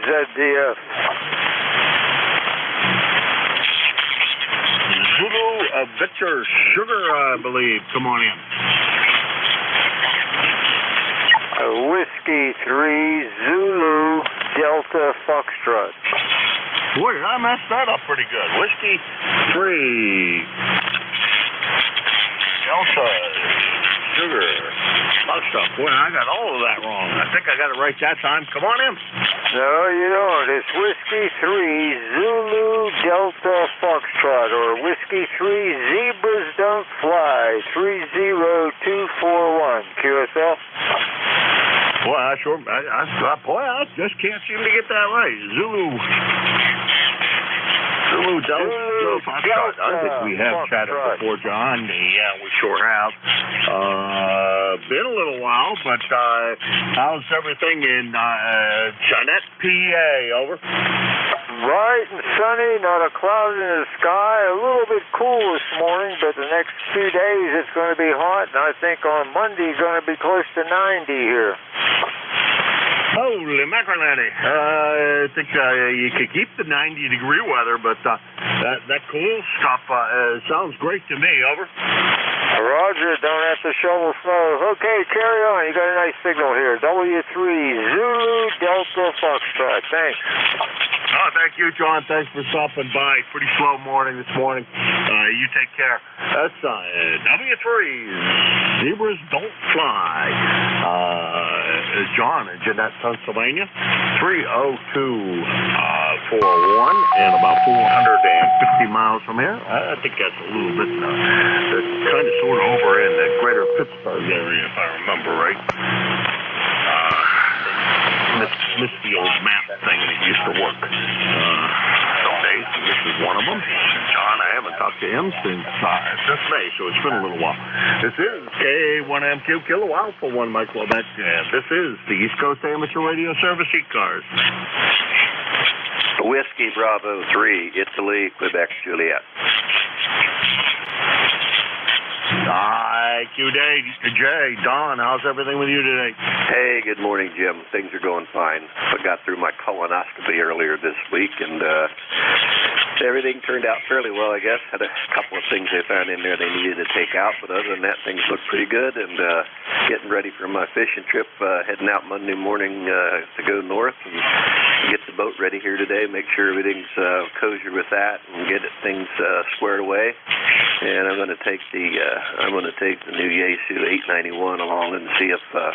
ZDF. Zulu Victor Sugar, I believe. Come on in. Whiskey 3 Zulu Delta Foxtrot. Boy, I messed that up pretty good. Whiskey 3 Delta Sugar Foxtrot. Boy, I got all of that wrong. I think I got it right that time. Come on in. No, you don't. It's Whiskey 3 Zulu Delta Foxtrot, or Whiskey 3 Zebras Don't Fly 30241. QSL. Boy, I just can't seem to get that right. Zulu Delta Foxtrot. I think we have chatted before, John. Yeah, we sure have. Been a little while, but how's everything in Jeanette, PA? Over. Bright and sunny, not a cloud in the sky. A little bit cool this morning, but the next few days it's going to be hot, and I think on Monday it's going to be close to 90 here. Holy macaroni. I think you could keep the 90-degree weather, but that cool stuff sounds great to me. Over. Roger, don't have to shovel snow. Okay, carry on. You got a nice signal here. W3 Zulu Delta Foxtrot. Thanks. Oh, thank you, John. Thanks for stopping by. Pretty slow morning this morning. You take care. That's W3 Zebras Don't Fly. John in Jeanette, Pennsylvania, 30241, and about 450 miles from here. I think that's a little bit kind of sort of over in the greater Pittsburgh area, if I remember right. Missed the old map thing that used to work some days, and this is one of them. John, I haven't talked to him since May, so it's been a little while. This is K1MQ Kilo Alpha 1 Mike Quebec, and this is the East Coast Amateur Radio Service ECARS. Whiskey Bravo 3, Italy, Quebec, Juliet. Jay, Don, how's everything with you today? Hey, good morning, Jim. Things are going fine. I got through my colonoscopy earlier this week, and everything turned out fairly well, I guess. Had a couple of things they found in there they needed to take out, but other than that, things look pretty good, and getting ready for my fishing trip, heading out Monday morning to go north and get the boat ready here today, make sure everything's kosher with that, and get things squared away. And I'm going to take the new Yaesu 891 along and see if the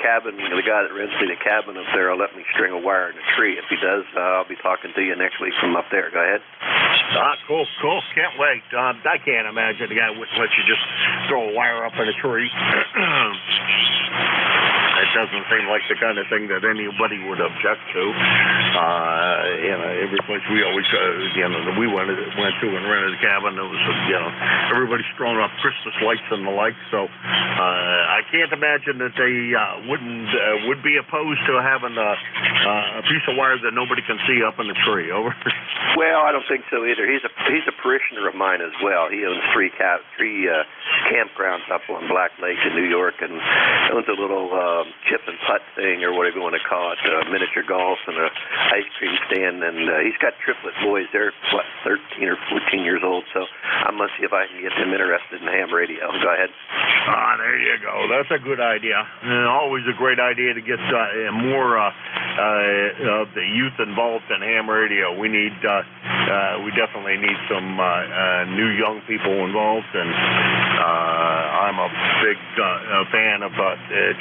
cabin, the guy that rents me the cabin up there, will let me string a wire in a tree. If he does, I'll be talking to you next week from up there. Go ahead. Cool. Can't wait. I can't imagine the guy wouldn't let you just throw a wire up in a tree. It doesn't seem like the kind of thing that anybody would object to. Every place we always go, we went to and rented a cabin, there was, everybody's throwing up Christmas lights and the like. So I can't imagine that they would be opposed to having a piece of wire that nobody can see up in the tree. Over. Well, I don't think so either. He's a parishioner of mine as well. He owns three campgrounds up on Black Lake in New York, and owns a little chip and putt thing, or whatever you want to call it, miniature golf and a ice cream stand, and he's got triplet boys. They're 13 or 14 years old, so I'm gonna see if I can get them interested in ham radio. Go ahead. There you go. That's a good idea. Always a great idea to get more of the youth involved in ham radio. We definitely need some new young people involved, and I'm a big fan of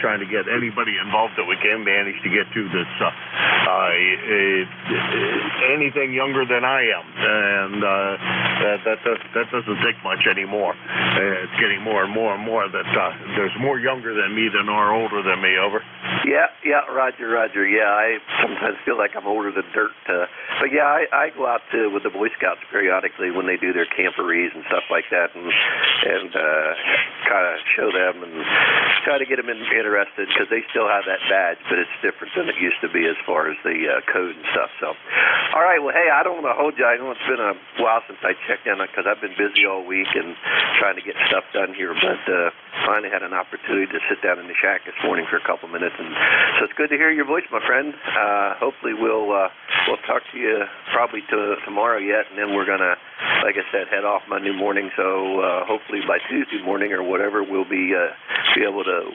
trying to get anybody involved that we can manage to get to that's anything younger than I am, and that doesn't take much anymore. It's getting more and more that there's more younger than me than are older than me. Over. Yeah, Roger. Yeah, I sometimes feel like I'm older than dirt. But yeah, I go out with the Boy Scouts periodically when they do their camporees and stuff like that, and kind of show them and try to get them interested, because they still have that badge, but it's different than it used to be as far as the code and stuff. So, all right, well, hey, I don't want to hold you. I know it's been a while since I checked in, because I've been busy all week and trying to get stuff done here, but finally had an opportunity to sit down in the shack this morning for a couple minutes, and so it's good to hear your voice, my friend. Hopefully we'll talk to you probably tomorrow yet, and then we're gonna, like I said, head off Monday morning. So hopefully by Tuesday morning or whatever, we'll be able to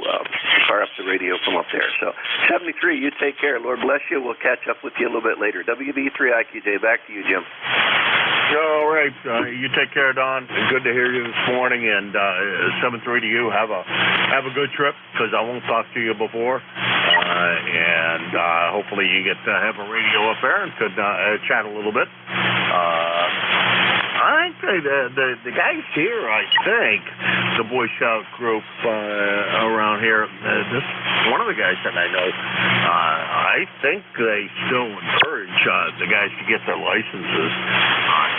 fire up the radio from up there. So 73, you take care. Lord bless you. We'll catch up with you a little bit later. WB3IQJ, back to you, Jim. All right. You take care, Don. Good to hear you this morning. And 7-3 to you. Have a good trip, because I won't talk to you before. And hopefully you get to have a radio up there and could chat a little bit. I think the guys here, I think, the Boy Scout group around here, this one of the guys that I know, I think they still encourage the guys to get their licenses.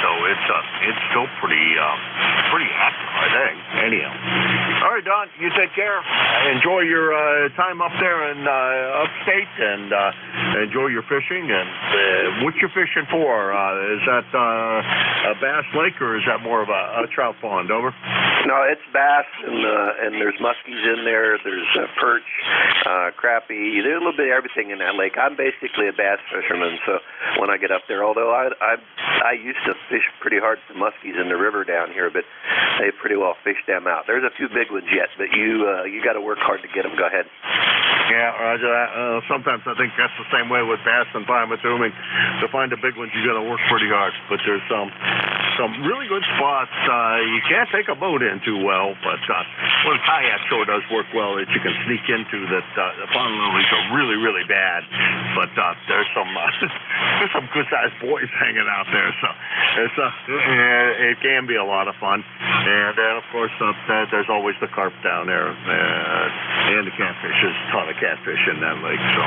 So it's still pretty active, I think. Anyhow. All right, Don, you take care. Enjoy your time up there in upstate, and enjoy your fishing. And what you fishing for? Is that a bass lake, or is that more of a trout pond? Over. No, it's bass, and there's muskies in there. There's perch, crappie. There's a little bit of everything in that lake. I'm basically a bass fisherman, so when I get up there, although I used to fish pretty hard for muskies in the river down here, but they pretty well fish them out. There's a few big ones yet, but you got to work hard to get them. Go ahead. Yeah, Roger. Sometimes I think that's the same way with bass and fine assuming. To find the big ones, you got to work pretty hard. But there's some really good spots. You can't take a boat in too well, but well, the kayak sure does work well that you can sneak into. That the pond lilies are really, really bad, but there's some good sized boys hanging out there. So it can be a lot of fun. And then of course there's always the carp down there, and the catfish. There's a ton of catfish in that lake, so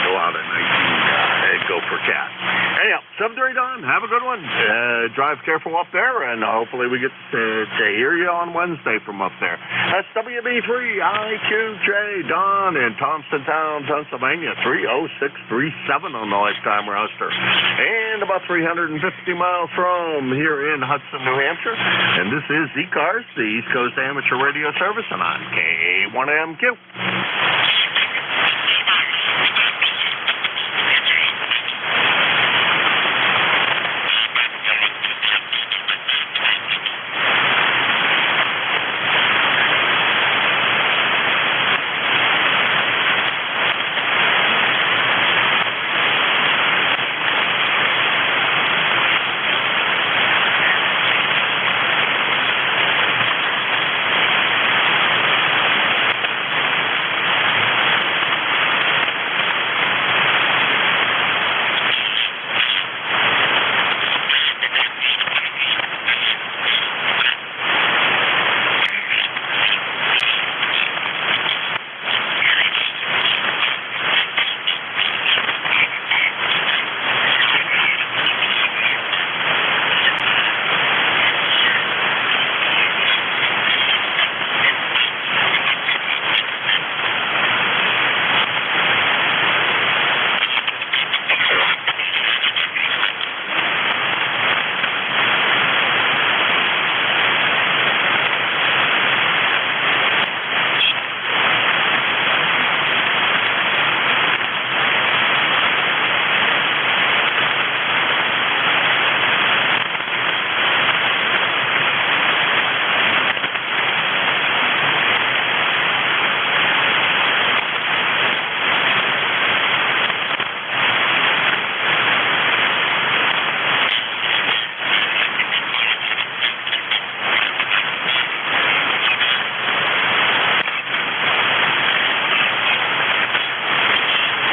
go out at night and go for cat. Anyhow, 7-3 Don, have a good one. Drive careful up there, and hopefully we get to hear you on Wednesday from up there. That's WB3IQJ Don in Thompsontown, Pennsylvania, 30637 on the lifetime roster, and about 350 miles from here in Hudson, New Hampshire. And this is ECARS, the East Coast Amateur Radio Service, and I'm K1MQ.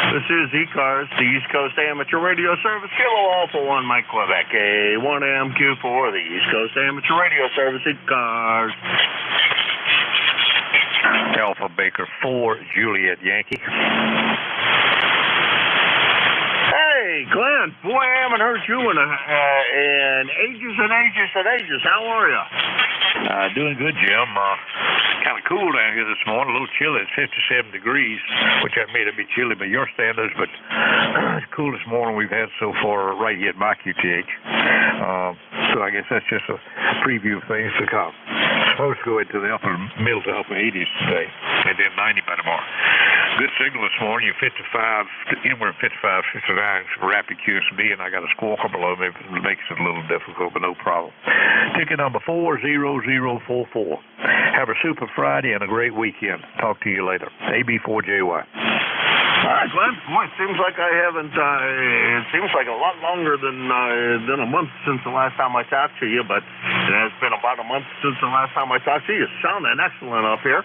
This is ECARS, the East Coast Amateur Radio Service. Kilo Alpha 1, Mike Quebec, A1MQ for the East Coast Amateur Radio Service, ECARS. Alpha Baker 4, Juliet Yankee. Hey, Glenn, boy, I haven't heard you in ages and ages and ages. How are you? Doing good, Jim. Kind of cool down here this morning. A little chilly. It's 57 degrees, which that may be chilly by your standards, but it's the coolest morning we've had so far right here at my QTH. So I guess that's just a preview of things to come. Supposed to go into the upper middle to upper 80s today, and then 90 by tomorrow. Good signal this morning. You're 55, anywhere 55, 59, rapid QSB, and I got a squawker below me. It makes it a little difficult, but no problem. Ticket number 40044. Have a super Friday and a great weekend. Talk to you later. AB4JY. All right, Glenn. Boy, it seems like I haven't. It seems like a lot longer than a month since the last time I talked to you, but it has been about a month since the last time I talked to you. You're sounding excellent up here.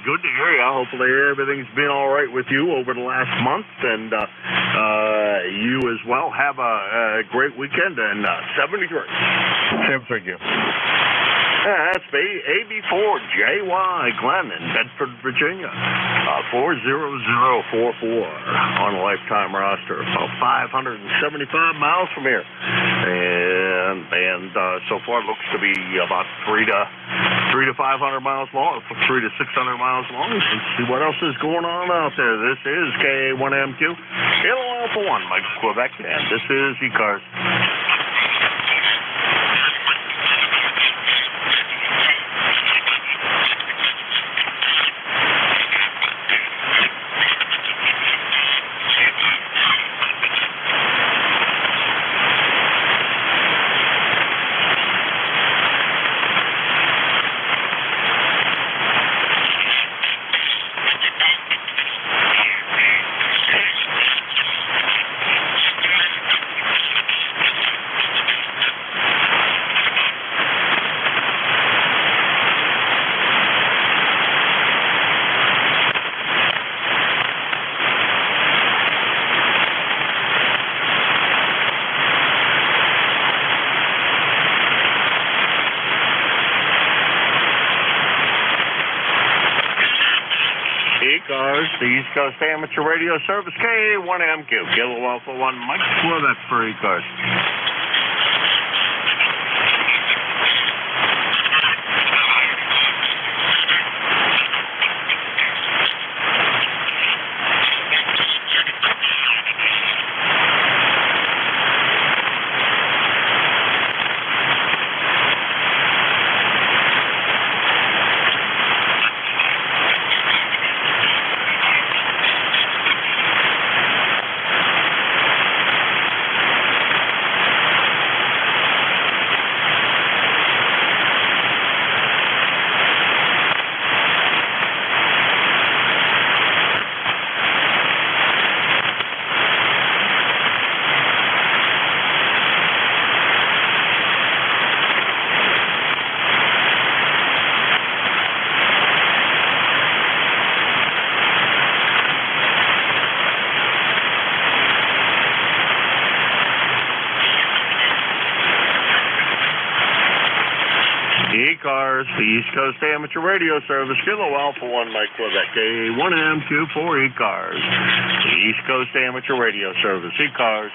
Good to hear you. Hopefully everything's been all right with you over the last month, and you as well. Have a great weekend and 73. 73. That's AB4JY Glenn in Bedford, Virginia. 40044 on a lifetime roster. About 575 miles from here. And so far it looks to be about 300 to 500 miles long, 300 to 600 miles long. Let's see what else is going on out there. This is KA1MQ. Kilo Alpha 1, Mike Quebec, and this is ECARS. ECARS, the East Coast Amateur Radio Service, KA1MQ, Kilo Alpha 1, Mike Quebec for ECARS. ECARS, the East Coast Amateur Radio Service, Kilo Alpha 1, Mike Quebec, KA1MQ for ECARS, the East Coast Amateur Radio Service, ECARS.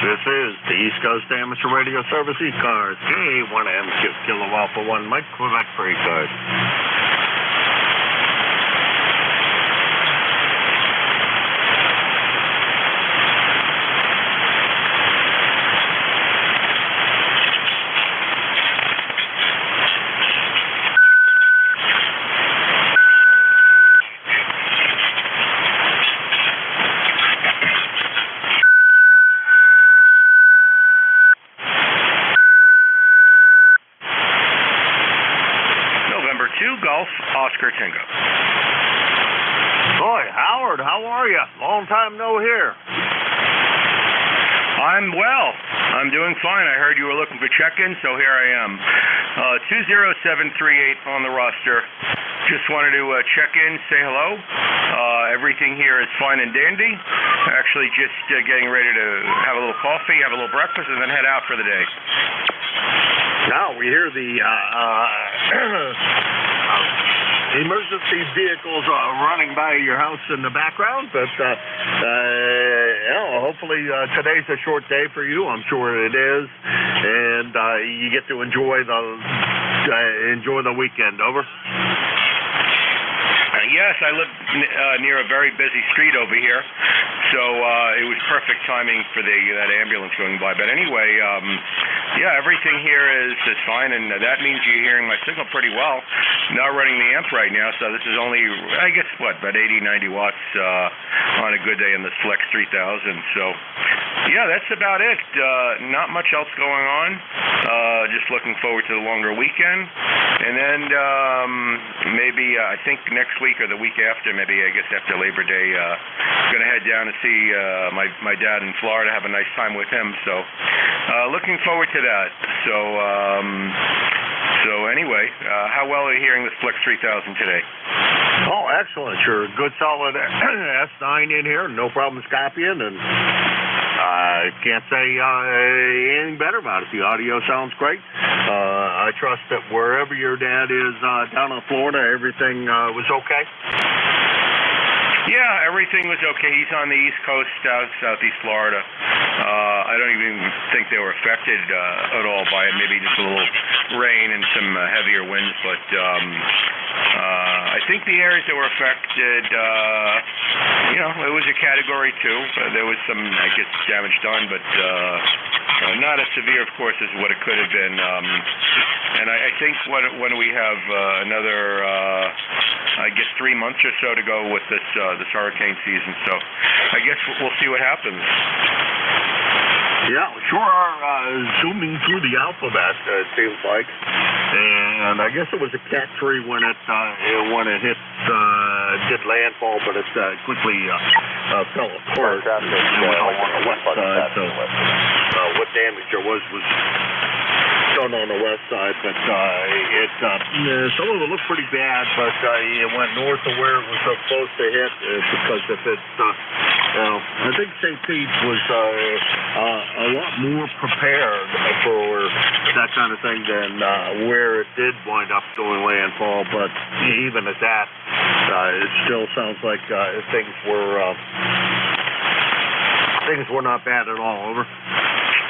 This is the East Coast Amateur Radio Service, ECARS, K1MQ, Kilo Alpha 1, Mike Quebec for ECARS. weekend go? Boy, Howard, how are you? Long time no hear. I'm well. I'm doing fine. I heard you were looking for check-in, so here I am. 20738 on the roster. Just wanted to check in, say hello. Everything here is fine and dandy. Actually just getting ready to have a little coffee, have a little breakfast, and then head out for the day. Now we hear the emergency vehicles running by your house in the background, but hopefully today's a short day for you. I'm sure it is, and you get to enjoy the weekend. Over. Yes, I live near a very busy street over here, so it was perfect timing for that ambulance going by. But anyway, everything here is fine, and that means you're hearing my signal pretty well. Not running the amp right now, so this is only, I guess, about 80, 90 watts on a good day in this Flex 3000. So, yeah, that's about it. Not much else going on. Just looking forward to the longer weekend. And then maybe, I think next week or the week after, maybe I guess after Labor Day, going to head down to see my dad in Florida, have a nice time with him. So looking forward to that. So anyway, how well are you hearing this Flex 3000 today? Oh, excellent. Sure. Good solid S9 in here. No problems copying, and I can't say anything better about it. The audio sounds great. I trust that wherever your dad is down in Florida, everything was okay? Yeah, everything was okay. He's on the East Coast, southeast Florida. I don't even think they were affected at all by it. Maybe just a little rain and some heavier winds, but I think the areas that were affected, it was a Category 2. There was some, I guess, damage done, but not as severe, of course, as what it could have been. And I think when we have another, I guess, 3 months or so to go with this hurricane season, so I guess we'll see what happens. Yeah, we sure are zooming through the alphabet, it seems like. And I guess it was a Cat 3 when it hit, did landfall, but it quickly fell apart. On the west side, so what damage there was done on the west side, but some of it looked pretty bad, but it went north of where it was supposed to hit because if it's, I think St. Pete was a lot more prepared for that kind of thing than where it did wind up doing landfall, but even at that, it still sounds like things were not bad at all. Over.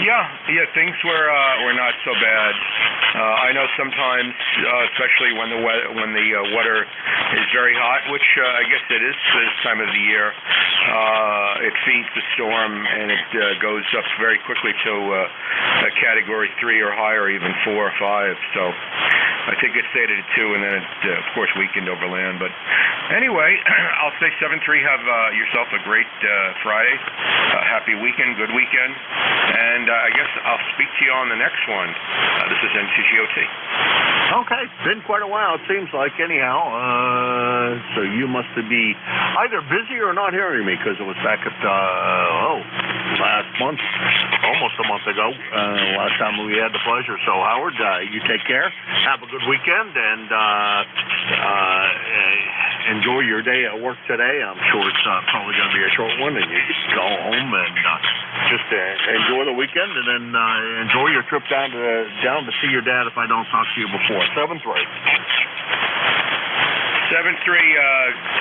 Yeah, things were not so bad. I know sometimes, especially when the water is very hot, which I guess it is this time of the year, it feeds the storm and it goes up very quickly to a Category 3 or higher, even 4 or 5. So I think it stayed at 2 and then it, of course, weakened over land. But anyway, I'll say 7-3. Have yourself a great Friday. Happy weekend, good weekend. And I guess I'll speak to you on the next one. This is NCGOT. Okay, been quite a while, it seems like, anyhow. So you must be either busy or not hearing me, because it was back at, last month, almost a month ago, last time we had the pleasure. So, Howard, you take care. Have a good weekend, and enjoy your day at work today. I'm sure it's probably going to be a short one, and you can go home and just enjoy the weekend, and then enjoy your trip down to see your dad if I don't talk to you before. 7-3. 7-3,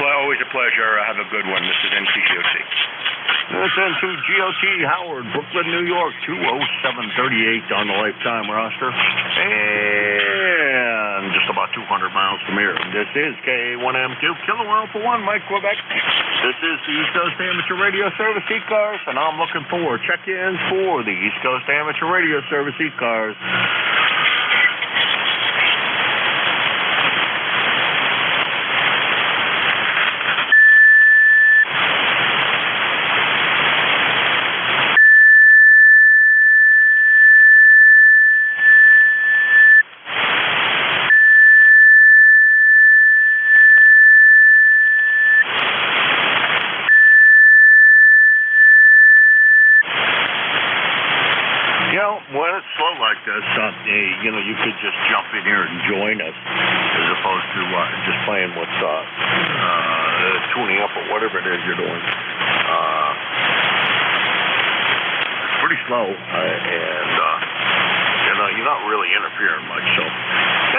always a pleasure. Have a good one. This is NCGOT. This is N2GOT, Howard, Brooklyn, New York, 20738 on the lifetime roster. And just about 200 miles from here. This is K1M2, Kilo Alpha 1, Mike, Quebec. This is the East Coast Amateur Radio Service ECARS, and I'm looking for check-ins for the East Coast Amateur Radio Service ECARS. us, you could just jump in here and join us as opposed to just playing with tuning up or whatever it is you're doing. It's pretty slow, and you're not really interfering much. So,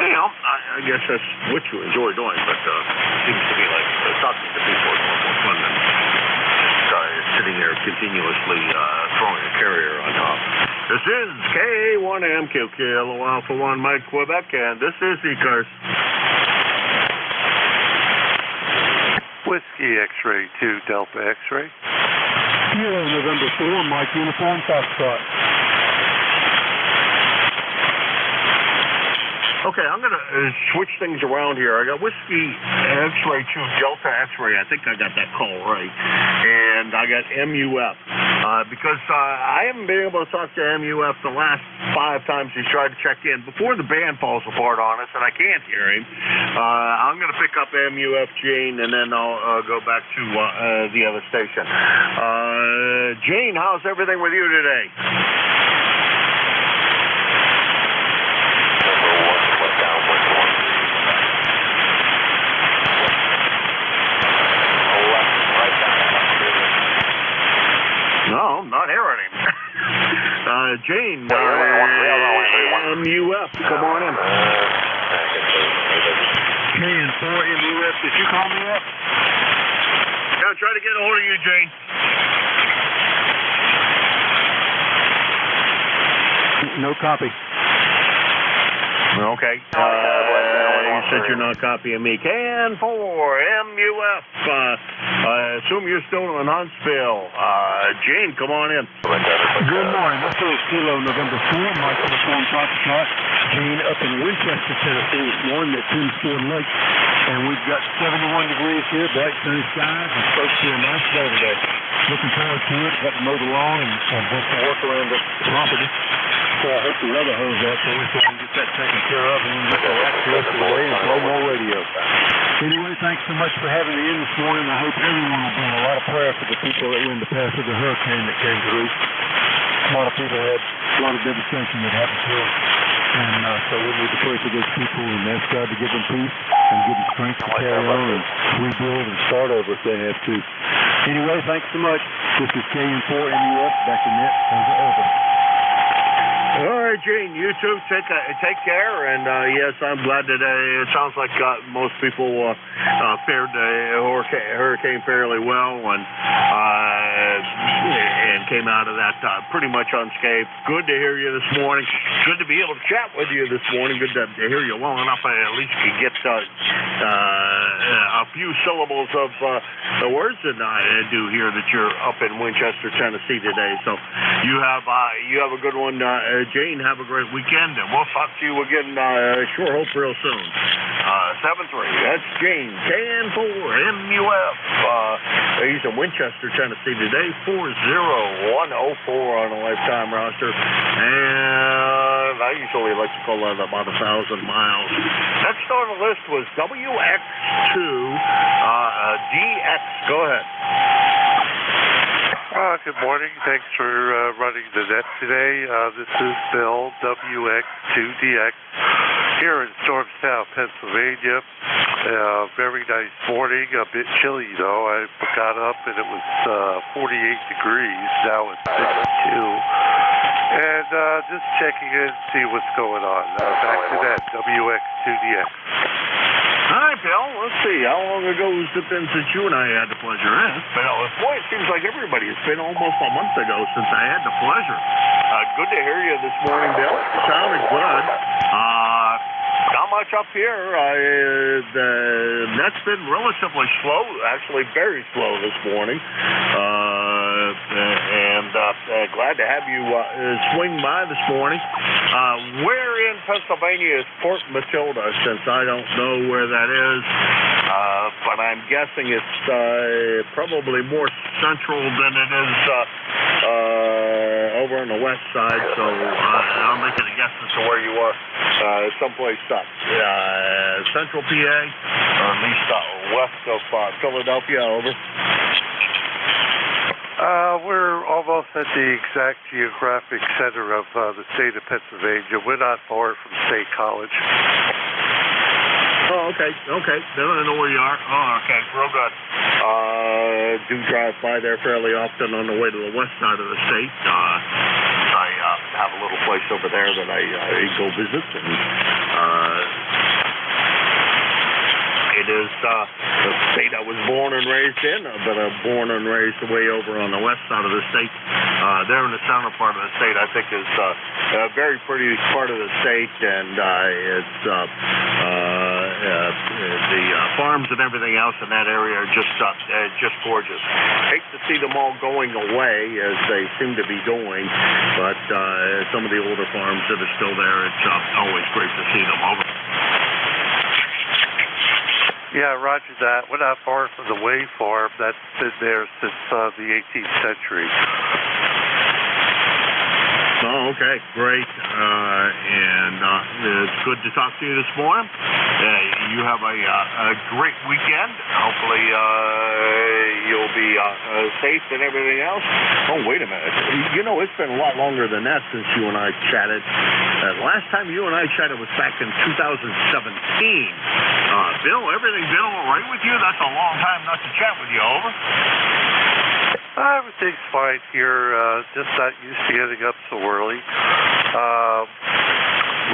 anyhow, I guess that's what you enjoy doing, but it seems to me like talking to people is more fun than sitting there continuously throwing a carrier on top. This is K1M Kilo Alpha 1 Mike Quebec, and this is ECARS. Whiskey X-ray 2 Delta X-ray. Kilo November 4 Mike Uniform Foxtrot. Okay, I'm going to switch things around here. I got Whiskey X-ray 2 Delta X-ray. I think I got that call right. And I got MUF. Because I haven't been able to talk to MUF the last 5 times he's tried to check in before the band falls apart on us, and I can't hear him. I'm going to pick up MUF Jane, and then I'll go back to the other station. Jane, how's everything with you today? No, I'm not hearing him. Jane, MUF, come on in. K4 MUF, did you call me up? Yeah, try to get a hold of you, Jane. No copy. Okay. You said you're not copying me. KN4, MUF. I assume you're still in Huntsville. Jane, come on in. Good morning. This is Kilo November 4, Mike Uniform Foxtrot. Jane up in Winchester, Tennessee this morning at Tombstone Lake. And we've got 71 degrees here, bright sunny skies. It's supposed to be a nice day today. Looking forward to it. Got to mow the lawn and do some work around the property. So I hope the weather holds up so we can get that taken care of and we can get the rest of the way and blow more radio. Anyway, thanks so much for having me in this morning. I hope everyone will bring a lot of prayer for the people that were in the path of the hurricane that came through. A lot of people had a lot of devastation that happened to them. And so we need to pray for those people and ask God to give them peace and give them strength to carry on and rebuild and start over if they have to. Anyway, thanks so much. This is KN4 MUF back in net. Over. All right, Gene, you too. Take care. And yes, I'm glad that it sounds like most people fared the hurricane fairly well and came out of that pretty much unscathed. Good to hear you this morning. Good to be able to chat with you this morning. Good to hear you well enough. I at least could get a few syllables of the words that I do hear that you're up in Winchester, Tennessee today. So you have a good one. Jane, have a great weekend, and we'll talk to you again, sure hope real soon. 7-3, that's Jane, KN4, MUF. He's in Winchester, Tennessee today, 40104 on a lifetime roster, and I usually like to call that about 1,000 miles. Next on the list was WX2 DX. Go ahead. Good morning. Thanks for running the net today. This is Bill, WX2DX, here in Stormstown, Pennsylvania. Very nice morning. A bit chilly, though. I got up and it was 48 degrees. Now it's 62. And just checking in to see what's going on. Back to that, WX2DX. Hi, Bill. Let's see. How long ago has it been since you and I had the pleasure? Boy, it seems like everybody. It's been almost a month ago since I had the pleasure. Good to hear you this morning, Bill. Sounded good. Not much up here. The net's been relatively slow, actually very slow this morning. And glad to have you swing by this morning. Where in Pennsylvania is Port Matilda, since I don't know where that is, but I'm guessing it's probably more central than it is over on the west side, so I'm making a guess as to where you are. Someplace central PA, or at least west of Philadelphia, over. We're almost almost at the exact geographic center of the state of Pennsylvania. We're not far from State College. Oh, okay. Then I know where you are. Oh, okay. Real good. Do drive by there fairly often on the way to the west side of the state. I have a little place over there that I go visit, and it is the state I was born and raised in, but I'm born and raised way over on the west side of the state. There in the southern part of the state, I think, is a very pretty part of the state, and it's the farms and everything else in that area are just gorgeous. Hate to see them all going away as they seem to be doing, but some of the older farms that are still there, it's always great to see them over. Yeah, roger that. We're not far from the Way Farm. That's been there since the 18th century. Oh, okay, great. And it's good to talk to you this morning. You have a great weekend. Hopefully you'll be safe and everything else. Oh, wait a minute. You know, it's been a lot longer than that since you and I chatted. Last time you and I chatted was back in 2017. Bill, everything been all right with you? That's a long time not to chat with you, over. Everything's fine here. Just not used to getting up so early.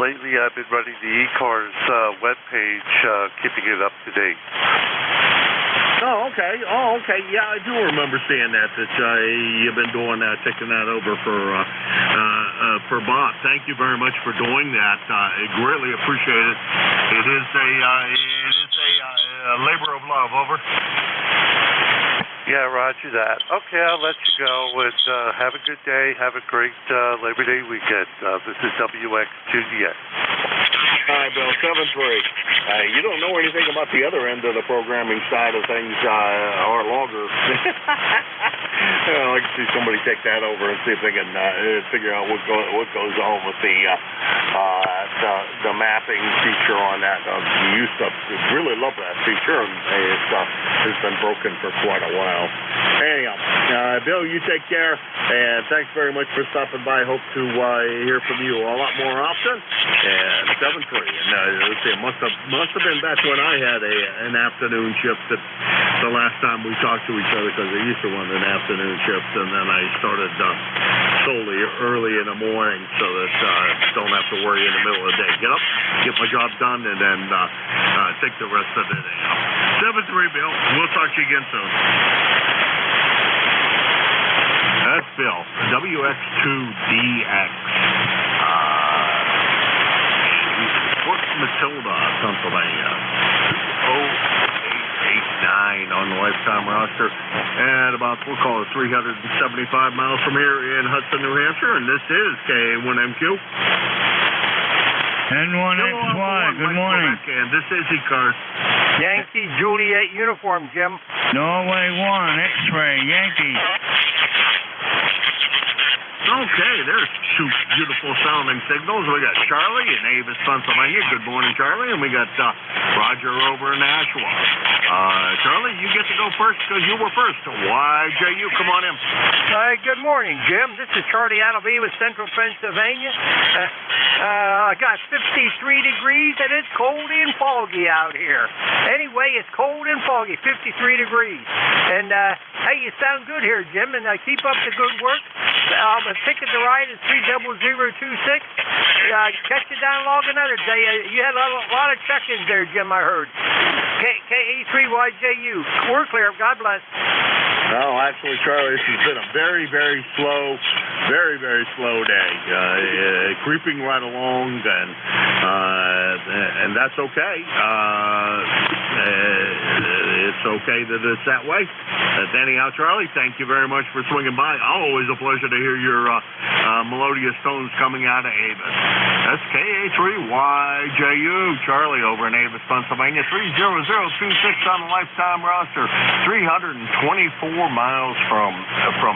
Lately, I've been running the ECARS webpage, keeping it up to date. Oh, okay. Yeah, I do remember seeing that you've been doing that, taking that over for Bob. Thank you very much for doing that. I greatly appreciate it. It is a labor of love, over. Yeah, roger that. Okay, I'll let you go, and have a good day. Have a great Labor Day weekend. This is WX2DX. Hi, Bill, 7-3. You don't know anything about the other end of the programming side of things, or longer. I'd like to see somebody take that over and see if they can figure out what goes on with the mapping feature on that. We used to really love that feature, and it's been broken for quite a while. Anyhow, Bill, you take care, and thanks very much for stopping by. Hope to hear from you a lot more often. And 7-3. And let's see, it must have been back when I had an afternoon shift the last time we talked to each other, because I used to run an afternoon shift, and then I started solely early in the morning so that I don't have to worry in the middle of the day. Get up, get my job done, and then take the rest of the day off. 7-3, Bill. We'll talk to you again soon. That's Bill, WX2DX. Fort Matilda, Pennsylvania. 0889 on the lifetime roster. And about, we'll call it 375 miles from here in Hudson, New Hampshire. And this is K1MQ. N1XY, good morning. And this is ECARS. Yankee Juliet uniform, Jim. Norway 1, X-ray, Yankee. Okay, there's two beautiful sounding signals. We got Charlie in Avis, Pennsylvania. Good morning, Charlie. And we got Roger over in Nashua. Charlie, you get to go first because you were first. YJU, come on in. Good morning, Jim. This is Charlie out of Avis, Central Pennsylvania. I got 53 degrees, and it's cold and foggy out here. Anyway, it's cold and foggy, 53 degrees. And, hey, you sound good here, Jim, and keep up the good work. The ticket to ride is 30026. Catch you down along another day. You had a lot of check-ins there, Jim, I heard. KA3YJU. We're clear. God bless. Well, actually, Charlie, this has been a very, very slow day. Creeping right along, and that's okay. It's okay that it's that way. Anyhow, Charlie, thank you very much for swinging by. Always a pleasure to hear your melodious tones coming out of Avis. That's KA3YJU, Charlie over in Avis, Pennsylvania. 30026 on the lifetime roster. 324 miles from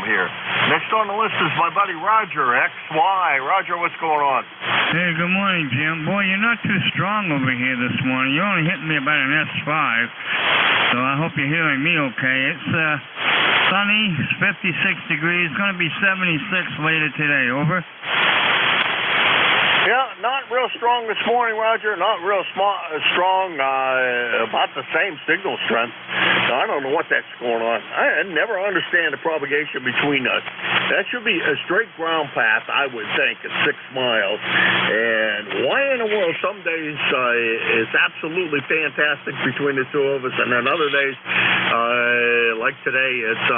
here. Next on the list is my buddy Roger, XY. Roger, what's going on? Hey, good morning, Jim. Boy, you're not too strong over here this morning. You're only hitting me about an S5, so I hope you're hearing me okay. It's Sunny, 56 degrees. Going to be 76 later today. Over. Yeah, not real strong this morning, Roger. Not real strong. About the same signal strength. So I don't know what that's going on. I never understand the propagation between us. That should be a straight ground path, I would think, at 6 miles. And why in the world some days it's absolutely fantastic between the two of us, and then other days, like today, it's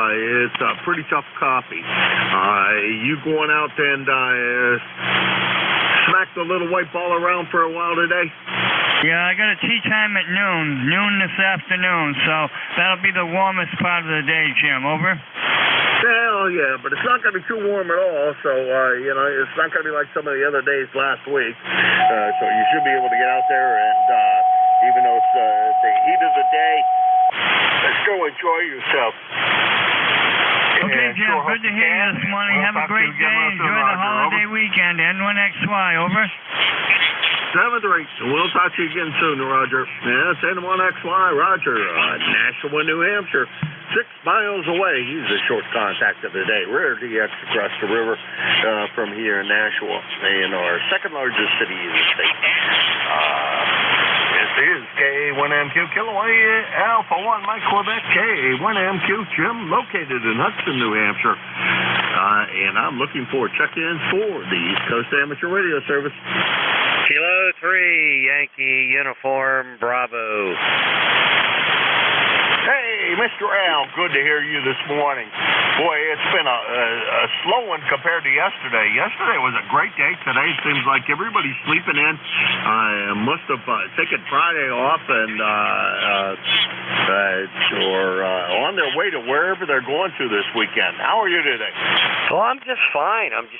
a pretty tough copy. You going out and smack the little white ball around for a while today? Yeah, I got a tea time at noon this afternoon, so that'll be the warmest part of the day, Jim. Over. Hell yeah, but it's not going to be too warm at all, so, it's not going to be like some of the other days last week. So you should be able to get out there, and even though it's the heat of the day, still enjoy yourself. Okay, Jim, sure, good to hear you this morning. Have a great day. Enjoy the holiday weekend. N1XY, over. 7-3. We'll talk to you again soon, Roger. Yes, N1XY, Roger, Nashua, New Hampshire, 6 miles away. He's a short contact of the day. Rare DX across the river from here in Nashua, in our second largest city in the state. This is K1MQ Kilowatt Alpha 1 Mike Quebec K1MQ Jim, located in Hudson, New Hampshire. And I'm looking for check-ins for the East Coast Amateur Radio Service. Kilo 3, Yankee Uniform Bravo. Hey, Mr. Al, good to hear you this morning. Boy, it's been a slow one compared to yesterday. Yesterday was a great day. Today seems like everybody's sleeping in. Must have taken Friday off and or on their way to wherever they're going to this weekend. How are you today? Well, I'm just fine. I've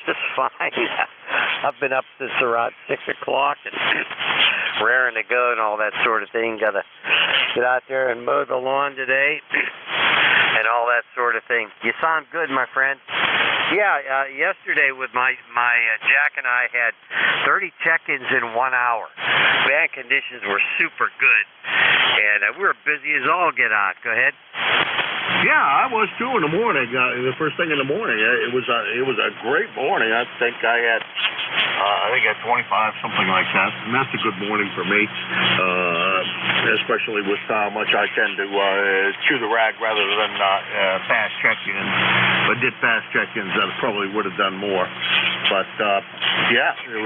been up since around 6 o'clock and raring to go and all that sort of thing. Got to get out there and mow the lawn today and all that sort of thing. You sound good, my friend. Yeah, yesterday with my Jack and I had 30 check-ins in 1 hour. Band conditions were super good, and we were busy as all get out. Go ahead. Yeah, I was too in the morning. The first thing in the morning, it was a great morning. I think I had 25, something like that. And that's a good morning for me, especially with how much I tend to chew the rag rather than fast check-ins. If I did fast check-ins, I probably would have done more. But yeah, it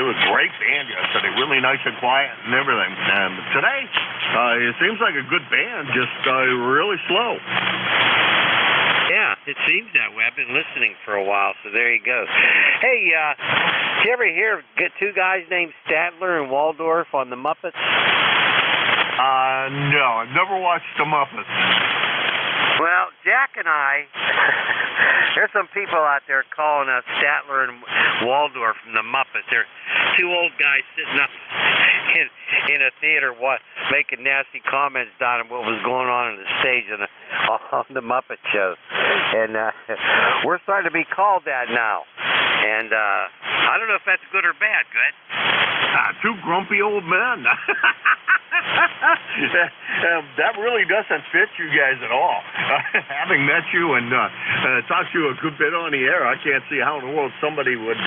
was great band yesterday. Really nice and quiet and everything. And today, it seems like a good band, just really slow. Yeah, it seems that way. I've been listening for a while, so there you go. Hey, did you ever hear two guys named Statler and Waldorf on the Muppets? No, I've never watched the Muppets. Well, Jack and I, there's some people out there calling us Statler and Waldorf from the Muppets. They're two old guys sitting up in a theater making nasty comments down on what was going on the stage on the Muppet Show. And we're starting to be called that now. And I don't know if that's good or bad. Good. Two grumpy old men. That really doesn't fit you guys at all. Having met you and talked to you a good bit on the air, I can't see how in the world somebody would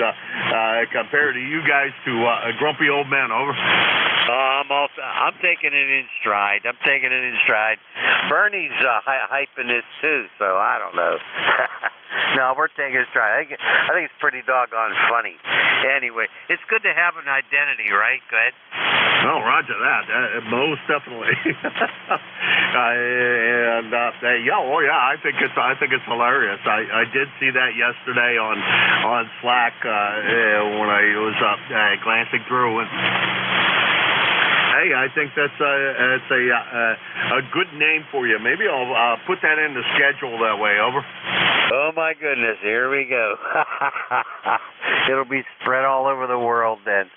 compare to you guys to a grumpy old man. Over. I'm taking it in stride. Bernie's hyping this too, so I don't know. No, we're taking it stride. I think it's pretty doggone funny. Anyway, it's good to have an identity, right? Go ahead. Oh, Roger that. Most definitely. I think it's hilarious. I did see that yesterday on Slack when I was glancing through and. Hey, I think that's a good name for you. Maybe I'll put that in the schedule that way. Over. Oh my goodness, here we go. It'll be spread all over the world then.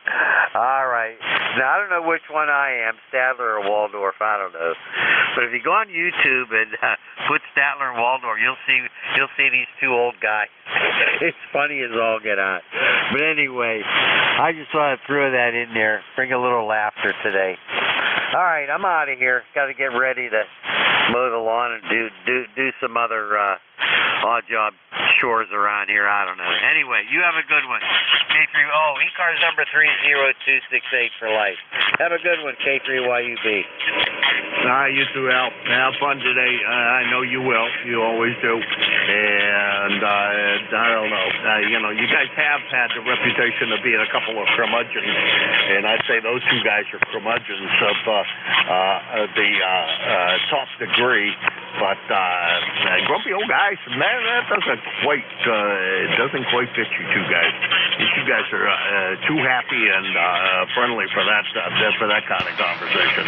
All right. Now I don't know which one I am, Statler or Waldorf. I don't know. But if you go on YouTube and put Statler and Waldorf, you'll see these two old guys. It's funny as all get out. But anyway, I just want to throw that in there, bring a little laughter today. All right, I'm out of here. Got to get ready to mow the lawn and do some other odd job chores around here. I don't know. Anyway, you have a good one. K3. Oh, ECARS number 30268 for life. Have a good one, K3YUB. You too, Al. Have fun today. I know you will. You always do. And I don't know. You guys have had the reputation of being a couple of curmudgeons, and I'd say those two guys are curmudgeons of the top degree. But grumpy old guys, man, that doesn't quite fit you two guys. You two guys are too happy and friendly for that kind of conversation.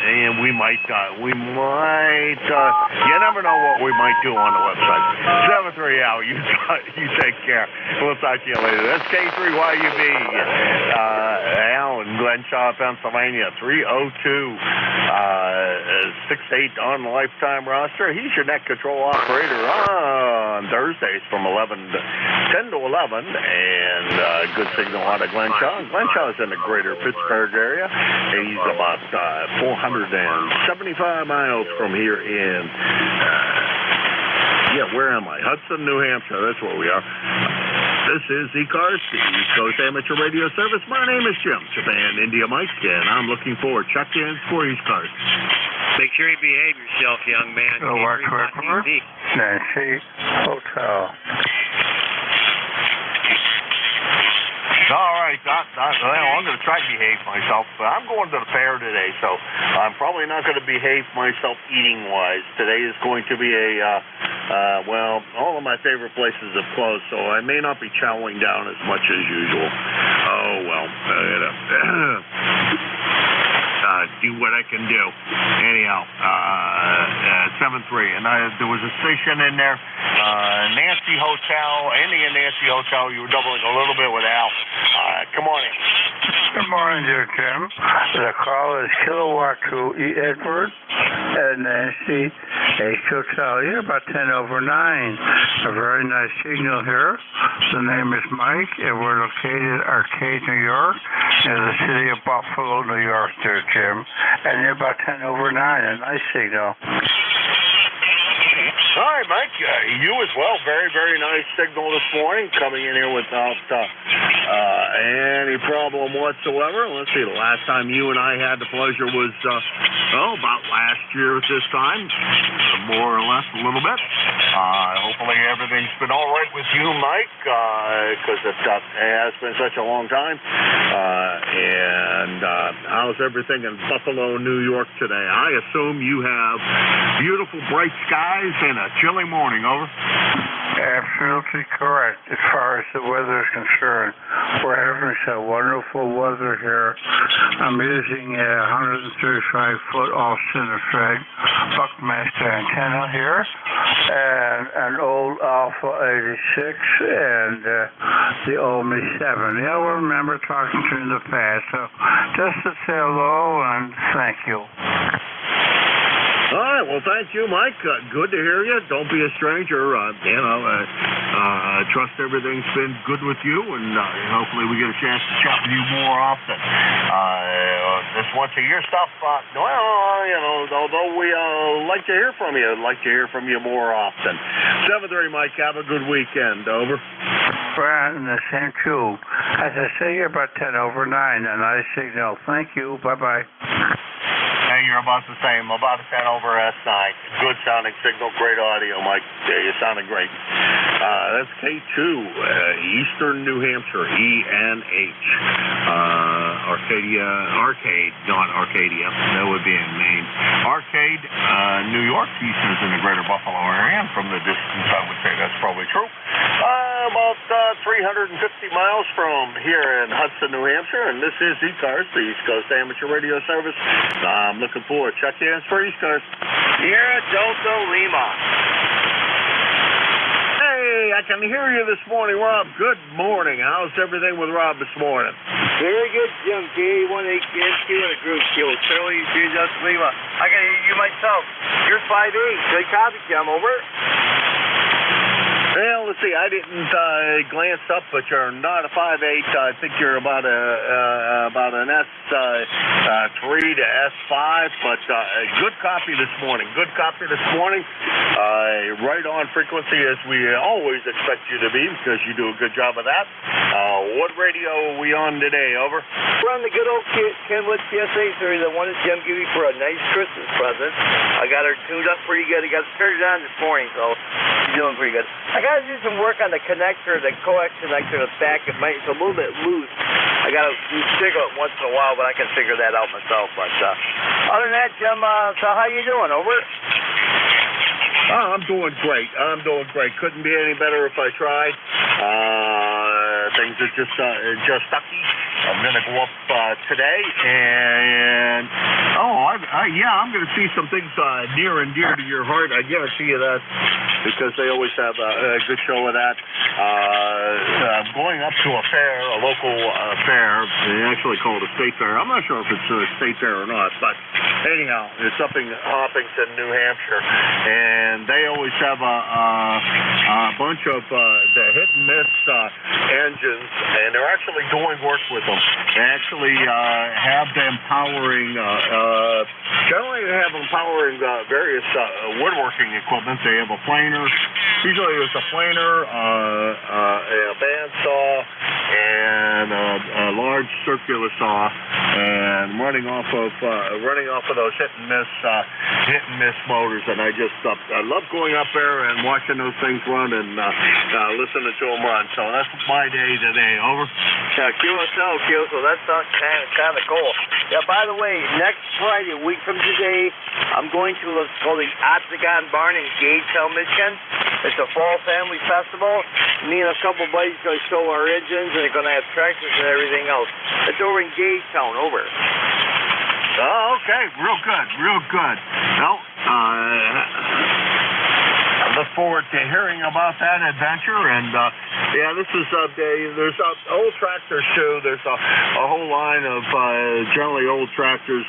And we might, you never know what we might do on the website. 7-3 out. You take care. We'll talk to you later. That's K3YUB. Al in Glenshaw, Pennsylvania, 302-68 on the lifetime roster. He's your net control operator on Thursdays from 10 to 11, and good signal out of Glenshaw. Glenshaw's in the greater Pittsburgh area. He's about 475 miles from here in, where am I? Hudson, New Hampshire. That's where we are. This is ECARS, the East Coast Amateur Radio Service. My name is Jim, Japan India Mike, and I'm looking for check-ins for ECARS. Make sure you behave yourself, young man. Nancy Hotel. All right, I'm going to try to behave myself. I'm going to the fair today, so I'm probably not going to behave myself eating-wise. Today is going to be all of my favorite places have closed, so I may not be chowing down as much as usual. Oh, well, do what I can do. Anyhow, 7-3, and there was a station in there, Nancy Hotel, Indian Nancy Hotel. You were doubling a little bit with Al. Come on in. Good morning, dear Jim. The call is Kilowatt 2 E. Edward and Nancy H. Hotel. You're about 10 over 9. A very nice signal here. The name is Mike, and we're located at Arcade, New York, near the city of Buffalo, New York, dear Jim. And you're about 10 over 9. A nice signal. All right, Mike, you as well. Very, very nice signal this morning, coming in here without any problem whatsoever. Let's see, the last time you and I had the pleasure was, about last year at this time, more or less, a little bit. Hopefully everything's been all right with you, Mike, because it has been such a long time. And how's everything in Buffalo, New York today? I assume you have beautiful, bright skies and a chilly morning, over. Absolutely correct. As far as the weather is concerned, we're having some wonderful weather here. I'm using a 135-foot off-center thread Buckmaster antenna here, and an old Alpha 86 and the Omi 7. Yeah, we remember talking to you in the past. So just to say hello and thank you. All right, well, thank you, Mike. Good to hear you. Don't be a stranger. Trust everything's been good with you, and hopefully we get a chance to chat with you more often. This once-a-year stuff, although we like to hear from you, I'd like to hear from you more often. 7-3, Mike. Have a good weekend. Over. Well, the same too. As I say, you're about 10 over 9, a nice signal. Thank you. Bye-bye. Hey, you're about the same. About a 10 over S9. Good sounding signal, great audio, Mike. Yeah, you sounded great. That's K2, Eastern New Hampshire, ENH. Arcade, not Arcadia. That would be in Maine. Arcade, New York. Eastern's in the greater Buffalo area. And from the distance, I would say that's probably true. About 350 miles from here in Hudson, New Hampshire. And this is ECARS, the East Coast Amateur Radio Service. I'm looking forward. Check in for ECARS. Sierra Delta Lima. Hey, I can hear you this morning, Rob. Good morning. How's everything with Rob this morning? Very good, Jim. K18NQ and a group kill. Charlie, Sierra Delta Lima. I can hear you myself. You're 5'8". Good copy, Jim. Over. Well, let's see. I didn't glance up, but you're not a 5.8. I think you're about an S3 to S5. But good copy this morning. Good copy this morning. Right on frequency as we always expect you to be, because you do a good job of that. What radio are we on today? Over. We're on the good old Kenwood PSA series. I wanted Jim give you for a nice Christmas present. I got her tuned up pretty good. I got it turned on this morning, so she's doing pretty good. I got to do some work on the connector, the coax connector, the back. It's a little bit loose. I got to jiggle it once in a while, but I can figure that out myself. But other than that, Jim, so how you doing? Over. I'm doing great. Couldn't be any better if I tried. Things are just sucky. I'm going to go up today, and I'm going to see some things near and dear to your heart. I guarantee you that, because they always have a good show of that. I'm going up to a fair, a local fair. They actually call it a state fair. I'm not sure if it's a state fair or not, but anyhow, it's up in Hopkinton, New Hampshire, and they always have a bunch of the hit and miss engines, and they're actually doing work with them. They actually have them powering, generally they have them powering various woodworking equipment. They have a planer. Usually it's a planer, a bandsaw, and a large circular saw, and running off of those hit and miss motors. And I love going up there and watching those things run and listening to them run. So that's my day today. Over. Yeah, QSL, so that sounds kind of cool. Yeah, by the way, next Friday, a week from today, I'm going to what's called the Octagon Barn in Gagetown, Michigan. It's a fall family festival. Me and a couple buddies going to show our engines, and they're going to have tractors and everything else. It's over in Gagetown. Over. Oh, okay. Real good. Well, I look forward to hearing about that adventure. And this is there's old tractors too. There's a whole line of generally old tractors.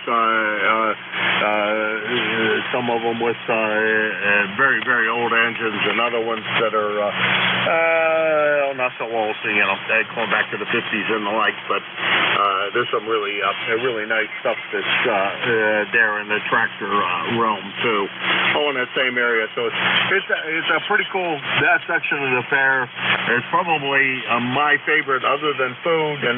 Some of them with very, very old engines, and other ones that are not so old. So, going back to the 50s and the like. But there's some really nice stuff that's there in the tractor realm too. In that same area. So it's a pretty cool, that section of the fair is probably my favorite other than food, and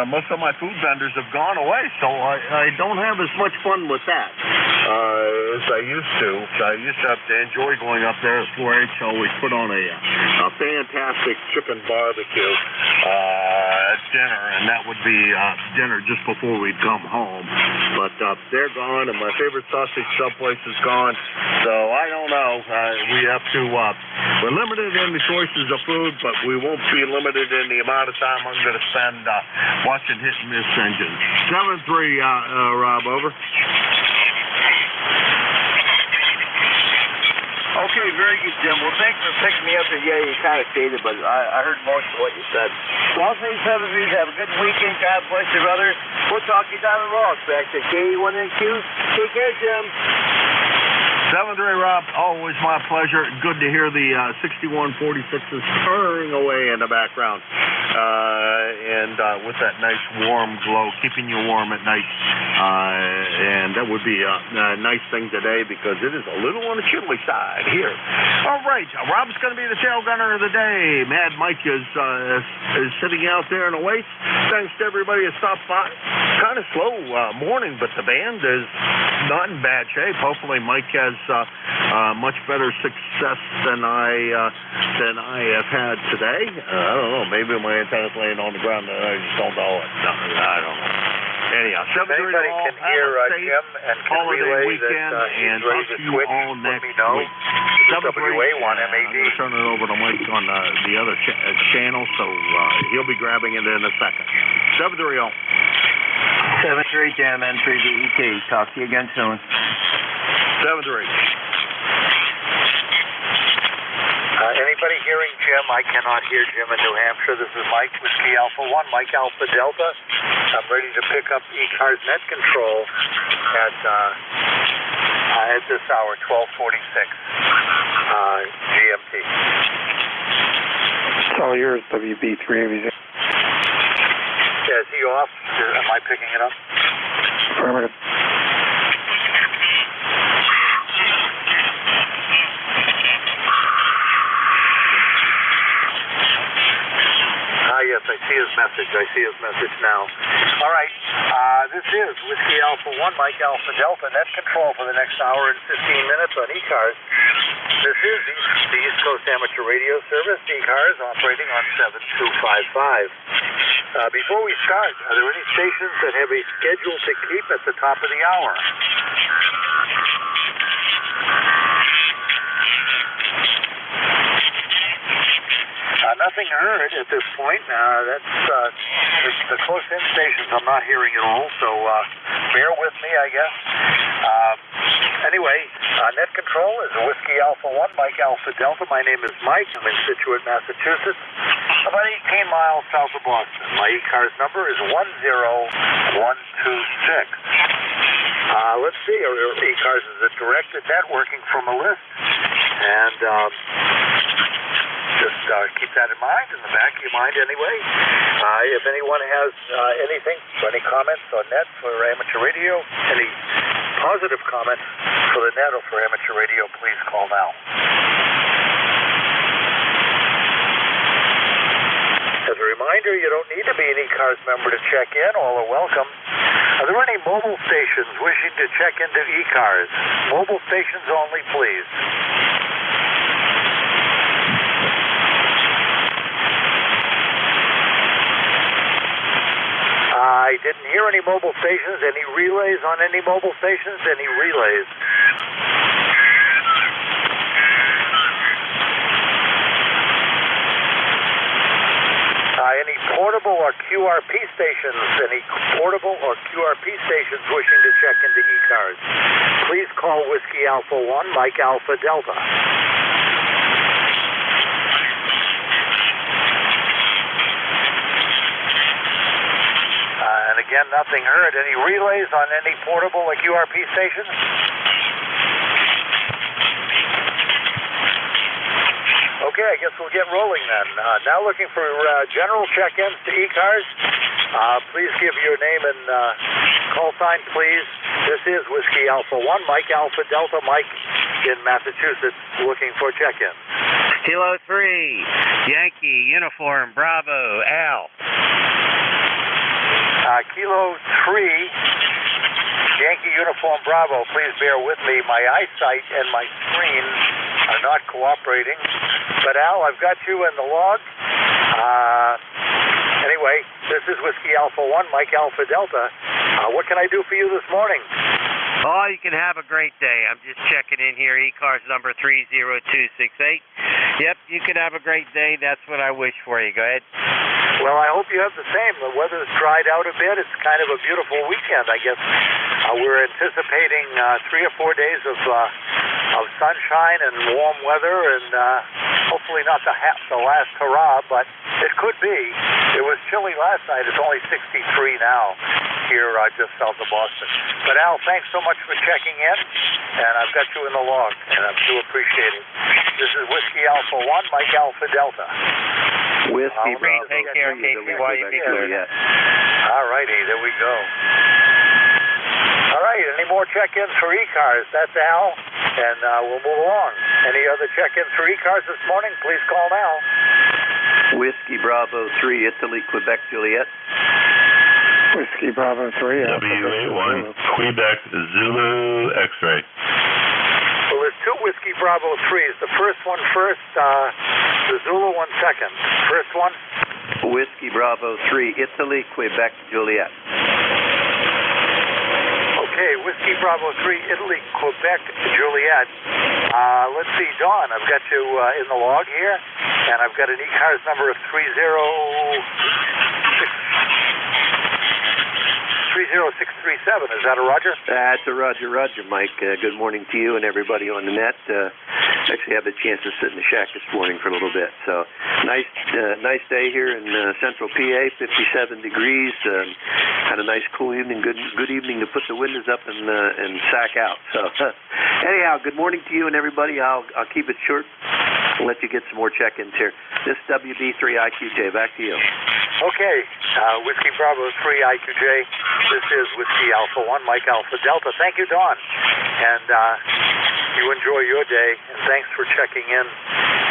most of my food vendors have gone away, so I don't have as much fun with that as I used to. I used to have to enjoy going up there at 4-H, always put on a fantastic chicken barbecue dinner, and that would be dinner just before we'd come home. But they're gone, and my favorite sausage sub place is gone. So I don't know. We're limited in the choices of food, but we won't be limited in the amount of time I'm going to spend watching hit and miss engines. 7-3, Rob, over. Okay, very good, Jim. Well, thanks for picking me up. And yeah, you kind of faded, but I heard most of what you said. Well, say 7-3, have a good weekend. God bless you, brother. We'll talk to you down the road. Back to K1NQ. Take care, Jim. 7-3, Rob. Always my pleasure. Good to hear the 6146s purring away in the background. And with that nice warm glow, keeping you warm at night. And that would be a nice thing today, because it is a little on the chilly side here. All right. Rob's going to be the tail gunner of the day. Mad Mike is sitting out there in the waist. Thanks to everybody that stopped by. Kind of slow morning, but the band is not in bad shape. Hopefully Mike has much better success than I have had today. I don't know. Maybe my antenna's laying on the ground and I just don't know it. No, I don't know. Anyhow, 7-3 anybody can hear Jim and can relay weekend, that and he's ready to switch, all let next me know. week. 7-3, WA1 MAD. I'm going to turn it over to Mike on the other channel, so he'll be grabbing it in a second. 7-3 all. 7-3, Jim, N3VET. Talk to you again soon. 7-3. Anybody hearing Jim? I cannot hear Jim in New Hampshire. This is Mike, Whiskey Alpha 1, Mike Alpha Delta. I'm ready to pick up ECARS net control at this hour, 12:46 GMT. It's all yours, WB3ABZ. Yeah, is he off? Am I picking it up? Affirmative. Yes, I see his message now. All right, this is Whiskey Alpha 1, Mike Alpha Delta, net control for the next hour and 15 minutes on ECARS. This is the East Coast Amateur Radio Service, ECARS, operating on 7255. Before we start, are there any stations that have a schedule to keep at the top of the hour? Nothing heard at this point. That's the close-in stations I'm not hearing at all, so bear with me, I guess. Anyway, net control is Whiskey Alpha 1, Mike Alpha Delta. My name is Mike. I'm in Situate, Massachusetts, about 18 miles south of Boston. My ECARS number is 10126. Let's see, ECARS is a directed net working from a list, and just keep that in mind, in the back of your mind anyway. If anyone has anything, any comments on net for amateur radio, any positive comments for the net or for amateur radio, please call now. As a reminder, you don't need to be an ECARS member to check in. All are welcome. Are there any mobile stations wishing to check into ECARS? Mobile stations only, please. I didn't hear any mobile stations. Any relays on any mobile stations? Any relays? Any portable or QRP stations? Any portable or QRP stations wishing to check into ECARS? Please call Whiskey Alpha 1, Mike Alpha Delta. And again, nothing heard. Any relays on any portable or QRP stations? Okay, I guess we'll get rolling then. Now looking for general check-ins to ECARS. Please give your name and call sign, please. This is Whiskey Alpha 1, Mike Alpha Delta, Mike in Massachusetts, looking for check-in. Kilo 3, Yankee, Uniform, Bravo, Al. Kilo 3, Yankee Uniform Bravo. Please bear with me. My eyesight and my screen are not cooperating. But Al, I've got you in the log. Anyway, this is Whiskey Alpha 1, Mike Alpha Delta. What can I do for you this morning? Oh, you can have a great day. I'm just checking in here, ECARS number 30268. Yep, you can have a great day. That's what I wish for you. Go ahead. Well, I hope you have the same. The weather's dried out a bit. It's kind of a beautiful weekend, I guess. We're anticipating 3 or 4 days of sunshine and warm weather, and hopefully not the last hurrah, but it could be. It was chilly last night. It's only 63 now here just south of Boston. But Al, thanks so much for checking in, and I've got you in the log, and I do appreciate it. This is Whiskey Alpha 1, Mike Alpha Delta. Whiskey Bravo. Take care, KCY. All righty, there we go. All right, any more check-ins for ECARS? That's Al, and we'll move along. Any other check-ins for ECARS this morning? Please call now. Whiskey Bravo 3, Italy, Quebec, Juliet. Whiskey Bravo 3. WA1, Quebec, Zulu, X-ray. Well, there's 2 Whiskey Bravo 3s. The first one first, the Zulu one second. First one? Whiskey Bravo 3, Italy, Quebec, Juliet. Okay, Whiskey Bravo 3, Italy, Quebec, Juliet. Let's see, Dawn, I've got you in the log here, and I've got an ECARS number of 30637. Is that a Roger? That's a Roger, Mike. Good morning to you and everybody on the net. Actually had the chance to sit in the shack this morning for a little bit. So nice day here in central PA, 57 degrees. Had a nice cool evening. Good evening to put the windows up and sack out. So anyhow, good morning to you and everybody. I'll keep it short. We'll let you get some more check-ins here. This WB3IQJ, back to you. Okay, Whiskey Bravo 3 IQJ. This is Whiskey Alpha 1, Mike Alpha Delta. Thank you, Don. And you enjoy your day, and thanks for checking in,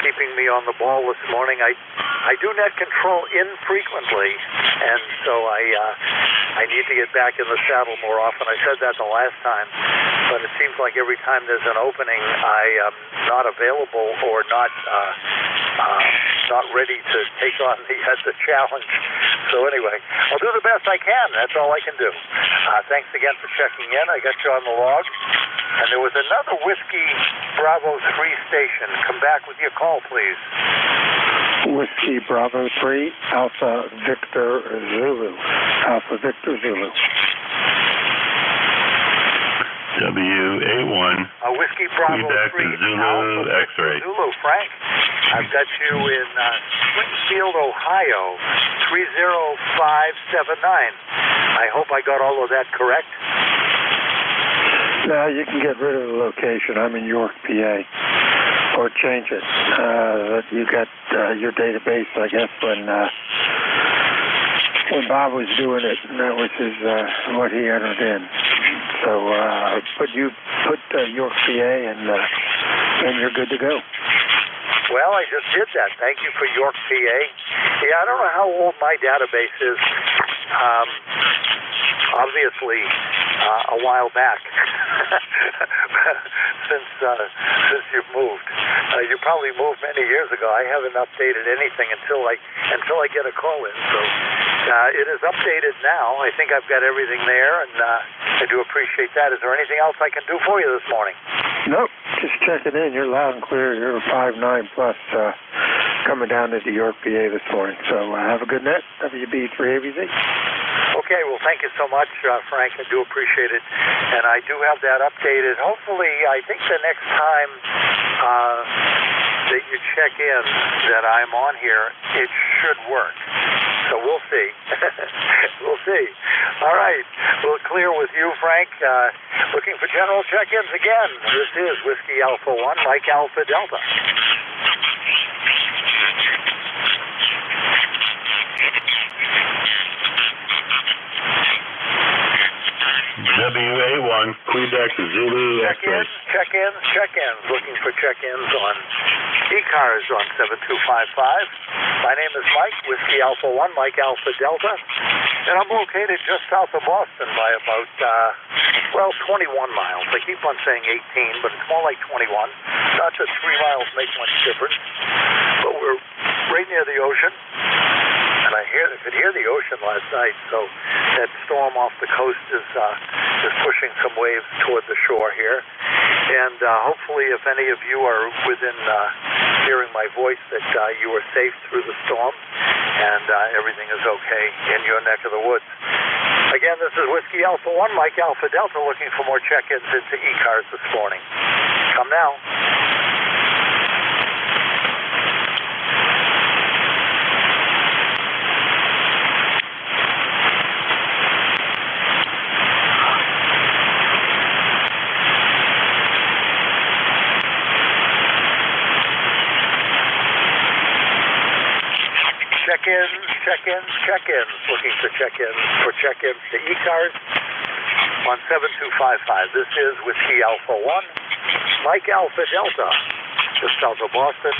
keeping me on the ball this morning. I do net control infrequently, and so I need to get back in the saddle more often. I said that the last time, but it seems like every time there's an opening, I am not available or not ready to take on the challenge. So anyway, I'll do the best I can. That's all I can do. Thanks again for checking in. I got you on the log. And there was another Whiskey Bravo 3 station. Come back with your call, please. Whiskey Bravo 3, Alpha Victor Zulu. Alpha Victor Zulu. WA1. Whiskey Bravo 3, Zulu X-ray. Zulu, Frank. I've got you in Springfield, Ohio, 30579. I hope I got all of that correct. Now you can get rid of the location. I'm in York, PA, or change it. You got your database, I guess, when Bob was doing it, and that was what he entered in. So, but you put York, PA, and you're good to go. Well, I just did that. Thank you for York, PA. Yeah, I don't know how old my database is. Obviously, a while back, since you've moved. You probably moved many years ago. I haven't updated anything until I get a call in. So it is updated now. I think I've got everything there, and I do appreciate that. Is there anything else I can do for you this morning? Nope. Just checking in. You're loud and clear. You're 5'9" plus coming down into York, PA this morning. So have a good night. WB3ABZ. Okay, well, thank you so much, Frank. I do appreciate it. And I do have that updated. Hopefully, I think the next time that you check in that I'm on here, it should work. So we'll see. We'll see. All right. We'll clear with you, Frank. Looking for general check-ins again. This is Whiskey Alpha 1, Mike Alpha Delta. WA1, Quebec Zulu X-ray. Check-ins. Looking for check-ins on ECARS on 7255. My name is Mike, Whiskey Alpha 1, Mike Alpha Delta. And I'm located just south of Boston by about, 21 miles. I keep on saying 18, but it's more like 21. Not that 3 miles make much difference. But we're right near the ocean. And I could hear the ocean last night, so that storm off the coast is pushing some waves toward the shore here. And hopefully, if any of you are within hearing my voice, that you are safe through the storm and everything is okay in your neck of the woods. Again, this is Whiskey Alpha 1, Mike Alpha Delta, looking for more check-ins into ECARS this morning. Come now. Check-ins. Looking for check-ins to ECARS on 7255. This is Whiskey Alpha 1, Mike Alpha Delta, just south of Boston.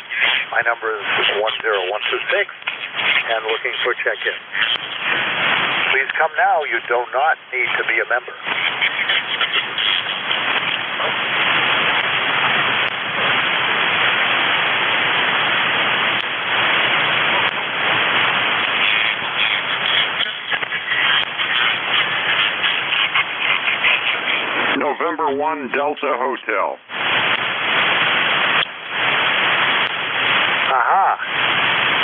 My number is 10126, and looking for check-ins. Please come now. You do not need to be a member. November 1 Delta Hotel. Aha.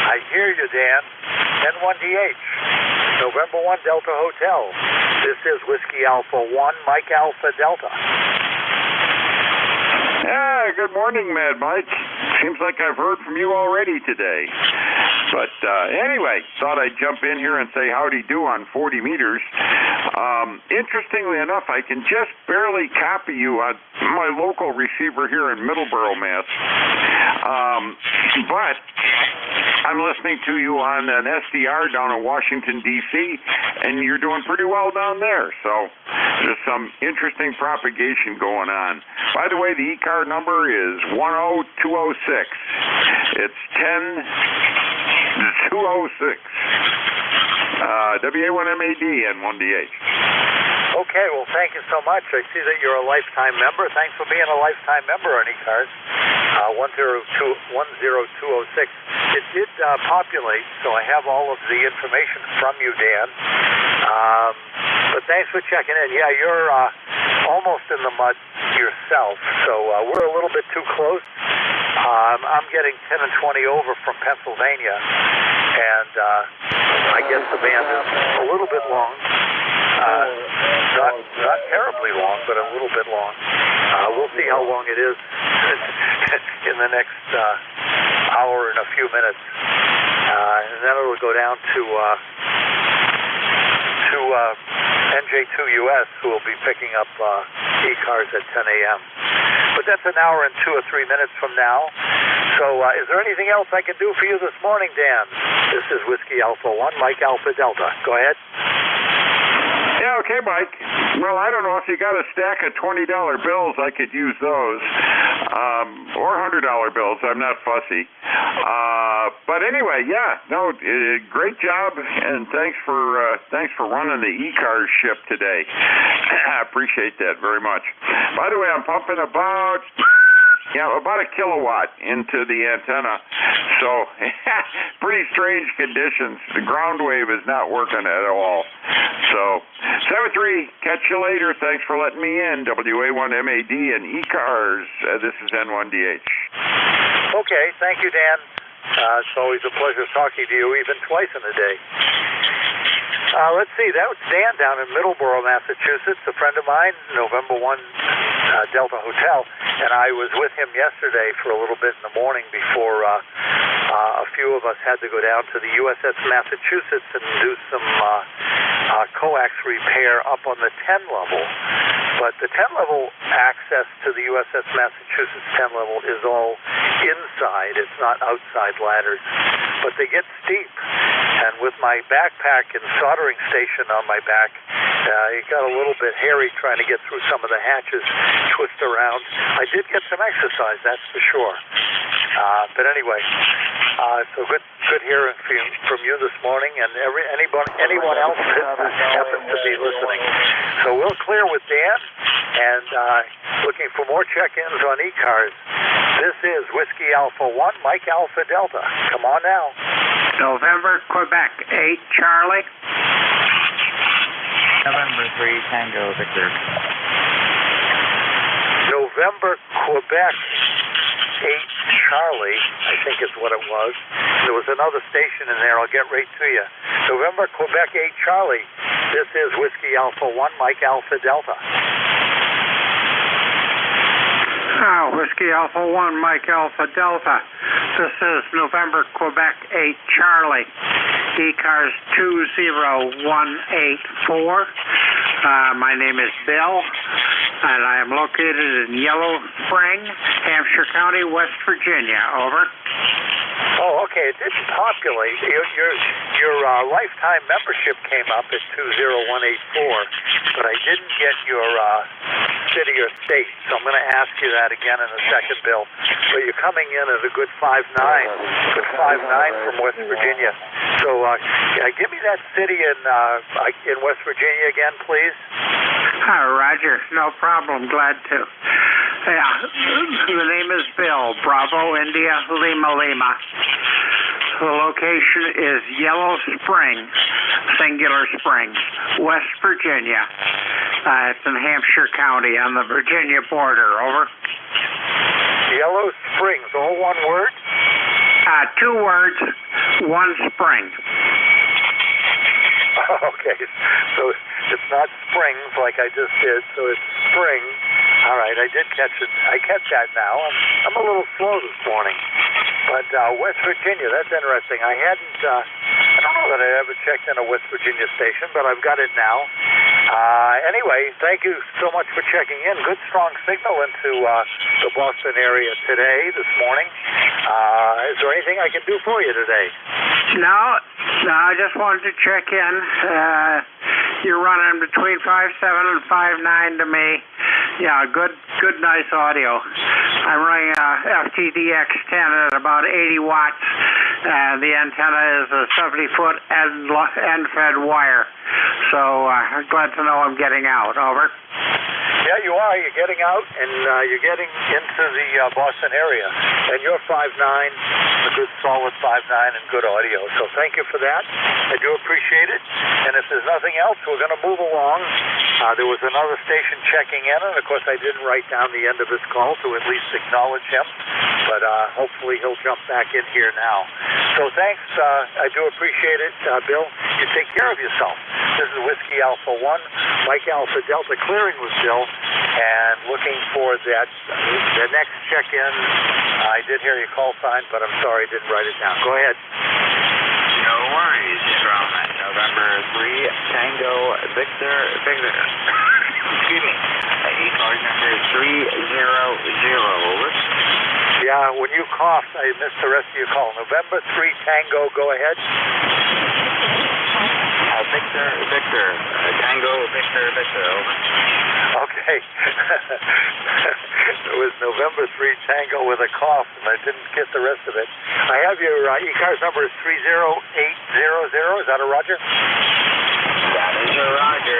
I hear you, Dan. N1DH. November 1 Delta Hotel. This is Whiskey Alpha 1, Mike Alpha Delta. Yeah, good morning, Mad Mike. Seems like I've heard from you already today. But anyway, thought I'd jump in here and say howdy do on 40 meters. Interestingly enough, I can just barely copy you on my local receiver here in Middleborough, Mass. But I'm listening to you on an SDR down in Washington, D.C., and you're doing pretty well down there. So there's some interesting propagation going on. By the way, the ECAR number is 10206. It's 10206. WA1MAD and 1DH. Okay, well, thank you so much. I see that you're a lifetime member. Thanks for being a lifetime member on ECARS. 10206. It did populate, so I have all of the information from you, Dan. But thanks for checking in. Yeah, you're almost in the mud yourself, so we're a little bit too close. I'm getting 10 and 20 over from Pennsylvania, and I guess the band is a little bit long. Not terribly long, but a little bit long. We'll see how long it is in the next hour and a few minutes, and then it'll go down to NJ2US, who will be picking up ECARS at 10 a.m. But that's an hour and 2 or 3 minutes from now. So is there anything else I can do for you this morning, Dan? This is Whiskey Alpha 1, Mike Alpha Delta. Go ahead. Yeah, okay, Mike. Well, I don't know if you got a stack of $20 bills, I could use those, or $100 bills. I'm not fussy. But anyway, yeah, no, great job, and thanks for running the ECARS ship today. I appreciate that very much. By the way, I'm pumping about a kilowatt into the antenna. So, pretty strange conditions. The ground wave is not working at all. So, 7-3, catch you later. Thanks for letting me in. WA1MAD and ECARS. This is N1DH. Okay, thank you, Dan. It's always a pleasure talking to you, even twice in a day. Let's see, that was Dan down in Middleborough, Massachusetts, a friend of mine, November 1 Delta Hotel, and I was with him yesterday for a little bit in the morning before a few of us had to go down to the USS Massachusetts and do some coax repair up on the 10 level. But the 10 level access to the USS Massachusetts 10 level is all inside. It's not outside ladders, but they get steep. And with my backpack and soldering station on my back, it got a little bit hairy trying to get through some of the hatches, twist around. I did get some exercise, that's for sure. But anyway, so good hearing from you this morning, and anyone else that happens to be listening. So we'll clear with Dan, and looking for more check-ins on ECARS. This is Whiskey Alpha 1, Mike Alpha Delta. Come on now. November, Quebec, 8 Charlie. November 3 Tango Victor. November, Quebec, 8 Charlie, I think is what it was. There was another station in there. I'll get right to you. November, Quebec, 8 Charlie. This is Whiskey Alpha 1, Mike Alpha Delta. Whiskey Alpha 1, Mike Alpha Delta. This is November, Quebec, 8 Charlie. ECARS 20184. My name is Bill, and I am located in Yellow Spring, Hampshire County, West Virginia. Over. Oh, okay. It didn't populate. Your lifetime membership came up at 20184, but I didn't get your city or state, so I'm going to ask you that again in a second, Bill. But you're coming in at a good 5'9", from West Virginia. So give me that city in West Virginia again, please. Roger, no problem. Glad to. Yeah, the name is Bill, Bravo, India, Lima, Lima. The location is Yellow Spring, singular spring, West Virginia. It's in Hampshire County on the Virginia border. Over. Yellow Springs, all one word? 2 words, 1 spring. Okay, so it's not springs like I just did, so it's spring. All right, I did catch it. I catch that now. I'm a little slow this morning. But West Virginia, that's interesting. I hadn't, I don't know that I ever checked in a West Virginia station, but I've got it now. Anyway, thank you so much for checking in. Good, strong signal into the Boston area today, this morning. Is there anything I can do for you today? No, I just wanted to check in. You're running between 5.7 and 5.9 to me. Yeah, good, nice audio. I'm running a FTDX10 at about 80 watts. The antenna is a 70-foot end-fed wire. So I'm glad to know I'm getting out. Over. Yeah, you are. You're getting out, and you're getting into the Boston area. And you're 5.9, a good solid 5.9 and good audio. So thank you for that. I do appreciate it. And if there's nothing else, we're going to move along. There was another station checking in, and of course I didn't write down the end of his call to at least acknowledge him. But hopefully he'll jump back in here now. So thanks. I do appreciate it, Bill. You take care of yourself. This is Whiskey Alpha 1, Mike Alpha Delta, clearing with Bill, and looking for the next check-in. I did hear your call sign, but I'm sorry I didn't write it down. Go ahead. No worries. From November 3, Tango Victor. Excuse me. ECARS number 300. Over. Yeah, when you coughed, I missed the rest of your call. November 3 Tango, go ahead. Victor. Tango Victor. Over. Okay. It was November 3 Tango with a cough, and I didn't get the rest of it. I have your ECARS number is 30800. Is that a Roger? That is a Roger.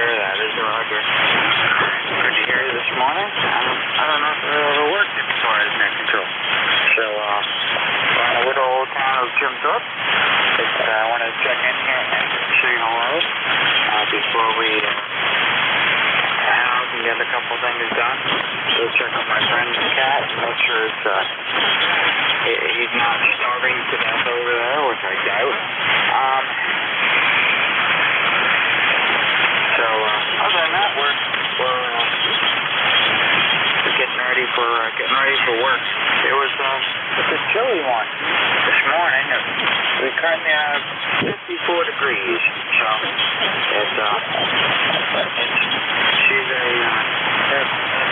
Good to hear you this morning. I don't know if it ever worked as far as net control. So, we're in a little town of Jim Thorpe. I want to check in here and say hello before we out and get a couple things done. So check on my friend's cat and make sure he's not starving to death over there, which I doubt. So other than that, we're getting ready for work. It was it's a chilly one this morning. We currently have 54 degrees, so it's a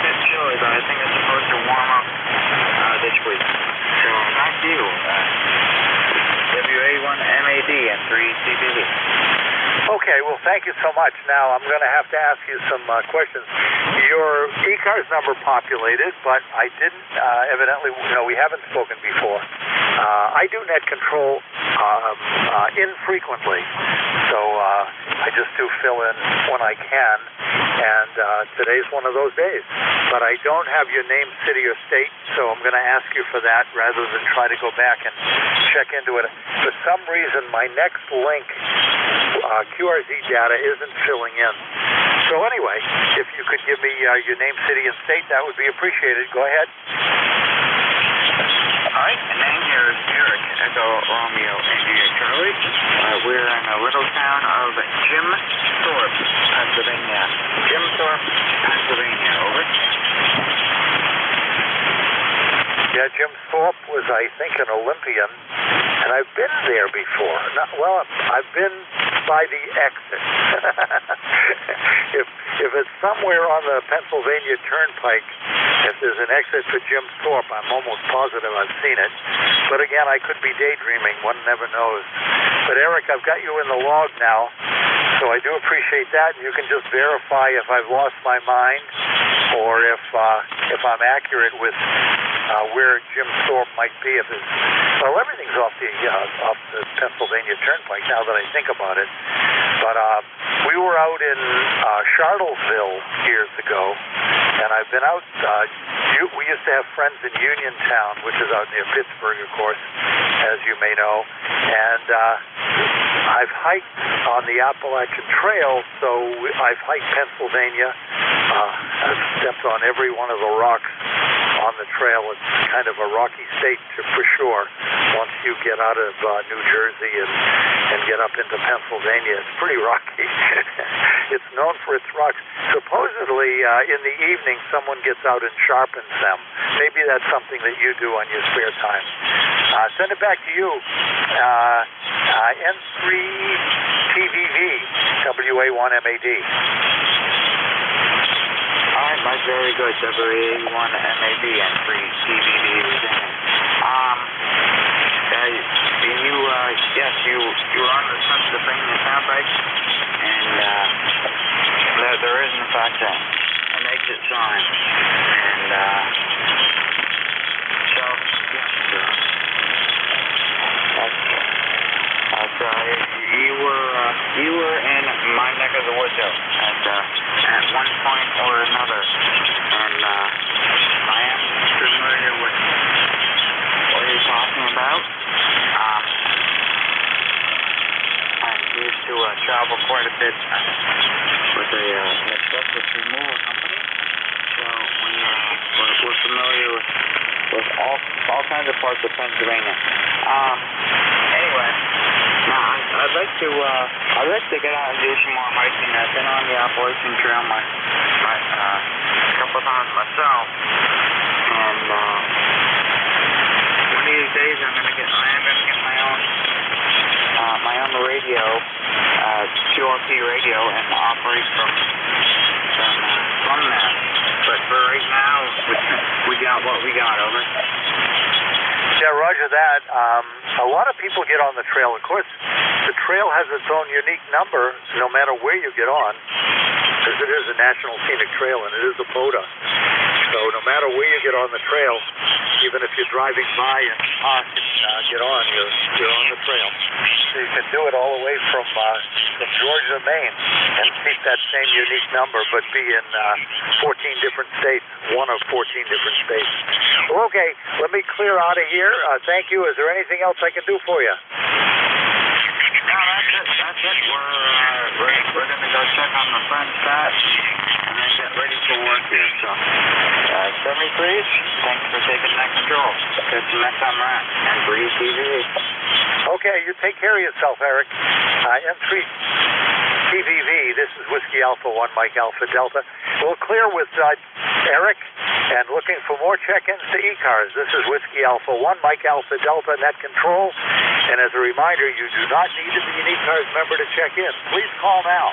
bit chilly, but I think it's supposed to warm up this week. So back to you. WA1MAD and 3CBD. Okay, well, thank you so much. Now, I'm going to have to ask you some questions. Your ECARS number populated, but I didn't, evidently, we haven't spoken before. I do net control infrequently, so I just do fill in when I can, and today's one of those days. But I don't have your name, city, or state, so I'm going to ask you for that rather than try to go back and check into it. For some reason, my next link, QRZ data, isn't filling in. So anyway, if you could give me your name, city, and state, that would be appreciated. Go ahead. All right, the name here is Eric, Echo Romeo, India Charlie. We're in a little town of Jim Thorpe, Pennsylvania. Over. Yeah, Jim Thorpe was, I think, an Olympian, and I've been there before. I've been by the exit. If it's somewhere on the Pennsylvania Turnpike, if there's an exit for Jim Thorpe, I'm almost positive I've seen it. But again, I could be daydreaming. One never knows. But Eric, I've got you in the log now, so I do appreciate that. And you can just verify if I've lost my mind or if I'm accurate with where Jim Thorpe might be. Well, everything's off the Pennsylvania Turnpike now that I think about it. But we were out in Charlottesville years ago, and I've been out. We used to have friends in Uniontown, which is out near Pittsburgh, of course, as you may know. And I've hiked on the Appalachian Trail, so I've hiked Pennsylvania. I've stepped on every one of the rocks on the trail. It's kind of a rocky state for sure. Once you get out of New Jersey and get up into Pennsylvania, it's pretty rocky. It's known for its rocks. Supposedly, in the evening, someone gets out and sharpens them. Maybe that's something that you do on your spare time. Send it back to you. N3TVV, WA1MAD. All right, Mike, very good. WA1MAD and 3TVV. Yes, you were on the Pennsylvania Turnpike, and there is, in fact, an exit sign. And so, yes, you were in my neck of the woods at one point or another, and I am familiar with what you're talking about. I used to travel quite a bit with an asbestos removal company, so we're familiar with all kinds of parts of Pennsylvania. Anyway, now I'd like to get out and do some more hiking. I've been on the Appalachian Trail a couple times myself, and one of these days I am gonna get my own radio, QRP radio, and operate from there. But for right now, we got what we got. Over. Yeah, roger that. A lot of people get on the trail. Of course, the trail has its own unique number no matter where you get on, because it is a National Scenic Trail and it is a POTA. So no matter where you get on the trail, even if you're driving by and park and get on, you're on the trail. So you can do it all the way from Georgia to Maine and keep that same unique number, but be in 14 different states, one of 14 different states. Well, okay, let me clear out of here. Thank you. Is there anything else I can do for you? No, that's it. We're going to go check on the front stat and then get ready for work here. So, 73s, thanks for taking that control. Catch you next time around. And Breeze TV. Okay, you take care of yourself, Eric. N3TVV, this is Whiskey Alpha 1, Mike Alpha Delta. We'll clear with Eric, and looking for more check-ins to ECARS. This is Whiskey Alpha 1, Mike Alpha Delta, net control. And as a reminder, you do not need to be an ECARS member to check in. Please call now.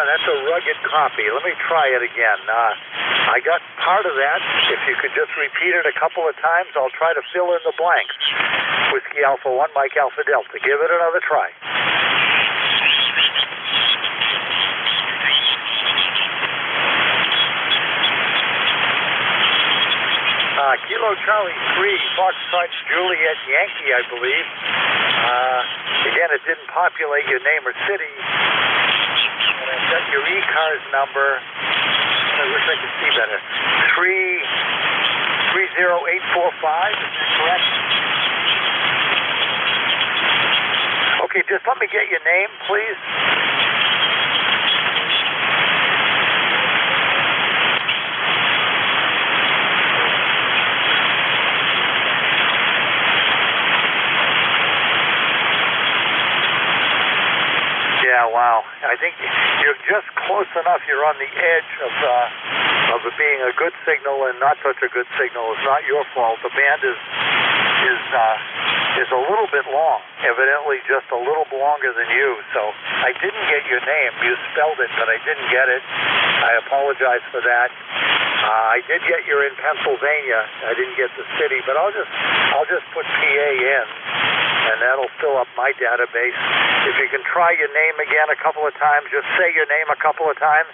That's a rugged copy. Let me try it again. I got part of that. If you could just repeat it a couple of times, I'll try to fill in the blanks. Whiskey Alpha 1, Mike Alpha Delta. Give it another try. Kilo Charlie 3, Foxtrot Juliet Yankee, I believe. Again, it didn't populate your name or city. And I've got your ECARS number. I wish I could see better. 30845, is that correct? Okay, just let me get your name, please. Yeah, wow. I think you're just close enough. You're on the edge of it being a good signal and not such a good signal. It's not your fault. The band is a little bit long, evidently just a little longer than you. So I didn't get your name. You spelled it, but I didn't get it. I apologize for that. I did get you're in Pennsylvania. I didn't get the city, but I'll just put PA in, and that'll fill up my database. If you can try your name again a couple of times, just say your name a couple of times.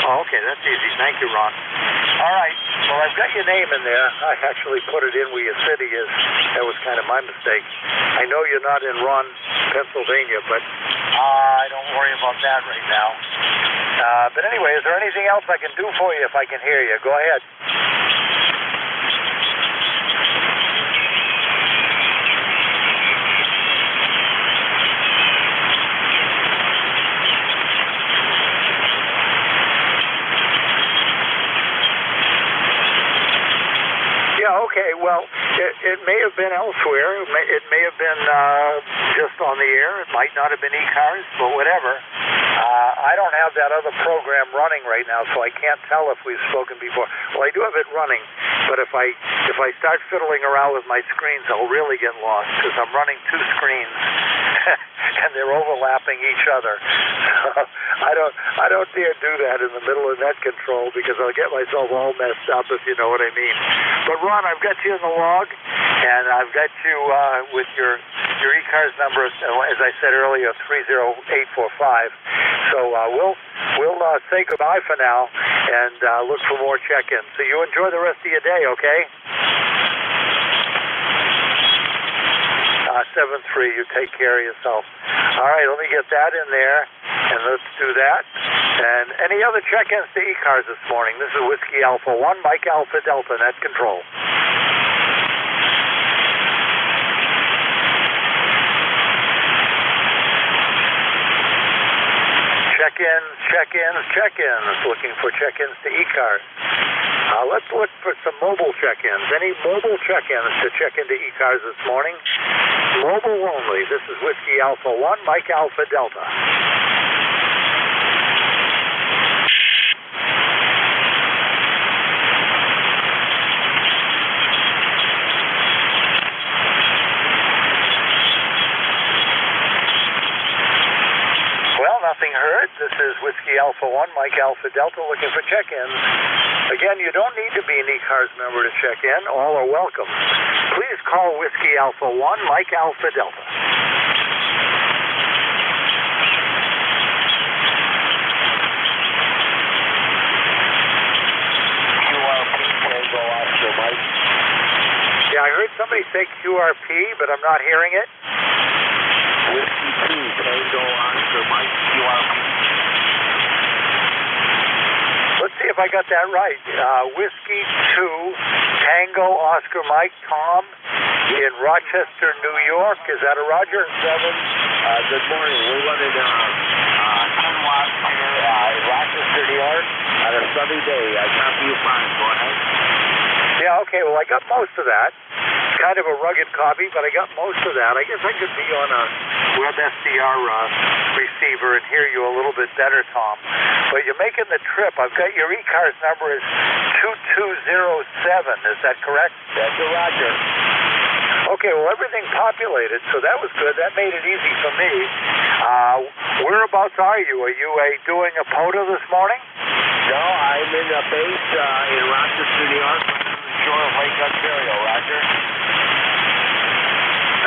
Oh, okay, that's easy. Thank you, Ron. All right. Well, I've got your name in there. I actually put it in where your city is. That was kind of my mistake. I know you're not in Ron, Pennsylvania, but don't worry about that right now. But anyway, is there anything else I can do for you if I can hear you? Go ahead. it may have been elsewhere. It may have been just on the air. It might not have been ECARS, but whatever. I don't have that other program running right now, so I can't tell if we've spoken before. Well, I do have it running, but if I start fiddling around with my screens, I'll really get lost because I'm running two screens and they're overlapping each other. So I don't dare do that in the middle of net control because I'll get myself all messed up, if you know what I mean. But Ron, I've got you in the log, and I've got you with your ECARS number, as I said earlier, 30845. So we'll say goodbye for now and look for more check-ins. So you enjoy the rest of your day, okay? 7-3, you take care of yourself. All right, let me get that in there, and let's do that. And any other check-ins to ECARS this morning? This is Whiskey Alpha 1, Mike Alpha Delta, net control. Check-ins. Looking for check-ins to ECARS. Let's look for some mobile check-ins. Any mobile check-ins to check into ECARS this morning? Mobile only. This is Whiskey Alpha 1, Mike Alpha Delta. Nothing heard. This is Whiskey Alpha 1, Mike Alpha Delta, looking for check-ins. Again, you don't need to be an ECARS member to check in. All are welcome. Please call Whiskey Alpha 1, Mike Alpha Delta. Yeah, I heard somebody say QRP, but I'm not hearing it. Whiskey 2, Tango Oscar Mike, QRP. Let's see if I got that right. Whiskey 2, Tango Oscar Mike, Tom, in Rochester, New York. Is that a Roger? 7. Good morning. We're running 10 watts here in Rochester, New York on a sunny day. I copy you fine. Go ahead. Yeah, okay. Well, I got most of that. Kind of a rugged copy, but I got most of that. I guess I could be on a web SDR receiver and hear you a little bit better, Tom. But you're making the trip. I've got your ECARS number is 2207. Is that correct? That's a Roger. Okay, well, everything populated, so that was good. That made it easy for me. Whereabouts are you? Are you doing a POTA this morning? No, I'm in a base in Rochester, New York, on the shore of Lake Ontario, Roger.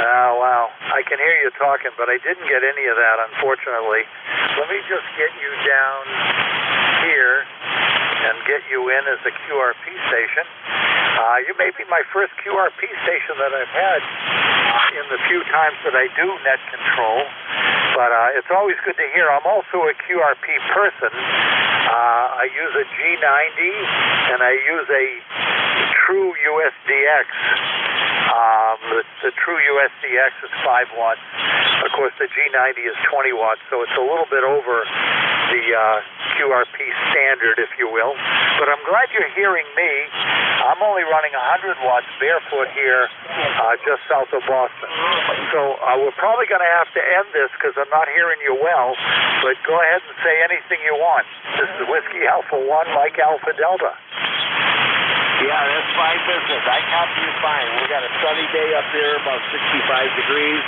Oh, wow. I can hear you talking, but I didn't get any of that, unfortunately. Let me just get you down here and get you in as a QRP station. You may be my first QRP station that I've had in the few times that I do net control, but it's always good to hear. I'm also a QRP person. I use a G90, and I use a True USDX. The True USDX is 5 watts. Of course, the G90 is 20 watts, so it's a little bit over the QRP standard, if you will. But I'm glad you're hearing me. I'm only running 100 watts barefoot here just south of Boston. So we're probably going to have to end this because I'm not hearing you well, but go ahead and say anything you want. This is Whiskey Alpha 1, Mike Alpha Delta. Yeah, that's fine business. I copy you fine. We got a sunny day up there, about 65 degrees.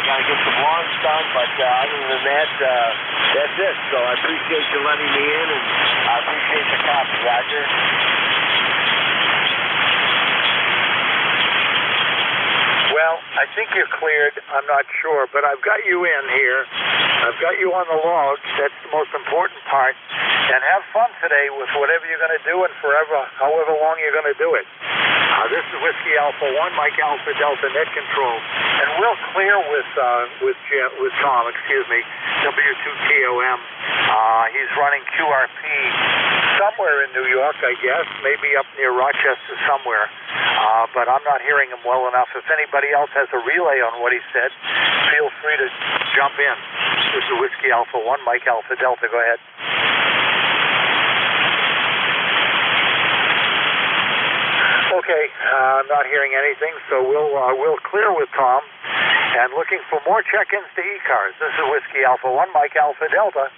Got to get some lawns done, but other than that, that's it. So I appreciate you letting me in, and I appreciate the copy, Roger. Well, I think you're cleared. I'm not sure, but I've got you in here. I've got you on the log. That's the most important part. And have fun today with whatever you're going to do and however long you're going to do it. This is Whiskey Alpha 1, Mike Alpha Delta net control. And we'll clear with Tom, W2TOM. He's running QRP somewhere in New York, I guess, maybe up near Rochester somewhere. But I'm not hearing him well enough. If anybody else has a relay on what he said, feel free to jump in. This is Whiskey Alpha 1, Mike Alpha Delta. Go ahead. Okay, I'm not hearing anything, so we'll clear with Tom. And looking for more check-ins to ECARS. This is Whiskey Alpha 1, Mike Alpha Delta.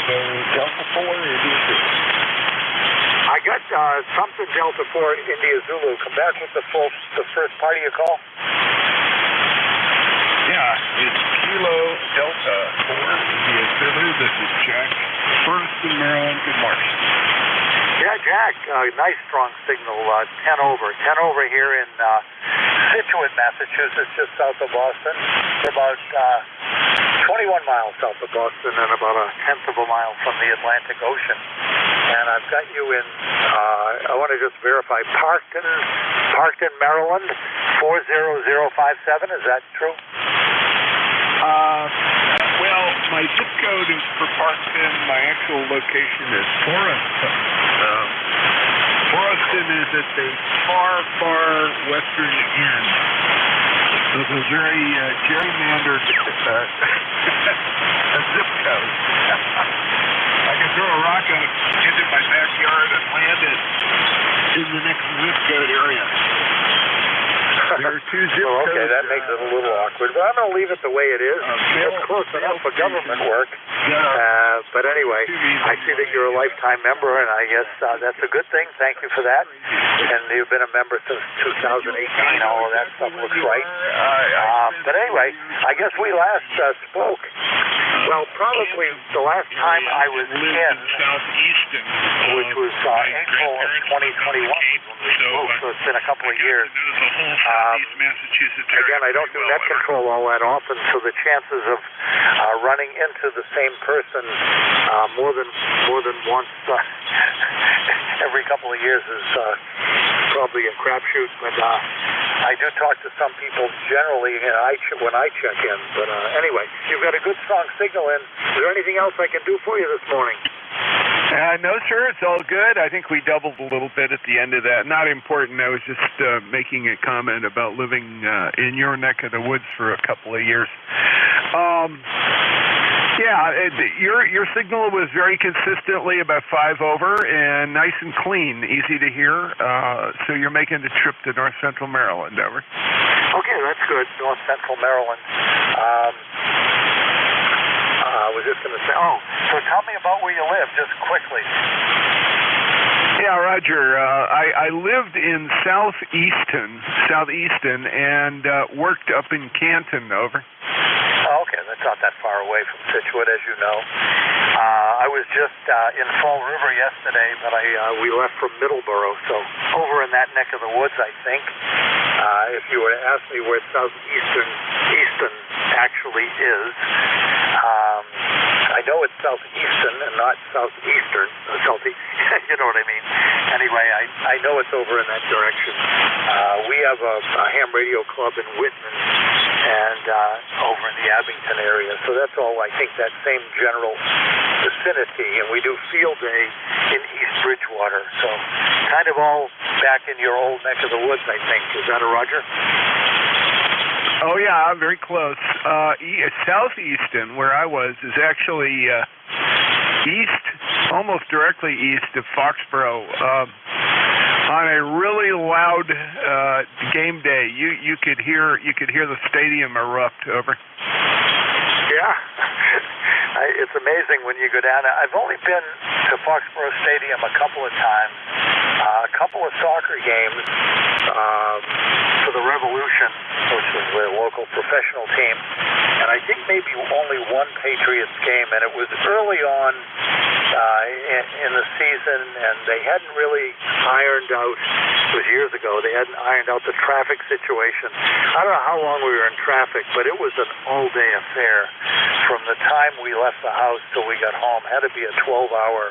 Delta 4, India Zulu. I got something Delta 4, India Zulu. Come back with the first part of your call. Yeah, it's Kilo Delta 4, India Zulu. This is Jack. First in Maryland. Good morning. Yeah, Jack, nice strong signal, 10 over. 10 over here in Situate, Massachusetts, just south of Boston. We're about 21 miles south of Boston and about a tenth of a mile from the Atlantic Ocean. And I've got you in, I want to just verify, Parkton, Maryland, 40057. Is that true? Well, my zip code is for Parkton. My actual location is Forreston. Forreston is at the far, far western end of a very gerrymandered zip code. I can throw a rock into my backyard and land it in the next zip code area. There are two zip codes. Okay, that makes it a little awkward. But I'm going to leave it the way it is. It's close enough for government work. But anyway, I see that you're a lifetime member, and I guess that's a good thing. Thank you for that. And you've been a member since 2018. All of that stuff looks right. But anyway, I guess we last spoke. Well, probably the last time I was in, which was April of 2021. So it's been a couple of years. Again, I don't do net control all that often, so the chances of running into the same person more than once every couple of years is probably a crapshoot. But I do talk to some people generally when I check in. But anyway, you've got a good strong signal in. Is there anything else I can do for you this morning? No, sir, it's all good. I think we doubled a little bit at the end of that. Not important. I was just making a comment about living in your neck of the woods for a couple of years. Your signal was very consistently about 5 over and nice and clean, easy to hear. So you're making the trip to North Central Maryland, over. Okay, that's good. North Central Maryland. I was just going to say, so tell me about where you live, just quickly. Yeah, Roger. I lived in southeastern, and worked up in Canton, over. Okay, that's not that far away from Situate, as you know. I was just in Fall River yesterday, but we left from Middleborough, so over in that neck of the woods, I think. If you were to ask me where southeastern actually is, I know it's southeastern and not southeastern. You know what I mean? Anyway, I know it's over in that direction. We have a ham radio club in Whitman and over in the Abington area. So that's all, I think, that same general vicinity. And we do field day in East Bridgewater. So kind of all back in your old neck of the woods, I think. Is that a Roger? Oh, yeah, very close. Southeastern, where I was, is actually east, almost directly east of Foxborough. On a really loud game day, you could hear the stadium erupt, over. Yeah. It's amazing when you go down. I've only been to Foxborough Stadium a couple of times, a couple of soccer games for the Revolution, which was the local professional team, and I think maybe only one Patriots game, and it was early on in the season, and they hadn't really ironed out, it was years ago, they hadn't ironed out the traffic situation. I don't know how long we were in traffic, but it was an all-day affair. From the time we left the house till we got home, had to be a 12-hour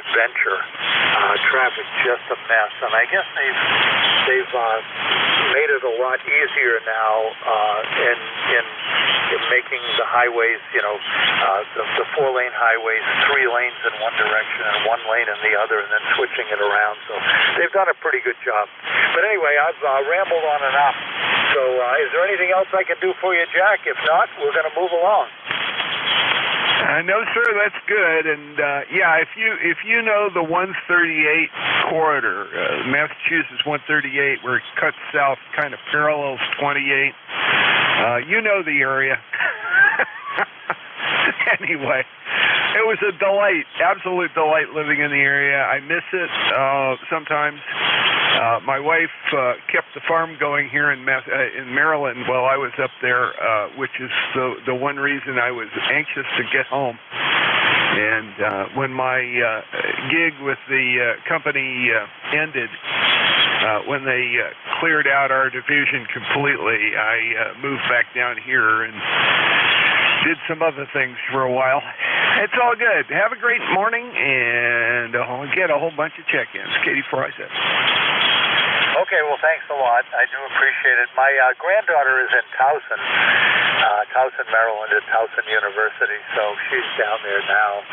adventure. Traffic just a mess, and I guess they've made it a lot easier now in making the highways, the 4-lane highways, 3 lanes in one direction and 1 lane in the other, and then switching it around. So they've done a pretty good job. But anyway, I've rambled on enough. So is there anything else I can do for you, Jack? If not, we're going to move along. No, sir, that's good. And yeah, if you know the 138 corridor, Massachusetts 138, where it cuts south, kind of parallels 28, you know the area. Anyway, it was a delight, absolute delight living in the area. I miss it sometimes. My wife kept the farm going here in Maryland while I was up there, which is the one reason I was anxious to get home. And when my gig with the company ended, when they cleared out our division completely, I moved back down here and did some other things for a while. It's all good. Have a great morning, and I'll get a whole bunch of check-ins. Katie Fryset. Okay, well, thanks a lot. I do appreciate it. My granddaughter is in Towson, Maryland, at Towson University, so she's down there now.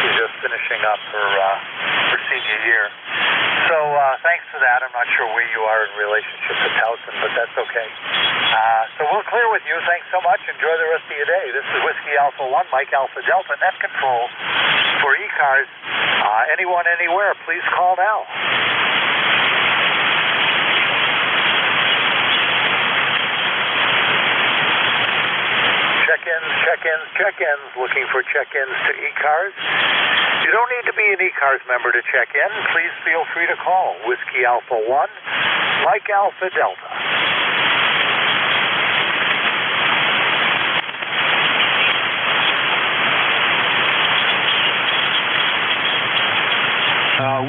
She's just finishing up her senior year. So thanks for that. I'm not sure where you are in relationship to Towson, but that's okay. So we'll clear with you. Thanks so much. Enjoy the rest of your day. This is Whiskey Alpha 1, Mike Alpha Delta, Net Control for ECARS. Anyone, anywhere, please call now. Check-ins, looking for check-ins to ECARS. You don't need to be an ECARS member to check in. Please feel free to call Whiskey Alpha 1, Mike Alpha Delta.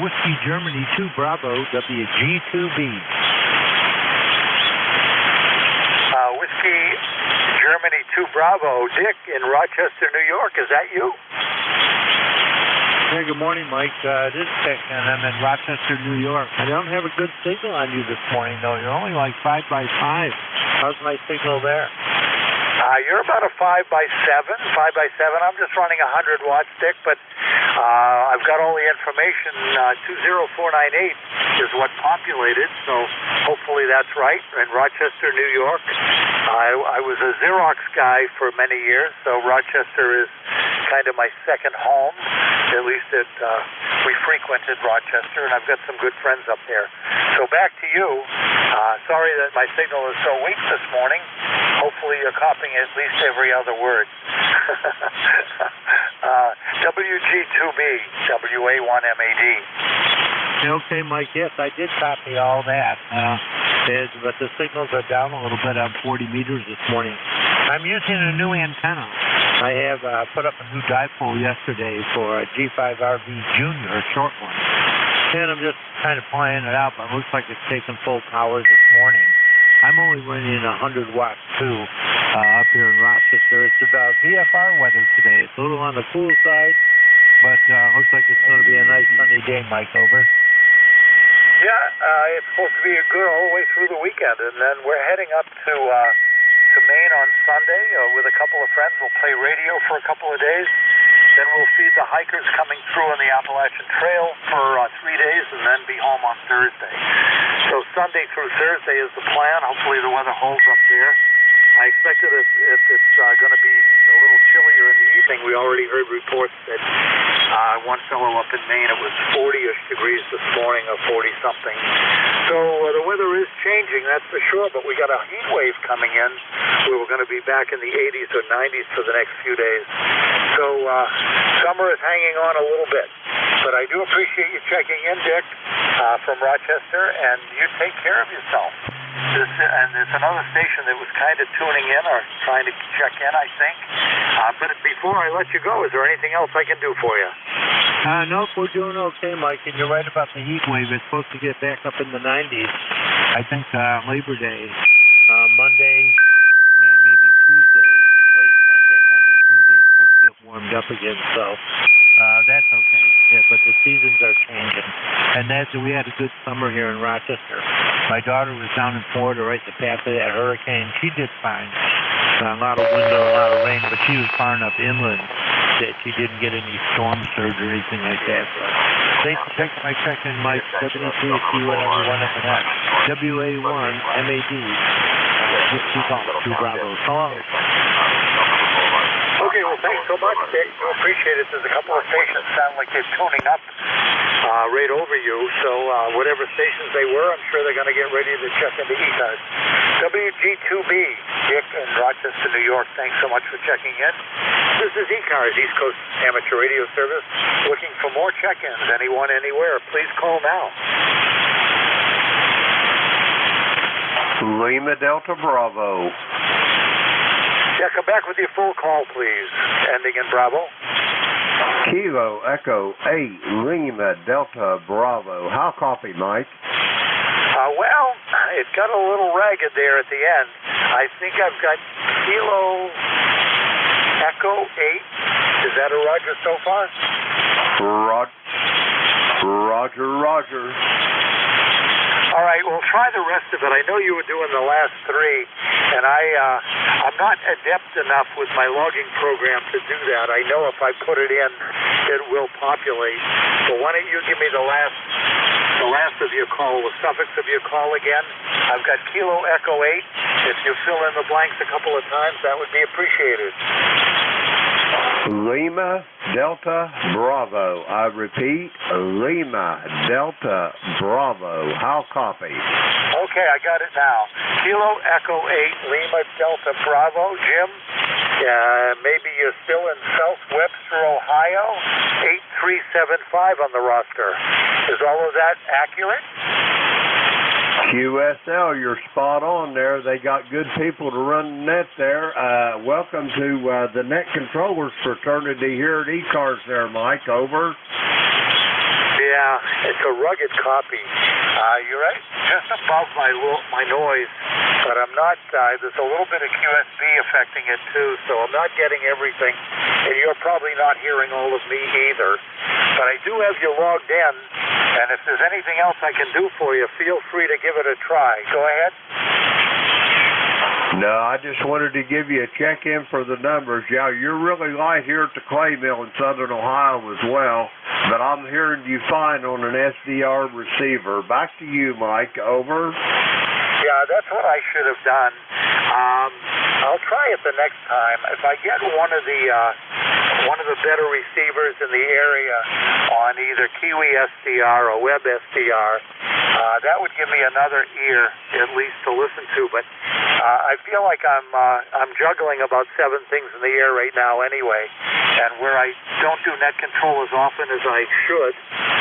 Whiskey Germany 2 Bravo, WG2B. Whiskey Germany 2 Bravo, Dick in Rochester, New York. Is that you? Hey, good morning, Mike. This is Dick, and I'm in Rochester, New York. I don't have a good signal on you this morning, though. You're only like 5 by 5. How's my signal there? You're about a 5 by 7. 5 by 7. I'm just running 100 watts, Dick, but I've got all the information. 20498 is what populated, so hopefully that's right. In Rochester, New York. I was a Xerox guy for many years, so Rochester is kind of my second home. At least we frequented Rochester, and I've got some good friends up there. So back to you. Sorry that my signal is so weak this morning. Hopefully you're copying at least every other word. WG2B, WA1MAD. Okay, Mike, yes, I did copy all that. But the signals are down a little bit on 40 meters this morning. I'm using a new antenna. I have put up a new dipole yesterday for a G5RV Junior, a short one. And I'm just kind of playing it out, but it looks like it's taking full power this morning. I'm only running 100 watts, too, up here in Rochester. It's about VFR weather today. It's a little on the cool side, but looks like it's going to be a nice sunny day, Mike, over. Yeah, it's supposed to be good all the way through the weekend, and then we're heading up to Maine on Sunday with a couple of friends. We'll play radio for a couple of days. Then we'll feed the hikers coming through on the Appalachian Trail for 3 days, and then be home on Thursday. So Sunday through Thursday is the plan. Hopefully the weather holds up there. I expect that if it's going to be a little chillier in the evening. We already heard reports that one fellow up in Maine, it was 40-ish degrees this morning, or 40-something. So the weather is changing, that's for sure, but we got a heat wave coming in where we're going to be back in the 80s or 90s for the next few days. So summer is hanging on a little bit. But I do appreciate you checking in, Dick, from Rochester, and you take care of yourself. And there's another station that was kind of tuning in or trying to check in, I think. But before I let you go, is there anything else I can do for you? Nope, we're doing okay, Mike, and you're right about the heat wave. It's supposed to get back up in the 90s. I think Labor Day, Monday, and maybe Tuesday. Late Sunday, Monday, Tuesday, it's supposed to get warmed up again, so that's okay. Yeah, but the seasons are changing. And we had a good summer here in Rochester. My daughter was down in Florida right in the path of that hurricane. She did fine. A lot of wind and a lot of rain, but she was far enough inland that she didn't get any storm surge or anything like that. So thanks for taking my check-in, Mike. WTC, whatever you want to connect. WA1MAD. 2 Bravo. So long. Okay, well, Well, thanks so much, Dick. Appreciate it. There's a couple of stations sound like they're tuning up right over you. So whatever stations they were, I'm sure they're going to get ready to check into ECARS. WG2B, Dick in Rochester, New York. Thanks so much for checking in. This is ECARS, East Coast Amateur Radio Service. Looking for more check-ins. Anyone, anywhere, please call now. Lima Delta Bravo. Yeah, come back with your full call, please. Ending in Bravo. Kilo Echo 8 Lima Delta Bravo. How copy, Mike? Well, it got a little ragged there at the end. I think I've got Kilo Echo 8. Is that a Roger so far? Roger. All right, well, try the rest of it. I know you were doing the last three, and I'm not adept enough with my logging program to do that. I know if I put it in, it will populate. But why don't you give me the last of your call, the suffix of your call again? I've got Kilo Echo 8. If you fill in the blanks a couple of times, that would be appreciated. Lima Delta Bravo. I repeat, Lima Delta Bravo. How copy? Okay, I got it now. Kilo Echo 8 Lima Delta Bravo. Jim, maybe you're still in South Webster, Ohio. 8375 on the roster. Is all of that accurate? QSL, you're spot on there. They got good people to run the net there. Welcome to the Net Controllers Fraternity here at ECARS there, Mike. Over. Yeah, it's a rugged copy. You're right, just above my noise, but I'm not, there's a little bit of QSB affecting it too, so I'm not getting everything, and you're probably not hearing all of me either. But I do have you logged in, and if there's anything else I can do for you, feel free to give it a try. Go ahead. No, I just wanted to give you a check-in for the numbers. Yeah, you're really light here at the clay mill in southern Ohio as well, but I'm hearing you fine on an SDR receiver. Back to you, Mike. Over. Yeah, that's what I should have done. I'll try it the next time. If I get one of the better receivers in the area on either Kiwi SDR or Web SDR, that would give me another ear at least to listen to. But I feel like I'm juggling about 7 things in the air right now anyway, and where I don't do net control as often as I should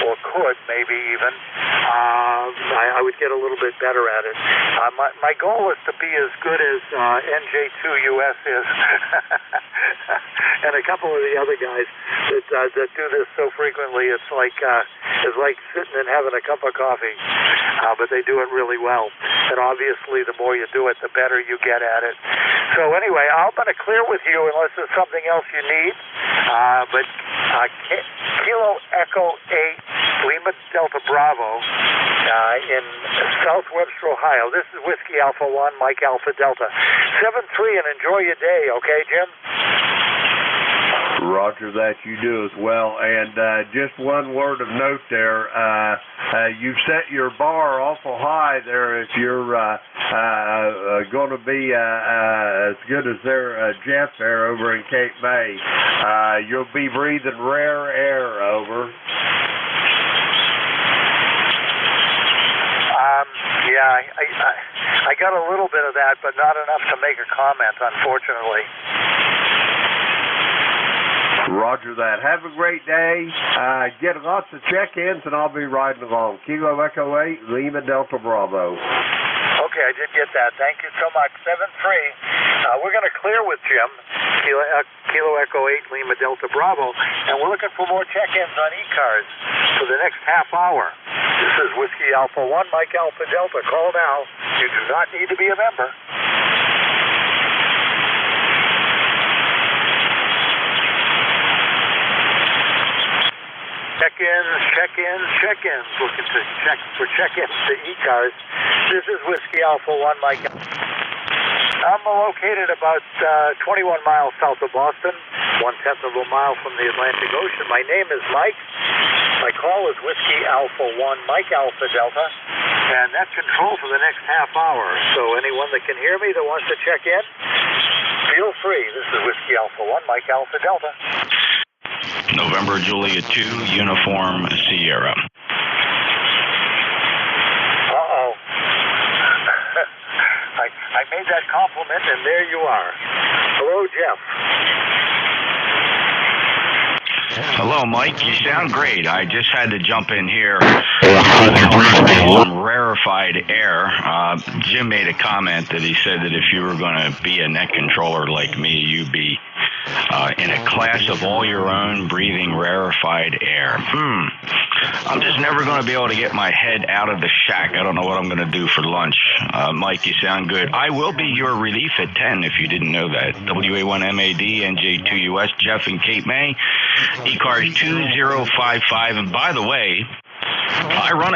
or could maybe even, I would get a little bit better at it. My goal is to be as good as NJ2US is and a couple of the other guys that do this so frequently. It's like sitting and having a cup of coffee, but they do it really well. And obviously, the more you do it, the better you get at it. So anyway, I'm going to clear with you unless there's something else you need. But Kilo Echo 8 Lima Delta Bravo in South Webster, Ohio. This is Whiskey Alpha 1, Mike Alpha Delta. 7-3, and enjoy your day, okay, Jim? Roger that, you do as well. And just one word of note there, you've set your bar awful high there if you're going to be as good as their Jeff there over in Cape May. You'll be breathing rare air. Over. Yeah, I got a little bit of that, but not enough to make a comment, unfortunately. Roger that. Have a great day. Get lots of check-ins, and I'll be riding along. Kilo Echo 8, Lima Delta Bravo. Okay, I did get that. Thank you so much. 7-3. We're going to clear with Jim, Kilo Echo 8, Lima Delta Bravo, and we're looking for more check-ins on ECARS for the next half hour. This is Whiskey Alpha 1, Mike Alpha Delta. Call now. You do not need to be a member. Check-ins. Looking to check for check-ins to ECARS. This is Whiskey Alpha 1, Mike. I'm located about 21 miles south of Boston, 1/10 of a mile from the Atlantic Ocean. My name is Mike. My call is Whiskey Alpha 1, Mike Alpha Delta, and that's control for the next half hour. So anyone that can hear me that wants to check in, Feel free. This is Whiskey Alpha 1, Mike Alpha Delta. November Juliet 2, Uniform Sierra. Uh-oh. I made that compliment, and there you are. Hello, Jeff. Hello, Mike. You sound great. I just had to jump in here on rarefied air. Jim made a comment that he said that if you were going to be a net controller like me, you'd be in a class of all your own, breathing rarefied air. I'm just never going to be able to get my head out of the shack. I don't know what I'm going to do for lunch. Mike, you sound good. I will be your relief at 10 if you didn't know that. WA1MAD, NJ2US, Jeff and Cape May, ECARS 2055. And by the way, I run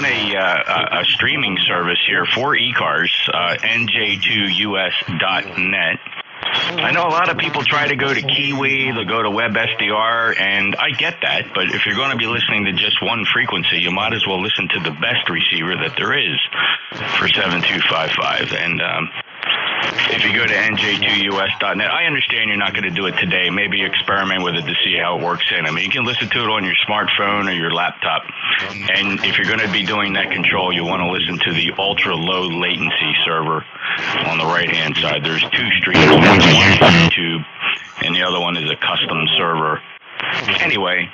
a streaming service here for ECARS, NJ2US.net. I know a lot of people try to go to Kiwi, they'll go to WebSDR, and I get that, but if you're going to be listening to just one frequency, you might as well listen to the best receiver that there is for 7255. And if you go to NJ2US.net, I understand you're not going to do it today. Maybe experiment with it to see how it works in. I mean, you can listen to it on your smartphone or your laptop. And if you're going to be doing net control, you want to listen to the ultra-low latency server on the right-hand side. There's two streams, one's YouTube, and the other one is a custom server. Anyway,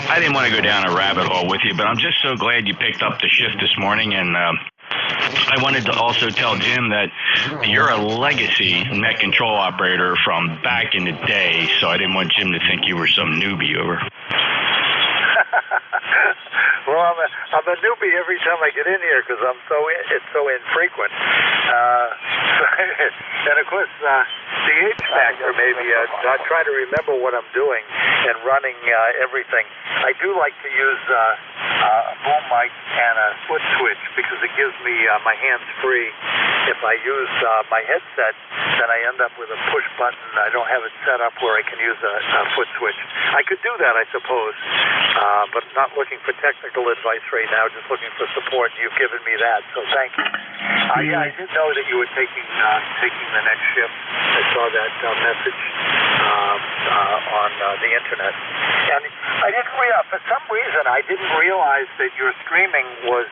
I didn't want to go down a rabbit hole with you, but I'm just so glad you picked up the shift this morning, and I wanted to also tell Jim that you're a legacy net control operator from back in the day, so I didn't want Jim to think you were some newbie over. Well, I'm a newbie every time I get in here because it's so infrequent. And of course, the age factor maybe. I try to remember what I'm doing and running everything. I do like to use a boom mic and a foot switch because it gives me my hands free. If I use my headset, then I end up with a push button. I don't have it set up where I can use a foot switch. I could do that, I suppose, but not looking for technical advice right now, just looking for support. You've given me that, so thank you. Yeah, I did know that you were taking the next shift. I saw that message on the internet, and I didn't realize, for some reason, I didn't realize that your streaming was.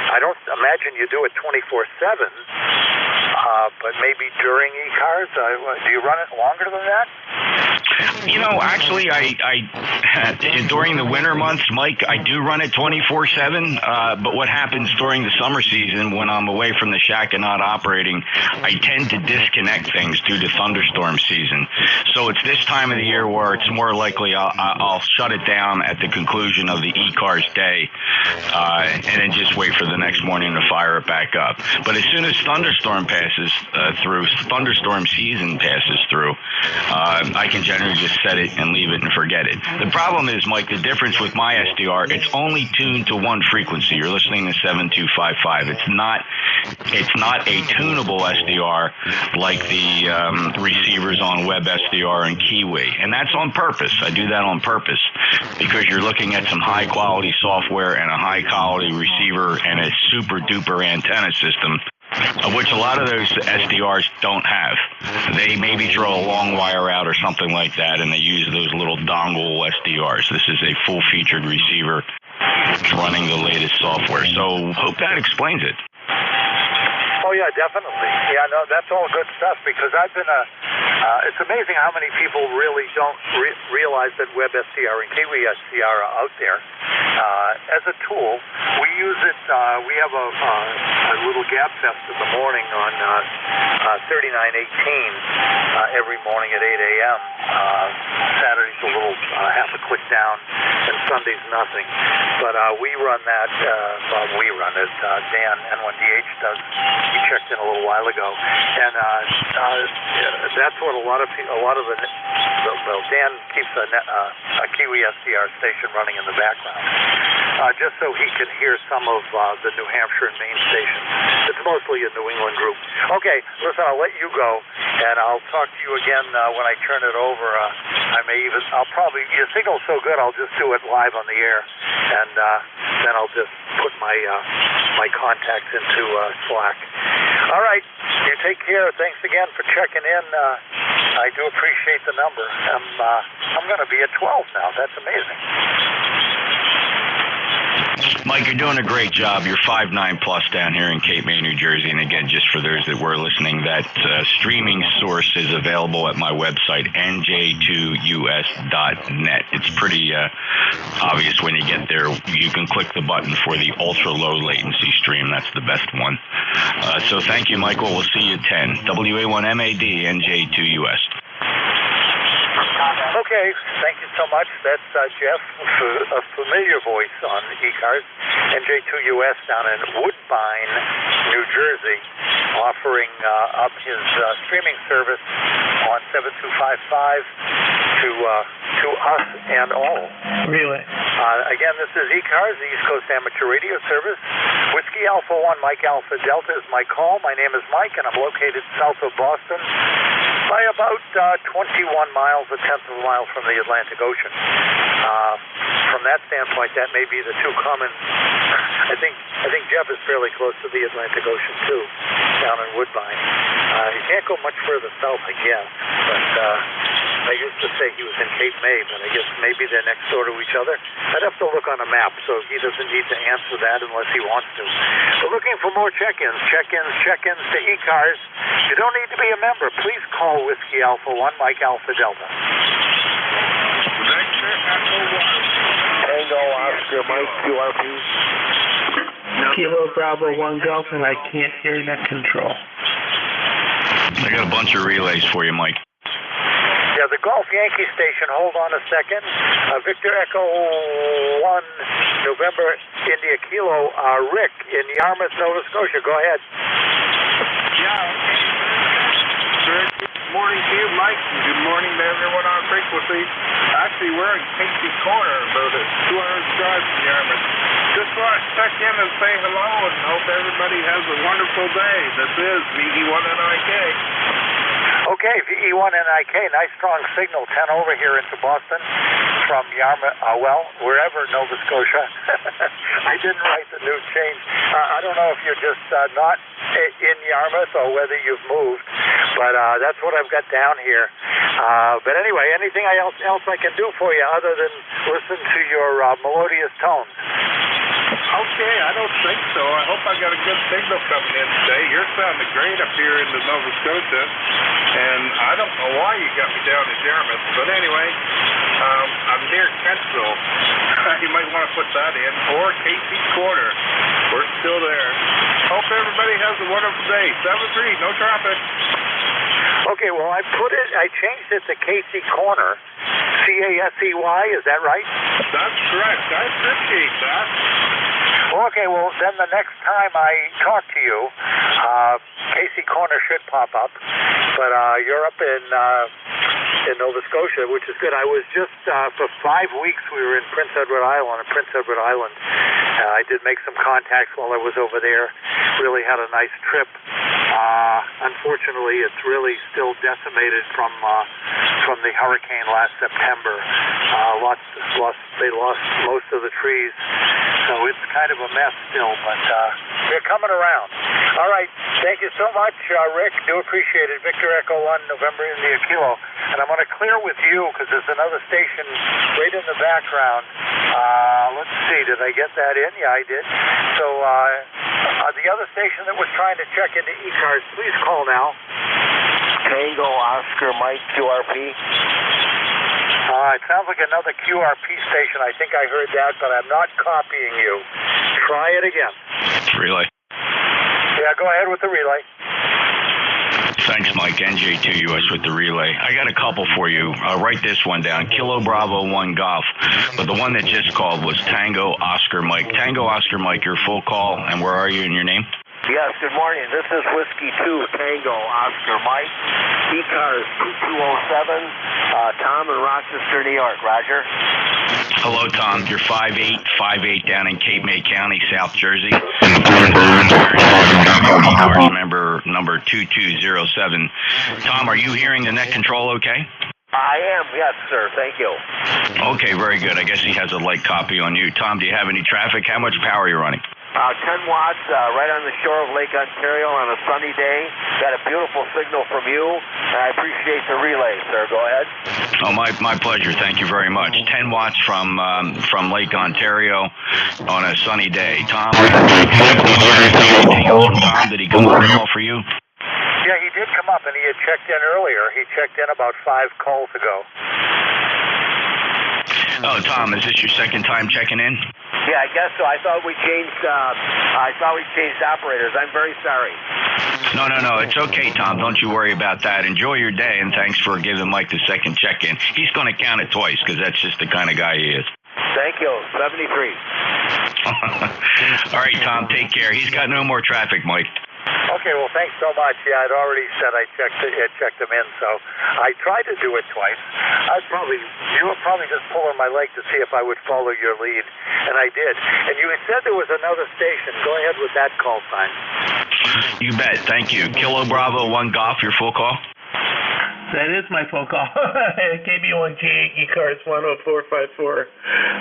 I don't imagine you do it 24/7, but maybe during ECARS. Do you run it longer than that? You know, actually, I during the winter months, Mike, I do run it 24/7. But what happens during the summer season when I'm away from the shack and not operating, I tend to disconnect things due to thunderstorm season. So it's this time of the year where it's more likely I'll shut it down at the conclusion of the ECARS day, and then just wait for the next morning to fire it back up. But as soon as thunderstorm season passes through, I can generally just set it and leave it and forget it. The problem is, Mike, the difference with my SDR, it's only tuned to one frequency. You're listening to 7255. It's not a tunable SDR like the receivers on WebSDR and Kiwi. And that's on purpose. I do that on purpose because you're looking at some high quality software and a high quality receiver and a super duper antenna system, of which a lot of those SDRs don't have. They maybe throw a long wire out or something like that, and they use those little dongle SDRs. This is a full-featured receiver running the latest software. So hope that explains it. Oh, yeah, definitely. Yeah, no, that's all good stuff because I've been it's amazing how many people really don't realize that WebSDR and Kiwi SDR are out there. As a tool, we use it, we have a little gap test in the morning on 3918 every morning at 8 a.m. Saturday's a little half a click down, and Sunday's nothing. But we run that, we run it, Dan, N1DH does. He checked in a little while ago, and that's what a lot of Dan keeps a Kiwi SDR station running in the background, just so he can hear some of the New Hampshire and Maine stations. It's mostly a New England group. Okay, listen, I'll let you go, and I'll talk to you again when I turn it over. I'll probably, your signal's so good, I'll just do it live on the air, and then I'll just put my contacts into Slack. All right, you You take care. Thanks again for checking in. I do appreciate the number. I'm going to be at 12 now. That's amazing. Mike, you're doing a great job. You're 5'9" plus down here in Cape May, New Jersey. And again, just for those that were listening, that streaming source is available at my website, NJ2US.net. It's pretty obvious when you get there. You can click the button for the ultra low latency stream. That's the best one. So thank you, Michael. We'll see you at 10. WA1MAD, NJ2US. Okay, thank you so much. That's Jeff, a familiar voice on ECARS, NJ2US down in Woodbine, New Jersey, offering up his streaming service on 7255 to us and all. Really? Again, this is ECARS, the East Coast Amateur Radio Service. Whiskey Alpha 1, Mike Alpha Delta is my call. My name is Mike, and I'm located south of Boston by about 21 miles, a tenth of a mile from the Atlantic Ocean. From that standpoint, that may be the two common. I think Jeff is fairly close to the Atlantic Ocean too, down in Woodbine. He can't go much further south, I guess. But I used to say he was in Cape May, but I guess maybe they're next door to each other. I'd have to look on a map, so he doesn't need to answer that unless he wants to. We're looking for more check-ins to ECARS. You don't need to be a member. Please call Whiskey Alpha 1, Mike Alpha Delta. Victor Echo 1. Tango Oscar Mike QRP. Kilo Bravo 1 Golf, and I can't hear net control. I got a bunch of relays for you, Mike. Yeah, the Golf Yankee station. Hold on a second. Victor Echo 1, November India Kilo. Rick in Yarmouth, Nova Scotia. Go ahead. Good morning to you, Mike, and good morning to everyone on frequency. Actually, we're in Casey Corner, about 200 yards from Yarmouth. Just want to check in and say hello and hope everybody has a wonderful day. This is VE1NIK. Okay, VE1NIK, nice strong signal, 10 over here into Boston from Yarmouth, wherever, Nova Scotia. I didn't write the new change. I don't know if you're just not in Yarmouth or whether you've moved, but that's what I've got down here. But anyway, anything else I can do for you other than listen to your melodious tones? Okay, I don't think so. I hope I got a good signal coming in today. You're sounding great up here in the Nova Scotia, and I don't know why you got me down in Yarmouth, but anyway, I'm near Kentville. You might want to put that in, or Casey Corner. We're still there. Hope everybody has a wonderful day. 7-3, no traffic. Okay, well, I changed it to Casey Corner. C-A-S-E-Y, is that right? That's correct. I appreciate that. Okay, well, then the next time I talk to you, Casey Corner should pop up. But you're up in Nova Scotia, which is good. I was just, for 5 weeks, we were in Prince Edward Island. I did make some contacts while I was over there. Really had a nice trip. Unfortunately, it's really still decimated from the hurricane last September. They lost most of the trees, so it's kind of a mess still, but they're coming around. All right, thank you so much, Rick. Do appreciate it. Victor Echo 1, November India Kilo. And I'm going to clear with you because there's another station right in the background. Let's see, did I get that in? Yeah, I did. So the other station that was trying to check into ECARS, please call now. Tango Oscar Mike QRP. It sounds like another QRP station. I think I heard that, but I'm not copying you. Try it again. Relay. Yeah, go ahead with the relay. Thanks, Mike. NJ2US with the relay. I got a couple for you. Write this one down. Kilo Bravo 1 Golf. But the one that just called was Tango Oscar Mike. Tango Oscar Mike, your full call, and where are you and your name? Yes, good morning. This is Whiskey 2 Tango Oscar Mike. ECARS 2207, Tom in Rochester, New York. Roger. Hello, Tom. You're 5'8" down in Cape May County, South Jersey. ECARS member number 2207. Tom, are you hearing the net control okay? I am, yes, sir. Thank you. Okay, very good. I guess he has a light copy on you. Tom, do you have any traffic? How much power are you running? 10 watts right on the shore of Lake Ontario on a sunny day. Got a beautiful signal from you, and I appreciate the relay, sir. Go ahead. Oh, my pleasure. Thank you very much. 10 watts from Lake Ontario on a sunny day. Tom, anything else from Tom? Did he come up at all for you? Yeah, he did come up, and he had checked in earlier. He checked in about 5 calls ago. Oh, Tom, is this your second time checking in? Yeah, I guess so. I thought we changed operators. I'm very sorry. No. It's okay, Tom. Don't you worry about that. Enjoy your day, and thanks for giving Mike the second check-in. He's going to count it twice because that's just the kind of guy he is. Thank you. 73. All right, Tom. Take care. He's got no more traffic, Mike. Okay, well, thanks so much. Yeah, I'd already said I checked them in, so I tried to do it twice. You were probably just pulling my leg to see if I would follow your lead, and I did. And you had said there was another station. Go ahead with that call sign. You bet. Thank you. Kilo Bravo 1 Golf, your full call. That is my phone call. KB1G, ECARS 10454.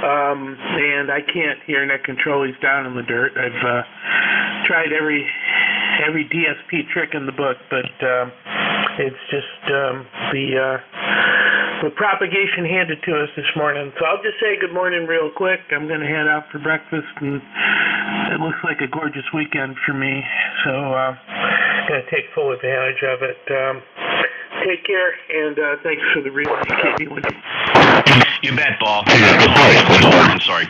And I can't hear net control. He's down in the dirt. I've tried every DSP trick in the book, but it's just the propagation handed to us this morning. So I'll just say good morning real quick. I'm going to head out for breakfast, and it looks like a gorgeous weekend for me. So I'm going to take full advantage of it. Take care, and thanks for the relay, KB1G. You bet, Paul.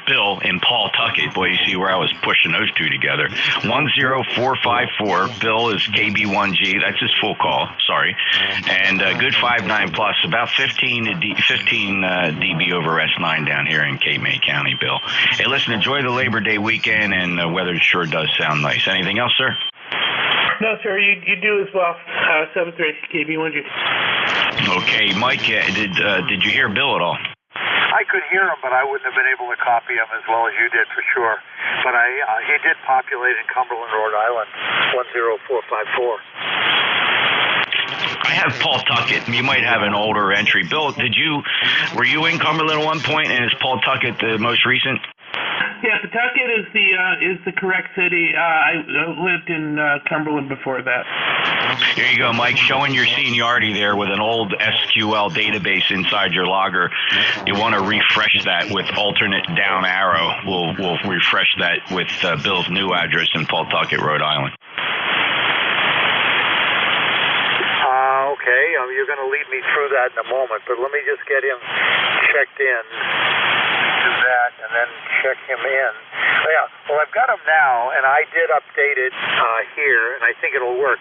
Bill in Paul Tucket. Boy, you see where I was pushing those two together. 10454. Bill is KB1G. That's his full call. Sorry. And good 5.9 plus, about 15 dB over S9 down here in Cape May County, Bill. Hey, listen, enjoy the Labor Day weekend, and the weather sure does sound nice. Anything else, sir? No, sir, you do as well. 7-3, KB1G. Okay, Mike, did you hear Bill at all? I could hear him, but I wouldn't have been able to copy him as well as you did for sure. But he did populate in Cumberland, Rhode Island, 10454. I have Paul Tucket. You might have an older entry. Bill, were you in Cumberland at one point, and is Paul Tucket the most recent? Yeah, Pawtucket is the correct city. I lived in Cumberland before that. Here you go, Mike, showing your seniority there with an old SQL database inside your logger. You want to refresh that with alternate down arrow. We'll refresh that with Bill's new address in Pawtucket, Rhode Island. Okay, you're going to lead me through that in a moment, but let me just get him checked in. Do that and then check him in. Yeah, well, I've got him now, and I did update it here, and I think it'll work.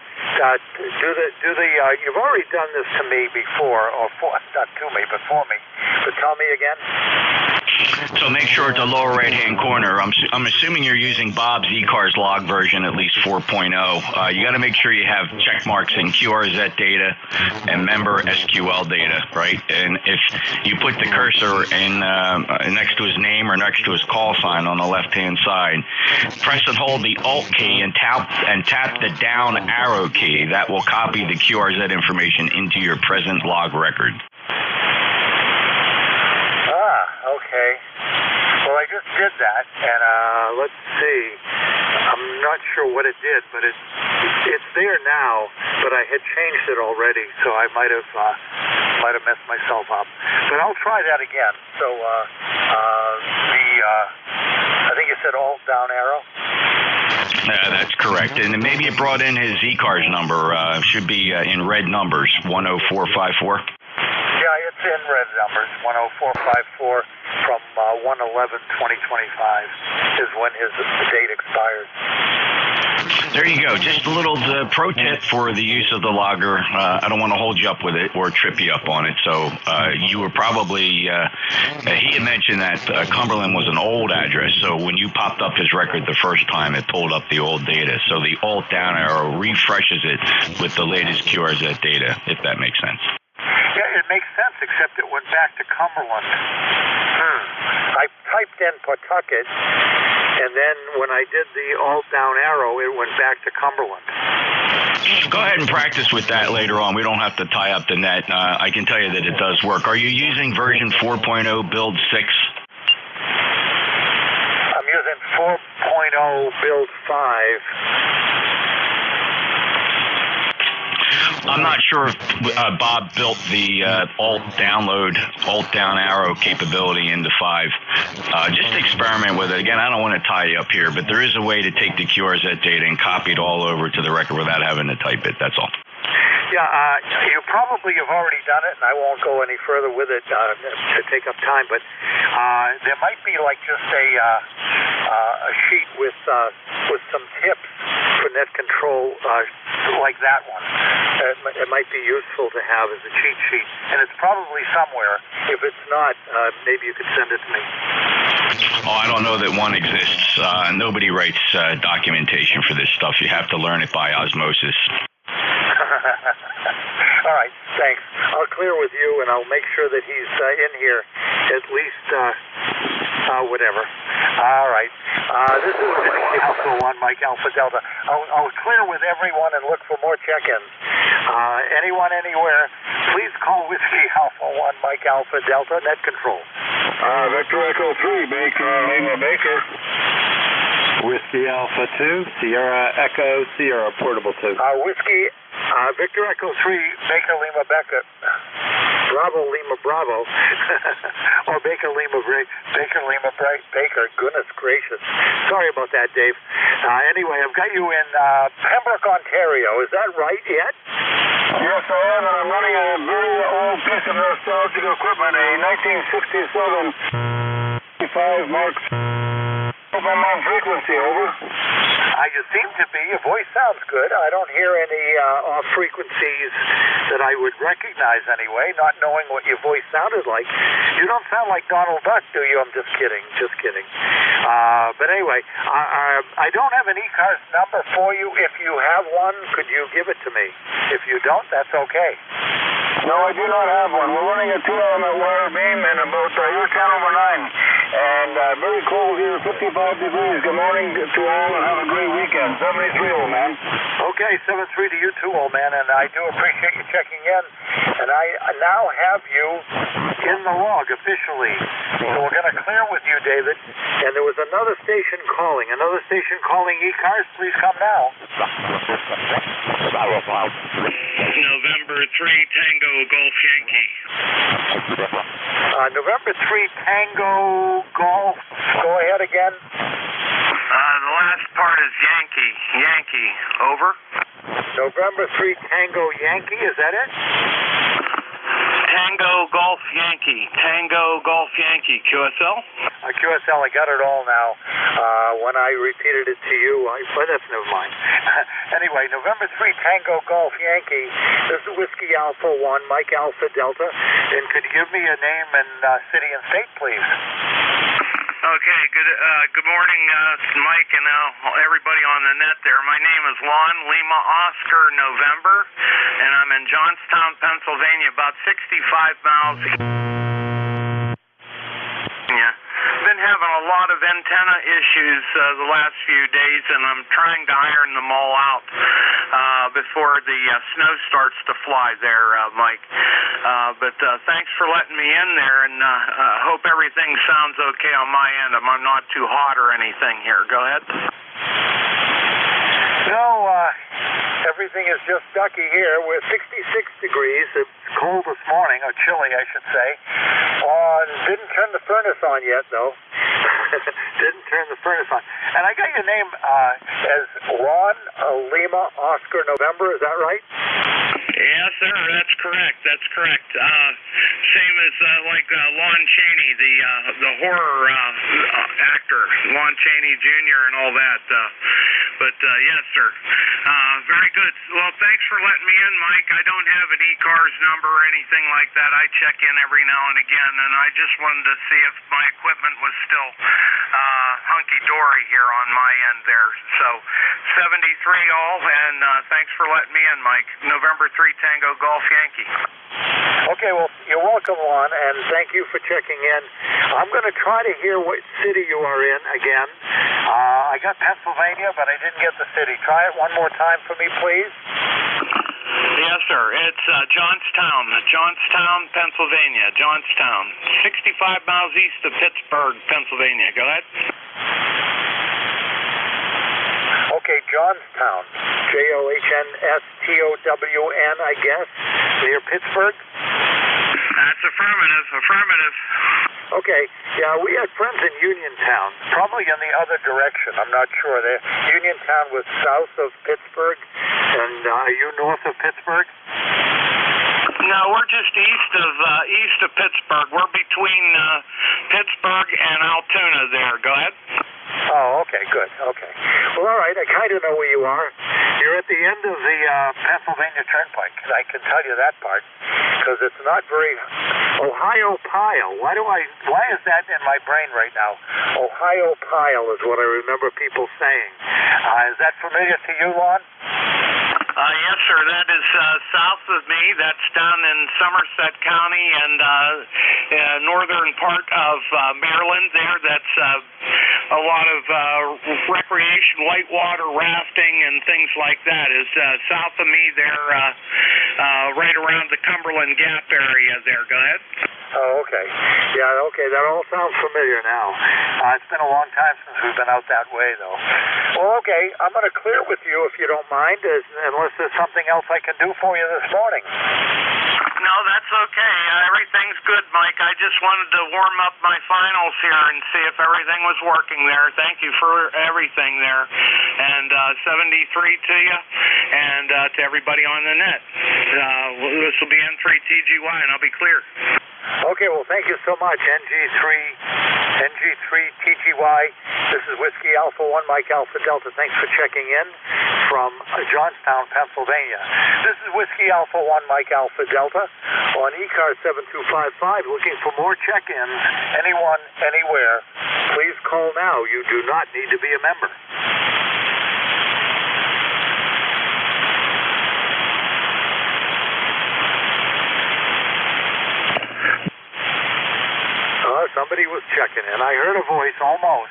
You've already done this to me before, or not to me, but for me. But tell me again. So make sure at the lower right-hand corner, I'm assuming you're using Bob's ECARS log version, at least 4.0. You got to make sure you have check marks in QRZ data and member SQL data, right? And if you put the cursor in next to his name or next to his call sign on the left-hand side, press and hold the Alt key and tap the down arrow key. That will copy the QRZ information into your present log record. Okay. Well, I just did that, and let's see. I'm not sure what it did, but it's there now. But I had changed it already, so I might have messed myself up. But I'll try that again. So I think it said Alt down arrow. That's correct, and maybe it brought in his ECARS number. Should be in red numbers, 10454. Yeah, it's in red numbers, 10454 from 1/11/2025 is when his date expired. There you go. Just a little pro tip for the use of the logger. I don't want to hold you up with it or trip you up on it. So you were probably, he had mentioned that Cumberland was an old address. So when you popped up his record the first time, it pulled up the old data. So the Alt down arrow refreshes it with the latest QRZ data, if that makes sense. Yeah, it makes sense, except it went back to Cumberland. I typed in Pawtucket, and then when I did the Alt down arrow, it went back to Cumberland. Go ahead and practice with that later on. We don't have to tie up the net. I can tell you that it does work. Are you using version 4.0 build 6? I'm using 4.0 Echo build 5. I'm not sure if Bob built the alt down arrow capability into 5. Just experiment with it. Again, I don't want to tie you up here, but there is a way to take the QRZ data and copy it all over to the record without having to type it. That's all. Yeah, you probably have already done it, and I won't go any further with it to take up time, but there might be like just a sheet with some tips for net control like that one. It might be useful to have as a cheat sheet, and it's probably somewhere. If it's not, maybe you could send it to me. Oh, I don't know that one exists. Nobody writes documentation for this stuff. You have to learn it by osmosis. All right, thanks. I'll clear with you, and I'll make sure that he's in here at least, whatever. All right. This is Whiskey Alpha 1, Mike Alpha Delta. I'll clear with everyone and look for more check-ins. Anyone, anywhere, please call Whiskey Alpha 1, Mike Alpha Delta, net control. Victor Echo 3, Baker, Lima Baker. Whiskey Alpha 2, Sierra Echo, Sierra Portable 2. Whiskey, Victor Echo 3, Baker Lima Becker. Bravo Lima Bravo. Or Baker Lima Baker. Goodness gracious. Sorry about that, Dave. Anyway, I've got you in Pembroke, Ontario. Is that right yet? Yes, I am, and I'm running a very old piece of nostalgic equipment, a 1967 5 Mark on frequency, over. You seem to be. Your voice sounds good. I don't hear any off frequencies that I would recognize anyway, not knowing what your voice sounded like. You don't sound like Donald Duck, do you? I'm just kidding. Just kidding. But anyway, I don't have an ECARS number for you. If you have one, could you give it to me? If you don't, that's okay. No, I do not have one. We're running a 2-element wire beam and about your 10 over 9. And very cold here, 55 degrees. Good morning to all and have a great weekend. 73, old man. Okay, 73 to you too, old man, and I do appreciate you checking in. And I now have you in the log officially. So we're going to clear with you, David. And there was another station calling ECARS. Please come now. November 3 Tango Golf Yankee. November 3 Tango Golf. Go ahead again. The last part is Yankee. Over. November 3 Tango Yankee. Is that it? Tango Golf Yankee. QSL? QSL, I got it all now. When I repeated it to you, but that's never mind. Anyway, November 3 Tango Golf Yankee. This is Whiskey Alpha 1, Mike Alpha Delta. And could you give me a name and city and state, please? Okay, good morning, Mike, and everybody on the net there. My name is Lon Lima Oscar November, and I'm in Johnstown, Pennsylvania, about 65 miles. Been having a lot of antenna issues the last few days, and I'm trying to iron them all out before the snow starts to fly there, Mike. But thanks for letting me in there, and hope everything sounds okay on my end. I'm not too hot or anything here. Go ahead. No, everything is just ducky here. We're 66 degrees. It's cold this morning, or chilly, I should say. Didn't turn the furnace on yet, though. Didn't turn the furnace on. And I got your name as Ron Lima Oscar November. Is that right? Yes, sir. That's correct. Same as like Lon Chaney, the horror actor, Lon Chaney Jr. and all that. But yes, sir. Very good. Well, thanks for letting me in, Mike. I don't have an ECARS number or anything like that. I check in every now and again, and I just wanted to see if my equipment was still hunky-dory here on my end there. So 73 all, and thanks for letting me in, Mike. November 3 Tango Golf Yankee. Okay, well, you're welcome, Lon, and thank you for checking in. I'm going to try to hear what city you are in again. I got Pennsylvania, but I didn't get the city. Try it one more time for me, please. Yes, sir. It's Johnstown, Pennsylvania. Johnstown. 65 miles east of Pittsburgh, Pennsylvania. Go ahead. Johnstown, Johnston, I guess, near Pittsburgh? That's affirmative. Okay, yeah, we had friends in Uniontown, probably in the other direction. I'm not sure. Uniontown was south of Pittsburgh, and are you north of Pittsburgh? No, we're just east of Pittsburgh. We're between Pittsburgh and Altoona there. Go ahead. Oh, okay, good. Okay. Well, all right, I kind of know where you are. You're at the end of the Pennsylvania Turnpike. I can tell you that part, because it's not very... Ohio Pile. Why is that in my brain right now? Ohio Pile is what I remember people saying. Is that familiar to you, Lon? Yes, sir. That is south of me. That's down in Somerset County and northern part of Maryland there. That's a lot of recreation, whitewater rafting, and things like that. Is south of me there, right around the Cumberland Gap area there. Go ahead. Oh, okay. Yeah, okay. That all sounds familiar now. It's been a long time since we've been out that way, though. Well, okay. I'm going to clear with you if you don't mind, unless there's something else I can do for you this morning. No, that's okay. Everything's good, Mike. I just wanted to warm up my finals here and see if everything was working there. Thank you for everything there. And 73 to you and to everybody on the net. This will be N3 TGY, and I'll be clear. Okay, well, thank you so much, NG3 TGY. This is Whiskey Alpha 1 Mike Alpha Delta. Thanks for checking in from Johnstown, Pennsylvania. This is Whiskey Alpha 1 Mike Alpha Delta on ECARS 7255, looking for more check-ins. Anyone, anywhere, please call now. You do not need to be a member. Somebody was checking in. I heard a voice almost.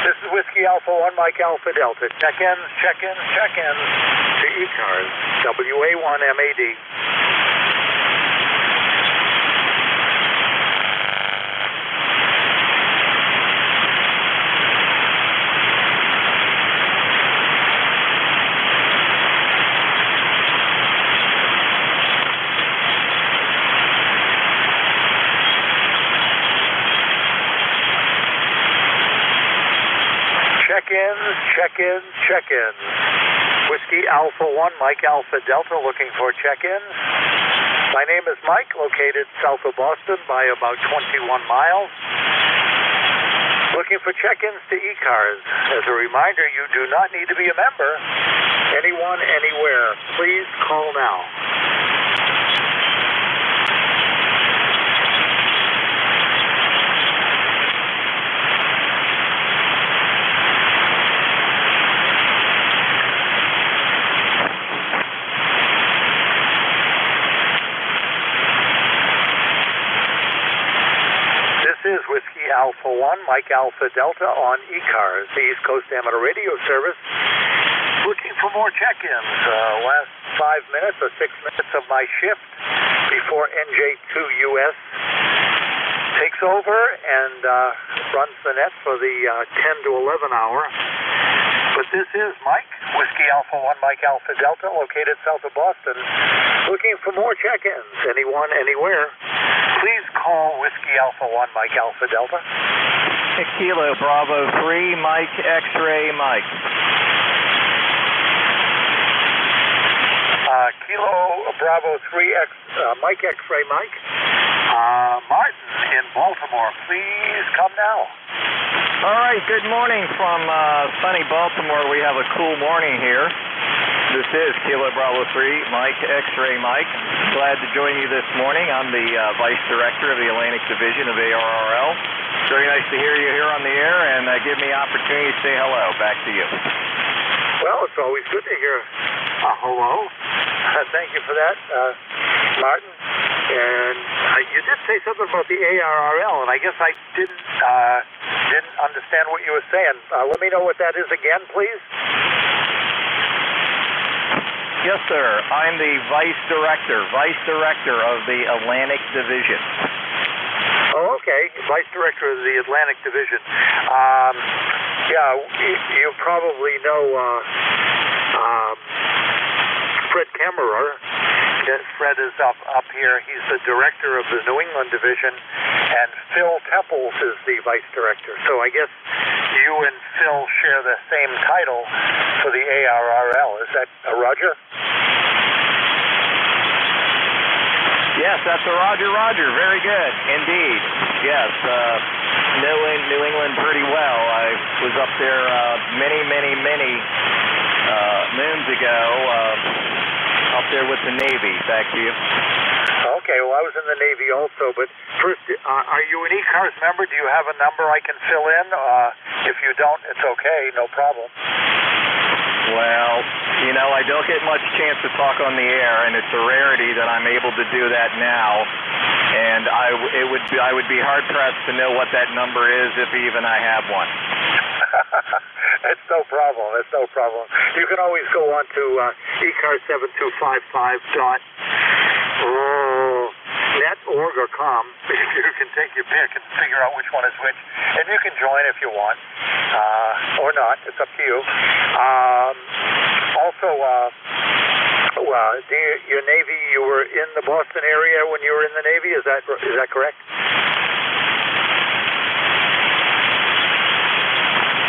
This is Whiskey Alpha 1 Mike Alpha Delta. Check-ins to ECARS, WA1MAD. Check-ins. Whiskey Alpha 1 Mike Alpha Delta looking for check-ins. My name is Mike, located south of Boston by about 21 miles. Looking for check-ins to ECARS. As a reminder, you do not need to be a member. Anyone, anywhere, please call now. This is Whiskey Alpha 1 Mike Alpha Delta on ECARS, the East Coast Amateur Radio Service. Looking for more check-ins. Last 5 minutes or 6 minutes of my shift before NJ2US takes over and runs the net for the 10 to 11 hour. But this is Mike, Whiskey Alpha 1 Mike Alpha Delta, located south of Boston, looking for more check-ins. Anyone, anywhere, please call Whiskey Alpha 1 Mike Alpha Delta. Kilo Bravo 3 Mike X-Ray Mike. Kilo Bravo 3 Mike X-Ray Mike. Martin in Baltimore, please come now. All right, good morning from sunny Baltimore. We have a cool morning here. This is Kilo Bravo 3 Mike X-Ray Mike. Glad to join you this morning. I'm the Vice Director of the Atlantic Division of ARRL. Very nice to hear you here on the air, and give me opportunity to say hello. Back to you. Well, it's always good to hear hello. Thank you for that, Martin. And you did say something about the ARRL, and I guess I didn't understand what you were saying. Let me know what that is again, please. Yes, sir. I'm the Vice Director of the Atlantic Division. Oh, okay. Vice Director of the Atlantic Division. Yeah, you probably know Fred Kemmerer. Fred is up here. He's the director of the New England division, and Phil Temples is the vice director. So I guess you and Phil share the same title for the ARRL. Is that Roger? Yes, that's a Roger. Very good, indeed. Yes, New England pretty well. I was up there many moons ago, up there with the Navy. Back to you. Okay, well, I was in the Navy also, but first, are you an ECARS member? Do you have a number I can fill in? If you don't, it's okay, no problem. Well, you know, I don't get much chance to talk on the air, and it's a rarity that I'm able to do that now. And I would be hard pressed to know what that number is, if even I have one. It's no problem. It's no problem. You can always go on to ECARS7255.net org or com. You can take your pick and figure out which one is which, and you can join if you want, or not. It's up to you. Also, your Navy, you were in the Boston area when you were in the Navy. Is that correct?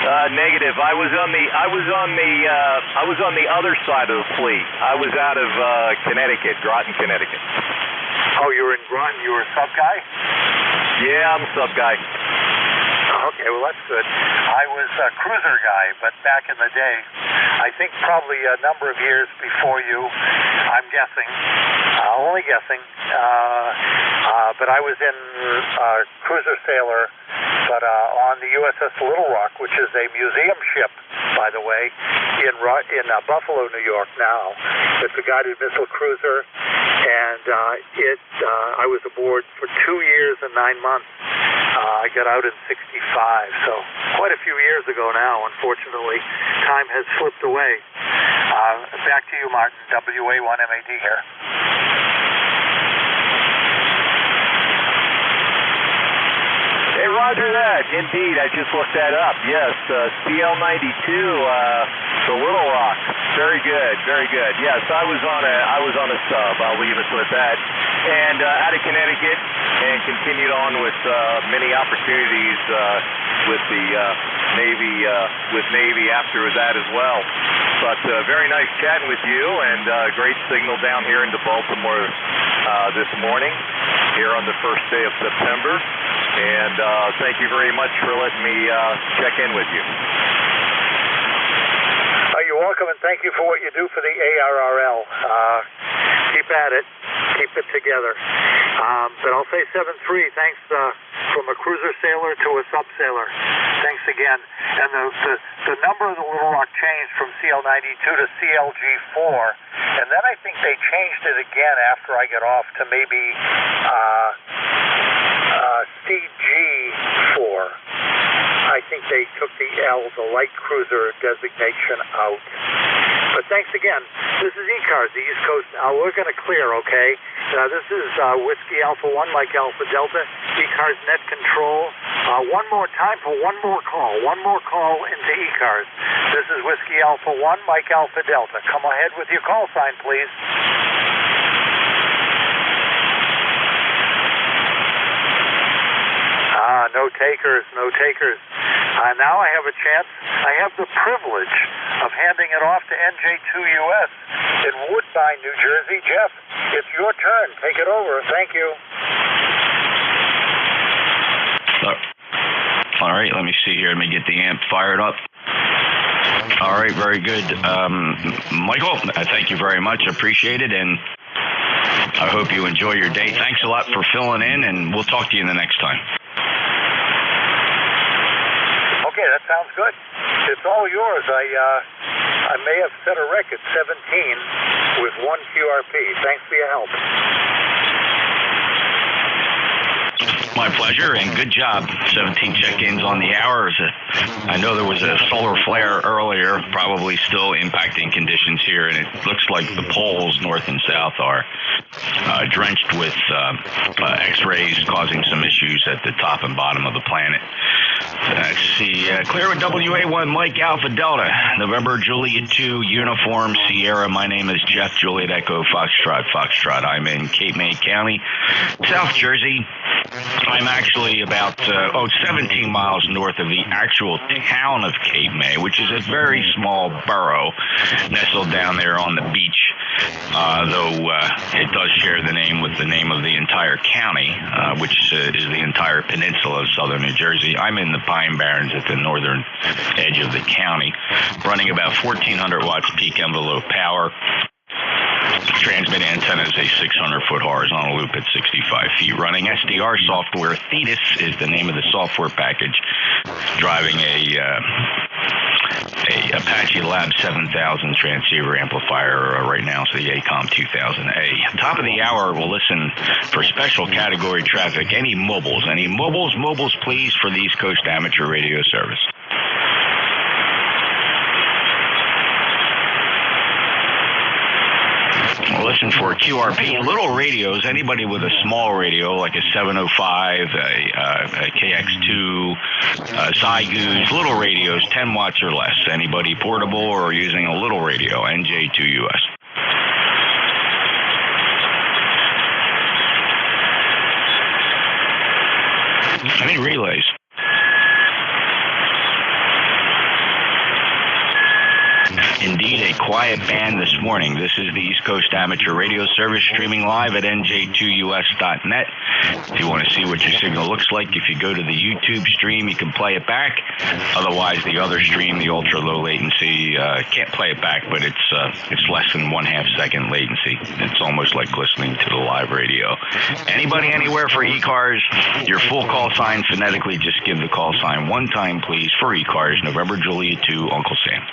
Negative. I was on the other side of the fleet. I was out of Connecticut, Groton, Connecticut. Oh, you were in Groton. You were a sub guy? Yeah, I'm a sub guy. Okay, well, that's good. I was a cruiser guy, but back in the day, I think probably a number of years before you, I'm guessing, only guessing, but I was in cruiser sailor, but on the USS Little Rock, which is a museum ship, by the way, in Buffalo, New York now. It's a guided missile cruiser, and I was aboard for 2 years and 9 months. I got out in '65, so quite a few years ago now, unfortunately. Time has slipped away. Back to you, Martin. WA1MAD here. Hey, Roger that. Indeed, I just looked that up. Yes, CL92, the Little Rock. Very good, very good. Yes, I was on a sub. I'll leave it with that. And out of Connecticut, and continued on with many opportunities with the Navy after that as well. But very nice chatting with you, and great signal down here into Baltimore this morning, here on the first day of September. And thank you very much for letting me check in with you. You're welcome, and thank you for what you do for the ARRL. Keep at it. Keep it together. But I'll say 7-3. Thanks from a cruiser sailor to a sub-sailor. Thanks again. And the number of the Little Rock changed from CL92 to CLG4, and then I think they changed it again after I got off to maybe CG4. I think they took the L, the light cruiser designation, out. But thanks again. This is ECARS, the East Coast. We're going to clear, okay? This is Whiskey Alpha 1, Mike Alpha Delta, ECARS Net Control. One more time for one more call. One more call into ECARS. This is Whiskey Alpha 1, Mike Alpha Delta. Come ahead with your call sign, please. No takers, no takers. Now I have a chance. I have the privilege of handing it off to NJ2US in Woodbine, New Jersey. Jeff, it's your turn. Take it over. Thank you. All right, let me see here. Let me get the amp fired up. All right, very good. Michael, thank you very much. Appreciate it, and I hope you enjoy your day. Thanks a lot for filling in, and we'll talk to you the next time. Okay, that sounds good. It's all yours. I may have set a record, 17 with 1 QRP. Thanks for your help. My pleasure, and good job. 17 check-ins on the hour. I know there was a solar flare earlier, probably still impacting conditions here, and it looks like the poles north and south are drenched with X-rays, causing some issues at the top and bottom of the planet. Let's see. Clear with WA1, Mike Alpha Delta, November Juliet 2, Uniform Sierra. My name is Jeff, Juliet Echo Foxtrot. I'm in Cape May County, South Jersey. I'm actually about 17 miles north of the actual town of Cape May, which is a very small borough nestled down there on the beach, though it does share the name with the name of the entire county, which is the entire peninsula of southern New Jersey. I'm in the Pine Barrens at the northern edge of the county, running about 1,400 watts peak envelope power. Transmit antenna is a 600-foot horizontal loop at 65 feet. Running SDR software. Thetis is the name of the software package. Driving a Apache Lab 7000 transceiver amplifier right now. It's the ACOM 2000A. Top of the hour, we'll listen for special category traffic. Any mobiles, please, for the East Coast Amateur Radio Service. We'll listen for QRP, little radios, anybody with a small radio, like a 705, a KX2, Zygoos, little radios, 10 watts or less. Anybody portable or using a little radio, NJ2US. Any relays? Indeed, a quiet band this morning. This is the East Coast Amateur Radio Service, streaming live at NJ2US.net. If you want to see what your signal looks like, if you go to the YouTube stream, you can play it back. Otherwise, the other stream, the ultra-low latency, can't play it back, but it's less than 1/2 second latency. It's almost like listening to the live radio. Anybody, anywhere for ECARS, your full call sign phonetically, just give the call sign one time, please, for ECARS, November Juliet 2, Uncle Sam.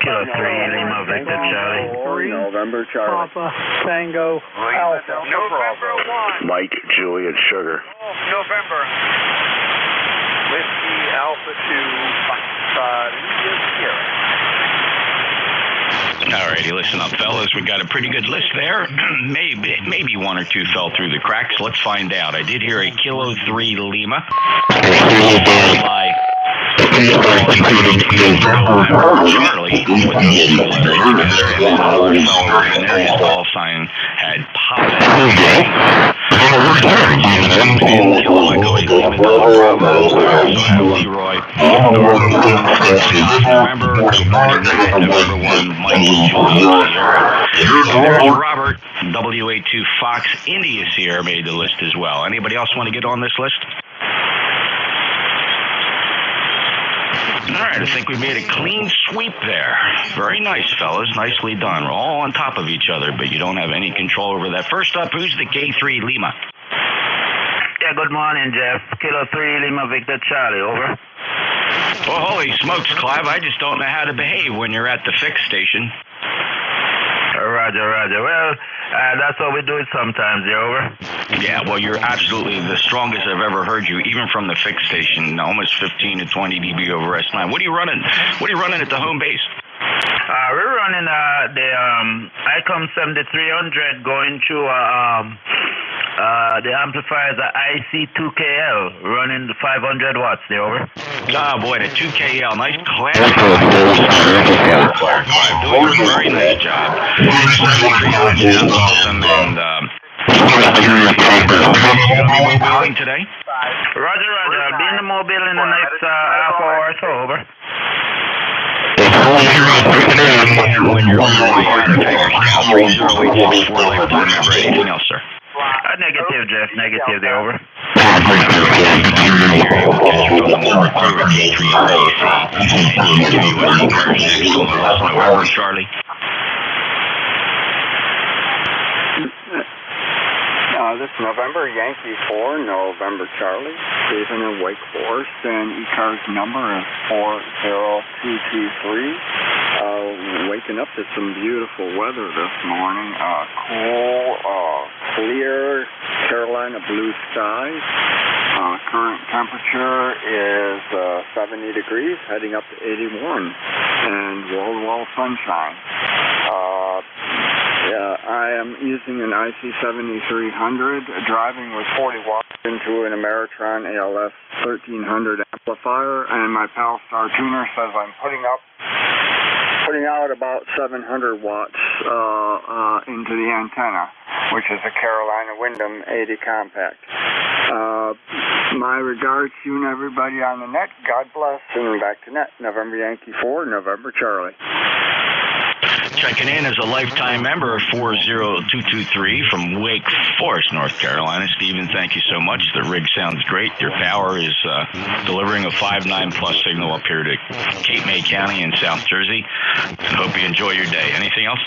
Kilo 3, Lima, Victor, Charlie. November, Charlie. Papa, Tango, Alpha. November 1. Mike, Juliet, Sugar. November. Whiskey, Alpha 2, Foxtrot, Sierra. All righty, listen up, fellas. We got a pretty good list there. Maybe one or two fell through the cracks. Let's find out. I did hear a Kilo 3 Lima. Charlie with those two letters together, and then another fellow in there, his call sign had Papa. Kilo Echo 8 Lima Delta Bravo. I also have Leroy. November 1, Mike, Juliet, Sierra. There's Robert, WA2 Fox, India Sierra made the list as well. Anybody else want to get on this list? All right, I think we made a clean sweep there. Very nice, fellas. Nicely done. We're all on top of each other, but you don't have any control over that. First up, who's the K3 Lima? Yeah, good morning, Jeff. Kilo 3, Lima, Victor, Charlie, over. Well, holy smokes, Clive. I just don't know how to behave when you're at the fix station. Roger. Well, that's how we do it sometimes, you over? Yeah, well, you're absolutely the strongest I've ever heard you, even from the fix station, almost 15 to 20 dB over S9. What are you running? What are you running at the home base? We're running the ICOM 7300 going through the amplifier, the IC2KL, running the 500 watts, they over. Oh boy, the 2KL, nice classic. Doing a very nice job. Sounds awesome, and mobiling today? Roger. I'll be in the mobile in the next half hour or so, over. When you're on your way out of Tigers Now, 30864 lifetime member. Anything else, sir? Negative, Jeff. Negative, they over. Charlie. This November, Yankee 4, November Charlie, Stephen in Wake Forest, and ECARS number is 40223. Waking up to some beautiful weather this morning. Cool, clear, Carolina, blue skies. Current temperature is 70 degrees, heading up to 81, and wall-to-wall sunshine. I am using an IC7300, driving with 40 watts into an Ameritron ALF 1300 amplifier, and my PALSTAR tuner says I'm putting out about 700 watts into the antenna, which is a Carolina Wyndham 80 compact. My regards to you and everybody on the net. God bless, and back to net. November Yankee 4, November Charlie. Checking in as a lifetime member, 40223 from Wake Forest, North Carolina. Stephen, thank you so much. The rig sounds great. Your power is delivering a 5.9 plus signal up here to Cape May County in South Jersey. Hope you enjoy your day. Anything else?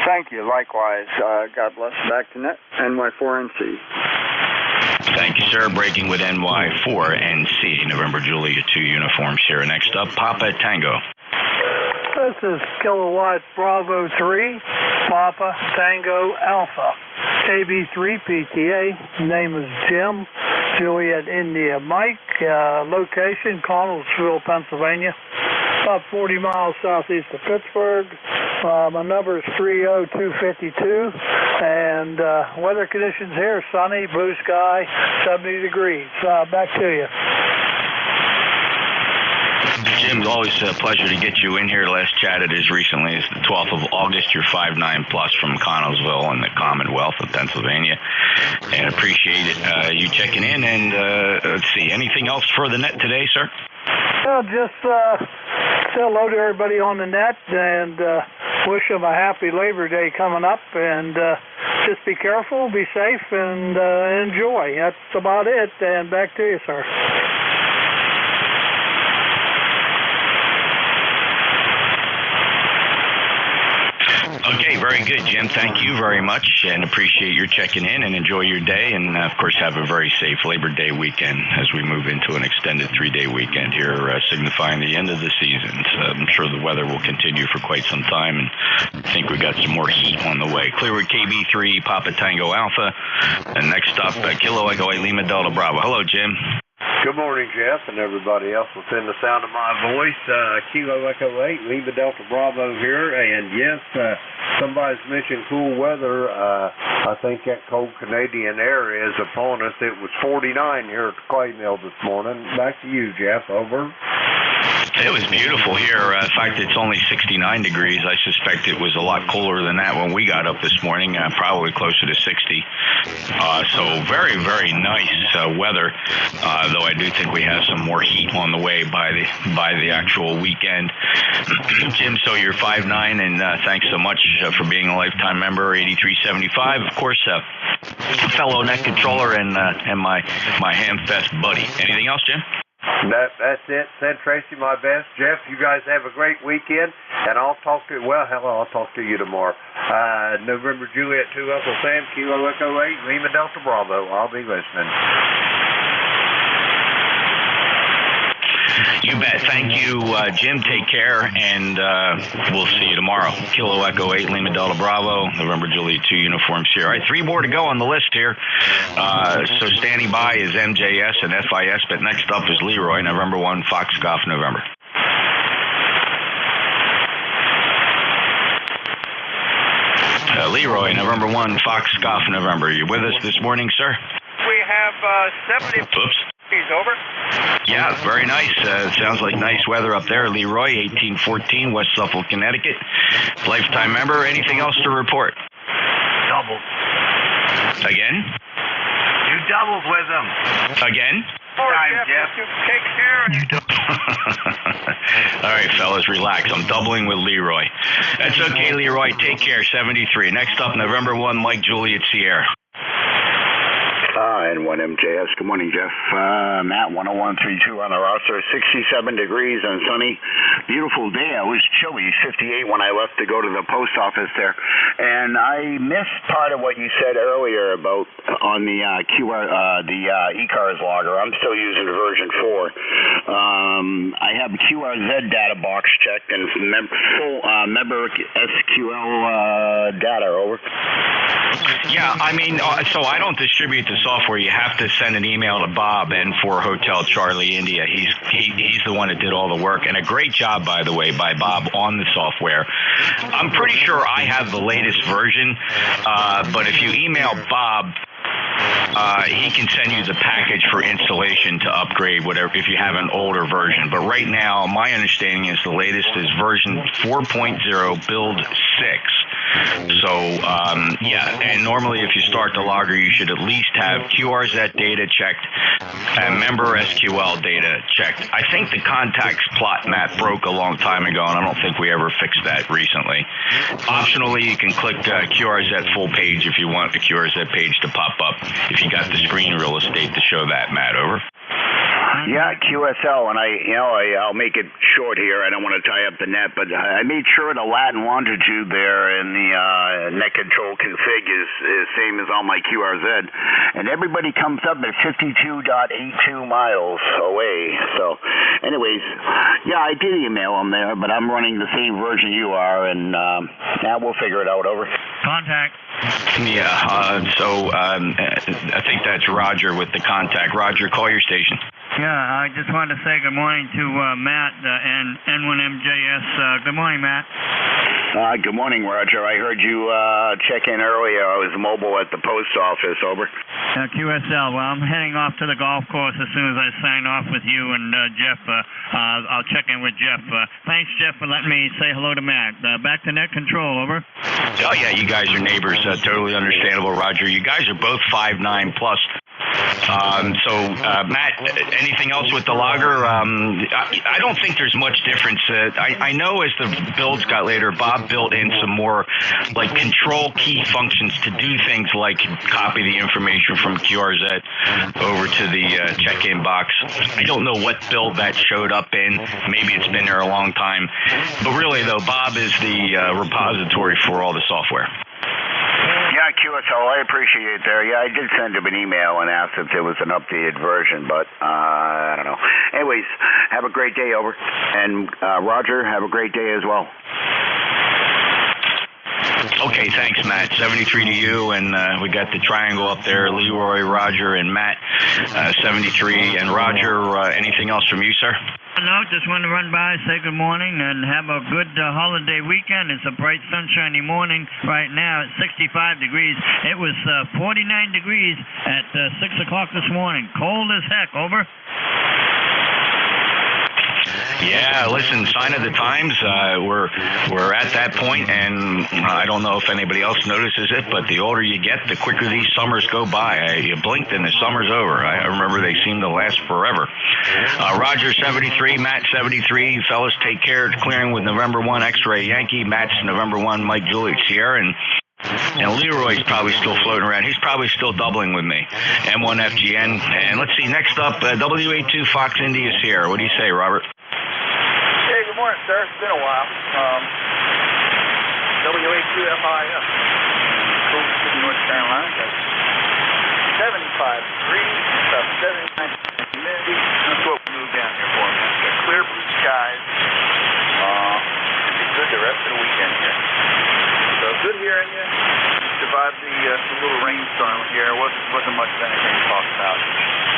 Thank you. Likewise. God bless. Back to net. NY4NC. Thank you, sir. Breaking with NY4NC, November Juliet 2 uniform share. Next up, Papa Tango. This is Kilowatt Bravo 3, Papa Tango Alpha, KB3 PTA. Name is Jim, Juliet India Mike. Location, Connellsville, Pennsylvania, about 40 miles southeast of Pittsburgh. My number is 30252, and weather conditions here, sunny, blue sky, 70 degrees. Back to you. Jim, always a pleasure to get you in here. Last chatted as recently as the 12th of August. You're 5.9 plus from Connellsville in the Commonwealth of Pennsylvania. And appreciate it, you checking in. And let's see, anything else for the net today, sir? Well, just say hello to everybody on the net and wish them a happy Labor Day coming up. And just be careful, be safe, and enjoy. That's about it. And back to you, sir. Okay, very good, Jim. Thank you very much, and appreciate your checking in, and enjoy your day, and of course have a very safe Labor Day weekend as we move into an extended 3-day weekend here, signifying the end of the season. So I'm sure the weather will continue for quite some time, and I think we got some more heat on the way. Clearwood KB3, Papa Tango Alpha, and next up, Kilo Echo 8 Lima Delta Bravo. Hello, Jim. Good morning, Jeff, and everybody else within the sound of my voice. Kilo Echo 8, Lima Delta Bravo here, and yes, somebody's mentioned cool weather. I think that cold Canadian air is upon us. It was 49 here at the clay mill this morning. Back to you, Jeff. Over. It was beautiful here. In fact, it's only 69 degrees. I suspect it was a lot cooler than that when we got up this morning, probably closer to 60. So very, very nice weather, though I do think we have some more heat on the way by the actual weekend. Jim, so you're 5'9", and thanks so much for being a lifetime member, 8375. Of course, fellow net controller and my Hamfest buddy. Anything else, Jim? That's it. Send Tracy my best. Jeff, you guys have a great weekend, and I'll talk to you tomorrow. November Juliet 2, Uncle Sam, Kilo Echo 8, Lima Delta Bravo. I'll be listening. You bet. Thank you, Jim. Take care, and we'll see you tomorrow. Kilo Echo 8, Lima Delta Bravo, November Juliet 2 uniform here. All right, 3 more to go on the list here. So standing by is NJS and FIS, but next up is Leroy, November 1, Foxcroft, November. Leroy, November 1, Foxcroft, November. You with us this morning, sir? We have 70 Oops. degrees over. Yeah, very nice. Sounds like nice weather up there. Leroy, 1814, West Suffolk, Connecticut. Lifetime member. Anything else to report? Doubled. Again? You doubled with them. Again? All right, Jeff. Take care. You don't. All right, fellas, relax. I'm doubling with Leroy. That's okay, Leroy. Take care. 73. Next up, November 1, Mike Juliet Sierra. N1MJS. Good morning, Jeff. Matt, 10132 on the roster. 67 degrees and sunny. Beautiful day. It was chilly, 58 when I left to go to the post office there. And I missed part of what you said earlier about on the ECARS logger. I'm still using version 4. I have QRZ data box checked and full member SQL data. Over. Yeah, I mean, so I don't distribute the software. You have to send an email to Bob and for Hotel Charlie India. He's the one that did all the work, and a great job, by the way, by Bob on the software. I'm pretty sure I have the latest version, but if you email Bob, he can send you the package for installation to upgrade whatever if you have an older version. But right now, my understanding is the latest is version 4.0 build 6. So, yeah, and normally if you start the logger, you should at least have QRZ data checked and member SQL data checked. I think the contacts plot map broke a long time ago, and I don't think we ever fixed that recently. Optionally, you can click QRZ full page if you want the QRZ page to pop up, if you got the screen real estate to show that, Matt. Over. Yeah, QSL, and I'll make it short here. I don't want to tie up the net, but I made sure the lat and longitude there in the net control config is same as all my QRZ, and everybody comes up at 52.82 miles away. So, anyways, yeah, I did email them there, but I'm running the same version you are, and now we'll figure it out. Over. Contact. Yeah, so I think that's Roger with the contact. Roger, call your station. Yeah, I just wanted to say good morning to Matt and N1MJS. Good morning, Matt. Good morning, Roger. I heard you check in earlier. I was mobile at the post office. Over. QSL. Well, I'm heading off to the golf course as soon as I sign off with you and Jeff. I'll check in with Jeff. Thanks, Jeff, for letting me say hello to Matt. Back to net control. Over. Oh, yeah, you guys are neighbors. Totally understandable, Roger. You guys are both 5'9" plus. Matt, anything else with the logger? I don't think there's much difference. I know as the builds got later, Bob built in some more like control key functions to do things like copy the information from QRZ over to the check-in box. I don't know what build that showed up in. Maybe it's been there a long time. But really, though, Bob is the repository for all the software. Yeah, QSL, I appreciate it there. Yeah, I did send him an email and asked if there was an updated version, but I don't know. Anyways, have a great day. Over. And Roger, have a great day as well. Okay, thanks, Matt. 73 to you, and we got the triangle up there, Leroy, Roger, and Matt, 73. And Roger, anything else from you, sir? No, just wanted to run by, say good morning, and have a good holiday weekend. It's a bright, sunshiny morning right now. It's 65 degrees. It was 49 degrees at 6 o'clock this morning. Cold as heck. Over. Yeah, listen, sign of the times. We're at that point, and I don't know if anybody else notices it, but the older you get, the quicker these summers go by. You blinked and the summer's over. I remember they seem to last forever. Roger 73, Matt 73. You fellas take care. It's clearing with November 1 X-Ray Yankee. Matt's November 1 Mike Juliet Sierra, and Leroy's probably still floating around. He's probably still doubling with me. M1FGN. And let's see, next up, W82 Fox India Sierra. What do you say, Robert? Hey, good morning, sir. It's been a while. W82FIF. North Carolina. 75 degrees, about 79% humidity. That's what we moved down here for, man. Got clear blue skies. Should be good the rest of the weekend here. So good hearing you. Survived the little rainstorm here. Wasn't much of anything to talk about.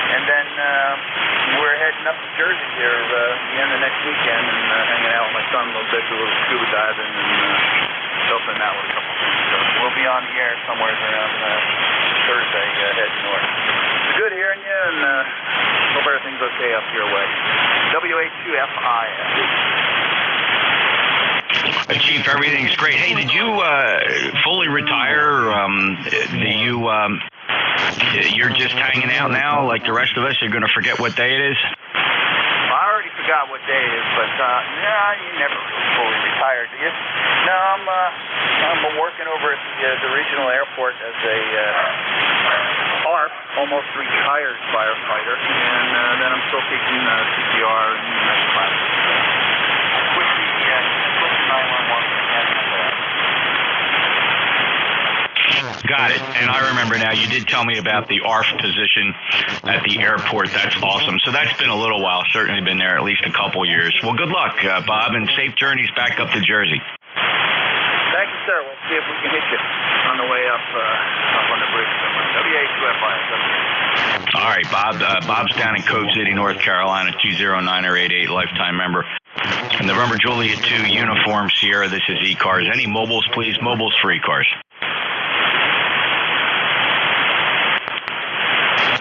And then we're heading up to Jersey here the end of next weekend and hanging out with my son a little bit, do a little scuba diving and helping him out with a couple things. So we'll be on the air somewhere around Thursday heading north. It's good hearing you, and hope everything's okay up your way. W82FIF. Chief, everything's great. Hey, did you fully retire? You're just hanging out now like the rest of us? You're going to forget what day it is? I already forgot forgot what day it is, but you never really fully retired, do you? No, I'm working over at the regional airport as a ARP, almost retired firefighter, and then I'm still taking CPR and EMS classes. With the 911. Got it. And I remember now, you did tell me about the ARF position at the airport. That's awesome. So that's been a little while. Certainly been there at least a couple years. Well, good luck, Bob, and safe journeys back up to Jersey. Thank you, sir. We'll see if we can hit you on the way up on the bridge somewhere. WA2FI. All right, Bob. Bob's down in Cove City, North Carolina, 20988, lifetime member. November Juliet 2, Uniform Sierra. This is ECARS. Any mobiles, please? Mobiles for ECARS.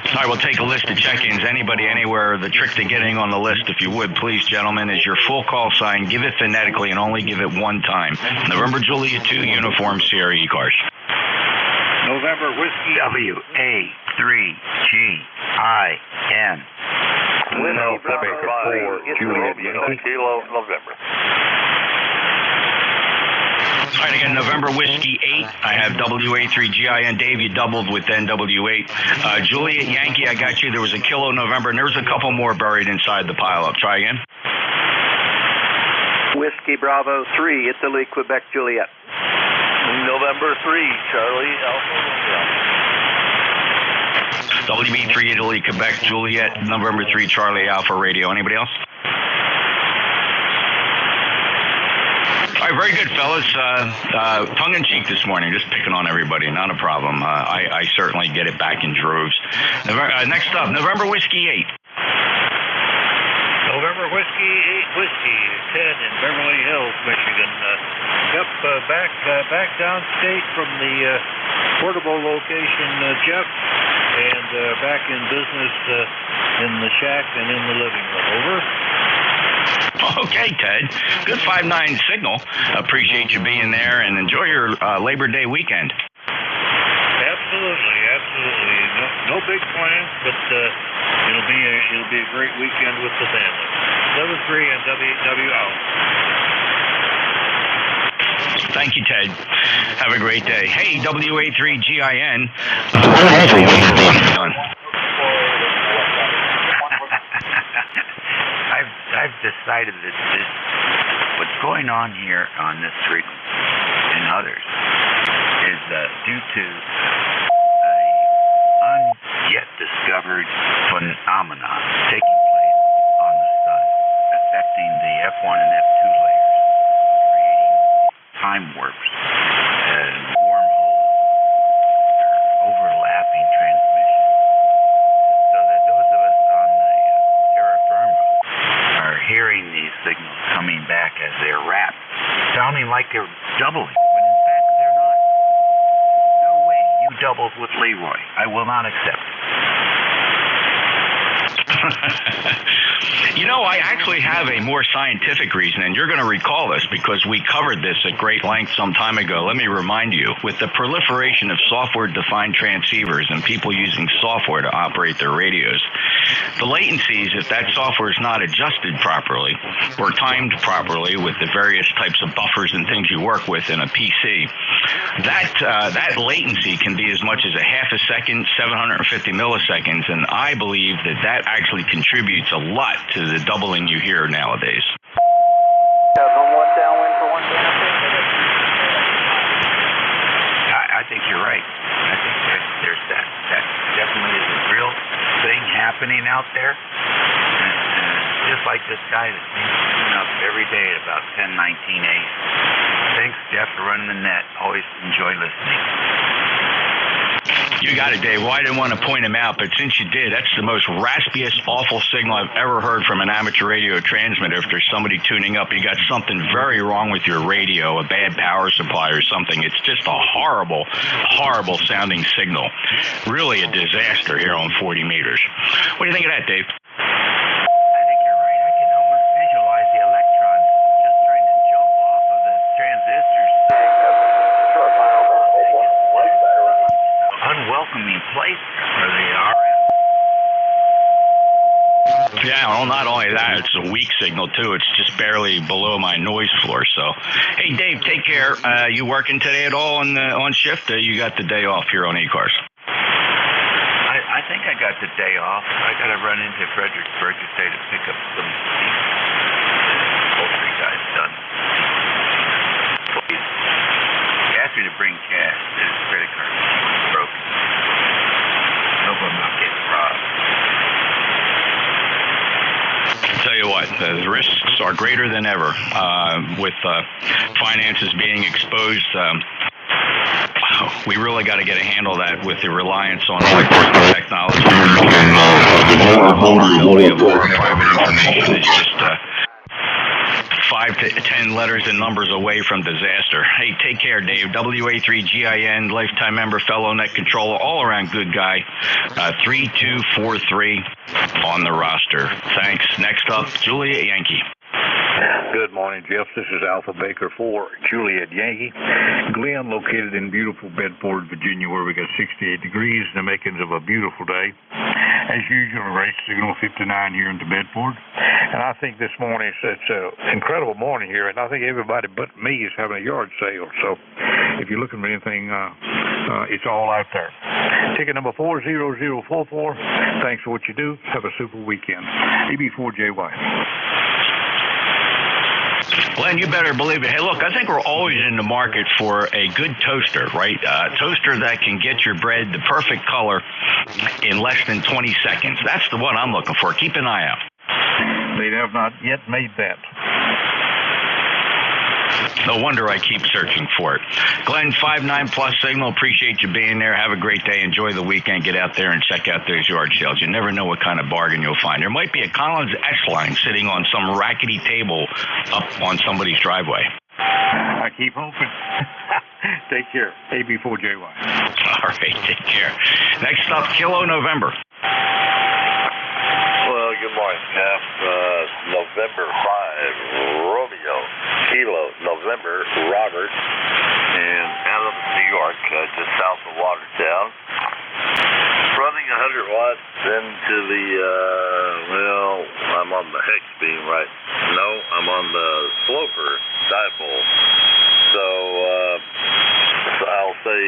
All right, we'll take a list of check-ins. Anybody, anywhere. The trick to getting on the list, if you would, please, gentlemen, is your full call sign. Give it phonetically and only give it one time. November Juliet 2, Uniform Sierra, ECARS. November Whiskey WA3GIN. Alpha Baker 4, Juliet Yankee. Kilo, November. All right, again, November Whiskey 8. I have WA3GIN. Dave, you doubled with NW8. Juliet Yankee, I got you. There was a Kilo November, and there was a couple more buried inside the pileup. Try again. Whiskey Bravo 3, Italy, Quebec, Juliet. November 3, Charlie Alpha. WB3 Italy, Quebec, Juliet. November 3, Charlie Alpha Radio. Anybody else? All right, very good, fellas. Tongue-in-cheek this morning, just picking on everybody. Not a problem. I certainly get it back in droves. Next up, November Whiskey 8. November Whiskey 8 Whiskey, Ted in Beverly Hills, Michigan. Back downstate from the portable location, Jeff, and back in business in the shack and in the living room. Over. Okay, Ted. Good 5-9 signal. Appreciate you being there, and enjoy your Labor Day weekend. Absolutely. No big plans, but it'll be a great weekend with the family. 7-3 and W out. Thank you, Ted. Have a great day. Hey, WA3GIN. I've decided that what's going on here on this frequency and others is due to an unyet discovered phenomenon taking place on the sun, affecting the F1 and F2 layers, creating time warps and wormholes, overlapping transmission, so that those of us on the terra firma are hearing these signals coming back as they're wrapped, sounding like they're doubling, when in fact they're not. No way, you doubled with Leroy. I will not accept it. You know, I actually have a more scientific reason, and you're going to recall this because we covered this at great length some time ago. Let me remind you, with the proliferation of software-defined transceivers and people using software to operate their radios, the latencies, if that software is not adjusted properly or timed properly with the various types of buffers and things you work with in a PC, that latency can be as much as a half a second, 750 milliseconds, and I believe that actually contributes a lot to the doubling you hear nowadays. I think you're right. I think there's that definitely is a real thing happening out there. And just like this guy that seems to tune up every day at about 10:19 a.m. Thanks, Jeff, for running the net. Always enjoy listening. You got it, Dave. Well, I didn't want to point him out, but since you did, that's the most raspiest, awful signal I've ever heard from an amateur radio transmitter. If there's somebody tuning up, you got something very wrong with your radio, a bad power supply or something. It's just a horrible, horrible sounding signal. Really a disaster here on 40 meters. What do you think of that, Dave? I think you're right. I can almost visualize the electrons just trying to jump off of the transistors. Unwelcoming place for the RF. Yeah, well, not only that, it's a weak signal, too. It's just barely below my noise floor. So, hey, Dave, take care. You working today at all on shift? You got the day off here on ECARS? I think I got the day off. I got to run into Fredericksburg today to pick up some poultry guys done. He asked me to bring cash. His credit card was broken. Hope I'm not getting robbed. I'll tell you what, the risks are greater than ever with finances being exposed. We really got to get a handle of that with the reliance on electronic technology. Vulnerability of our private information is just 5 to 10 letters and numbers away from disaster. Hey, take care, Dave. WA3GIN, lifetime member, fellow net controller, all around good guy. 3243 on the roster. Thanks. Next up, Juliet Yankee. Good morning, Jeff. This is Alpha Baker 4, Juliet Yankee. Glenn, located in beautiful Bedford, Virginia, where we got 68 degrees, the makings of a beautiful day. As usual, race signal 59 here into Bedford. And I think this morning it's an incredible morning here, and I think everybody but me is having a yard sale. So if you're looking for anything, it's all out there. Ticket number 40044. Thanks for what you do. Have a super weekend. EB4JY. Glenn, you better believe it. Hey, look, I think we're always in the market for a good toaster, right? A toaster that can get your bread the perfect color in less than 20 seconds. That's the one I'm looking for. Keep an eye out. They have not yet made that. No wonder I keep searching for it. Glenn, 5-9 plus signal. Appreciate you being there. Have a great day. Enjoy the weekend. Get out there and check out those yard sales. You never know what kind of bargain you'll find. There might be a Collins S-line sitting on some rackety table up on somebody's driveway. I keep hoping. Take care. AB4JY. All right. Take care. Next up, Kilo November. Well, good morning, Jeff. November 5, Romeo, Kilo, November, Robert, in Adams, New York, just south of Watertown. Running 100 watts into the, I'm on the hex beam, right? No, I'm on the sloper dipole. So I'll say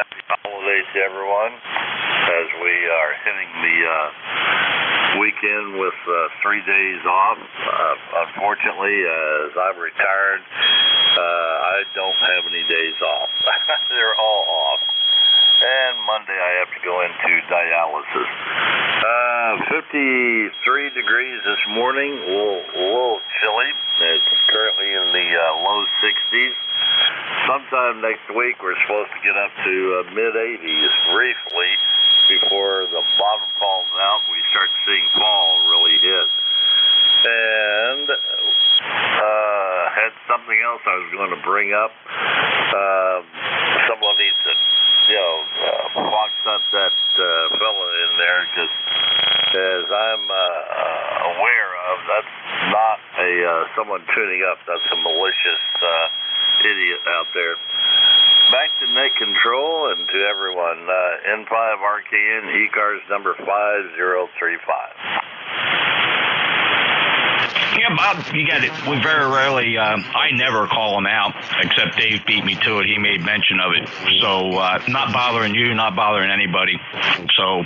happy holidays to everyone as we are hitting the weekend with 3 days off. Unfortunately, as I've retired, I don't have any days off. They're all off. And Monday I have to go into dialysis. 53 degrees this morning, a little chilly. It's currently in the low 60s. Sometime next week we're supposed to get up to mid-80s briefly before the bottom falls out. We start seeing fall really hit. And had something else I was going to bring up. Someone needs to box up that fella in there, because as I'm aware of, that's not someone tuning up. That's a malicious idiot out there. Back to net control and to everyone. N5RKN, ECARS number 5035. Yeah, Bob, you got it. We very rarely, I never call him out, except Dave beat me to it. He made mention of it. So, not bothering you, not bothering anybody. So,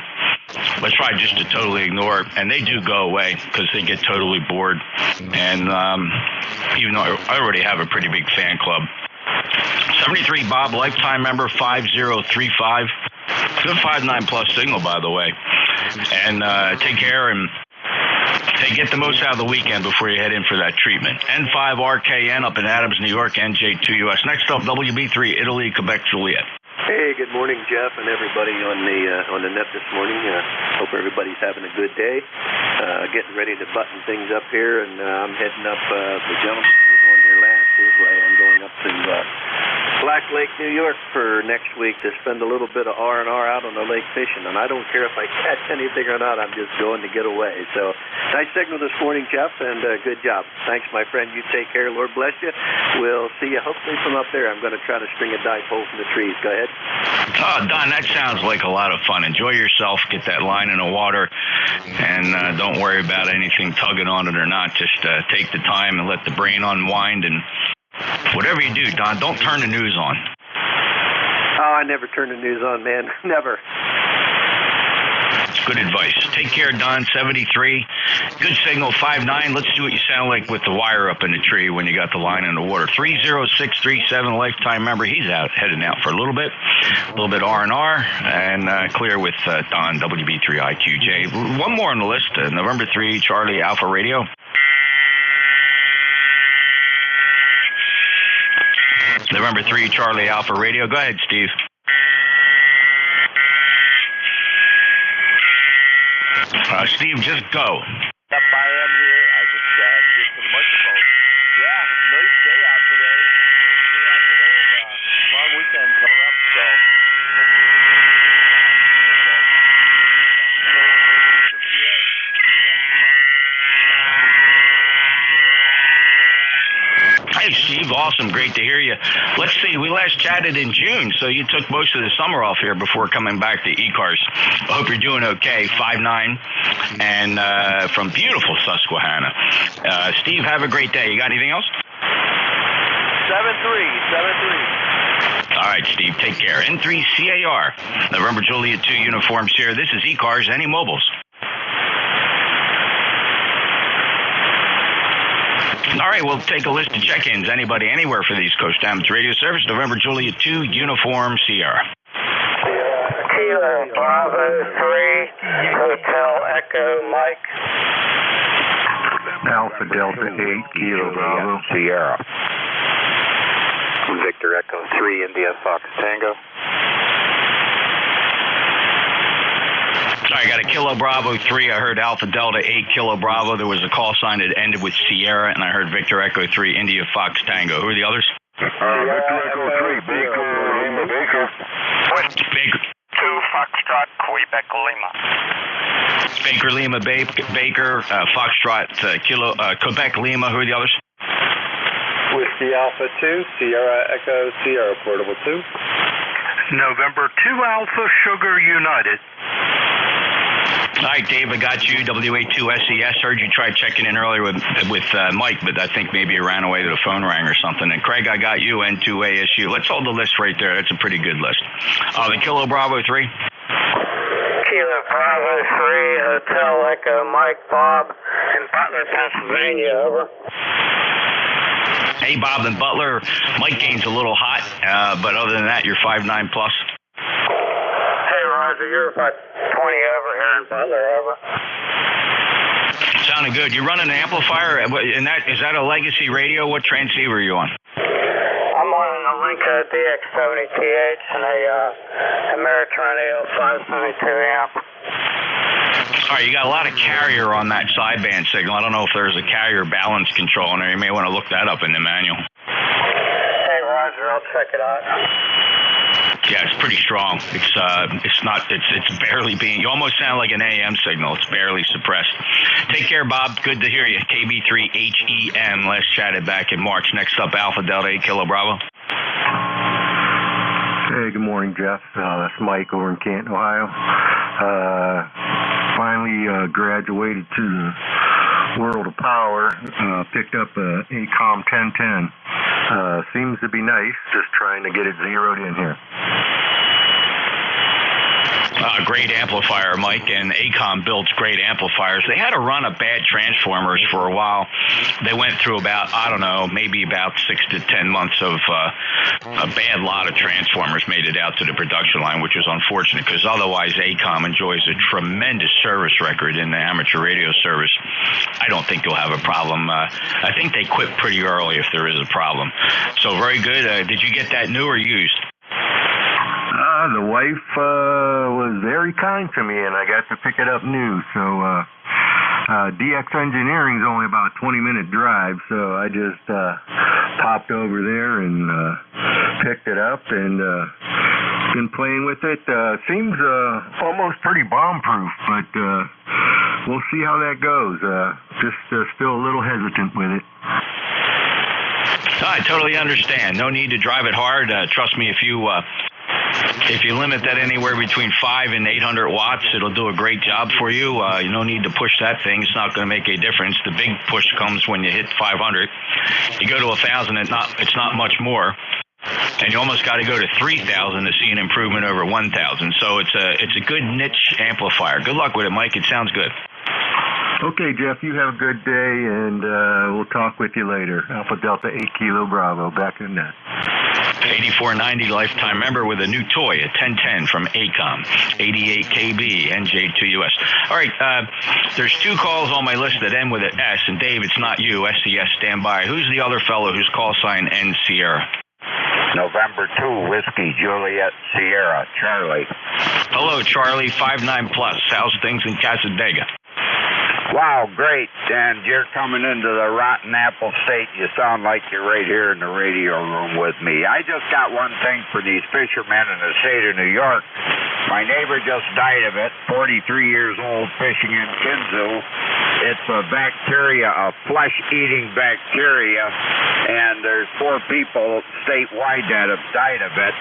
let's try just to totally ignore it. And they do go away because they get totally bored. And even though I already have a pretty big fan club. 73 Bob, lifetime member, 5035. Good 5-9 plus signal, by the way. And take care and get the most out of the weekend before you head in for that treatment. N5RKN up in Adams, New York, NJ2US. Next up, WB3, Italy, Quebec, Juliet. Hey, good morning, Jeff, and everybody on the net this morning. Hope everybody's having a good day. Getting ready to button things up here, and I'm heading up. The gentleman who was on here last, his way. I'm going up to Black Lake, New York for next week to spend a little bit of R&R out on the lake fishing, and I don't care if I catch anything or not. I'm just going to get away. So nice signal this morning, Jeff, and good job. Thanks, my friend. You take care. Lord bless you. We'll see you hopefully from up there. I'm going to try to string a dipole from the trees. Go ahead. Oh, Don, that sounds like a lot of fun. Enjoy yourself. Get that line in the water, and don't worry about anything tugging on it or not. Just take the time and let the brain unwind, and whatever you do, Don, don't turn the news on. Oh, I never turn the news on, man. Never. Good advice. Take care, Don. 73. Good signal, 5'9". Let's see what you sound like with the wire up in the tree when you got the line in the water. 30637, lifetime member. He's heading out for a little bit R&R, and clear with Don, WB3IQJ. One more on the list, November 3, Charlie Alpha Radio. November 3, Charlie Alpha Radio. Go ahead, Steve. Steve, just go. Yep, I am here. I just get to the microphone. Yeah, nice day out today. And long weekend coming up, so. Hey, Steve, awesome. Great to hear you. Let's see, we last chatted in June, so you took most of the summer off here before coming back to ECARS. I hope you're doing okay. 5'9", and from beautiful Susquehanna. Steve, have a great day. You got anything else? 7-3. All right, Steve, take care. N3CAR, November Juliet 2 Uniform Sierra. This is ECARS, any mobiles. All right, we'll take a list of check-ins. Anybody, anywhere for the East Coast Amateur Radio Service. November Juliet 2, Uniform Sierra. Kilo Bravo 3, Hotel Echo Mike. Alpha Delta 8, Kilo Bravo, Sierra. Victor Echo 3, India Fox Tango. Sorry, I got a Kilo Bravo 3. I heard Alpha Delta 8, Kilo Bravo. There was a call sign that ended with Sierra, and I heard Victor Echo 3, India Fox Tango. Who are the others? Victor Echo 3, Baker. Baker. 2, Foxtrot, Quebec Lima. Baker Lima, Baker, Foxtrot, Quebec Lima. Who are the others? Whiskey Alpha 2, Sierra Echo, Sierra Portable 2. November 2 Alpha Sugar United. All right, Dave, I got you. NJ2US. Heard you tried checking in earlier with Mike, but I think maybe he ran away to the phone rang or something. And Craig, I got you. N2ASU. Let's hold the list right there. That's a pretty good list. The Kilo Bravo 3. Kilo Bravo 3, Hotel Echo Mike Bob in Butler, Pennsylvania. Over. Hey, Bob and Butler. Mike Gain's a little hot, but other than that, you're 5'9" plus. Hey, Roger, you're about 20 over here in Butler, over. Sounding good. You running an amplifier, and is that a legacy radio? What transceiver are you on? I'm on an Alinka DX70TH and a Ameritron AL572 amp. All right, you got a lot of carrier on that sideband signal. I don't know if there's a carrier balance control in there. You may want to look that up in the manual. Hey, Roger, I'll check it out. Yeah, it's pretty strong. It's barely being. You almost sound like an AM signal. It's barely suppressed. Take care, Bob. Good to hear you. KB3HEM. Last chatted back in March. Next up, Alpha Delta 8 Kilo Bravo. Hey, good morning, Jeff. That's Mike over in Canton, Ohio. Finally graduated to the world of power. Picked up a ACOM 1010. Seems to be nice. Just trying to get it zeroed in here. Great amplifier, Mike, and ACOM builds great amplifiers. They had a run of bad transformers for a while. They went through about, I don't know, maybe about 6 to 10 months of a bad lot of transformers made it out to the production line, which is unfortunate because otherwise ACOM enjoys a tremendous service record in the amateur radio service. I don't think you'll have a problem. I think they quit pretty early if there is a problem. So very good. Did you get that new or used? The wife was very kind to me, and I got to pick it up new. So DX Engineering's only about a 20-minute drive, so I just popped over there and picked it up and been playing with it. Seems almost pretty bomb-proof, but we'll see how that goes. Just still a little hesitant with it. I totally understand. No need to drive it hard. Trust me, if you limit that anywhere between 5 and 800 watts, it'll do a great job for you. You no need to push that thing. It's not going to make a difference. The big push comes when you hit 500. You go to 1,000, it's not much more. And you almost got to go to 3,000 to see an improvement over 1,000. So it's a good niche amplifier. Good luck with it, Mike. It sounds good. Okay, Jeff, you have a good day, and we'll talk with you later. Alpha Delta 8 Kilo Bravo, back in net. 8490 lifetime member with a new toy, a 1010 from ACOM, 88 KB, NJ2US. All right, there's 2 calls on my list that end with an S, and Dave, it's not you. SCS, stand by. Who's the other fellow whose call sign ends Sierra? November 2, Whiskey, Juliet, Sierra, Charlie. Hello, Charlie, 59 plus. How's things in Casadega? Wow, great. And you're coming into the Rotten Apple State. You sound like you're right here in the radio room with me. I just got one thing for these fishermen in the state of New York. My neighbor just died of it, 43 years old, fishing in Kinzu. It's a bacteria, a flesh-eating bacteria, and there's 4 people statewide that have died of it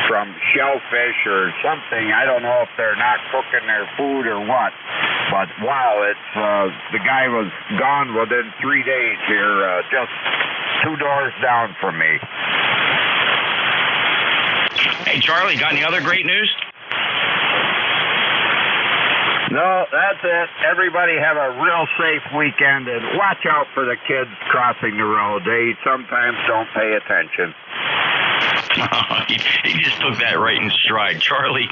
from shellfish or something. I don't know if they're not cooking their food or what, but wow, it's the guy was gone within 3 days here, just 2 doors down from me. Hey, Charlie, got any other great news? No, that's it. Everybody have a real safe weekend, and watch out for the kids crossing the road. They sometimes don't pay attention. He just took that right in stride. Charlie,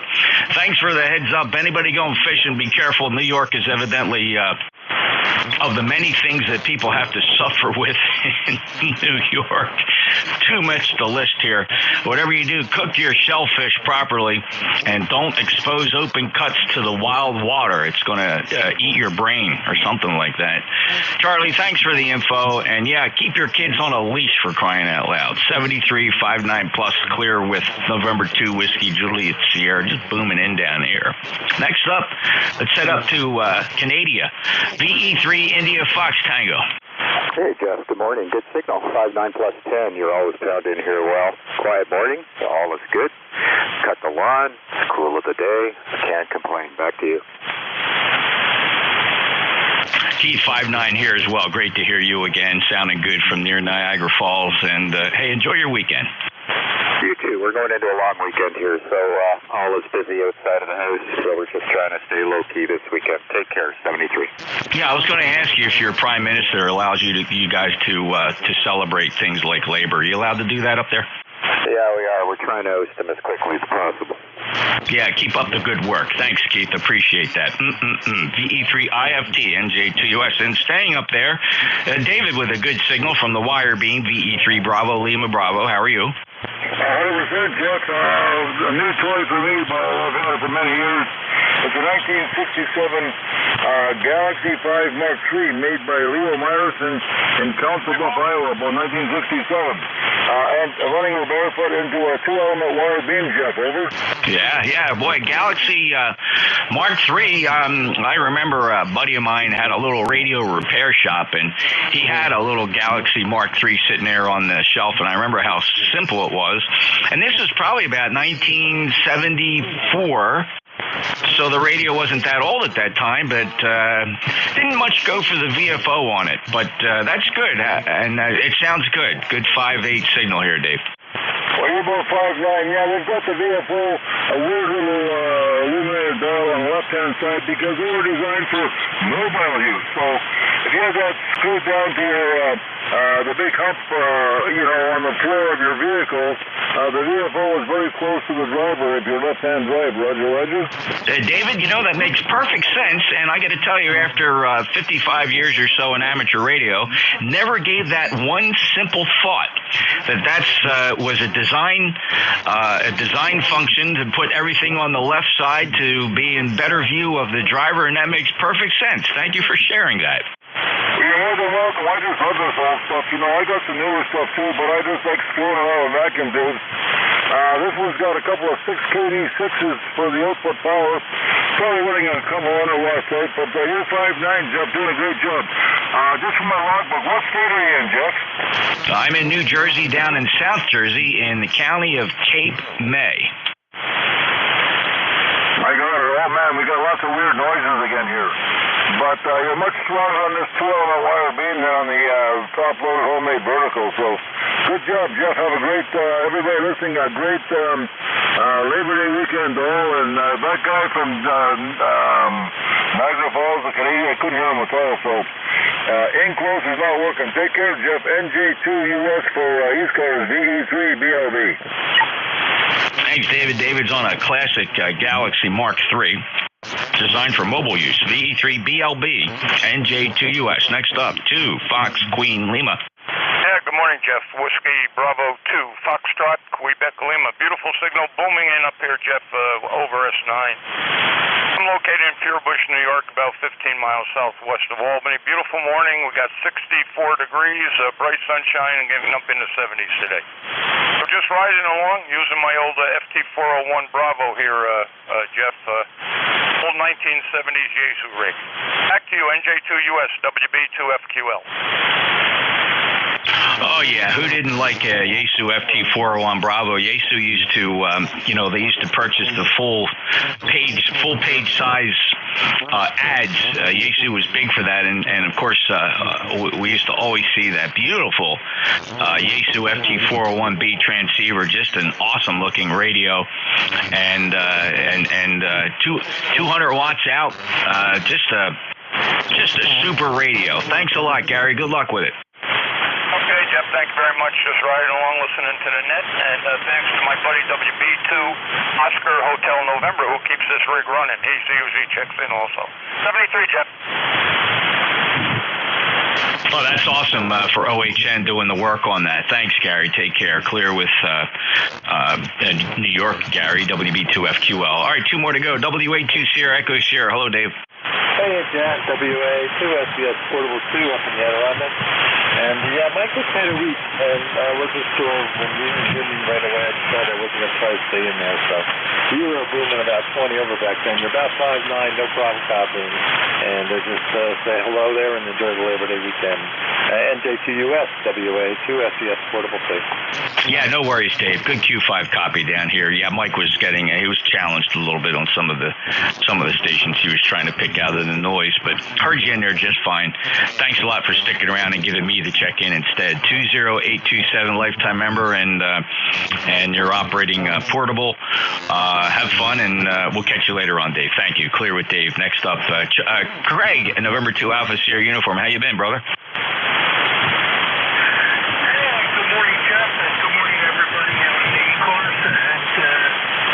thanks for the heads up. Anybody going fishing, be careful. New York is evidently of the many things that people have to suffer with in New York. Too much to list here. Whatever you do, cook your shellfish properly and don't expose open cuts to the wild water. It's going to eat your brain or something like that. Charlie, thanks for the info. And yeah, keep your kids on a leash, for crying out loud. 7359 plus clear with November 2 Whiskey Juliet Sierra, just booming in down here. Next up, let's head up to Canada. VE3 India Fox Tango. Hey, Jeff. Good morning. Good signal. 59 plus 10. You're always tuned in here well. Quiet morning. All is good. Cut the lawn. It's cool of the day. I can't complain. Back to you. Keith 59 here as well. Great to hear you again. Sounding good from near Niagara Falls. And hey, enjoy your weekend. You too. We're going into a long weekend here, so all is busy outside of the house, so we're just trying to stay low-key this weekend. Take care, 73. Yeah, I was going to ask you if your prime minister allows you guys to celebrate things like labor. Are you allowed to do that up there? Yeah, we are. We're trying to host them as quickly as possible. Yeah, keep up the good work. Thanks, Keith. Appreciate that. VE3IFT, NJ2US. And staying up there, David with a good signal from the wire beam, VE3 Bravo, Lima Bravo. How are you? 100%, Jeff. A new toy for me, but I've had it for many years. It's a 1967 Galaxy 5 Mark III made by Leo Myerson in Council Bluff, Iowa, about 1967. And running the barefoot into a 2-element wire beam, Jeff. Over. Yeah, boy, Galaxy Mark III. I remember a buddy of mine had a little radio repair shop, and he had a little Galaxy Mark III sitting there on the shelf, and I remember how simple it was. And this was probably about 1974. So the radio wasn't that old at that time, but didn't much go for the VFO on it. But that's good, and it sounds good. Good 5.8 signal here, Dave. Well, you're about 5'9". Yeah, they've got the VFO, a weird little illuminated dial on the left-hand side because they were designed for mobile use. So if you have that screwed down to your the big hump, on the floor of your vehicle, the VFO is very close to the driver if you're left-hand drive. Roger. David, that makes perfect sense, and I got to tell you, after 55 years or so in amateur radio, never gave that one simple thought that was a design function to put everything on the left side to be in better view of the driver, and that makes perfect sense. Thank you for sharing that. Well, you're more than welcome. I just love this old stuff. I got some newer stuff too, but I just like screwing around with vacuum tubes. This one's got a couple of 6KD6s for the output power. Probably wasn't going to come on or last night, but you're 5'9", Jeff, doing a great job. Just for my logbook, what state are you in, Jeff? I'm in New Jersey, down in South Jersey, in the county of Cape May. I got her. Oh, man, we got lots of weird noises again here. But you're much stronger on this 2-element wire beam than on the top-loaded homemade vertical. So good job, Jeff. Have a great, everybody listening, a great Labor Day weekend all. And that guy from Niagara Falls, the Canadian, I couldn't hear him at all. So in-close is not working. Take care, Jeff. NJ2US for ECARS VE3BLB. Thanks, David. David's on a classic Galaxy Mark III. Designed for mobile use. VE3BLB, NJ2US. Next up, 2, Fox Queen Lima. Yeah, good morning, Jeff. Whiskey Bravo 2, Foxtrot, Quebec Lima. Beautiful signal booming in up here, Jeff, over S9. I'm located in Purebush, New York, about 15 miles southwest of Albany. Beautiful morning. We got 64 degrees, bright sunshine, and getting up in the 70s today. So just riding along, using my old FT401 Bravo here, Jeff. Old 1970s Yaesu rig. Back to you, NJ2US, WB2FQL. Oh, yeah. Who didn't like Yaesu FT401 Bravo? Yaesu used to, they used to purchase the full page size ads. Yaesu was big for that. And of course, we used to always see that beautiful Yaesu FT401B transceiver, just an awesome looking radio. And 200 watts out. Just a super radio. Thanks a lot, Gary. Good luck with it. Okay, Jeff, thank you very much. Just riding along, listening to the net. And thanks to my buddy WB2 Oscar Hotel November, who keeps this rig running. He usually checks in also. 73, Jeff. Oh, that's awesome for OHN doing the work on that. Thanks, Gary. Take care. Clear with New York, Gary, WB2FQL. All right, 2 more to go. WA2 Sierra, Echo Sierra. Hello, Dave. Hey, Jack. WA2SBS Portable 2 up in the Adirondack. And yeah, Mike just had a week, and I wasn't sure when we were zooming right away. I decided I wasn't going to try to stay in there. So we were booming about 20 over back then. You're about 5'9", no problem copying. And just say hello there and enjoy the Labor Day weekend. NJ2US, WA2SBS Portable 2. Yeah, no worries, Dave. Good Q5 copy down here. Yeah, Mike was he was challenged a little bit on some of the stations he was trying to pick out of the noise, but heard you in there just fine. Thanks a lot for sticking around and giving me the check-in instead. 20827 lifetime member, and you're operating portable. Have fun, and we'll catch you later on, Dave. Thank you. Clear with Dave. Next up, Craig, November 2 Alpha Sierra uniform. How you been, brother? Good morning, Jeff, and good morning, everybody on the ECARS.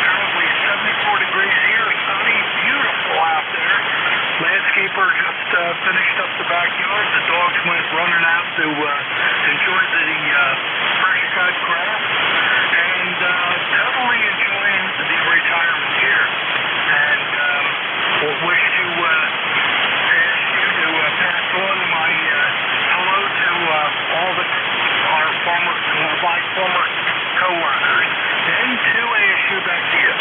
Currently 74 degrees here, sunny, beautiful out there. Landscaper just finished up the backyard. The dogs went running out to enjoy the fresh cut grass, and totally enjoying the retirement here. And wish to ask you to pass on my hello to all my former co-workers, and to ASU. Back to you.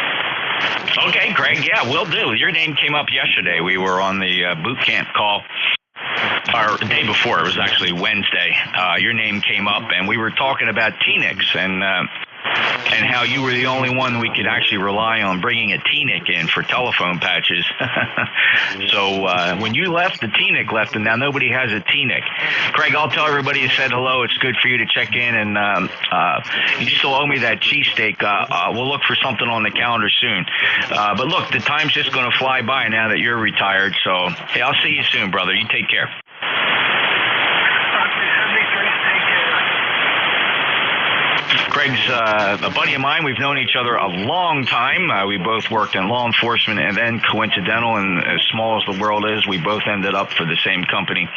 Okay, Greg. Yeah, will do. Your name came up yesterday. We were on the boot camp call. Or the day before. It was actually Wednesday. Your name came up, and we were talking about TNICs and how you were the only one we could actually rely on bringing a TNIC in for telephone patches. So when you left, the TNIC left, and now nobody has a TNIC. Craig, I'll tell everybody you said hello. It's good for you to check in, and you still owe me that cheesesteak. We'll look for something on the calendar soon. But look, the time's just going to fly by now that you're retired. So hey, I'll see you soon, brother. You take care. Take care. Craig's a buddy of mine. We've known each other a long time. We both worked in law enforcement, and then coincidental, and as small as the world is, we both ended up for the same company,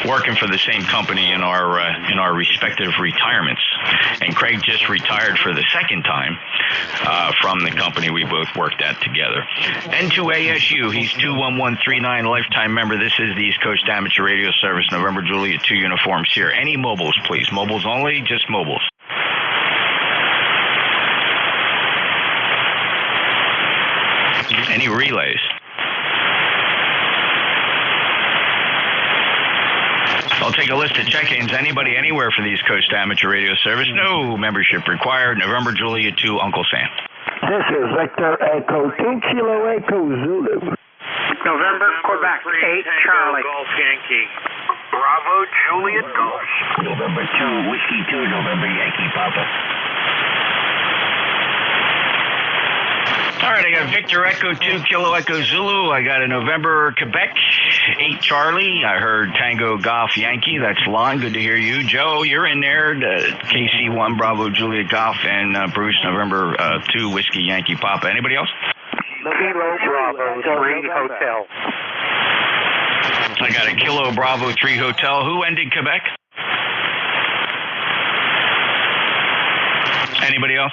working for the same company in our respective retirements. And Craig just retired for the second time from the company we both worked at together. N2ASU, he's 21139, lifetime member. This is the East Coast Amateur Radio Service, November Juliet 2 uniforms here. Any mobiles, please. Mobiles only, just mobiles. Any relays? I'll take a list of check-ins. Anybody anywhere for the East Coast Amateur Radio Service? No membership required. November Juliet 2, Uncle Sam. This is Victor Echo 2 Kilo Echo Zulu. November, Quebec, 8 Charlie. Golf Yankee. Bravo, Juliet Golf. November 2, Whiskey 2, November Yankee Papa. All right, I got Victor Echo 2 Kilo Echo Zulu. I got a November Quebec 8 Charlie. I heard Tango Golf Yankee. That's Lon. Good to hear you. Joe, you're in there. KC 1 Bravo Juliet Golf, and Bruce November 2 Whiskey Yankee Papa. Anybody else? Kilo Bravo 3 Hotel. I got a Kilo Bravo 3 Hotel. Who ended Quebec? Anybody else?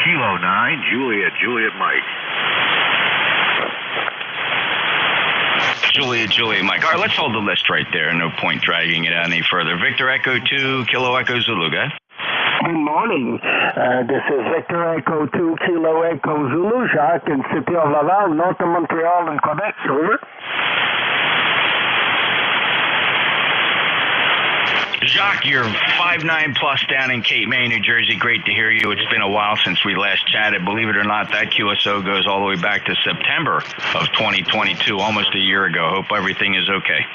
Kilo 9, Juliet Mike. Juliet Mike. All right, let's hold the list right there. No point dragging it out any further. Victor Echo 2 Kilo Echo Zulu, guys. Good morning. This is Victor Echo 2 Kilo Echo Zulu, Jacques in City of Laval, north of Montreal and Quebec. Over. Jacques, you're 5'9" plus down in Cape May, New Jersey. Great to hear you. It's been a while since we last chatted. Believe it or not, that QSO goes all the way back to September of 2022, almost a year ago. Hope everything is okay.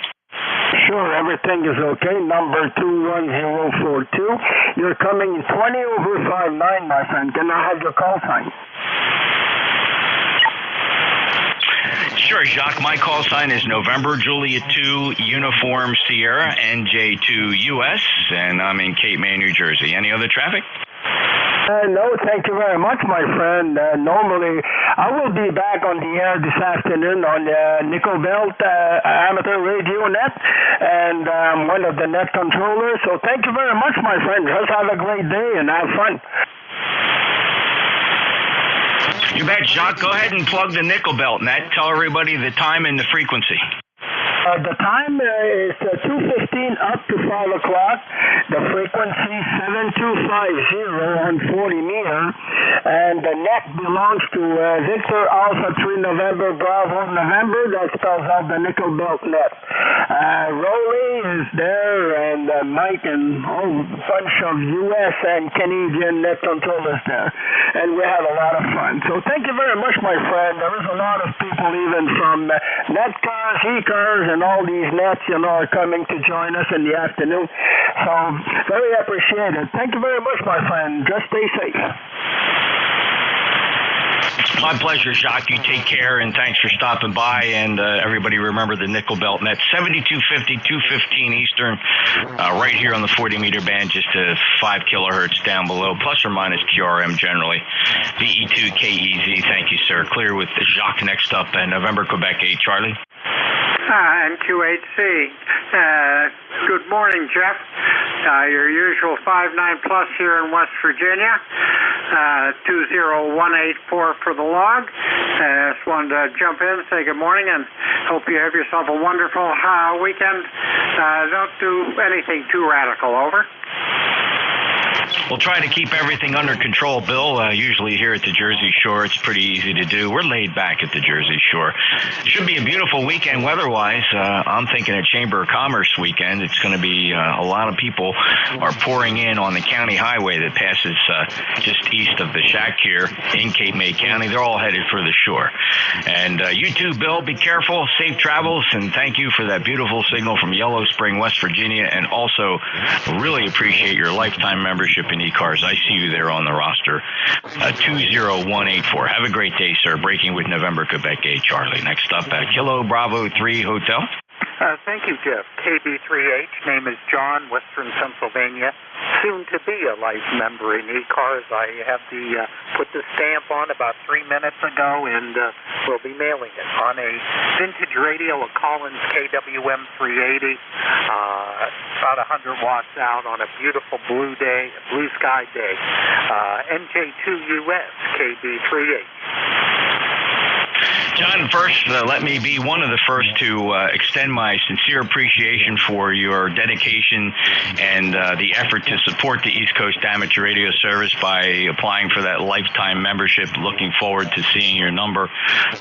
Sure, everything is okay. Number 21042. You're coming 20 over 59, my friend. Can I have your call sign? Sure, Jacques. My call sign is November Juliet 2 Uniform Sierra NJ2US, and I'm in Cape May, New Jersey. Any other traffic? No, thank you very much, my friend. Normally, I will be back on the air this afternoon on Nickel Belt Amateur Radio Net, and I'm one of the net controllers. So thank you very much, my friend. Just have a great day and have fun. You bet, Jacques. Go ahead and plug the Nickel Belt net. Tell everybody the time and the frequency. The time is 2:15 up to 5 o'clock. The frequency 7250 on 40 meter. And the net belongs to Victor Alpha 3 November Bravo November. That spells out the Nickel Belt net. Rolly is there, and Mike, and a whole bunch of U.S. and Canadian net controllers there. And we had a lot of fun. So thank you very much, my friend. There is a lot of people even from NetCars, ECARS, and all these nets, are coming to join us in the afternoon. So very appreciated. Thank you very much, my friend. Just stay safe. My pleasure, Jacques. You take care, and thanks for stopping by. And everybody remember the Nickel Belt net, 7250, 215 Eastern, right here on the 40-meter band, just 5 kilohertz down below, plus or minus QRM generally. VE2KEZ, thank you, sir. Clear with Jacques next up, and November, Quebec 8, Charlie. N2HC. Good morning, Jeff. Your usual 5'9" plus here in West Virginia. 20184 for the log. Just wanted to jump in and say good morning and hope you have yourself a wonderful weekend. Don't do anything too radical. Over. We'll try to keep everything under control, Bill. Usually here at the Jersey Shore, it's pretty easy to do. We're laid back at the Jersey Shore. Should be a beautiful weekend weather-wise. I'm thinking a Chamber of Commerce weekend. It's going to be a lot of people are pouring in on the county highway that passes just east of the shack here in Cape May County. They're all headed for the shore. And you too, Bill, be careful. Safe travels, and thank you for that beautiful signal from Yellow Spring, West Virginia, and also really appreciate your lifetime membership in ECARS. I see you there on the roster. 20184. Have a great day, sir. Breaking with November Quebec 8, Charlie. Next up at Kilo Bravo 3 Hotel. Thank you, Jeff. KB3H, name is John, Western Pennsylvania. Soon to be a life member in ECARS. I have put the stamp on about 3 minutes ago, and we'll be mailing it on a vintage radio, a Collins KWM 380, about 100 watts out on a beautiful blue sky day. NJ2US, KB3H. John, first, let me be one of the first to extend my sincere appreciation for your dedication and the effort to support the East Coast Amateur Radio Service by applying for that lifetime membership. Looking forward to seeing your number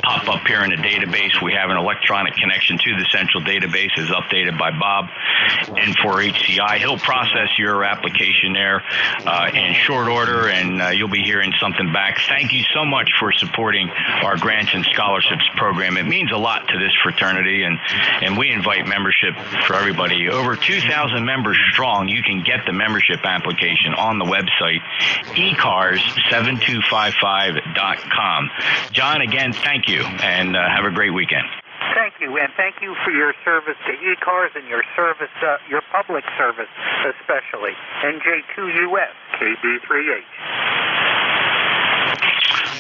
pop up here in the database. We have an electronic connection to the central database as updated by Bob N4HCI. He'll process your application there in short order, and you'll be hearing something back. Thank you so much for supporting our grants and scholarships program. It means a lot to this fraternity, and we invite membership for everybody. Over 2,000 members strong. You can get the membership application on the website, ECARS7255.com. John, again, thank you, and have a great weekend. Thank you, and thank you for your service to ECARS and your service, your public service especially. NJ2US, KB3H.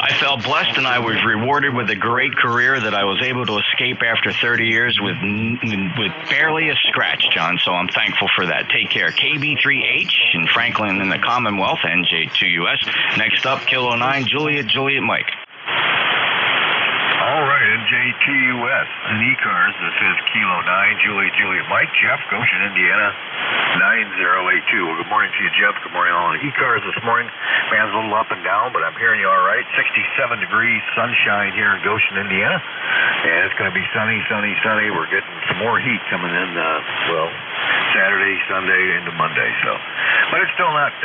I felt blessed, and I was rewarded with a great career that I was able to escape after 30 years with barely a scratch, John, so I'm thankful for that. Take care. KB3H in Franklin in the Commonwealth, NJ2US. Next up, Kilo 9, Juliet Mike. All right, NJ2US and ECARS. This is Kilo 9, Juliet Mike, Jeff, Goshen, Indiana, 9082. Well, good morning to you, Jeff. Good morning all on ECARS this morning. Man's a little up and down, but I'm hearing you all right. 67 degrees, sunshine here in Goshen, Indiana. And it's going to be sunny. We're getting some more heat coming in, Saturday, Sunday, into Monday. So, but it's still not,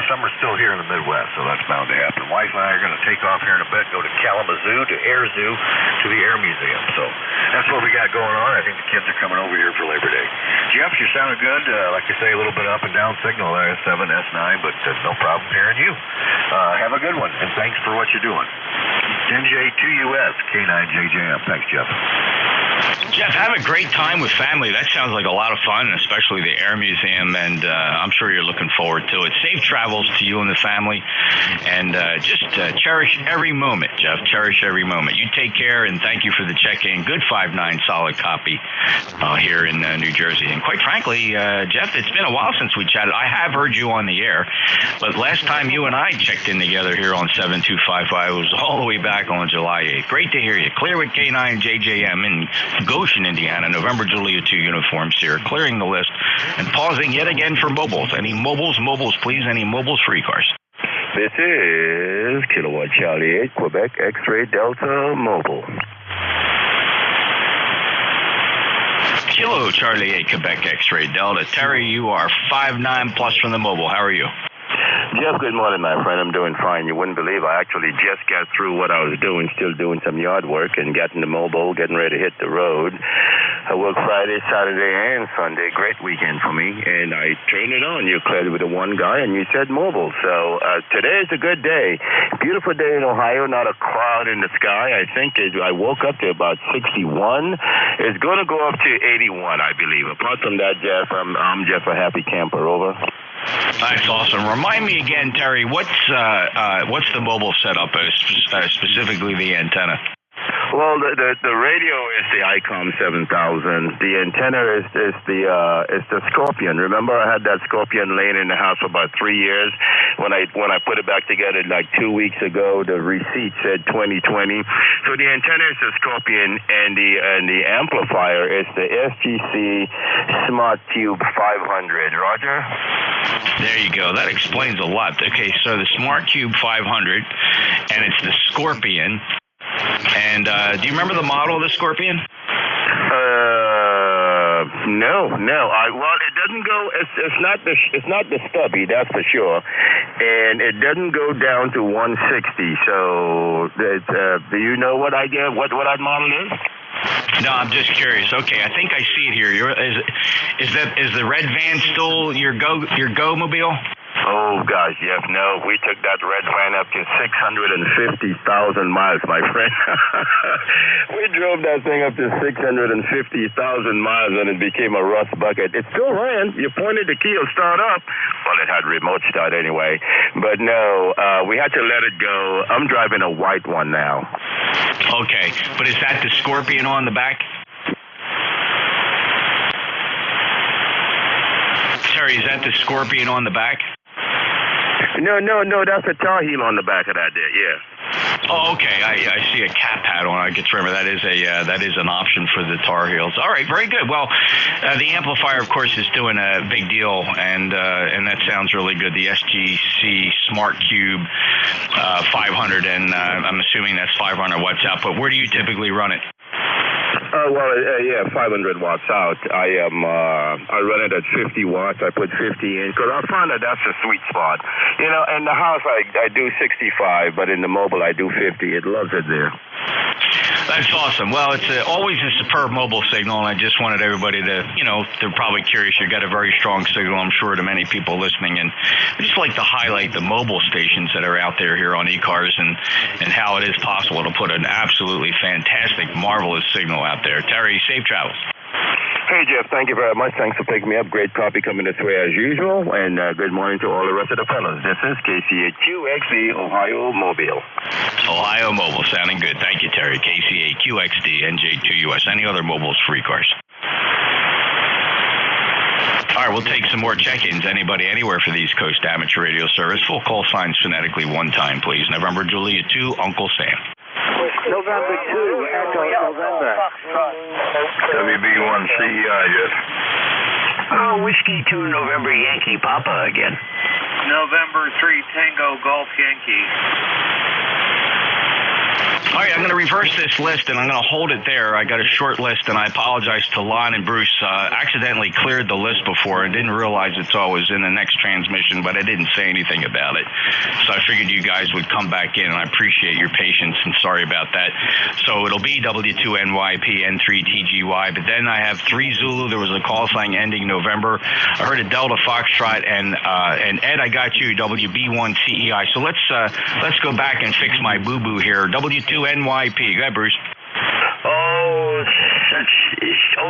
summer's still here in the Midwest, so that's bound to happen. Wife and I are going to take off here in a bit, go to Kalamazoo, to Air Zoo, to the Air Museum. So that's what we got going on. I think the kids are coming over here for Labor Day. Jeff, you sounded good. Like I say, a little bit up and down signal there, S7, S9, but no problem hearing you. Have a good one, and thanks for what you're doing. NJ2US, K9JJM. Thanks, Jeff. Jeff, have a great time with family. That sounds like a lot of fun, especially the Air Museum, and I'm sure you're looking forward to it. Safe travels to you and the family, and just cherish every moment, Jeff. Cherish every moment. You take care, and thank you for the check-in. Good 5.9 solid copy here in New Jersey. And quite frankly, Jeff, it's been a while since we chatted. I have heard you on the air, but last time you and I checked in together here on 7255 was all the way back on July 8th. Great to hear you. Clear with K9JJM in Goshen, Indiana, November Juliet 2 uniforms here, clearing the list and pausing yet again for mobiles. Any mobiles, please? Any mobiles for ECARS? This is Kilowatt Charlie 8, Quebec X-Ray Delta Mobile. Kilo Charlie 8, Quebec X-Ray Delta. Terry, you are 5.9 plus from the mobile. How are you? Jeff, good morning, my friend. I'm doing fine. You wouldn't believe I actually just got through what I was doing, still doing some yard work and getting the mobile, getting ready to hit the road. I worked Friday, Saturday, and Sunday. Great weekend for me. And I turned it on. You cleared with the one guy, and you said mobile. So today is a good day. Beautiful day in Ohio, not a cloud in the sky. I think I woke up to about 61. It's going to go up to 81, I believe. Apart from that, Jeff, I'm Jeff, a happy camper. Over. That's awesome. Remind me again, Terry, what's the mobile setup, specifically the antenna? Well, the radio is the ICOM 7000. The antenna is the Scorpion. Remember, I had that Scorpion laying in the house for about 3 years. When I put it back together like 2 weeks ago, the receipt said 2020. So the antenna is the Scorpion, and the amplifier is the SGC Smart Cube 500. Roger. There you go. That explains a lot. Okay, so the Smart Cube 500, and it's the Scorpion. And do you remember the model of the Scorpion? No. Well, it doesn't go. It's not the stubby, that's for sure, and it doesn't go down to 160. So, do you know what I get? What that model is? No, I'm just curious. Okay, I think I see it here. Is the red van still your Go mobile? Oh, gosh, Jeff, no. We took that red van up to 650,000 miles, my friend. We drove that thing up to 650,000 miles, and it became a rust bucket. It still ran. You pointed the key, it'll start up. Well, it had remote start anyway. But no, we had to let it go. I'm driving a white one now. Okay, but is that the Scorpion on the back? Terry, is that the Scorpion on the back? No, that's a Tar Heel on the back of that there, yeah. Oh, okay. I see a cap hat on. I get to remember that is an option for the Tar Heels. All right, very good. Well, the amplifier, of course, is doing a big deal, and that sounds really good. The SGC Smart Cube 500, and I'm assuming that's 500 watts output. Where do you typically run it? Yeah, 500 watts out. I run it at 50 watts. I put 50 in because I find that that's a sweet spot. You know, in the house I do 65, but in the mobile I do 50. It loves it there. That's awesome. Well, it's always a superb mobile signal, and I just wanted everybody to, they're probably curious. You've got a very strong signal, I'm sure, to many people listening, and I just like to highlight the mobile stations that are out there here on ECARS and how it is possible to put an absolutely fantastic, marvelous signal out there. Terry, safe travels. Hey, Jeff, thank you very much. Thanks for picking me up. Great copy coming this way as usual. And good morning to all the rest of the fellas. This is KCA-QXD, Ohio Mobile. Ohio Mobile, sounding good. Thank you, Terry. KCA-QXD, NJ2US. Any other mobiles for ECARS? All right, we'll take some more check-ins. Anybody, anywhere for the East Coast Amateur Radio Service. Full call signs phonetically one time, please. November Juliet 2, Uncle Sam. November 2, Echo November. WB1CEI, yes. Whiskey 2, November Yankee Papa again. November 3, Tango Golf Yankee. All right, I'm going to reverse this list, and I'm going to hold it there. I got a short list, and I apologize to Lon and Bruce. Accidentally cleared the list before and didn't realize it's always in the next transmission, but I didn't say anything about it. So I figured you guys would come back in, and I appreciate your patience, and sorry about that. So it'll be W2NYP, N3TGY, but then I have 3 Zulu. There was a call sign ending November. I heard a Delta Foxtrot, and Ed, I got you, WB1CEI. So let's go back and fix my boo-boo here. W2NYP. Go ahead, Bruce.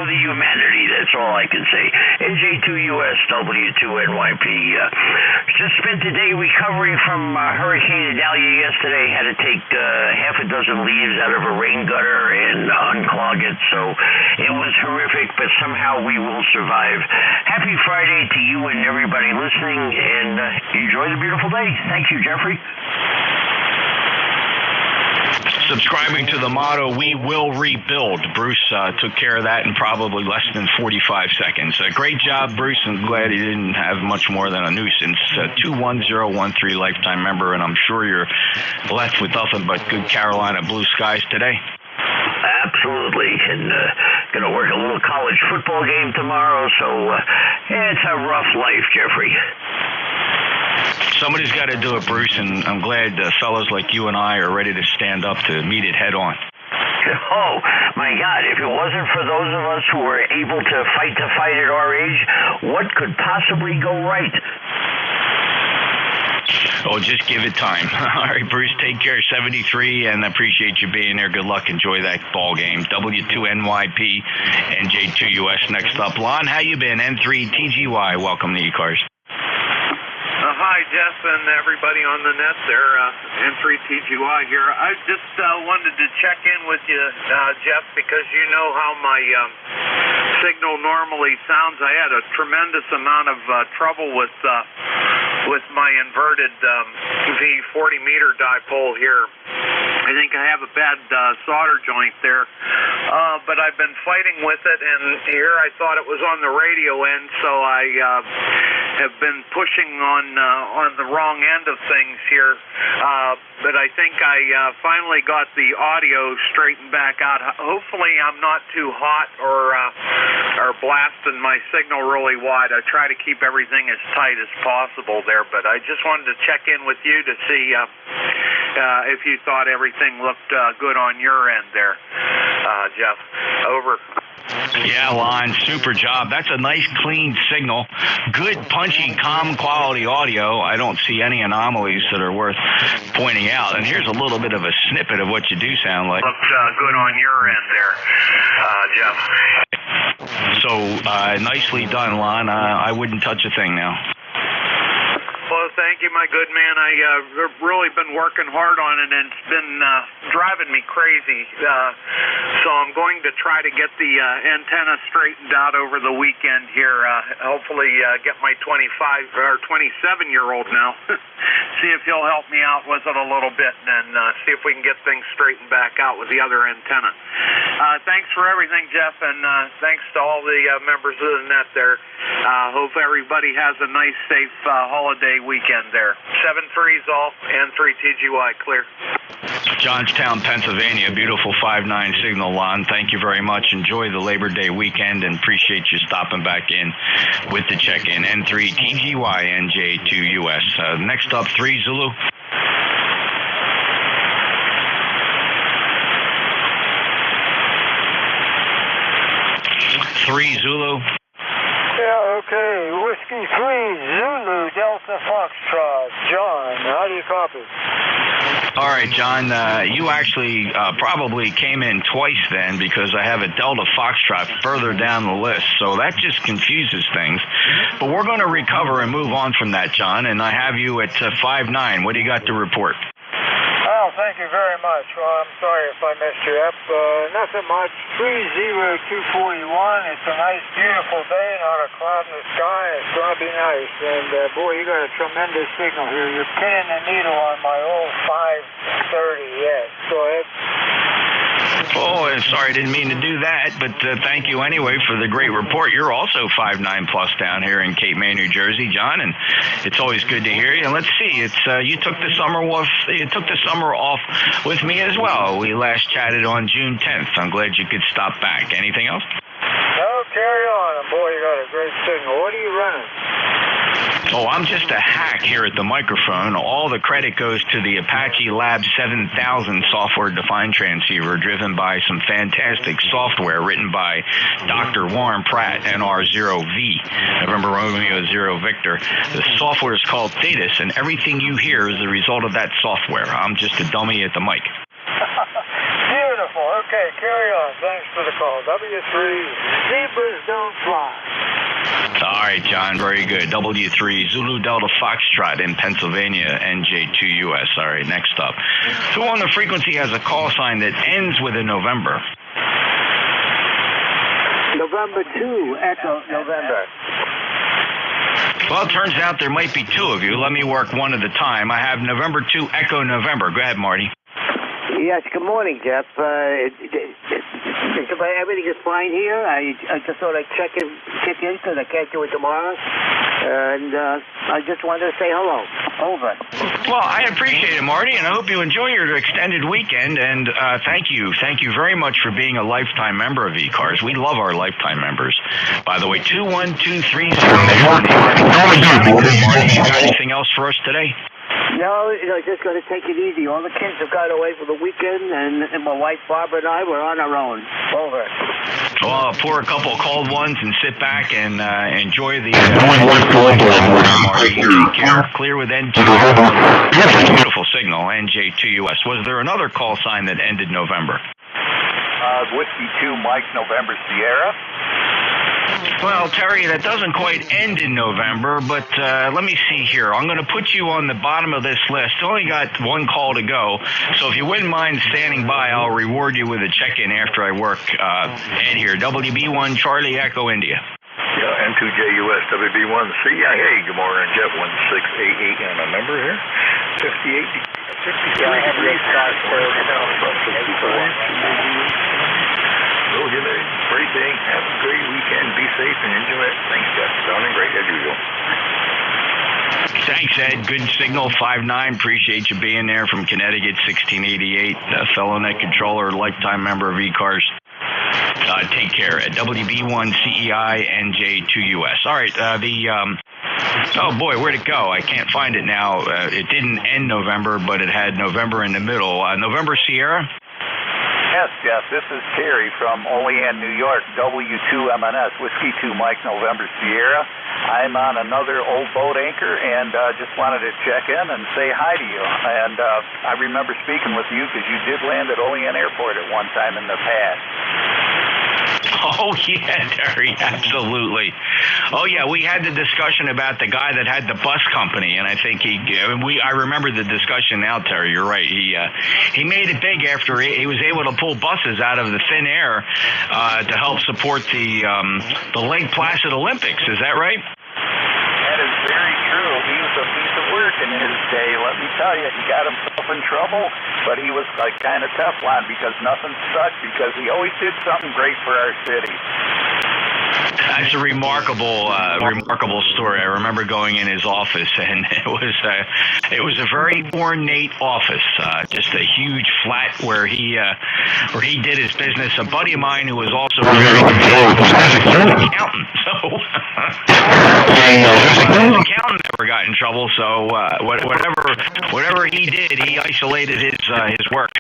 The humanity, that's all I can say. NJ2US, W2NYP. Just spent the day recovering from Hurricane Idalia yesterday. Had to take half a dozen leaves out of a rain gutter and unclog it, so it was horrific, but somehow we will survive. Happy Friday to you and everybody listening, and enjoy the beautiful day. Thank you, Jeffrey. Subscribing to the motto, we will rebuild. Bruce took care of that in probably less than 45 seconds. Great job, Bruce. I'm glad he didn't have much more than a nuisance. 21013 lifetime member, and I'm sure you're left with nothing but good Carolina blue skies today. Absolutely, and going to work a little college football game tomorrow, so it's a rough life, Jeffrey. Somebody's got to do it, Bruce, and I'm glad fellas like you and I are ready to stand up to meet it head on. Oh, my God, if it wasn't for those of us who were able to fight the fight at our age, what could possibly go right? Oh, just give it time. All right, Bruce, take care. 73, and I appreciate you being there. Good luck. Enjoy that ball game. W2NYP, NJ2US next up. Lon, how you been? N3TGY, welcome to ECARS. Hi, Jeff, and everybody on the net there. N3TGY here. I just wanted to check in with you, Jeff, because you know how my signal normally sounds. I had a tremendous amount of trouble with my inverted V40 meter dipole here. I think I have a bad solder joint there, but I've been fighting with it, and here I thought it was on the radio end, so I have been pushing on the wrong end of things here, but I think I finally got the audio straightened back out. Hopefully I'm not too hot or blasting my signal really wide. I try to keep everything as tight as possible there, but I just wanted to check in with you to see if you thought everything looked good on your end there, Jeff. Over. Yeah, Lon, super job. That's a nice, clean signal. Good, punchy, calm quality audio. I don't see any anomalies that are worth pointing out. And here's a little bit of a snippet of what you do sound like. Looked good on your end there, Jeff. So, nicely done, Lon. I wouldn't touch a thing now. Well, thank you, my good man. I've really been working hard on it, and it's been driving me crazy. So I'm going to try to get the antenna straightened out over the weekend here. Hopefully get my 25 or 27-year-old now. See if he'll help me out with it a little bit, and see if we can get things straightened back out with the other antenna. Thanks for everything, Jeff, and thanks to all the members of the net there. Hope everybody has a nice, safe holiday weekend there. 7-3's off and 3 TGY clear. Johnstown, Pennsylvania, beautiful 5-9 signal, Lon. Thank you very much. Enjoy the Labor Day weekend and appreciate you stopping back in with the check-in. N3 TGY NJ2US. Next up, 3 Zulu. 3 Zulu. Yeah, okay. Whiskey 3, Zulu, Delta Foxtrot. John, how do you copy? All right, John, you actually probably came in twice then because I have a Delta Foxtrot further down the list, so that just confuses things. But we're going to recover and move on from that, John, and I have you at 5-9. What do you got to report? Well, thank you very much. Well, I'm sorry if I messed you up. Nothing much. 30241. It's a nice, beautiful day, not a cloud in the sky. It's going to be nice. And, boy, you got a tremendous signal here. You're pinning the needle on my old 530. Yes, go ahead. Oh, sorry, I didn't mean to do that, but thank you anyway for the great report. You're also 5-9 plus down here in Cape May, New Jersey, John, and it's always good to hear you. And let's see, it's you took the summer off. You took the summer off with me as well. We last chatted on June 10th. I'm glad you could stop back. Anything else? No, carry on. And boy, you got a great signal. What are you running? Oh, I'm just a hack here at the microphone. All the credit goes to the Apache Lab 7000 software-defined transceiver driven by some fantastic software written by Dr. Warren Pratt, NR0V, November Romeo 0 Victor. The software is called Thetis, and everything you hear is the result of that software. I'm just a dummy at the mic. Beautiful. Okay, carry on. Thanks for the call. W3, zebras don't fly. All right, John, very good. W3, Zulu Delta Foxtrot in Pennsylvania, NJ2US. All right, next up. Who on the frequency has a call sign that ends with a November? November 2, Echo November. Well, it turns out there might be 2 of you. Let me work one at a time. I have November 2, Echo November. Go ahead, Marty. Yes, good morning, Jeff. Everything is fine here. I just thought I'd check in because I can't do it tomorrow. And I just wanted to say hello. Over. Well, I appreciate it, Marty, and I hope you enjoy your extended weekend. And thank you very much for being a lifetime member of ECARS. We love our lifetime members. By the way, 21230. Marty, you got anything else for us today? No, just going to take it easy. All the kids have got away for the weekend, and my wife Barbara and I were on our own. Over. Well, pour a couple of cold ones and sit back and enjoy the Marty. Take care. Clear with N2. Beautiful signal, NJ2US. Was there another call sign that ended November? Whiskey 2, Mike, November, Sierra. Well, Terry, that doesn't quite end in November, but let me see here. I'm going to put you on the bottom of this list. Only got one call to go, so if you wouldn't mind standing by, I'll reward you with a check-in after I work Ed here. WB1 Charlie Echo India. Yeah, N2US WB1C. Hey, good morning, Jeff. 1688 on a number here. 58 degrees. Go ahead, great day. Have a great weekend. Be safe and enjoy it. Thanks, Jeff. Sounding great as usual. Thanks, Ed. Good signal. 5-9. Appreciate you being there from Connecticut, 1688. Fellow net controller, lifetime member of ECARS. Take care at WB1CEI NJ2US. All right. Oh boy, where'd it go? I can't find it now. It didn't end November, but it had November in the middle. November Sierra. Yes, Jeff, this is Terry from Olean, New York, W2MNS, Whiskey 2 Mike, November Sierra. I'm on another old boat anchor and just wanted to check in and say hi to you. And I remember speaking with you because you did land at Olean Airport at one time in the past. Oh, yeah, Terry, absolutely. Oh, yeah, we had the discussion about the guy that had the bus company, and I think I remember the discussion now, Terry, you're right. He made it big after he was able to pull buses out of the thin air to help support the Lake Placid Olympics. Is that right? That is very true. He was a piece of work in his day. Let me tell you, he got himself in trouble, but he was like kind of Teflon because nothing stuck because he always did something great for our city. That's a remarkable story. I remember going in his office, and it was a very ornate office, just a huge flat where he did his business. A buddy of mine who was also a very good accountant, so his accountant never got in trouble. So whatever he did, he isolated his work.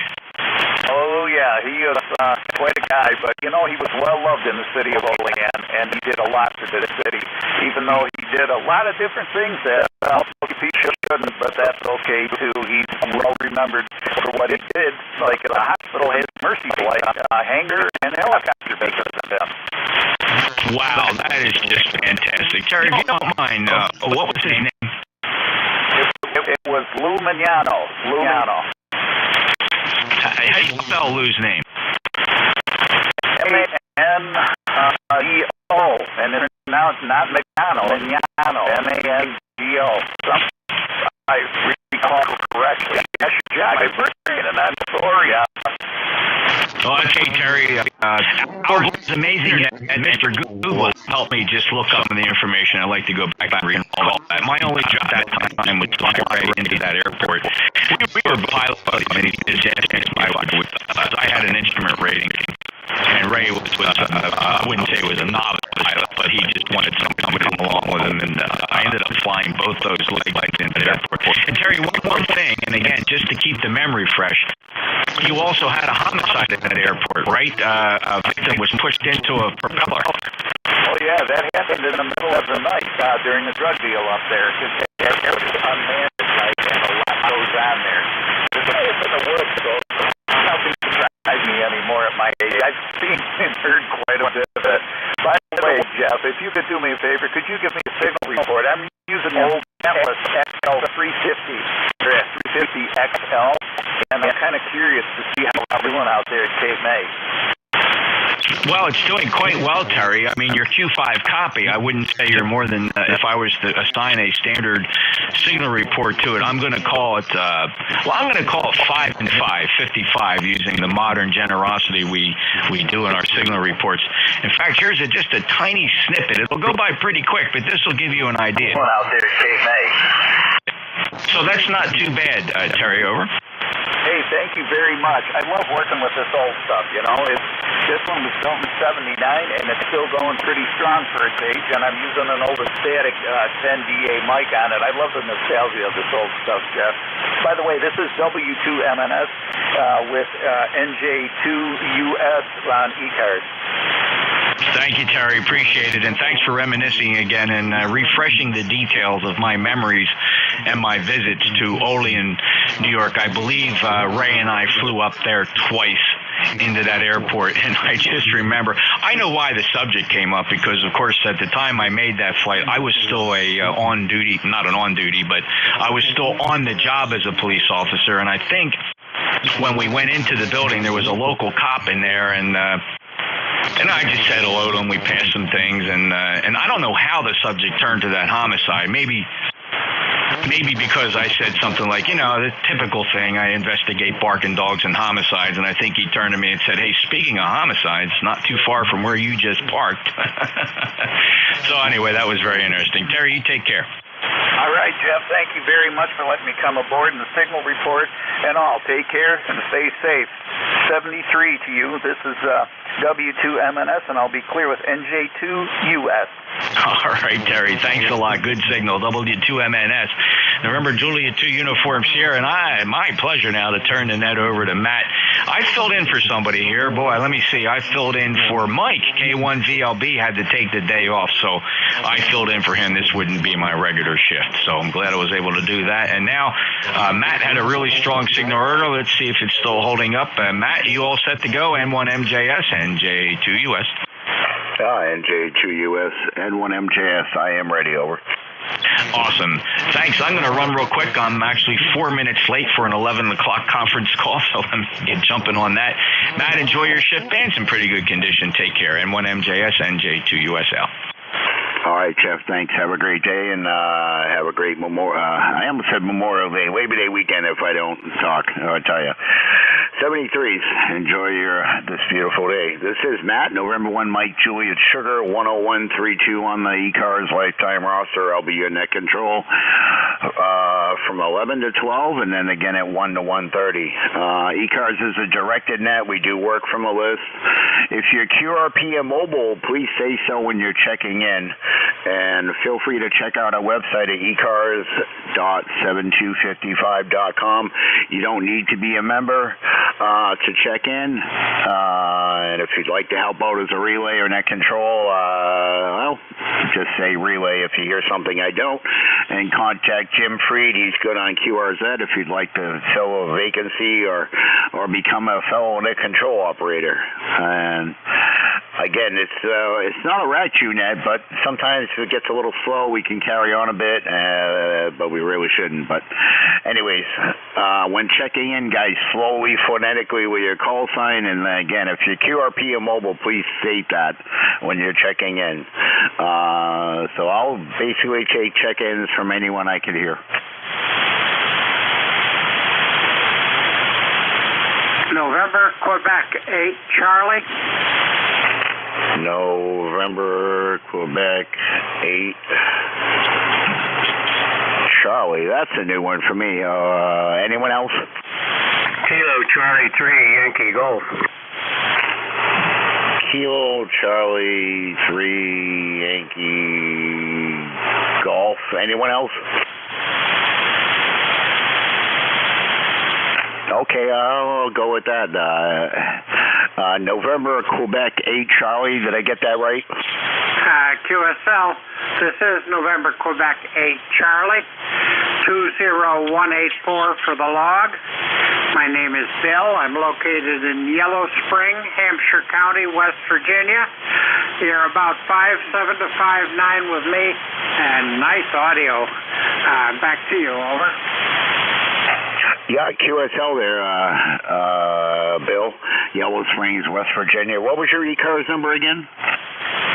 Oh, yeah, he was quite a guy, but, you know, he was well-loved in the city of Olean, and he did a lot for the city, even though he did a lot of different things that he shouldn't, but that's okay, too. He's well-remembered for what he did, like the hospital had Mercy flight, hangar, and helicopter makers of them. Wow, that is just fantastic. Terry, if you don't mind, what was his name? It was Lou Mignano. How do you spell Lou's name? M-A-N-G-O, and now it's not Mignano, M-A-N-G-O. I recall correctly. And I'm sorry. Okay, Terry, ours is amazing, and Mr. Google helped me just look up the information. I'd like to go back and read all that. My only job at that time was to fly right into that airport. We were piloting, and he just asked me if I had an instrument rating. And Ray was I wouldn't say he was a novice pilot, but he just wanted someone to come along with him, and I ended up flying both those legs into the airport. And Terry, one more thing, and again, just to keep the memory fresh, you also had a homicide at that airport, right? A victim was pushed into a propeller. Oh, yeah, that happened in the middle of the night during the drug deal up there. Because the airport was unmanned at night, and a lot goes on there. The guy is in the woods, so nothing surprises me anymore at my age. I've seen and heard quite a bit of it. By the way, Jeff, if you could do me a favor, could you give me a signal report? I'm using the old Atlas XL 350, or 350 XL, and I'm kind of curious to see how I'm doing out there at Cape May. Well, it's doing quite well, Terry. I mean, your Q5 copy, I wouldn't say you're more than, if I was to assign a standard signal report to it, I'm going to call it, I'm going to call it 5 and 5, 55, using the modern generosity we do in our signal reports. In fact, here's just a tiny snippet. It'll go by pretty quick, but this will give you an idea. Out there at Cape May. So that's not too bad, Terry, over. Hey, thank you very much. I love working with this old stuff, you know. This one was built in '79, and it's still going pretty strong for its age, and I'm using an old static 10DA mic on it. I love the nostalgia of this old stuff, Jeff. By the way, this is W2MNS with NJ2US on ECARS. Thank you, Terry. Appreciate it. And thanks for reminiscing again and refreshing the details of my memories and my visits to Olean, New York. I believe Ray and I flew up there twice into that airport, and I just remember, I know why the subject came up, because of course at the time I made that flight, I was still not on duty, but I was still on the job as a police officer. And I think when we went into the building, there was a local cop in there, and I just said hello to him. We passed some things, and I don't know how the subject turned to that homicide. Maybe because I said something like, the typical thing, I investigate barking dogs and homicides, and I think he turned to me and said, hey, speaking of homicides, not too far from where you just parked. So anyway, that was very interesting. Terry, you take care. All right, Jeff, thank you very much for letting me come aboard in the signal report, and all. Take care and stay safe. 73 to you. This is W2MNS, and I'll be clear with NJ2US. All right, Terry. Thanks a lot. Good signal. W2MNS. November Juliet 2 Uniform Sierra, and my pleasure now to turn the net over to Matt I filled in for somebody here. Boy, let me see. I filled in for Mike. K1VLB had to take the day off, so I filled in for him. This wouldn't be my regular shift, so I'm glad I was able to do that. And now Matt had a really strong signal earlier. Let's see if it's still holding up. Matt, you all set to go? N1MJS, NJ2US. NJ2US, N1MJS. I am ready, over. Awesome. Thanks. I'm going to run real quick. I'm actually 4 minutes late for an 11 o'clock conference call, so let me get jumping on that. Matt, enjoy your shift. Band's in pretty good condition. Take care. N1MJS, NJ2USL. All right, Jeff, thanks. Have a great day, and have a great I almost said Memorial Day, Labor Day weekend if I don't talk, I'll tell you. 73s, enjoy this beautiful day. This is Matt, November 1, Mike, Juliet, Sugar, 10132 on the ECARS lifetime roster. I'll be your net control from 11 to 12, and then again at 1 to 1:30. ECARS is a directed net. We do work from a list. If you're QRP and mobile, please say so when you're checking in. And feel free to check out our website at ECARS.7255.com. You don't need to be a member to check in. And if you'd like to help out as a relay or net control, well, just say relay if you hear something I don't. And contact Jim Freed. He's good on QRZ if you'd like to fill a vacancy or become a fellow net control operator. And again, it's not a rat chew net, but sometimes if it gets a little slow, we can carry on a bit, but we really shouldn't. But anyways, when checking in, guys, slowly, phonetically with your call sign. And again, if you're QRP or mobile, please state that when you're checking in. So I'll basically take check-ins from anyone I can hear. November, Quebec 8, Charlie. November, Quebec 8, Charlie. That's a new one for me. Anyone else? Kilo Charlie 3, Yankee Golf. Kilo Charlie 3, Yankee Golf. Anyone else? Okay, I'll go with that. November, Quebec 8, Charlie. Did I get that right? QSL, this is November, Quebec 8, Charlie. 20184 for the log. My name is Bill. I'm located in Yellow Spring, Hampshire County, West Virginia. You're about 5'7" to 5'9" with me, and nice audio. Back to you, over. Yeah, QSL there, Bill. Yellow Springs, West Virginia. What was your ECARS number again?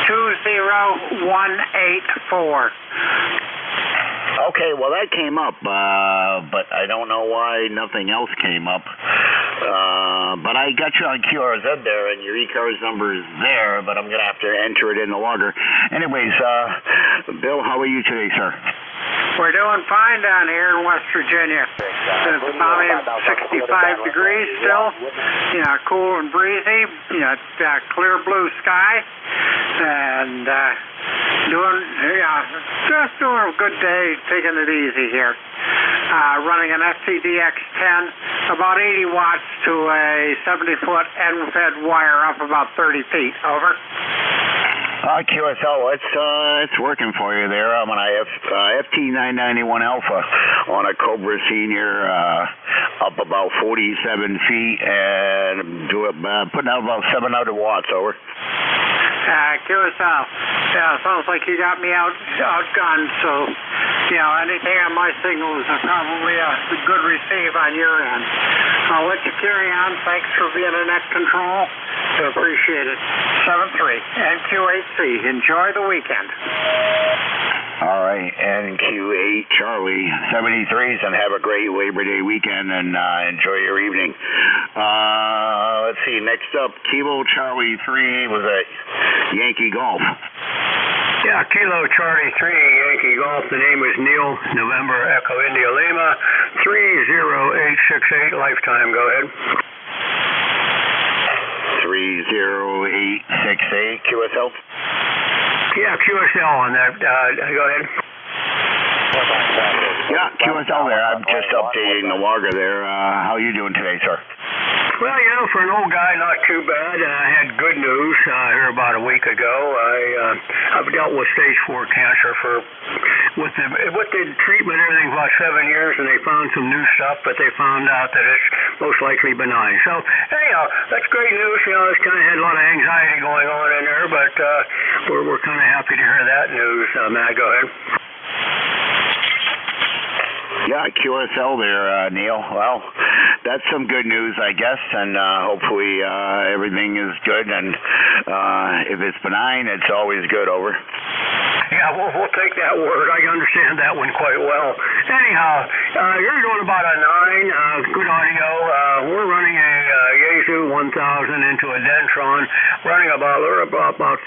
20184. Okay, well, that came up, but I don't know why nothing else came up. But I got you on QRZ there, and your ECARS number is there, but I'm going to have to enter it in the logger. Anyways, Bill, how are you today, sir? We're doing fine down here in West Virginia. It's probably 65 degrees still, cool and breezy, clear blue sky, and just doing a good day, taking it easy here. Running an FCDX10, about 80 watts to a 70-foot end-fed wire up about 30 feet. Over. QSL, it's working for you there. I'm on FT991 Alpha on a Cobra Senior, up about 47 feet and putting out about 700 watts. Over. QSL, sounds like you got me outgunned. So, anything on my signal is probably a good receive on your end. I'll let you carry on. Thanks for being a net control. I appreciate it. 7-3 NQ8C. Enjoy the weekend. All right, NQ8 Charlie 73s, and have a great Labor Day weekend, and enjoy your evening. Let's see, next up, Kilo Charlie 3 was at Yankee Golf. Yeah, Kilo Charlie 3, Yankee Golf. The name is Neil, November Echo India Lima, 30868, lifetime. Go ahead. 30868, QSL? Yeah, QSL on that. Go ahead. Yeah, QSL there. I'm just updating the logger there. How are you doing today, sir? Well, you know, for an old guy, not too bad. I had good news here about a week ago. I've dealt with stage 4 cancer with the treatment and everything for about 7 years, and they found some new stuff, but they found out that it's most likely benign. So anyhow, that's great news. You know, it's kind of had a lot of anxiety going on in there, but we're kind of happy to hear that news. Matt, go ahead. Yeah, QSL there, Neil. Well, that's some good news, I guess, and hopefully everything is good, and if it's benign, it's always good, over. Yeah, we'll take that word. I understand that one quite well. Anyhow, you're doing about a 9, good audio. We're running a Yaesu 1000 into a Dentron, running about 550,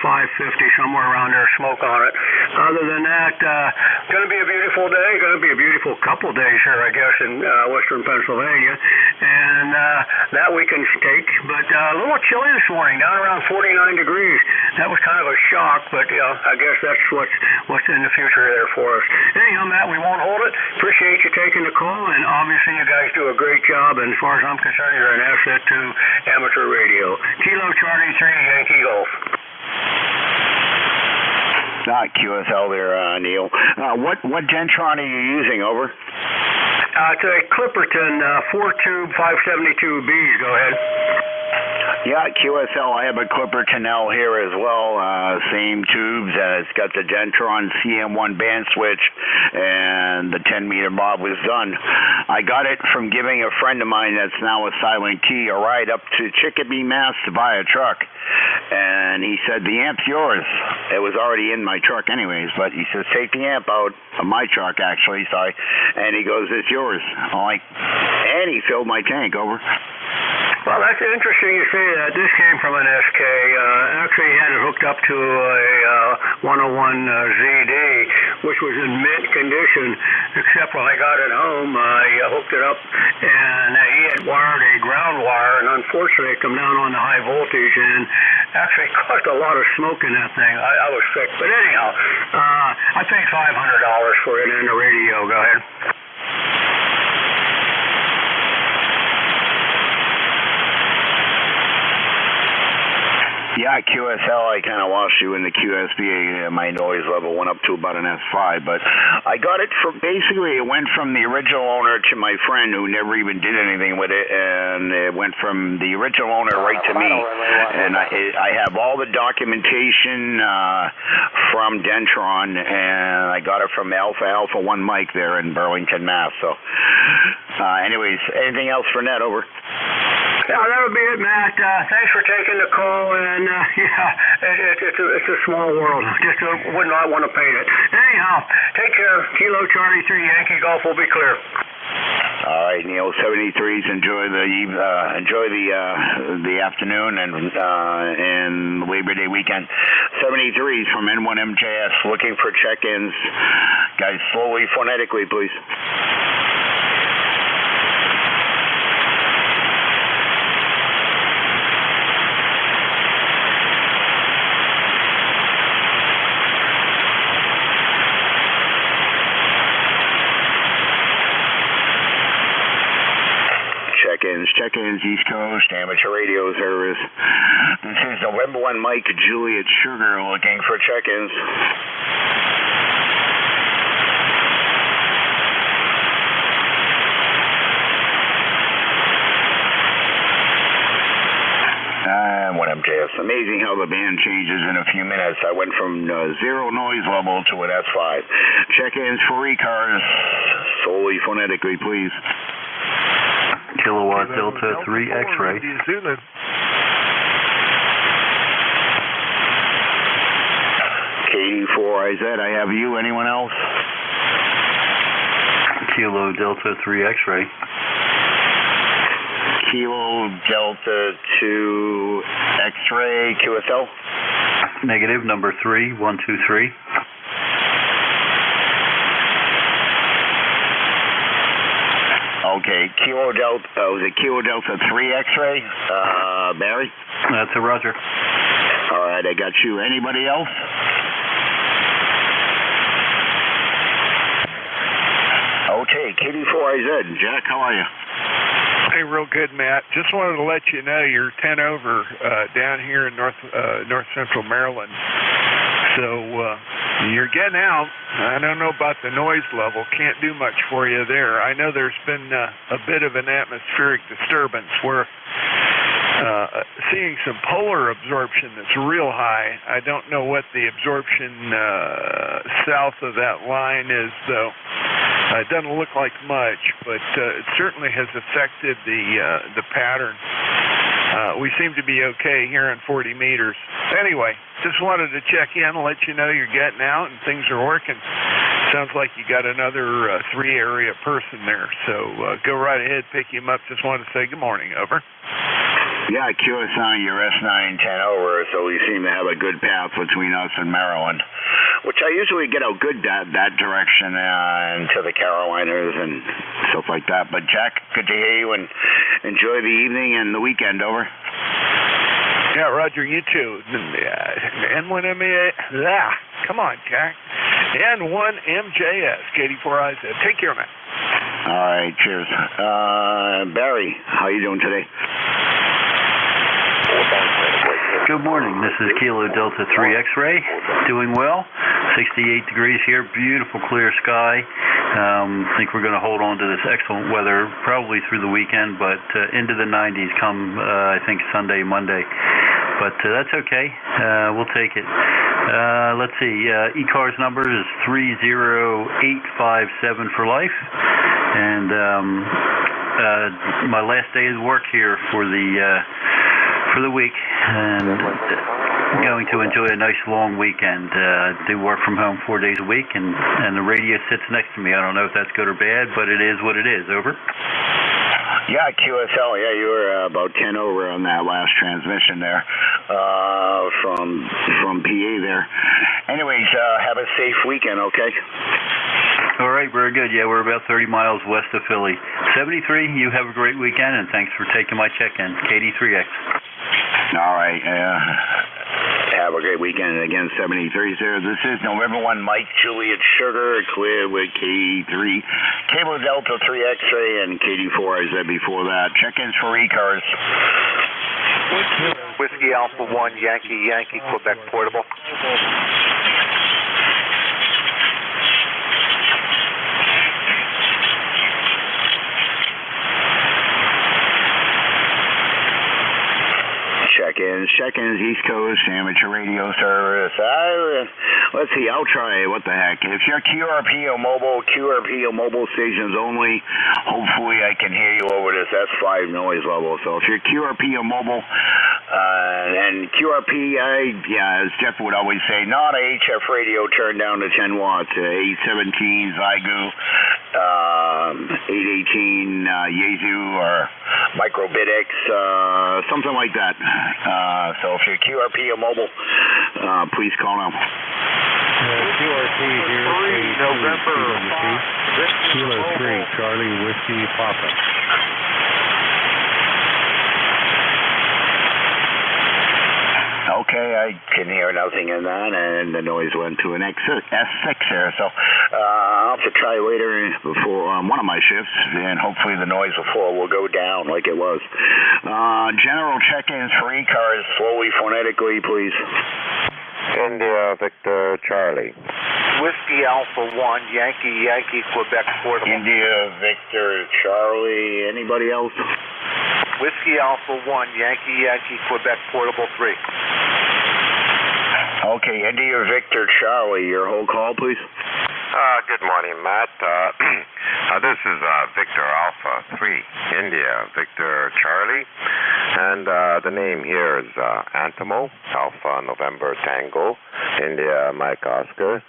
somewhere around there, smoke on it. Other than that, going to be a beautiful day, going to be a beautiful couple days here, I guess, in western Pennsylvania, and that we can take, but a little chilly this morning, down around 49 degrees. That was kind of a shock, but I guess that's what's in the future there for us. Anyhow, Matt, we won't hold it. Appreciate you taking the call, and obviously you guys do a great job, and as far as I'm concerned, you're an asset to amateur radio. Kilo Charlie 3, Yankee Golf. Not QSL there, Neil. What Dentron are you using, over? It's a Clipperton 4-tube 572Bs. Go ahead. Yeah, QSL, I have a Clipperton L here as well, same tubes, it's got the Dentron CM1 band switch, and the 10-meter bob was done. I got it from giving a friend of mine that's now a Silent Key a ride up to Chicopee, Mass to buy a truck, and he said, the amp's yours. It was already in my truck anyways, but he says, take the amp out of my truck, actually, sorry, and he goes, it's yours. I'm like, and he filled my tank, over. Well, that's interesting you say that. This came from an SK. Actually, he had it hooked up to a 101 ZD, which was in mint condition, except when I got it home, I hooked it up, and he had wired a ground wire, and unfortunately it come down on the high voltage, and actually caused a lot of smoke in that thing. I was sick. But anyhow, I paid $500 for it and the radio. Go ahead. Yeah, QSL, I kind of lost you in the QSB. My noise level went up to about an S5, but I got it from, basically it went from the original owner to my friend who never even did anything with it, and it went from the original owner right to me. And I have all the documentation from Dentron, and I got it from Alpha 1 Mike there in Burlington, Mass. So anyways, anything else for Ned, over? Yeah, that would be it, Matt. Thanks for taking the call, and it's a small world. Just would not want to paint it. Anyhow, take care. Kilo Charlie 3, Yankee Golf will be clear. All right, Neil. 73s. Enjoy the afternoon and Labor Day weekend. 73s from N1MJS. Looking for check-ins. Guys, slowly, phonetically, please. Check-ins, East Coast, amateur radio service. This is November 1 Mike, Juliet Sugar, looking for check-ins. And 1MJS. Amazing how the band changes in a few minutes. I went from 0 noise level to an S5. Check-ins for ECARS, solely phonetically, please. Kilowatt Delta 3 X-ray. KD4IZ, I have you. Anyone else? Kilo Delta 3 X-ray. Kilo Delta 2 X-ray, QSL? Negative, number 3, 123. Okay, Kilo Delta, was it Kilo Delta 3 X-ray, Barry? That's a roger. All right, I got you. Anybody else? Okay, KD4IZ. Jack, how are you? Hey, real good, Matt. Just wanted to let you know you're 10 over down here in north central Maryland. So you're getting out. I don't know about the noise level. Can't do much for you there. I know there's been a bit of an atmospheric disturbance where seeing some polar absorption that's real high. I don't know what the absorption south of that line is, though. It doesn't look like much, but it certainly has affected the pattern. We seem to be okay here in 40 meters. Anyway, just wanted to check in and let you know you're getting out and things are working. Sounds like you got another 3-area person there, so go right ahead, pick him up. Just wanted to say good morning. Over. Yeah, QSI, you're S910 over, so we seem to have a good path between us and Maryland, which I usually get out good that direction into the Carolinas and stuff like that. But Jack, good to hear you, and enjoy the evening and the weekend. Over. Yeah, Roger, you too. N1MA, come on, Jack. N1MJS, KD4IZ. Take care, man. All right, cheers. Barry, how you doing today? Good morning. This is Kilo Delta 3 X-Ray. Doing well. 68 degrees here. Beautiful clear sky. I think we're going to hold on to this excellent weather probably through the weekend, but into the 90s come, I think, Sunday, Monday. But that's okay. We'll take it. Let's see. ECARS number is 30857 for life. And my last day of work here for the week, and going to enjoy a nice long weekend. Do work from home 4 days a week, and the radio sits next to me. I don't know if that's good or bad, but it is what it is. Over. Yeah, QSL. Yeah, you were about 10 over on that last transmission there from PA there. Anyways, have a safe weekend, okay? All right, very good. Yeah, we're about 30 miles west of Philly. 73, you have a great weekend, and thanks for taking my check-in. KD3X. All right. Have a great weekend. Again, 73 there. This is November 1, Mike, Juliet Sugar, clear with KD3, Cable Delta 3 X-Ray, and KD4, as I said before that. Check-ins for ECARS. Whiskey Alpha 1, Yankee, Quebec Portable. Check-ins, East Coast, amateur radio service. Let's see, I'll try. What the heck? If you're QRP or mobile stations only, hopefully I can hear you over this S5 noise level. So if you're QRP or mobile, and QRP, as Jeff would always say, not a HF radio turned down to 10 watts, 817 Zygu, 818 Yaesu or Microbit X, something like that. So if you're QRP or mobile, please call now. QRP here, November 5, Kilo 3, Charlie Whiskey Papa. Okay, I can hear nothing in that, and the noise went to an S6 there. So I'll have to try later before one of my shifts, and hopefully the noise before will go down like it was. General check-ins for ECARS, slowly, phonetically, please. India, Victor, Charlie. Whiskey Alpha 1, Yankee, Quebec Portable. India, Victor, Charlie, anybody else? Whiskey Alpha 1, Yankee, Quebec Portable 3. Okay, India, Victor, Charlie, your whole call, please. Good morning, Matt. This is Victor Alpha 3, India, Victor, Charlie. And the name here is Antimo, Alpha November Tango, India, Mike Oscar.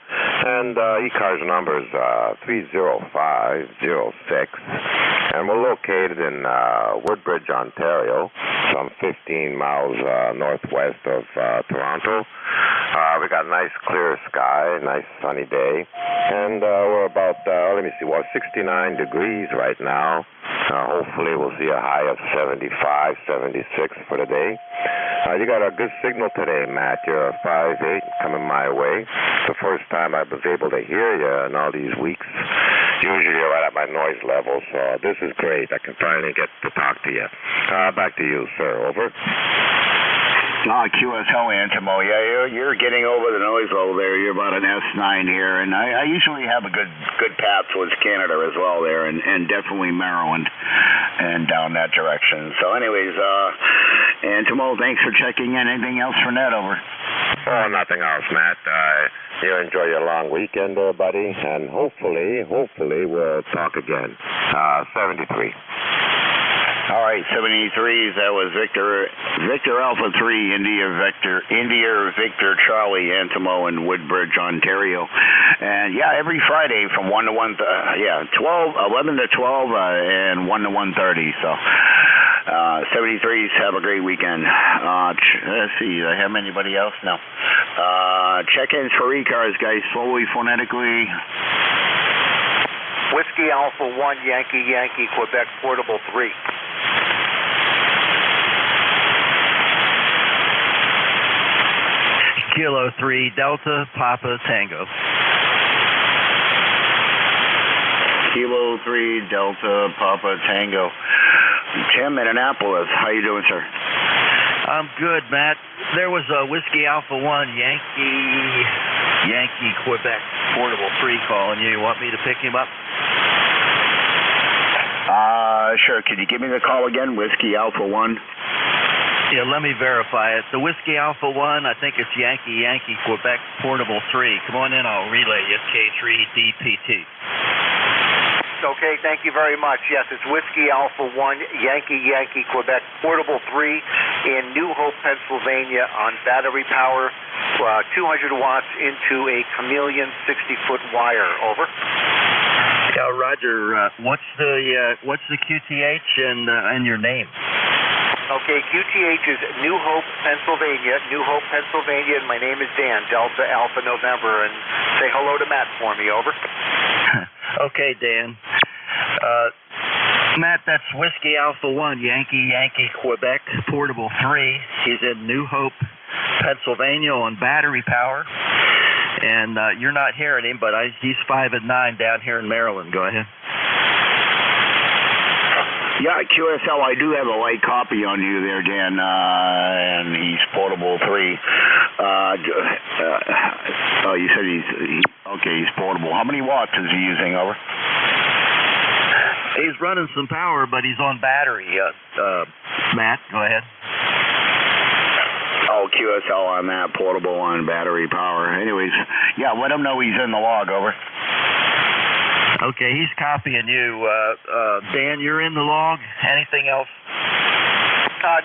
And ECARS number is 30506. And we're located in Woodbridge, Ontario, some 15 miles northwest of Toronto. We got nice clear sky, nice sunny day. And we're about, 69 degrees right now. Hopefully we'll see a high of 75, 76 for the day. You got a good signal today, Matt. You're a 5.8 coming my way. It's the first time I was able to hear you in all these weeks. Usually you're right at my noise level, so this is great. I can finally get to talk to you. Back to you, sir. Over. QSL Antimo. Yeah, you're getting over the noise level there. You're about an S9 here, and I usually have a good path towards Canada as well there, and definitely Maryland and down that direction. So anyways, Antimo, thanks for checking in. Anything else for Ned? Over. Oh, nothing else, Matt. You enjoy your long weekend there, buddy, and hopefully we'll talk again. 73. All right, 73s. That was Victor Alpha 3, India Victor Charlie, Antimo in Woodbridge, Ontario. And yeah, every Friday from 1 to 1, 11 to 12, and 1 to 1:30. So 73s. Have a great weekend. Let's see. Do I have anybody else? No. Check-ins for ECARS, guys. Slowly, phonetically. Whiskey Alpha 1, Yankee, Quebec, Portable 3. Kilo 3, Delta, Papa, Tango. Kilo 3, Delta, Papa, Tango. Tim in Annapolis. How you doing, sir? I'm good, Matt. There was a Whiskey Alpha 1, Yankee, Quebec, Portable 3 calling you. You want me to pick him up? Sure. Could you give me the call again? Whiskey Alpha 1. Yeah, let me verify it. The Whiskey Alpha 1, I think it's Yankee, Quebec, Portable 3. Come on in, I'll relay you. K3DPT. Okay, thank you very much. Yes, it's Whiskey Alpha 1, Yankee, Quebec, Portable 3 in New Hope, Pennsylvania on battery power, 200 watts into a Chameleon 60-foot wire. Over. Yeah, Roger. What's the QTH and your name? Okay, QTH is New Hope, Pennsylvania, and my name is Dan, Delta Alpha November, and say hello to Matt for me. Over. Okay, Dan. Matt, that's Whiskey Alpha 1, Yankee, Quebec, Portable 3. He's in New Hope, Pennsylvania on battery power. And you're not hearing him, but he's 5 and 9 down here in Maryland. Go ahead. Yeah, QSL, I do have a light copy on you there, Dan, and he's Portable 3. You said he's portable. How many watts is he using? Over. He's running some power, but he's on battery. Matt, go ahead. Oh, QSL on that, portable on battery power. Anyways, yeah, let him know he's in the log. Over. Okay, he's copying you. Dan, you're in the log. Anything else?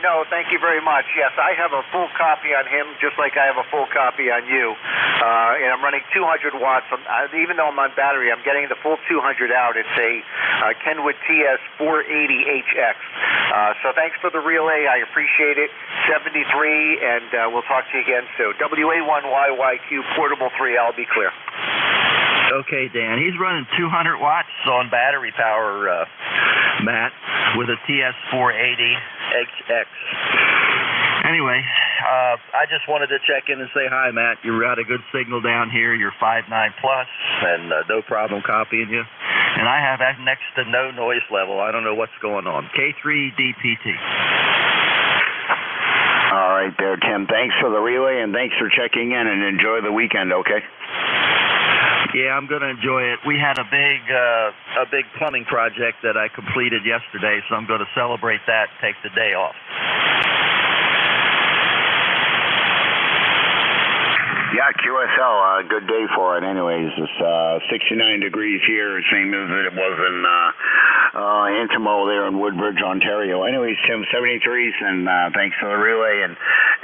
No, thank you very much. Yes, I have a full copy on him, just like I have a full copy on you. And I'm running 200 watts. Even though I'm on battery, I'm getting the full 200 out. It's a Kenwood TS 480HX. So thanks for the relay. I appreciate it. 73, and we'll talk to you again soon. WA1YYQ Portable 3, I'll be clear. Okay, Dan. He's running 200 watts on battery power, Matt, with a TS 480HX. Anyway, I just wanted to check in and say hi, Matt. You got a good signal down here. You're 5.9 plus, and no problem copying you. And I have next to no noise level. I don't know what's going on. K3DPT. All right there, Tim. Thanks for the relay, and thanks for checking in, and enjoy the weekend, okay? Yeah, I'm going to enjoy it. We had a big plumbing project that I completed yesterday, so I'm going to celebrate that and take the day off. Yeah, QSL, good day for it anyways. It's 69 degrees here, same as it was in Antimo there in Woodbridge, Ontario. Anyways, Tim, 73s, and thanks for the relay, and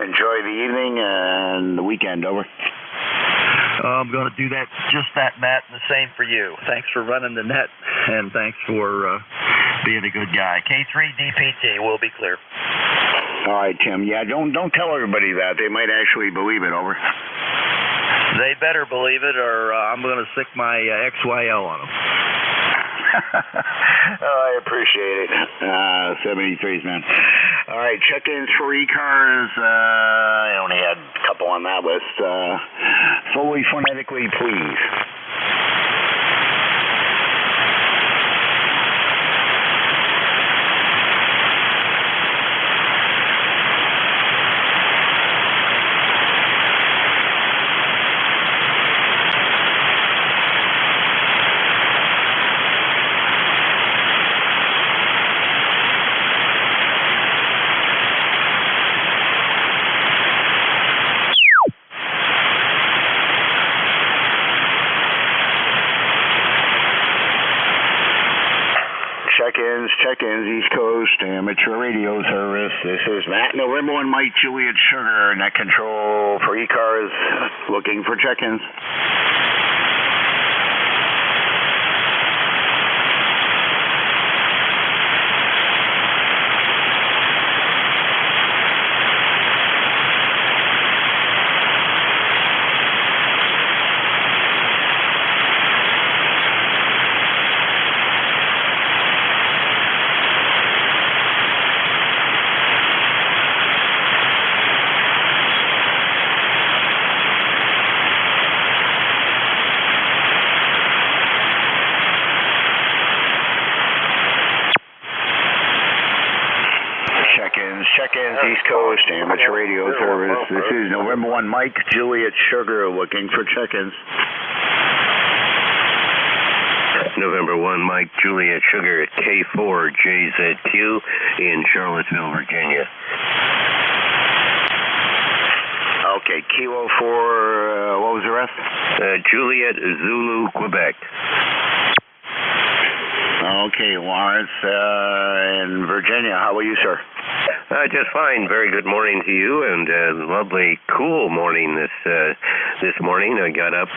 enjoy the evening and the weekend. Over. I'm going to do just that, Matt, and the same for you. Thanks for running the net, and thanks for being a good guy. K3DPT, we'll be clear. All right, Tim. Yeah, don't tell everybody that. They might actually believe it. Over. They better believe it, or I'm going to stick my XYL on them. I appreciate it. 73s, man. All right, check-ins for ECARS. I only had a couple on that list. Slowly, phonetically, please. check-ins, East Coast Amateur Radio Service. This is Matt, November 1 Mike, Juliet Sugar, net control for ECARS, looking for check-ins. Check-ins, East Coast Amateur Radio Service. This is November 1 Mike, Juliet Sugar, looking for check-ins. November 1 Mike, Juliet Sugar at K4JZQ in Charlottesville, Virginia. Okay, Kilo 4, what was the rest? Juliet Zulu, Quebec. Okay, Lawrence in Virginia. How about you, sir? Just fine. Very good morning to you, and lovely, cool morning this morning. I got up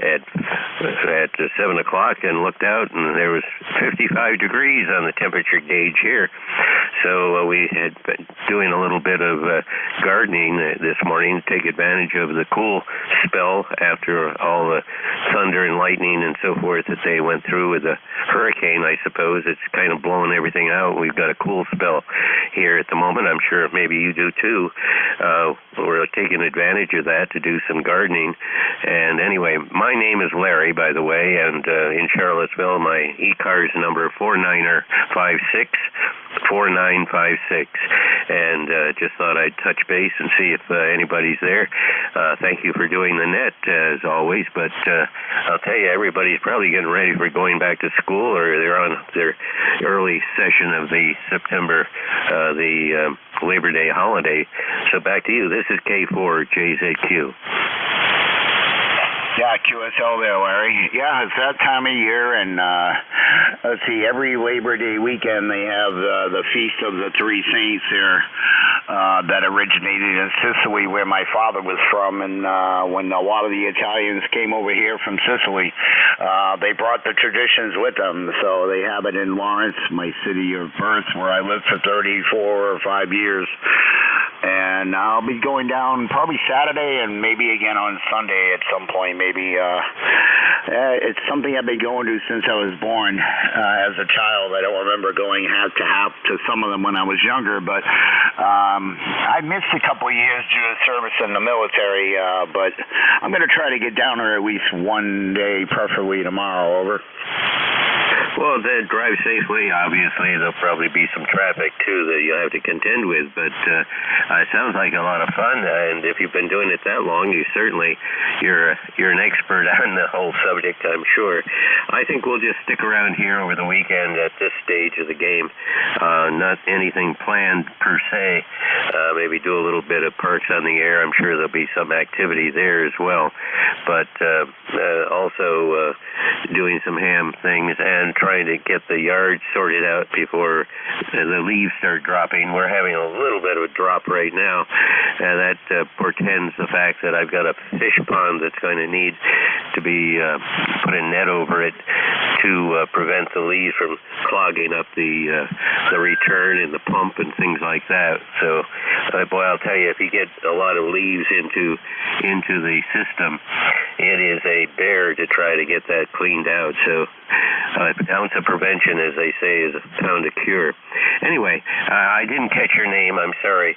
at 7 o'clock and looked out, and there was 55 degrees on the temperature gauge here. So we had been doing a little bit of gardening this morning to take advantage of the cool spell after all the thunder and lightning and so forth that they went through with the hurricane, I suppose. It's kind of blowing everything out. We've got a cool spell here at the moment. I'm sure maybe you do too. We're taking advantage of that to do some gardening. And anyway, my name is Larry, by the way, and in Charlottesville, my ECARS number 4956. 4956, and just thought I'd touch base and see if anybody's there. Thank you for doing the net, as always, but I'll tell you, everybody's probably getting ready for going back to school, or they're on their early session of the September, the Labor Day holiday. So back to you. This is K4JZQ. Yeah, QSL there, Larry. Yeah, it's that time of year, and let's see, every Labor Day weekend they have the Feast of the Three Saints here that originated in Sicily, where my father was from, and when a lot of the Italians came over here from Sicily, they brought the traditions with them, so they have it in Lawrence, my city of birth, where I lived for 34 or 5 years. And I'll be going down probably Saturday and maybe again on Sunday at some point. Maybe it's something I've been going to since I was born as a child. I don't remember going half to some of them when I was younger, but I missed a couple of years due to service in the military. But I'm going to try to get down there at least one day, preferably tomorrow. Over. Well, then drive safely. Obviously, there'll probably be some traffic, too, that you'll have to contend with, but it sounds like a lot of fun, and if you've been doing it that long, you're an expert on the whole subject, I'm sure. I think we'll just stick around here over the weekend at this stage of the game. Not anything planned, per se. Maybe do a little bit of Parks on the Air. I'm sure there'll be some activity there as well, but also doing some ham things and trying to get the yard sorted out before the leaves start dropping. We're having a little bit of a drop right now, and that portends the fact that I've got a fish pond that's going to need to be put a net over it to prevent the leaves from clogging up the return and the pump and things like that. So, boy, I'll tell you, if you get a lot of leaves into the system, it is a bear to try to get that cleaned out. So, an ounce of prevention, as they say, is a pound of cure. Anyway, I didn't catch your name. I'm sorry.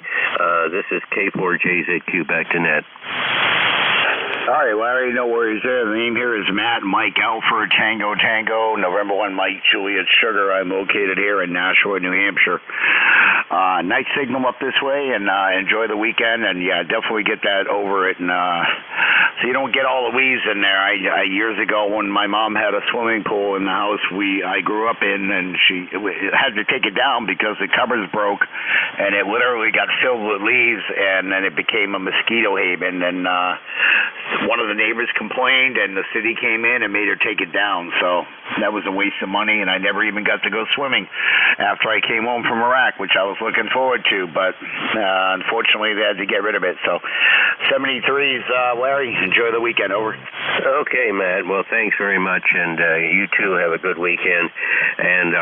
This is K4JZQ, back to net. All right, Larry, no worries there. The name here is Matt Mike Alfred Tango Tango, November 1 Mike Juliet Sugar. I'm located here in Nashua, New Hampshire. Night signal up this way, and enjoy the weekend, and yeah, definitely get that over it, and so you don't get all the leaves in there. I years ago, when my mom had a swimming pool in the house I grew up in, and she had to take it down because the covers broke, and it literally got filled with leaves, and then it became a mosquito haven, and one of the neighbors complained, and the city came in and made her take it down. So that was a waste of money, and I never even got to go swimming after I came home from Iraq, which I was looking forward to. But unfortunately, they had to get rid of it. So 73s, Larry, enjoy the weekend. Over. Okay, Matt. Well, thanks very much, and you too have a good weekend. And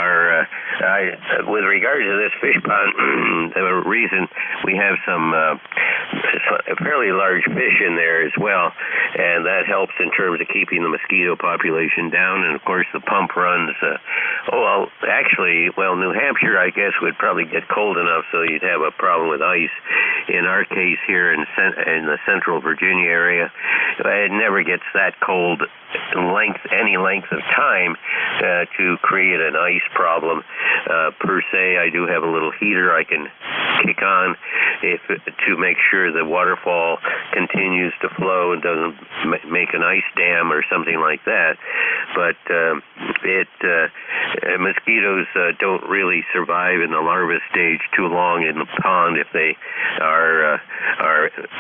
with regard to this fish pond, the reason we have some fairly large fish in there as well, and that helps in terms of keeping the mosquito population down. And of course, the pump runs. New Hampshire, I guess, would probably get cold enough so you'd have a problem with ice. In our case here in the central Virginia area, it never gets that cold any length of time to create an ice problem per se. I do have a little heater I can kick on to make sure the waterfall continues to flow and doesn't make an ice dam or something like that. But mosquitoes don't really survive in the larva stage too long in the pond if they are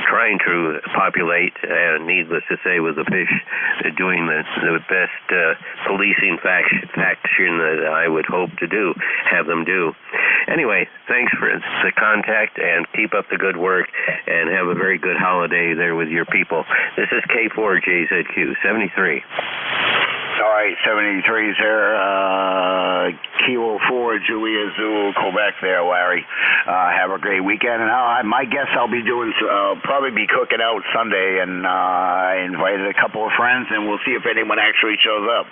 trying to populate. Needless to say, with the fish, they're doing the best policing faction that I would hope to have them do. Anyway, thanks for the contact, and keep up the good work, and have a very good holiday there with your people. This is K4JZQ 73. All right, 73s there. Kilo 4, Julia Zulu, Quebec there, Larry. Have a great weekend. And my guess I'll be doing, probably be cooking out Sunday, and I invited a couple of friends, and we'll see if anyone actually shows up.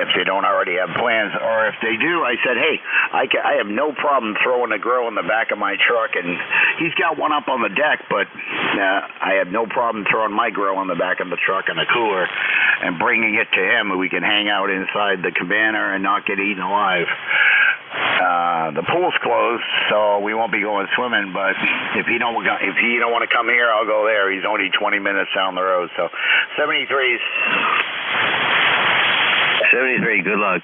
If they don't already have plans, or if they do, I said, hey, I have no problem throwing a grill in the back of my truck, and he's got one up on the deck, but I have no problem throwing my grill in the back of the truck in a cooler and bringing it to him, and we can hang out inside the cabana and not get eaten alive. The pool's closed, so we won't be going swimming. But if you don't want to come here, I'll go there. He's only 20 minutes down the road. So 73s. 73. Good luck.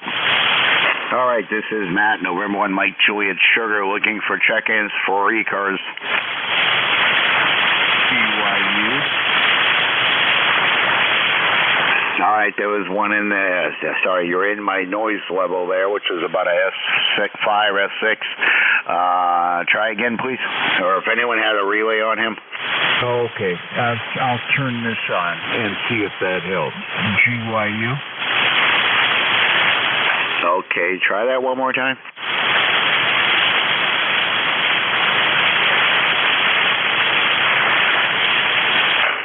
All right, this is Matt, November 1, Mike Juliet Sugar, looking for check-ins for ECARS. BYU. All right, there was one in there. Sorry, you're in my noise level there, which is about a S5, S6. Try again, please. Or if anyone had a relay on him. Okay, I'll turn this on and see if that helps. GYU. Okay, try that one more time.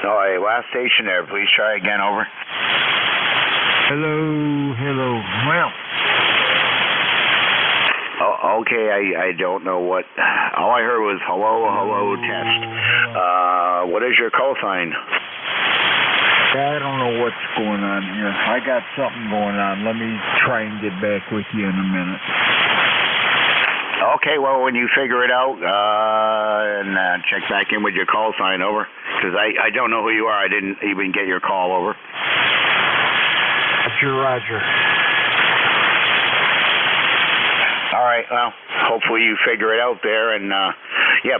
All right, last station there. Please try again. Over. Hello. Well. Oh, okay, I don't know what. All I heard was hello, test. What is your call sign? I don't know what's going on here. I got something going on. Let me try and get back with you in a minute. Okay, well, when you figure it out, and check back in with your call sign, over. Because I don't know who you are. I didn't even get your call, over. Roger. All right, well, hopefully you figure it out there, and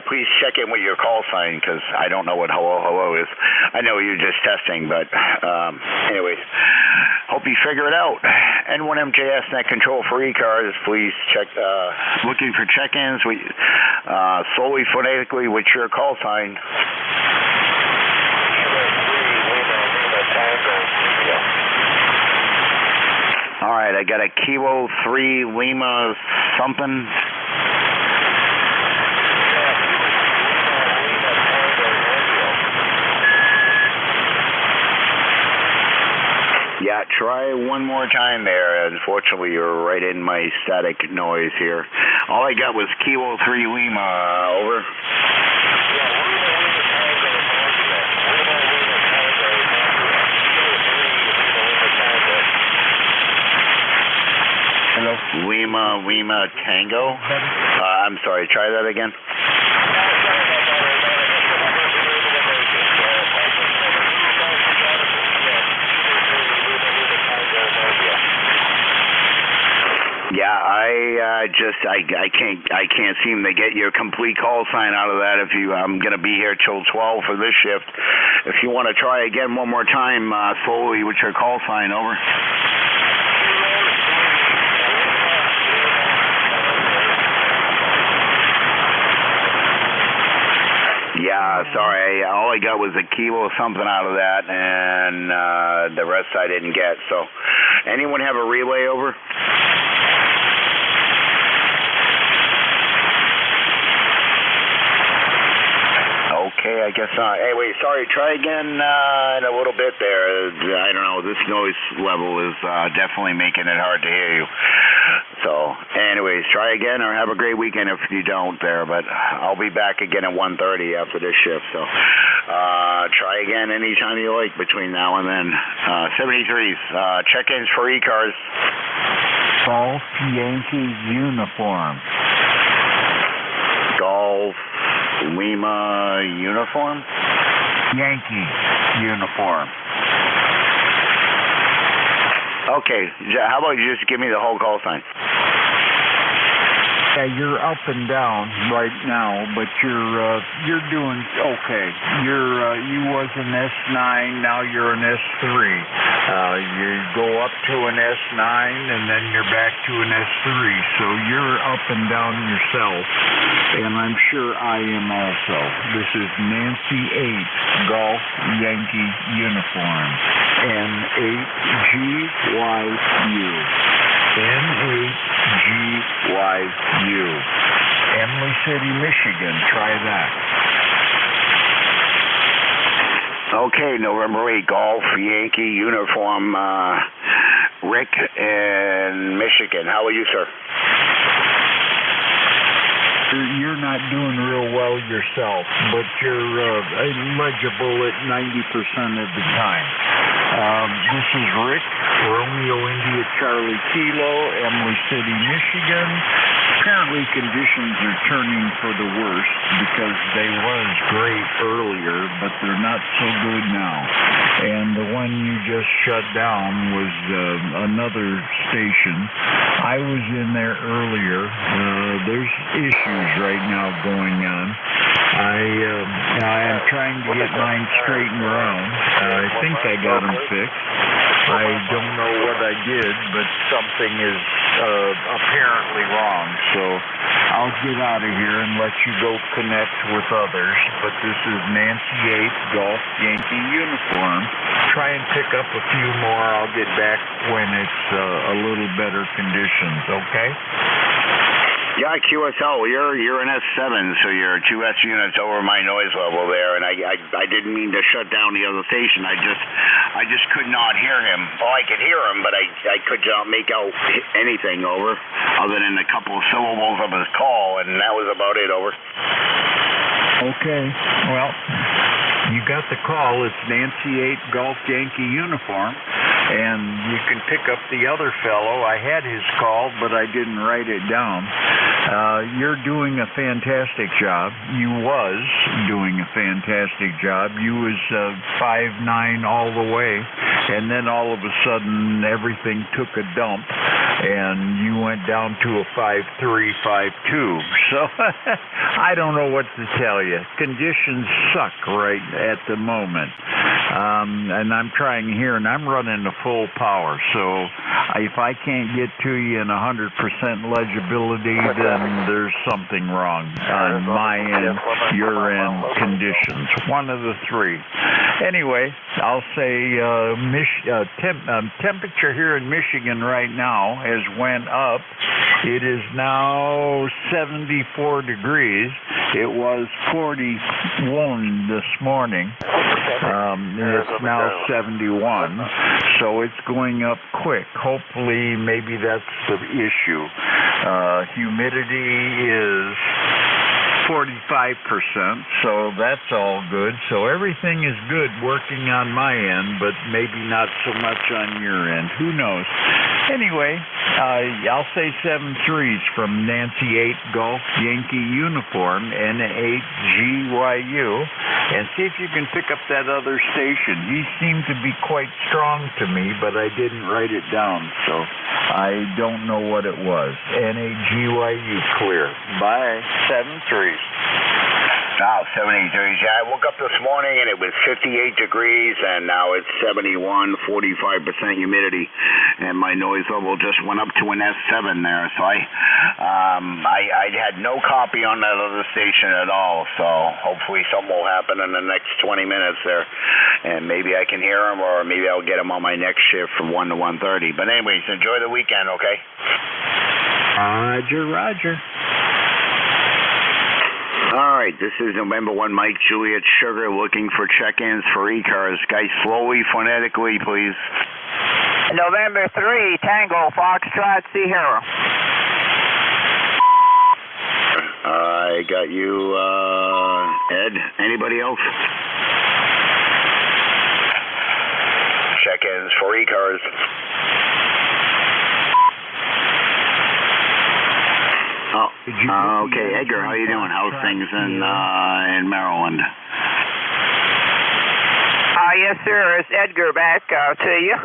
please check in with your call sign, because I don't know what hello is. I know you're just testing, but anyways, hope you figure it out. N1MJS Net Control for ECARS, please check, looking for check-ins, slowly phonetically with your call sign. All right, I got a Kilo 3 Lima something. Yeah, try one more time there. Unfortunately, you're right in my static noise here. All I got was Kilo 3 Lima. Over. Hello? Lima Tango. I'm sorry, try that again. Yeah, I can't seem to get your complete call sign out of that. I'm gonna be here till 12 for this shift. If you want to try again one more time, slowly with your call sign, over. Yeah, sorry. All I got was a kilo something out of that, and the rest I didn't get. So, anyone have a relay, over? Okay, I guess not. Anyway, sorry, try again in a little bit there. I don't know, this noise level is definitely making it hard to hear you. So, anyways, try again or have a great weekend if you don't there, but I'll be back again at 1:30 after this shift. So, try again anytime you like between now and then. 73s, check-ins for ECARS. Golf Yankee uniform. Golf Lima uniform? Yankee uniform. Okay, how about you just give me the whole call sign? Yeah, you're up and down right now, but you're doing okay. You was an S9, now you're an S3. You go up to an S9 and then you're back to an S3. So you're up and down yourself, and I'm sure I am also. This is Nancy 8 Golf Yankee uniform. N8GYU. N8GYU. Emily City, Michigan. Try that. Okay, November 8, Golf Yankee uniform. Rick in Michigan. How are you, sir? You're not doing real well yourself, but you're legible at 90% of the time. This is Rick, Romeo India Charlie Kilo, Emily City, Michigan. Apparently conditions are turning for the worst because they was great earlier, but they're not so good now. And the one you just shut down was another station. I was in there earlier. There's issues right now going on. I am trying to get mine straightened around. I think I got them fixed. I don't know what I did, but something is apparently wrong. So I'll get out of here and let you go connect with others. But this is Nancy 8 Golf Yankee uniform. Try and pick up a few more. I'll get back when it's a little better conditions, okay? Yeah, QSL, you're an S7, so you're 2 S units over my noise level there, and I didn't mean to shut down the other station. I just could not hear him. Oh, I could hear him, but I could not make out anything, over, other than a couple of syllables of his call, and that was about it, over. Okay, well, you got the call. It's Nancy 8 Golf Yankee uniform, and you can pick up the other fellow. I had his call, but I didn't write it down. You're doing a fantastic job. You was doing a fantastic job. You was 5'9" all the way, and then all of a sudden everything took a dump, and you went down to a 5'3", 5'2". So I don't know what to tell you. Conditions suck right at the moment. And I'm trying here, and I'm running to full power. So if I can't get to you in 100% legibility, then there's something wrong on my end, your end, conditions. One of the three. Anyway, I'll say temperature here in Michigan right now has went up. It is now 74 degrees. It was 41 this morning. It's now 71, so it's going up quick. Hopefully, maybe that's the issue. Humidity is 45%, so that's all good. So everything is good working on my end, but maybe not so much on your end. Who knows? Anyway, I'll say 7-3s from Nancy 8 Golf Yankee Uniform, N8GYU, and see if you can pick up that other station. He seemed to be quite strong to me, but I didn't write it down, so I don't know what it was. N8GYU clear. Bye. 7-3s. Now, 73. Yeah, I woke up this morning and it was 58 degrees, and now it's 71, 45% humidity, and my noise level just went up to an S7 there. So I had no copy on that other station at all. So hopefully something will happen in the next 20 minutes there, and maybe I can hear them, or maybe I'll get them on my next shift from 1 to 1:30. But anyways, enjoy the weekend, okay? Roger, Roger. All right, this is November 1, Mike, Juliet Sugar, looking for check-ins for ECARS. Guys, slowly, phonetically, please. November 3, Tango, Foxtrot, Sierra. I got you, Ed. Anybody else? Check-ins for ECARS. Okay, Edgar, how you doing? How's things in Maryland? Yes, sir. It's Edgar back to you.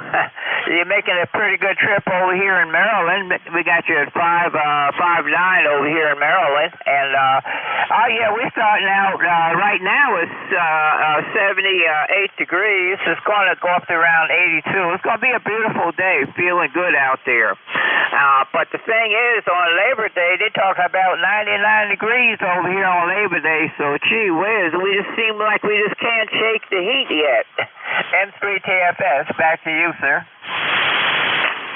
You're making a pretty good trip over here in Maryland. We got you at 5.9 over here in Maryland. And, yeah, we're starting out right now. It's 78 degrees. It's going to go up to around 82. It's going to be a beautiful day. Feeling good out there. But the thing is, on Labor Day, they talk about 99 degrees over here on Labor Day. So, gee whiz, we just seem like we just can't shake the heat yet. M3TFS, back to you, sir.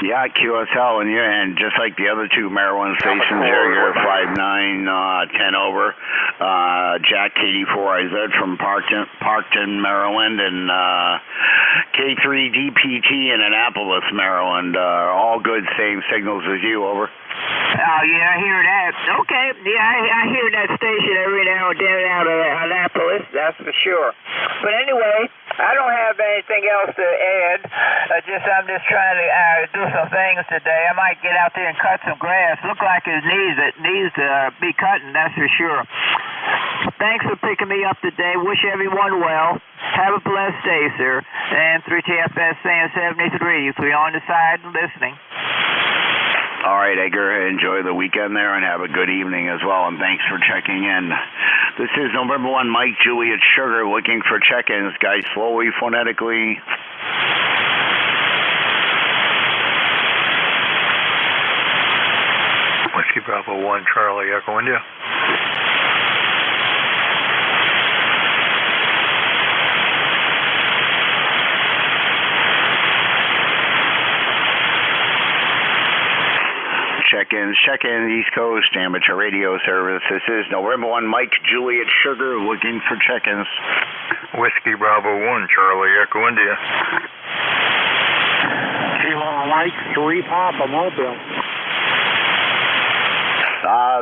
Yeah, QSL, and just like the other two Maryland stations, you're 5.9, 10 over. Jack KD4IZ from Parkton, Maryland, and K3DPT in Annapolis, Maryland. All good, same signals as you, over. Oh, yeah, I hear that. Okay, yeah, I hear that station every now and then out of Annapolis, that's for sure. But anyway, I don't have anything else to add. I'm just trying to do some things today. I might get out there and cut some grass. Look like it needs to be cutting, that's for sure. Thanks for picking me up today. Wish everyone well. Have a blessed day, sir. And 3TFS saying 73. If we're on the side and listening. All right, Edgar, enjoy the weekend there and have a good evening as well, and thanks for checking in. This is November 1, Mike, Juliet Sugar, looking for check-ins. Guys, slowly, phonetically. Whiskey Bravo 1, Charlie, Echo India. Check-in, East Coast Amateur Radio Service. This is November 1, Mike, Juliet Sugar, looking for check-ins. Whiskey Bravo 1, Charlie, Echo India. Kilo Mike, 3 Papa, Mobile.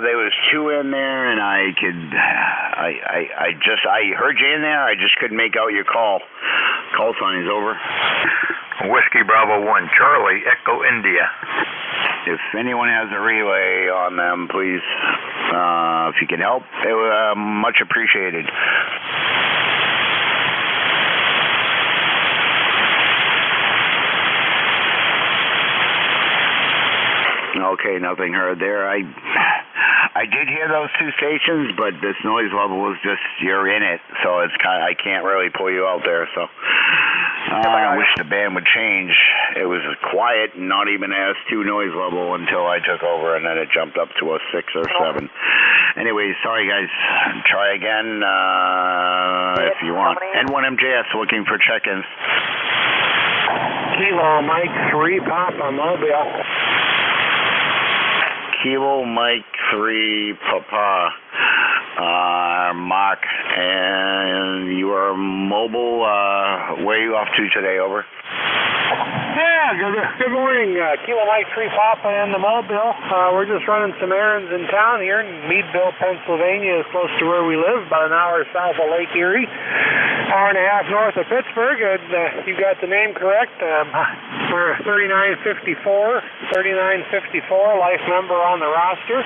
There was 2 in there, and I heard you in there, I just couldn't make out your call. Call signs, over. Whiskey Bravo 1, Charlie, Echo India. If anyone has a relay on them, please, if you can help, it would much appreciated. Okay, nothing heard there. I did hear those 2 stations, but this noise level is just, you're in it, so it's I can't really pull you out there, so I wish the band would change. It was quiet and not even S2 noise level until I took over, and then it jumped up to a 6 or 7. Anyway, sorry guys, try again if you want. N1MJS looking for check-ins. Kilo Mike, 3 Papa, Mobile. Kilo Mike 3 Papa, Mark, and you are mobile. Where are you off to today, over? Yeah, good morning. Kilo Mike 3 Papa and the Mobile. We're just running some errands in town here in Meadville, Pennsylvania, is close to where we live, about an hour south of Lake Erie. hour and a half north of Pittsburgh, and you got the name correct. We're 3954, life member on the roster.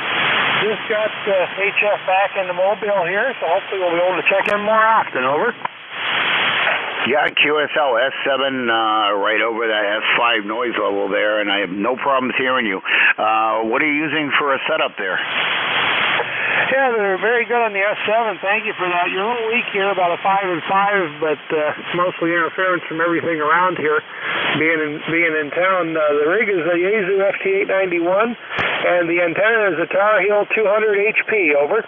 Just got HF back into Mobile here, so hopefully we'll be able to check in more often. Over. Yeah, QSL S7 right over that S5 noise level there, and I have no problems hearing you. What are you using for a setup there? Yeah, they're very good on the S7. Thank you for that. You're a little weak here, about a 5 and 5, but it's mostly interference from everything around here. Being in town, the rig is a Yaesu FT891, and the antenna is a Tar Heel 200 HP. Over.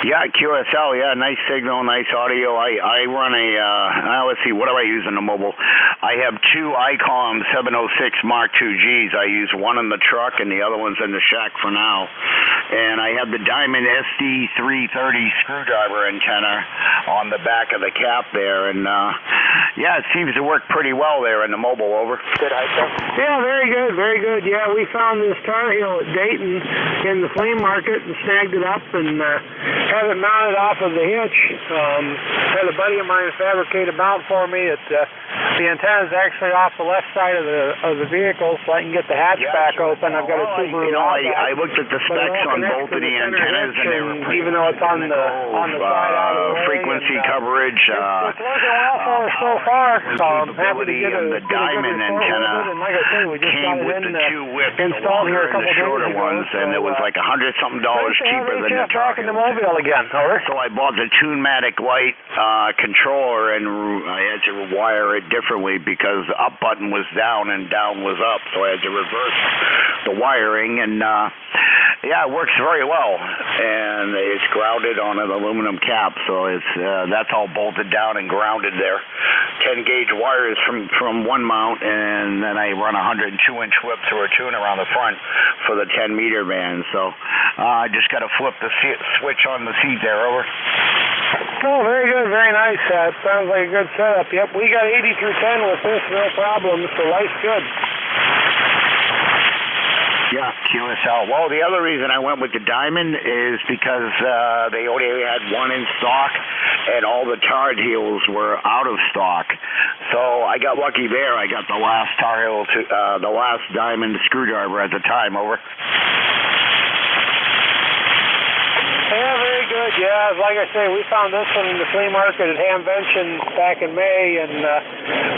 Yeah, QSL, yeah, nice signal, nice audio. I run a, let's see, what do I use in the mobile? I have two ICOM 706 Mark II Gs. I use one in the truck and the other one's in the shack for now. And I have the Diamond SD330 screwdriver antenna on the back of the cap there. And, yeah, it seems to work pretty well there in the mobile. Over. Good, ICOM. Yeah, very good, very good. Yeah, we found this Tar Heel at Dayton in the flea market and snagged it up and had it mounted off of the hitch. Had a buddy of mine fabricate a mount for me. The antenna is actually off the left side of the vehicle, so I can get the hatch back open. I've got a Subaru. I looked at the specs on both of the antennas, and they were pretty even though it's on the side out of the way, frequency coverage. It's working well for us so far. Capability and the Diamond antenna came with the two whips, the longer and the shorter ones, and it was like $100-something cheaper than the Tar Heel. So I bought the Tunematic Lite controller, and I had to wire it differently because the up button was down and down was up, so I had to reverse the wiring, and yeah, it works very well, and it's grounded on an aluminum cap, so it's that's all bolted down and grounded there. 10-gauge wires from one mount, and then I run a 102-inch whip through a tuner around the front for the 10-meter band, so I just got to flip the switch on the seat there. Over. Oh, very good, very nice. Sounds like a good setup. Yep, we got 80 through 10 with this, no problem, so life's good. Yeah, QSL. Well, the other reason I went with the Diamond is because they only had one in stock, and all the Tar Heels were out of stock. So I got lucky there. I got the last Tar Heel, the last Diamond screwdriver at the time. Over. Yeah, very good. Yeah, like I say, we found this one in the flea market at Hamvention back in May, and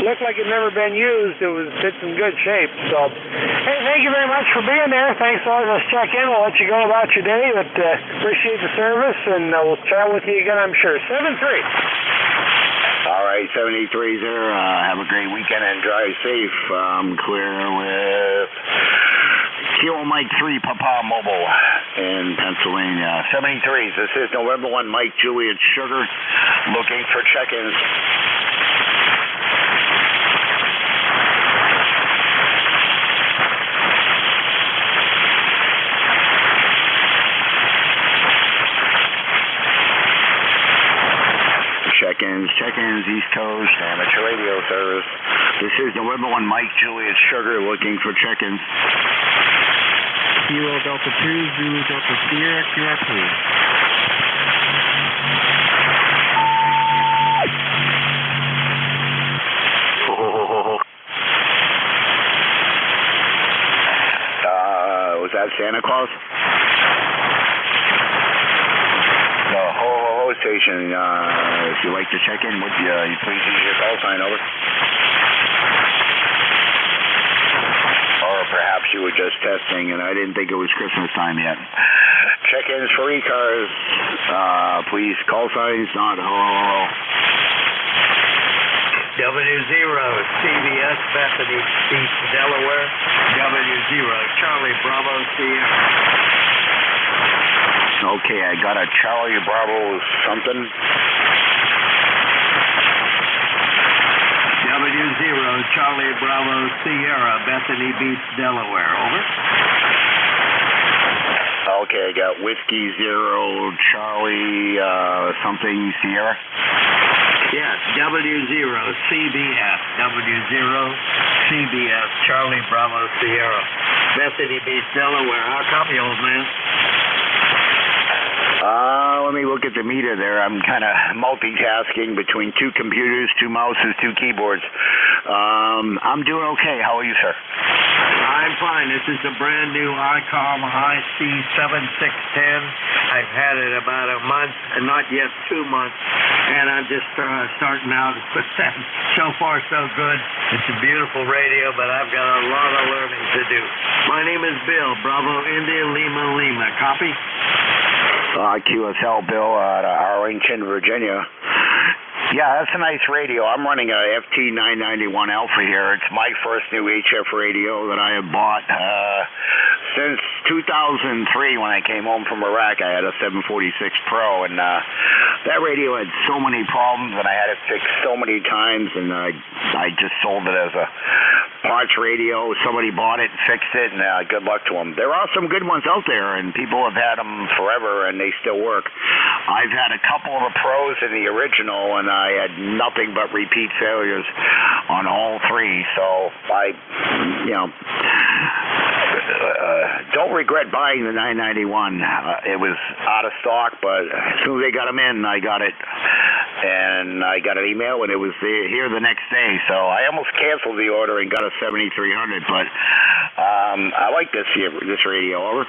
looked like it never been used. It's in good shape. So, hey, thank you very much for being there. Thanks for letting us check in. We'll let you go about your day, but appreciate the service, and we'll chat with you again, I'm sure. 7-3. All right, 73 there. Have a great weekend and drive safe. I'm clear with Kilo Mike 3 Papa Mobile in Pennsylvania. 73s. This is November 1 Mike Juliet Sugar looking for check-ins. Check-ins, East Coast, amateur radio service. This is November 1 Mike Juliet Sugar looking for check-ins. Kilo Delta 2, Zulu Delta Sierra, QR2. Was that Santa Claus? No, ho station. If you'd like to check in, would you please use your call sign. Over. Or perhaps you were just testing, and I didn't think it was Christmas time yet. Check-ins for ECARS. Please, call signs, not ho. W0 CBS Bethany Beach, Delaware. W0 Charlie Bravo Sierra. Okay, I got a Charlie Bravo something. W0 Charlie Bravo Sierra, Bethany Beach, Delaware. Over. Okay, I got Whiskey 0 Charlie something Sierra. Yes, W0 CBS, W0 CBS Charlie Bravo Sierra, Bethany Beach, Delaware. How copy, old man? Let me look at the meter there. I'm kind of multitasking between two computers, two mouses, two keyboards. I'm doing okay. How are you, sir? I'm fine. This is a brand new ICOM IC7610. I've had it about a month, not yet 2 months, and I'm just starting out with that. So far, so good. It's a beautiful radio, but I've got a lot of learning to do. My name is Bill, Bravo India Lima Lima. Copy? QSL Bill out of Arlington, Virginia. Yeah, that's a nice radio. I'm running a FT991 Alpha here. It's my first new HF radio that I have bought since 2003 when I came home from Iraq. I had a 746 Pro, and that radio had so many problems, and I had it fixed so many times, and I just sold it as a parts radio. Somebody bought it and fixed it, and good luck to them. There are some good ones out there, and people have had them forever, and they still work. I've had a couple of the Pros in the original, and I had nothing but repeat failures on all three. So I, don't regret buying the 991. It was out of stock, but as soon as they got them in, I got it. And I got an email, and it was here the next day. So I almost canceled the order and got a 7300. But I like this radio. Over.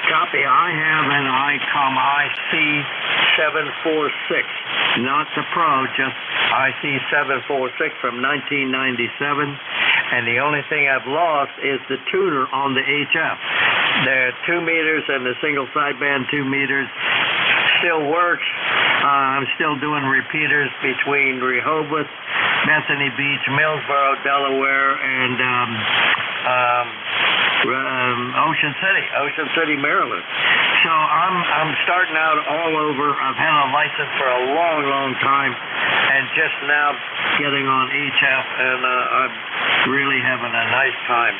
Copy. I have an ICOM IC746, not the Pro, just IC746 from 1997. And the only thing I've lost is the tuner on the HF. The 2 meters and the single sideband 2 meters still works. I'm still doing repeaters between Rehoboth, Bethany Beach, Millsboro, Delaware, and Ocean City, Maryland. So I'm starting out all over. I've had a license for a long, long time, and just now getting on HF, and I'm really having a nice time.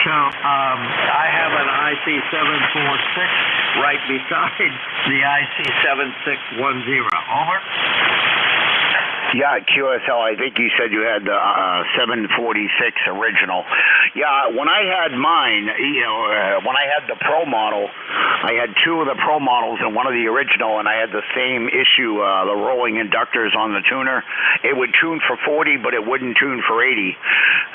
So I have an IC746 right beside the IC7610. Over. Yeah, QSL, I think you said you had the 746 original. Yeah, when I had mine, when I had the Pro model, I had 2 of the Pro models and one of the original, and I had the same issue, the rolling inductors on the tuner. It would tune for 40, but it wouldn't tune for 80.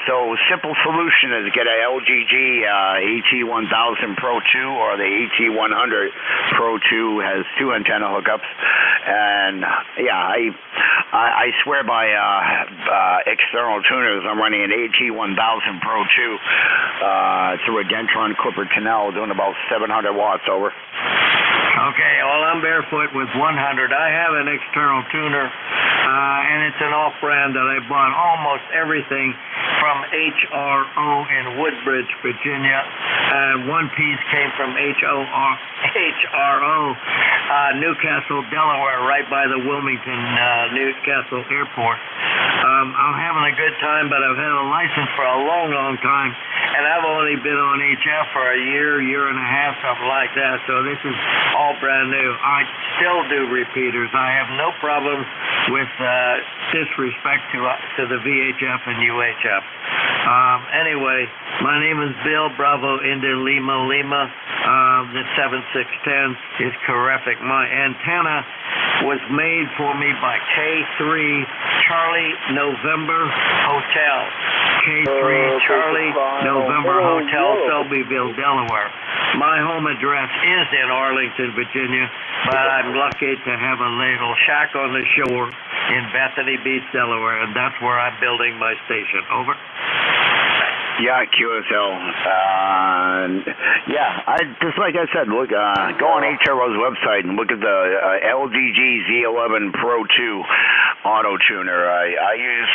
So simple solution is get a LGG AT1000 Pro 2 or the AT100 Pro 2 has 2 antenna hookups. And yeah, I swear by external tuners. I'm running an AT1000 Pro 2 through a Dentron Clipper Canal doing about 700 watts. Over. Okay, well, I'm barefoot with 100. I have an external tuner, and it's an off-brand that I bought almost everything from HRO in Woodbridge, Virginia, and one piece came from HRO, Newcastle, Delaware, right by the Wilmington, Newcastle Airport. I'm having a good time, but I've had a license for a long, long time, and I've only been on HF for a year and a half, something like that, so this is all brand new. I still do repeaters. I have no problem with disrespect to the VHF and UHF. Anyway, my name is Bill, Bravo India Lima Lima. The 7610 is terrific. My antenna was made for me by K3 Charlie November Hotel. K3 Charlie November Hotel, Selbyville, Delaware. My home address is in Arlington, Virginia, but I'm lucky to have a little shack on the shore in Bethany Beach, Delaware, and that's where I'm building my station. Over. Yeah, QSL. Just like I said, look, go on HRO's website and look at the LDG Z11 Pro 2 auto tuner. I use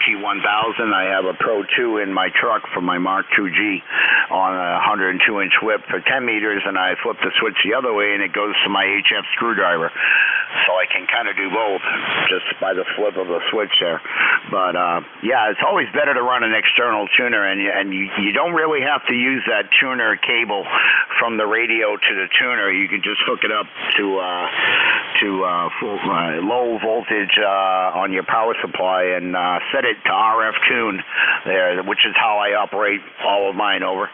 AT1000. I have a Pro 2 in my truck for my Mark IIG on a 102-inch whip for 10 meters, and I flip the switch the other way, and it goes to my HF screwdriver. So I can kind of do both just by the flip of the switch there. But, yeah, it's always better to run an external tuner, and you don't really have to use that tuner cable from the radio to the tuner. You can just hook it up to full, low voltage on your power supply and set it to RF tune there, which is how I operate all of mine. Over.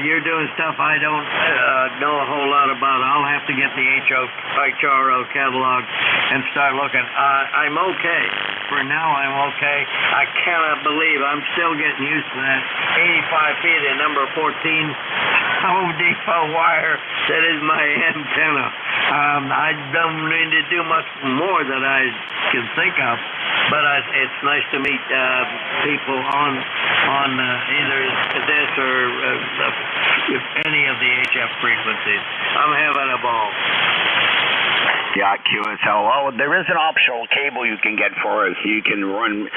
You're doing stuff I don't know a whole lot about. I'll have to get the HRO catalog and start looking. I'm okay. For now, I'm okay. I cannot believe I'm still getting used to that 85 feet and number 14 Home Depot wire that is my antenna. I don't need to do much more that I can think of, but it's nice to meet people on either this or any of the HF frequencies. I'm having a ball. Yeah, QSL. Oh, there is an optional cable you can get for us. You can run,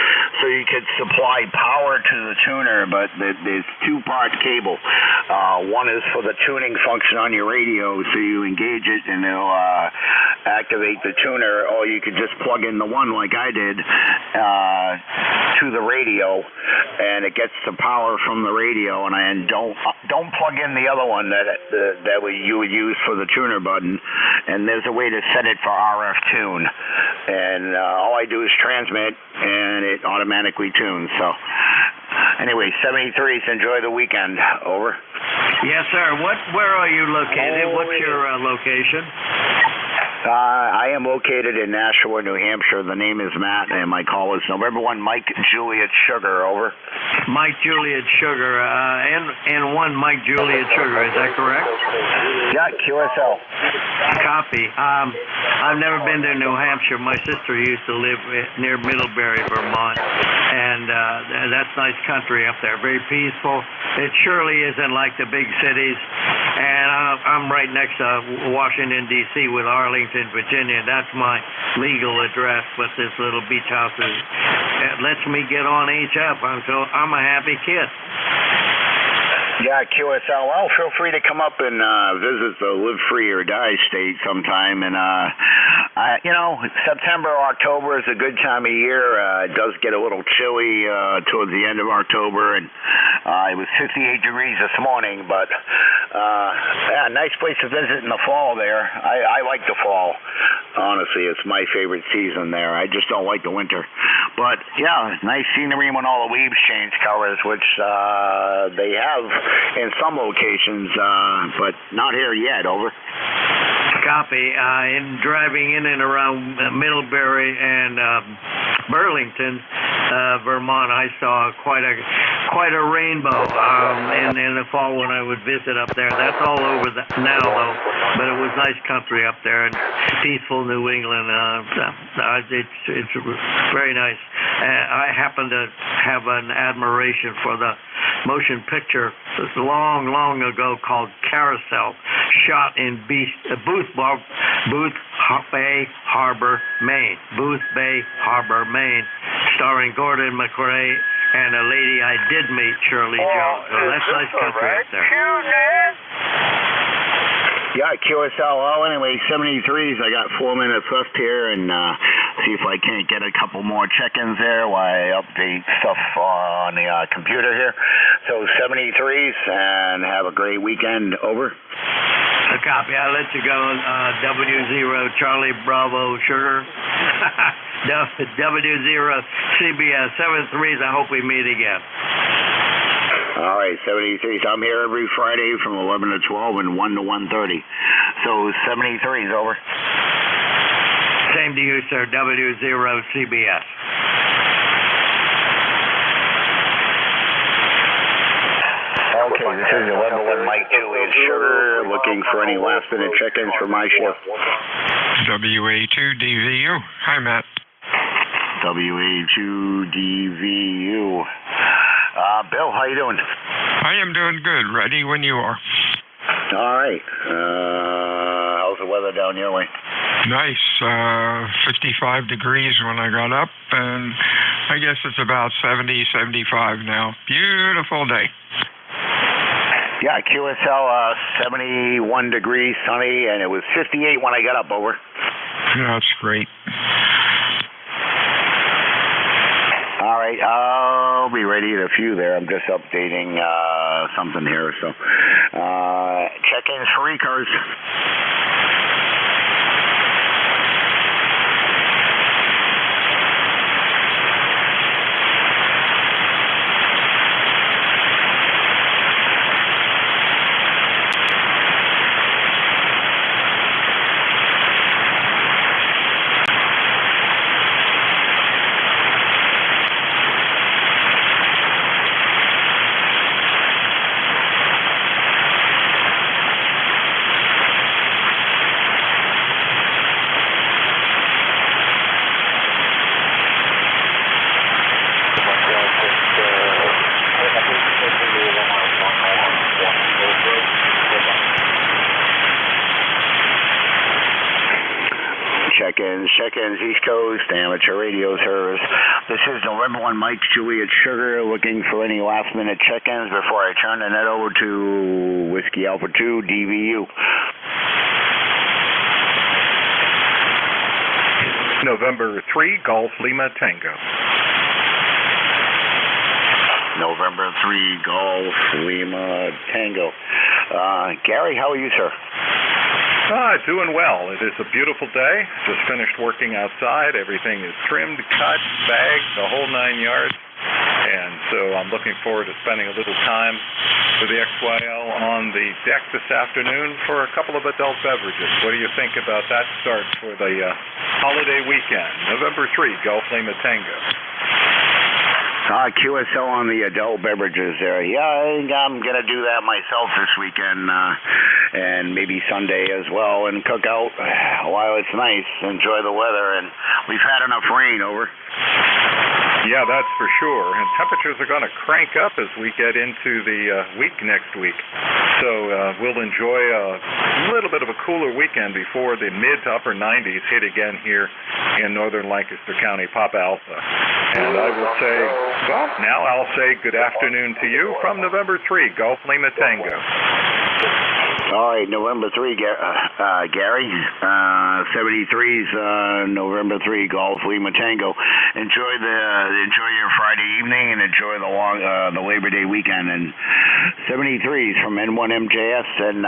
so you could supply power to the tuner, but there's two-part cable. One is for the tuning function on your radio, so you engage it and it'll activate the tuner, or you could just plug in the one like I did to the radio, and it gets the power from the radio. And don't plug in the other one that you would use for the tuner button. And there's a way to set it for RF tune, and all I do is transmit, and it automatically tunes. So, anyway, 73s. Enjoy the weekend. Over. Yes, sir. Where are you located? What's your location? I am located in Nashua, New Hampshire. The name is Matt, and my call is November 1, Mike Juliet Sugar. Over. Mike Juliet Sugar, and 1 Mike Juliet Sugar. Is that correct? Yeah, QSL. Copy. I've never been to New Hampshire. My sister used to live near Middlebury, Vermont, and that's nice country up there. Very peaceful. It surely isn't like the big cities. And I'm right next to Washington, D.C. with Arlington, Virginia. That's my legal address, but this little beach house lets me get on HF. I'm a happy kid. Yeah, QSL. Well, feel free to come up and visit the Live Free or Die state sometime. And, September, October is a good time of year. It does get a little chilly towards the end of October. And it was 58 degrees this morning. But, nice place to visit in the fall there. I like the fall. Honestly, it's my favorite season there. I just don't like the winter. But, yeah, nice scenery when all the leaves change colors, which they have in some locations, but not here yet. Over. Copy. In driving in and around Middlebury and Burlington, Vermont, I saw quite a rainbow in the fall when I would visit up there. That's all over now, though. But it was nice country up there and peaceful New England. It's very nice. I happen to have an admiration for the motion picture this long ago called Carousel, shot in Booth Bay Harbor, Maine. Booth Bay Harbor, Maine, starring Gordon McRae and a lady I did meet, Shirley Jones. So that's nice country up there. Yeah, QSL. Oh, anyway, 73s. I got 4 minutes left here, and see if I can't get a couple more check-ins there while I update stuff on the computer here. So 73s, and have a great weekend. Over. A copy. I'll let you go. W0 Charlie Bravo Sugar. W0 CBS 73s. I hope we meet again. All right, 73s. I'm here every Friday from 11 to 12 and 1 to 1:30. So 73s. Over. Same to you, sir. W0 CBS. Okay, this is 11 Mike Juliet Sugar, looking for any last-minute check-ins for my shift. WA2DVU. Hi, Matt. WA2DVU. Bill, how you doing? I am doing good. Ready when you are. All right. How's the weather down your way? Nice. 55 degrees when I got up, and I guess it's about 70, 75 now. Beautiful day. Yeah, QSL, 71 degrees, sunny, and it was 58 when I got up. Over. That's great. All right, I'll be ready in a few there. I'm just updating something here. So, check-ins for ECARS. check-ins, East Coast, amateur radio service. This is November 1 Mike Juliet Sugar, looking for any last-minute check-ins before I turn the net over to Whiskey Alpha 2 DVU. November 3 Golf Lima Tango. November 3 Golf Lima Tango. Gary, how are you, sir? Doing well. It is a beautiful day. Just finished working outside. Everything is trimmed, cut, bagged, the whole 9 yards. And so I'm looking forward to spending a little time with the XYL on the deck this afternoon for a couple of adult beverages. What do you think about that start for the holiday weekend? November 3 Golf Lima Tango. QSL on the adult beverages there. Yeah, I think I'm going to do that myself this weekend and maybe Sunday as well and cook out while it's nice. Enjoy the weather. And we've had enough rain, over. Yeah, that's for sure. And temperatures are going to crank up as we get into the week next week. So we'll enjoy a little bit of a cooler weekend before the mid to upper 90s hit again here in northern Lancaster County, Papa Alpha. And I will say, well, now I'll say good afternoon to you from November 3, Golf Lima Tango. All right, November 3, Gary. 73's November 3 Golf Lima Tango. Enjoy your Friday evening and enjoy the Labor Day weekend. And 73's from N1MJS and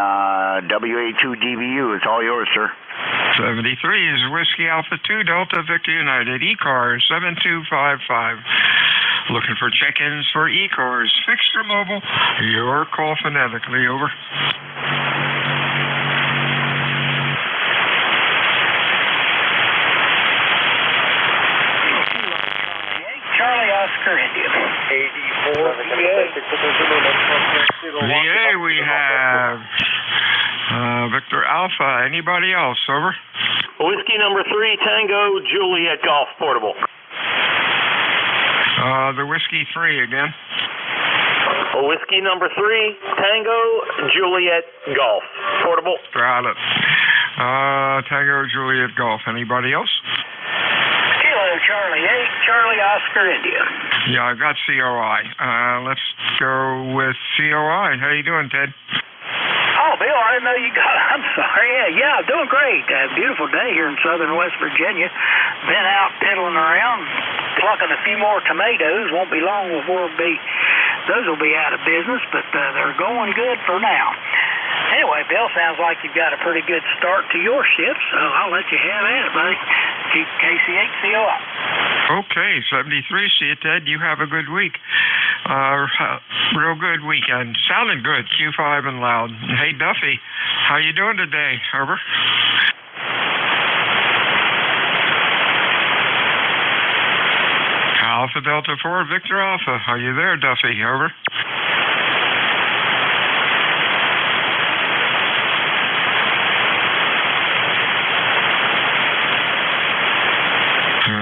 WA2 DVU. It's all yours, sir. 73 is Whiskey Alpha 2 Delta Victor United ECARS 7255. Looking for check-ins for ECARS. Fixed or mobile, your call phonetically, over. Charlie Oscar India. 84 VA, we have Victor Alpha. Anybody else, over? Whiskey number 3 Tango Juliet Golf Portable. The Whiskey 3 again. Whiskey number 3 Tango Juliet Golf Portable. Got it. Tango Juliet Golf. Anybody else? Kilo Charlie 8 Charlie Oscar India. Yeah, I got COI. Let's go with COI. How you doing, Ted? Oh, Bill, I didn't know you got. I'm sorry. Yeah, doing great. Beautiful day here in southern West Virginia. Been out piddling around, plucking a few more tomatoes. Won't be long before those will be out of business, but they're going good for now. Anyway, Bill, sounds like you've got a pretty good start to your shift, so I'll let you have at it, buddy. Keep KC8COI. Okay, 73. See you, Ted. You have a good week. Real good weekend. Sounding good. Q5 and loud. Hey, Duffy, how you doing today? Over. Alpha Delta 4, Victor Alpha. Are you there, Duffy? Over.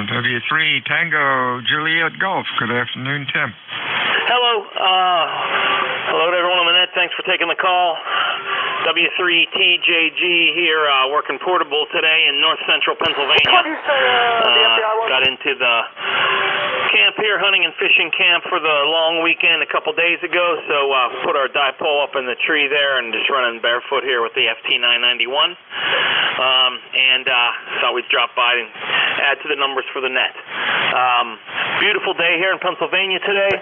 W3 Tango Juliet Golf. Good afternoon, Tim. Hello. Hello to everyone on the net. Thanks for taking the call. W3TJG here, working portable today in north central Pennsylvania. Got into the camp here, hunting and fishing camp for the long weekend a couple days ago, so put our dipole up in the tree there and just running barefoot here with the FT991. And thought we'd drop by and add to the numbers for the net. Beautiful day here in Pennsylvania today.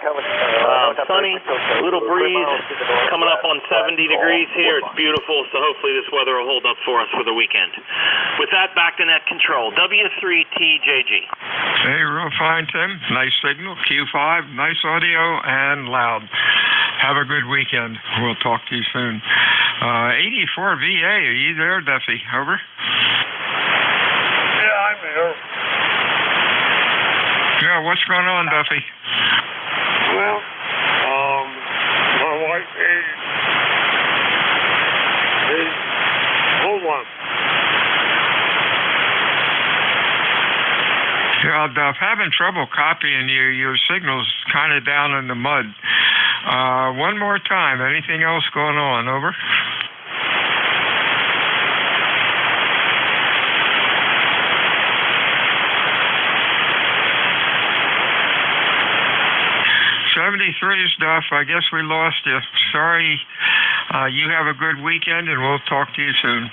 Sunny, little breeze, coming up on 70 degrees here. It's beautiful, so hopefully this weather will hold up for us for the weekend. With that, back to net control. W3TJG. Hey, real fine, Tim. Nice signal, Q5, nice audio, and loud. Have a good weekend. We'll talk to you soon. 84 VA, are you there, Duffy? Over. Yeah, I'm here. Yeah, what's going on, Duffy? Well, my wife is hold on. Yeah, Duff, having trouble copying you. Your signal's kind of down in the mud. One more time. Anything else going on? Over. 73 stuff. I guess we lost you. Sorry. You have a good weekend, and we'll talk to you soon.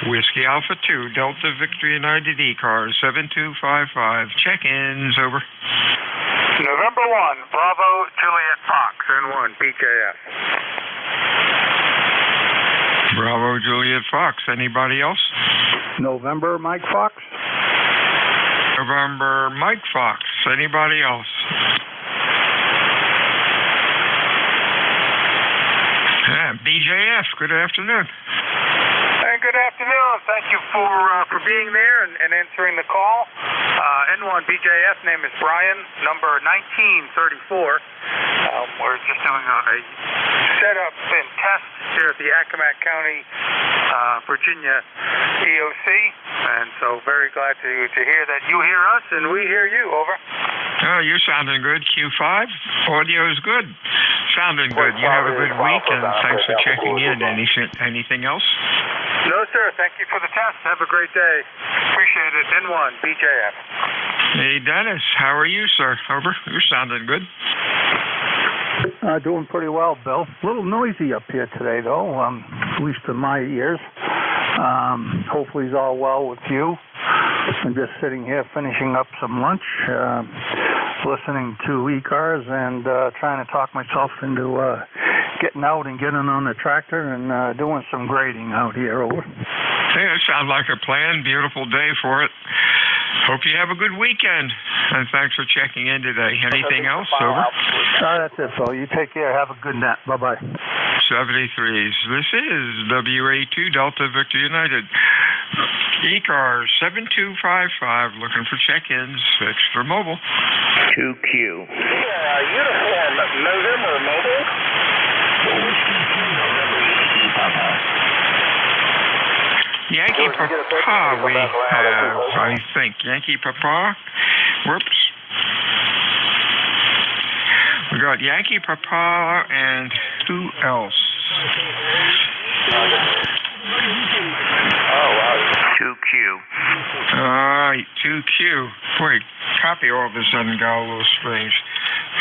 Whiskey Alpha 2, Delta Victory United ECARS 7255. Check-ins, over. November 1, Bravo Juliet Fox, N1, BJF. Bravo Juliet Fox. Anybody else? November Mike Fox. November Mike Fox. Anybody else? Yeah, BJF. Good afternoon. Hey, good afternoon. Thank you for being there and answering the call. N1 BJF, name is Brian, number 1934. We're just doing a setup and test here at the Accomack County, Virginia EOC, and so very glad to hear that you hear us and we hear you. Over. Oh, you're sounding good. Q5. Audio is good. Sounding good. You have a good week, and thanks for checking in. Anything else? No, sir. Thank you for the test. Have a great day. Appreciate it. N1 BJF. Hey, Dennis. How are you, sir? Over. You're sounding good. Doing pretty well, Bill. A little noisy up here today, though, at least in my ears. Hopefully it's all well with you. I'm just sitting here finishing up some lunch, listening to ECARS and trying to talk myself into getting out and getting on the tractor and doing some grading out here. Over. Hey, it sounds like a plan. Beautiful day for it. Hope you have a good weekend, and thanks for checking in today. Anything else? Over. That's it, Phil. You take care. Have a good night. Bye-bye. 73s. This is WA2 Delta Victor United. ECARS 7255, looking for check-ins. Extra mobile. 2Q. Uniform November mobile. Yankee Papa we have, I think. Yankee Papa. Whoops. We got Yankee Papa and who else? Oh, wow. 2Q. All right, 2Q. Wait, copy all of a sudden got a little strange.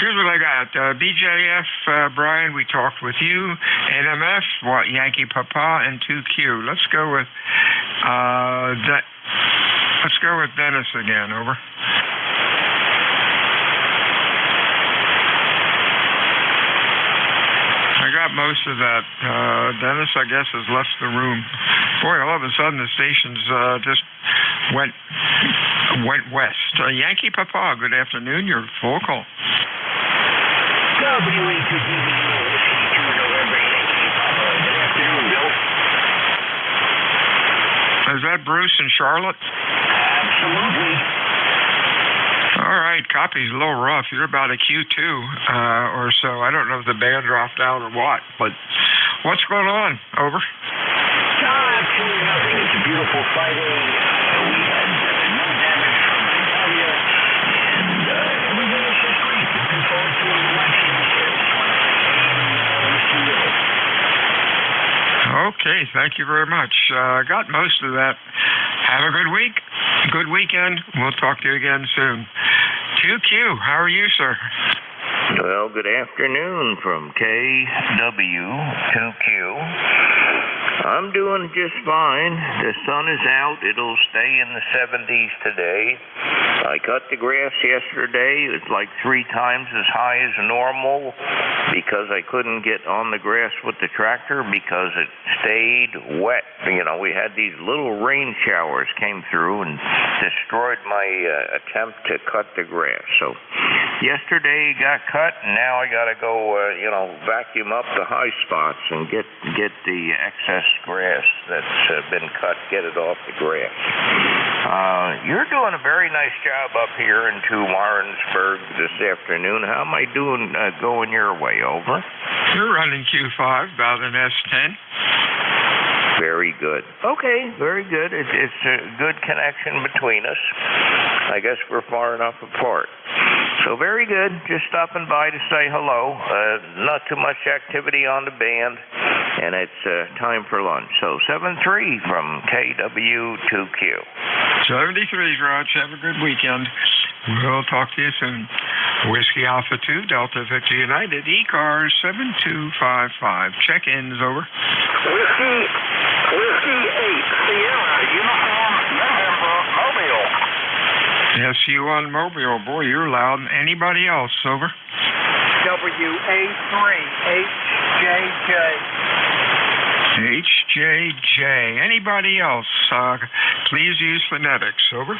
Here's what I got. BJF, Brian, we talked with you. NMF, Yankee Papa, and 2Q. Let's go with Dennis again. Over. I got most of that. Dennis, I guess, has left the room. Boy, all of a sudden the stations just went west. Yankee Papa, good afternoon. You're full call. Is that Bruce and Charlotte? Absolutely. All right, copy's a little rough. You're about a Q2 or so. I don't know if the band dropped out or what, but what's going on? Over. Absolutely nothing. It's a beautiful Friday. We had no damage from Italia, and everything is just great. Looking forward to the elections here. Okay, thank you very much. Got most of that. Have a good week. Good weekend. We'll talk to you again soon. 2Q, how are you, sir? Well, good afternoon from KW2Q. I'm doing just fine. The sun is out. It'll stay in the 70s today. I cut the grass yesterday. It's like 3 times as high as normal because I couldn't get on the grass with the tractor because it stayed wet. You know, we had these little rain showers came through and destroyed my attempt to cut the grass. So yesterday got cut, and now I got to go, vacuum up the high spots and get the excess grass that's been cut, get it off the grass. You're doing a very nice job up here in Warrensburg this afternoon. How am I doing going your way? Over. You're running Q5, about an S10. Very good. Okay, very good. It's a good connection between us. I guess we're far enough apart. So very good. Just stopping by to say hello. Not too much activity on the band, and it's time for lunch. So 7-3 from KW2Q. 73s, Raj. Have a good weekend. We'll talk to you soon. Whiskey Alpha 2, Delta Victor United, ECARS 7255. Check-ins, over. Whiskey 8, Sierra, Uniform, November, Mobile. SU1 Mobile. Boy, you're loud. Anybody else, over? WA3, HJJ. HJJ. Anybody else? Please use phonetics, over.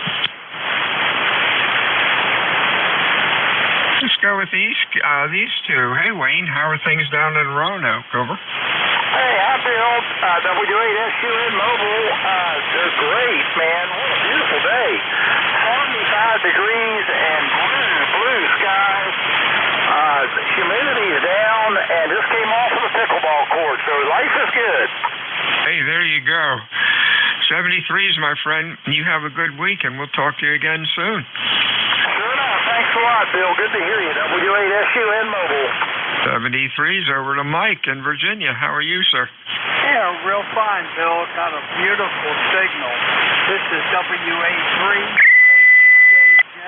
Let's go with these two. Hey, Wayne, how are things down in Roanoke, over? Hey, hi, Bill. W8SUN Mobile. They're great, man. What a beautiful day. 75 degrees and blue skies. The humidity is down and just came off of the pickleball court, so life is good. Hey, there you go. 73s, my friend. You have a good week, and we'll talk to you again soon. Sure enough. Thanks a lot, Bill. Good to hear you. W8SUN Mobile. 73s over to Mike in Virginia. How are you, sir? Yeah, real fine, Bill. Got a beautiful signal. This is WA3, HJJ,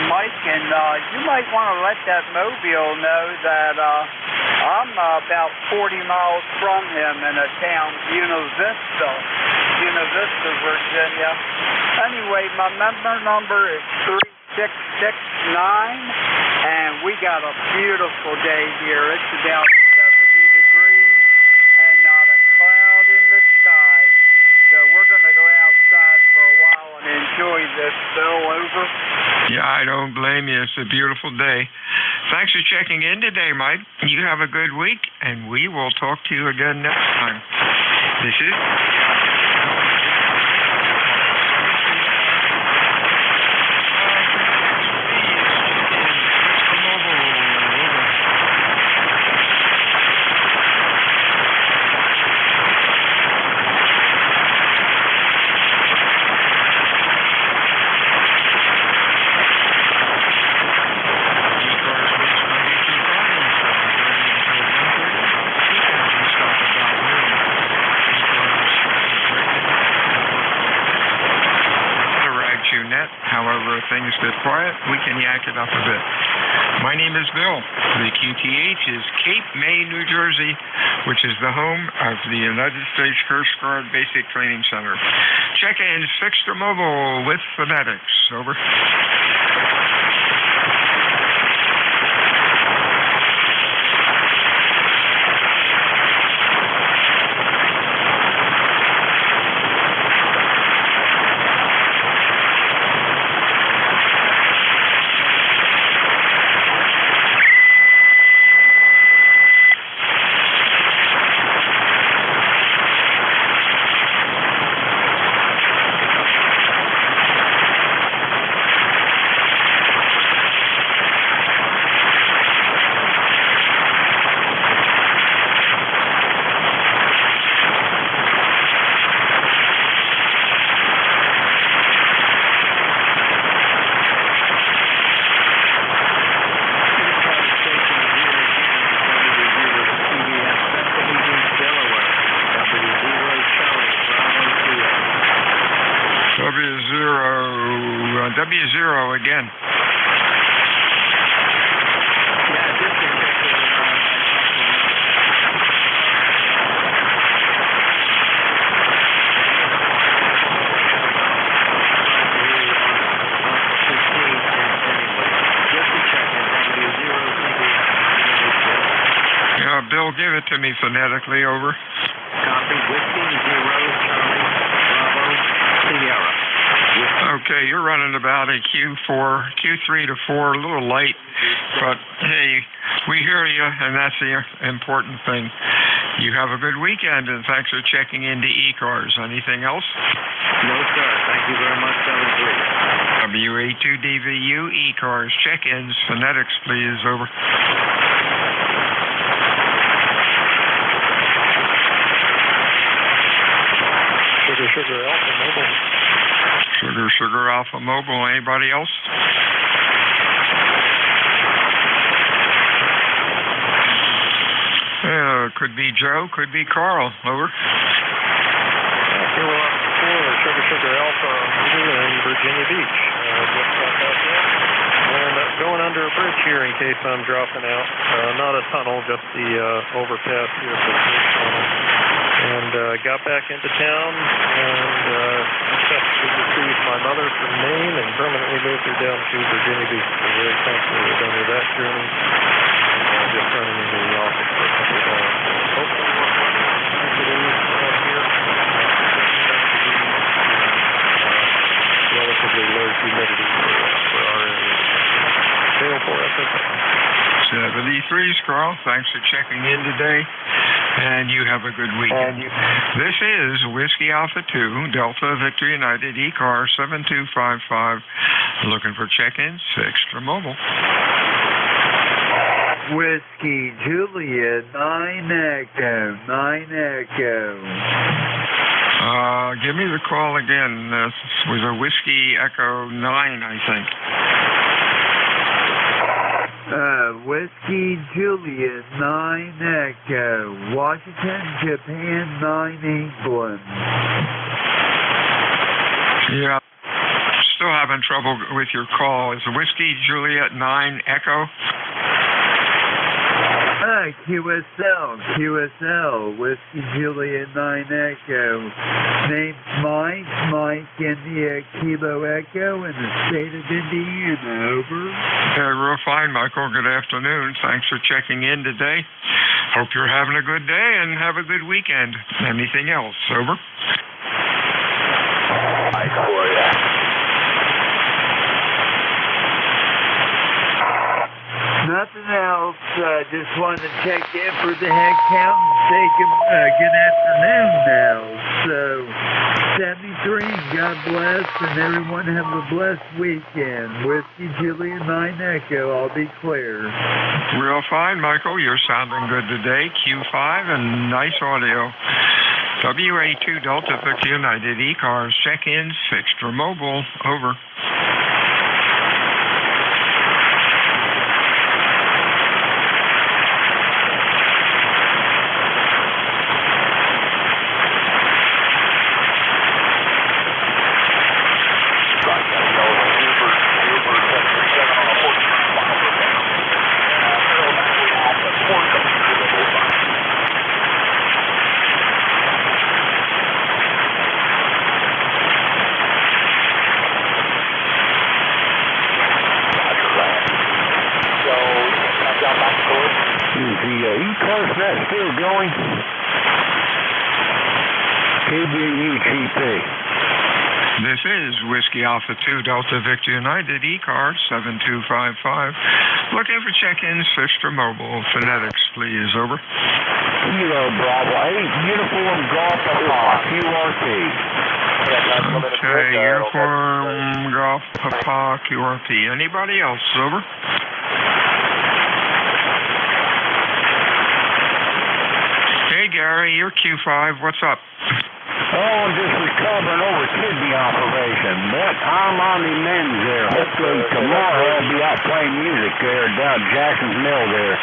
Mike, and you might want to let that Mobile know that I'm about 40 miles from him in a town, Buena Vista, Virginia. Anyway, my member number is 3669, and we got a beautiful day here. It's about 70 degrees and not a cloud in the sky. So we're going to go outside for a while and enjoy this, Bill, over. Yeah, I don't blame you. It's a beautiful day. Thanks for checking in today, Mike. You have a good week, and we will talk to you again next time. This is... However, if things get quiet, we can yak it up a bit. My name is Bill. The QTH is Cape May, New Jersey, which is the home of the United States Coast Guard Basic Training Center. Check-ins fixed or mobile with phonetics. Over. W0 again. Bill, give it to me phonetically, over. Copy. Whiskey 0, Charlie, Bravo, Sierra. Okay, you're running about a Q3 to 4, a little light, but hey, we hear you, and that's the important thing. You have a good weekend, and thanks for checking into ECARS. Anything else? No, sir. Thank you very much, 73. WA2DVU, ECARS. Check-ins, phonetics, please, over. Sugar Alpha Mobile. Sugar Alpha Mobile. Anybody else? Could be Joe, could be Carl. Over. Kilo Alpha 4, Sugar Alpha in Virginia Beach. just got back in. And going under a bridge here in case I'm dropping out. Not a tunnel, just the overpass here for the bridge tunnel. And got back into town and successfully retrieved my mother from Maine and permanently moved her down to Virginia Beach. So very thankful we're done with that journey. And just running into the office for a couple of hours. Hopefully it is out here. Relatively low humidity for our area. Sail for us. 73, Squirrel. Thanks for checking in today, and you have a good weekend. This is Whiskey Alpha 2, Delta Victor United, ECARS 7255. Looking for check-ins, extra mobile. Whiskey Juliet, 9 Echo, 9 Echo. Give me the call again. This was a Whiskey Echo 9, I think. Whiskey Juliet, 9 Echo, Washington, Japan, 9 England. Yeah, still having trouble with your call. Is Whiskey Juliet 9 Echo? QSL, Whiskey Juliet 9 Echo. Name's Mike, India Kilo Echo in the state of Indiana, over. Real fine, Michael. Good afternoon. Thanks for checking in today. Hope you're having a good day and have a good weekend. Anything else, over? Nothing else. Just wanted to check in for the head count and say good afternoon now. So, 73, God bless, and everyone have a blessed weekend. Whiskey Juliet 9 Echo, I'll be clear. Real fine, Michael. You're sounding good today. Q5 and nice audio. WA2 Delta Victor United, ECARS, check-ins, fixed or mobile, over. ECARS net still going? KBUGP. This is Whiskey Alpha 2 Delta Victor United, ECARS 7255. Looking for check-ins, fixed or mobile. Phonetics, please, over. Kilo Bravo 8, Uniform Golf Papa, QRP. Okay, Uniform Golf Papa, QRP. Anybody else, over? Hey, Gary, you're Q5. What's up? Oh, I'm just recovering over kidney operation, but I'm on the mend there. Hopefully tomorrow I'll be out playing music there down Jackson's Mill there.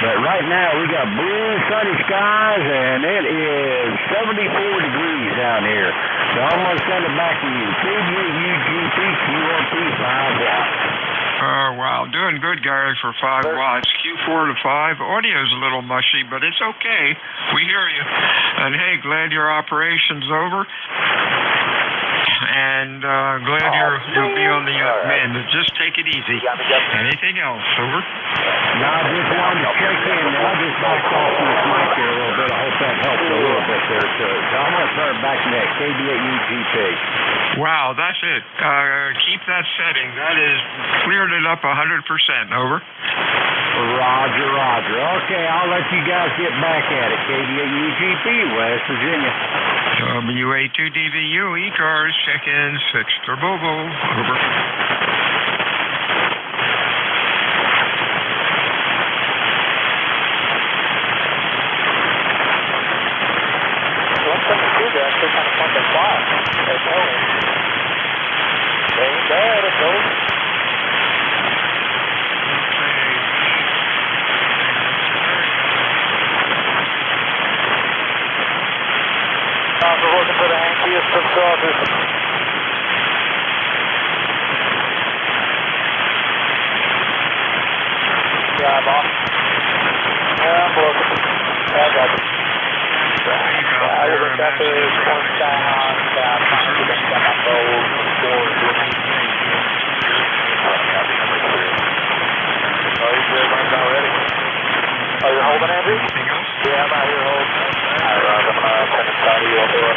But right now we got blue sunny skies and it is 74 degrees down here. So I'm going to send it back to you. KBUGP QRP 5 watts. Oh, wow. Doing good, Gary, for 5 watts. Q4 to 5. Audio's a little mushy, but it's okay. We hear you. And, hey, glad your operation's over. And glad you'll be on the mend. Just take it easy. Anything else? Over? No, I just wanted to check in. I just backed off this mic there a little bit. I hope that helped a little bit there, too. So I'm going to start back to that KBUGP. Wow, that's it. Keep that setting. That is cleared it up 100%. Over. Roger. Okay, I'll let you guys get back at it. KBUGP, West Virginia. WA2DVU, ECARS, check-ins, fixed or mobile. Over. Actually kind of fun to fly. They're going. Ain't bad, it goes. We're looking for the hankiest of saucers. Yeah, boss. Yeah, I'm looking. Yeah, I got you. Yeah, I looked at the corn down, trying to get them on road before doing anything. Oh, you good, runs already? Oh, you're holding, Andrew? Anything else? Yeah, I'm out here holding. All right, I'm going to turn the side of you over.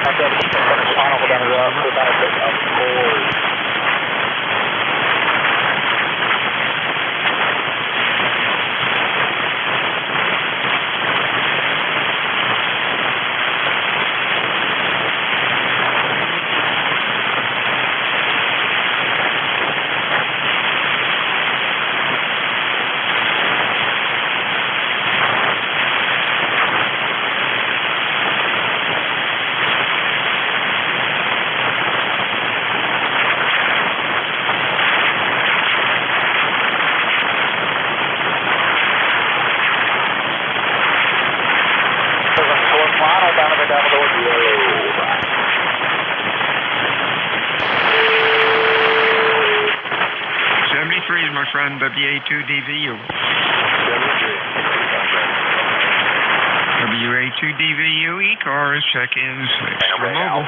I've got to turn the funnel down the road for benefit of board. Down to the double door. 73 is my friend, WA2DVU. WA2DVU, ECARS, check-ins, extra mobile.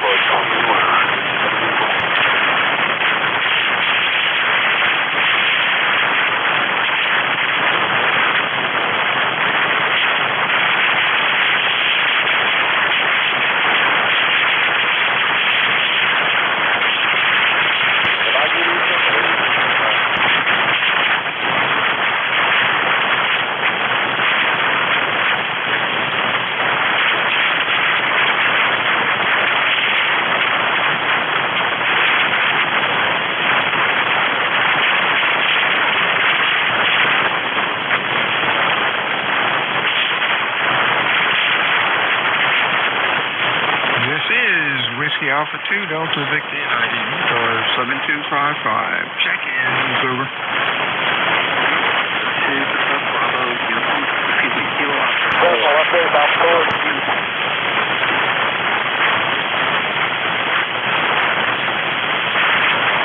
Whiskey Alpha 2, Delta Victor United, ECARS 7255. Check-ins, over.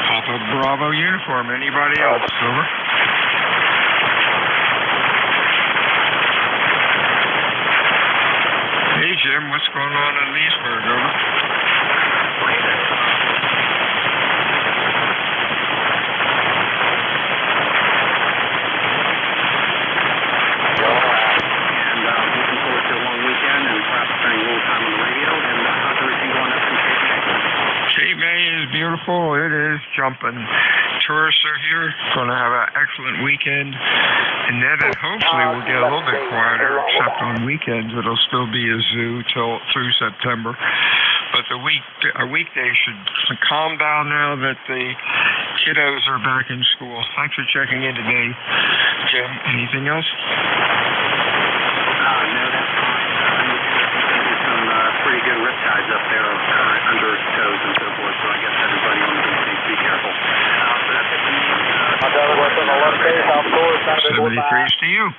Papa Bravo uniform, anybody else, over. Hey Jim, what's going on in Leesburg, over? Beautiful. It is jumping. Tourists are here. Going to have an excellent weekend. And then hopefully we'll get a little bit quieter, except on weekends. It'll still be a zoo through September. But a weekday should calm down now that the kiddos are back in school. Thanks for checking in today, Jim. Anything else? No, that's fine. Some pretty good riptides up there under its toes and so forth, so I guess everybody on the beach be careful. So that's it for me. 73 is to you.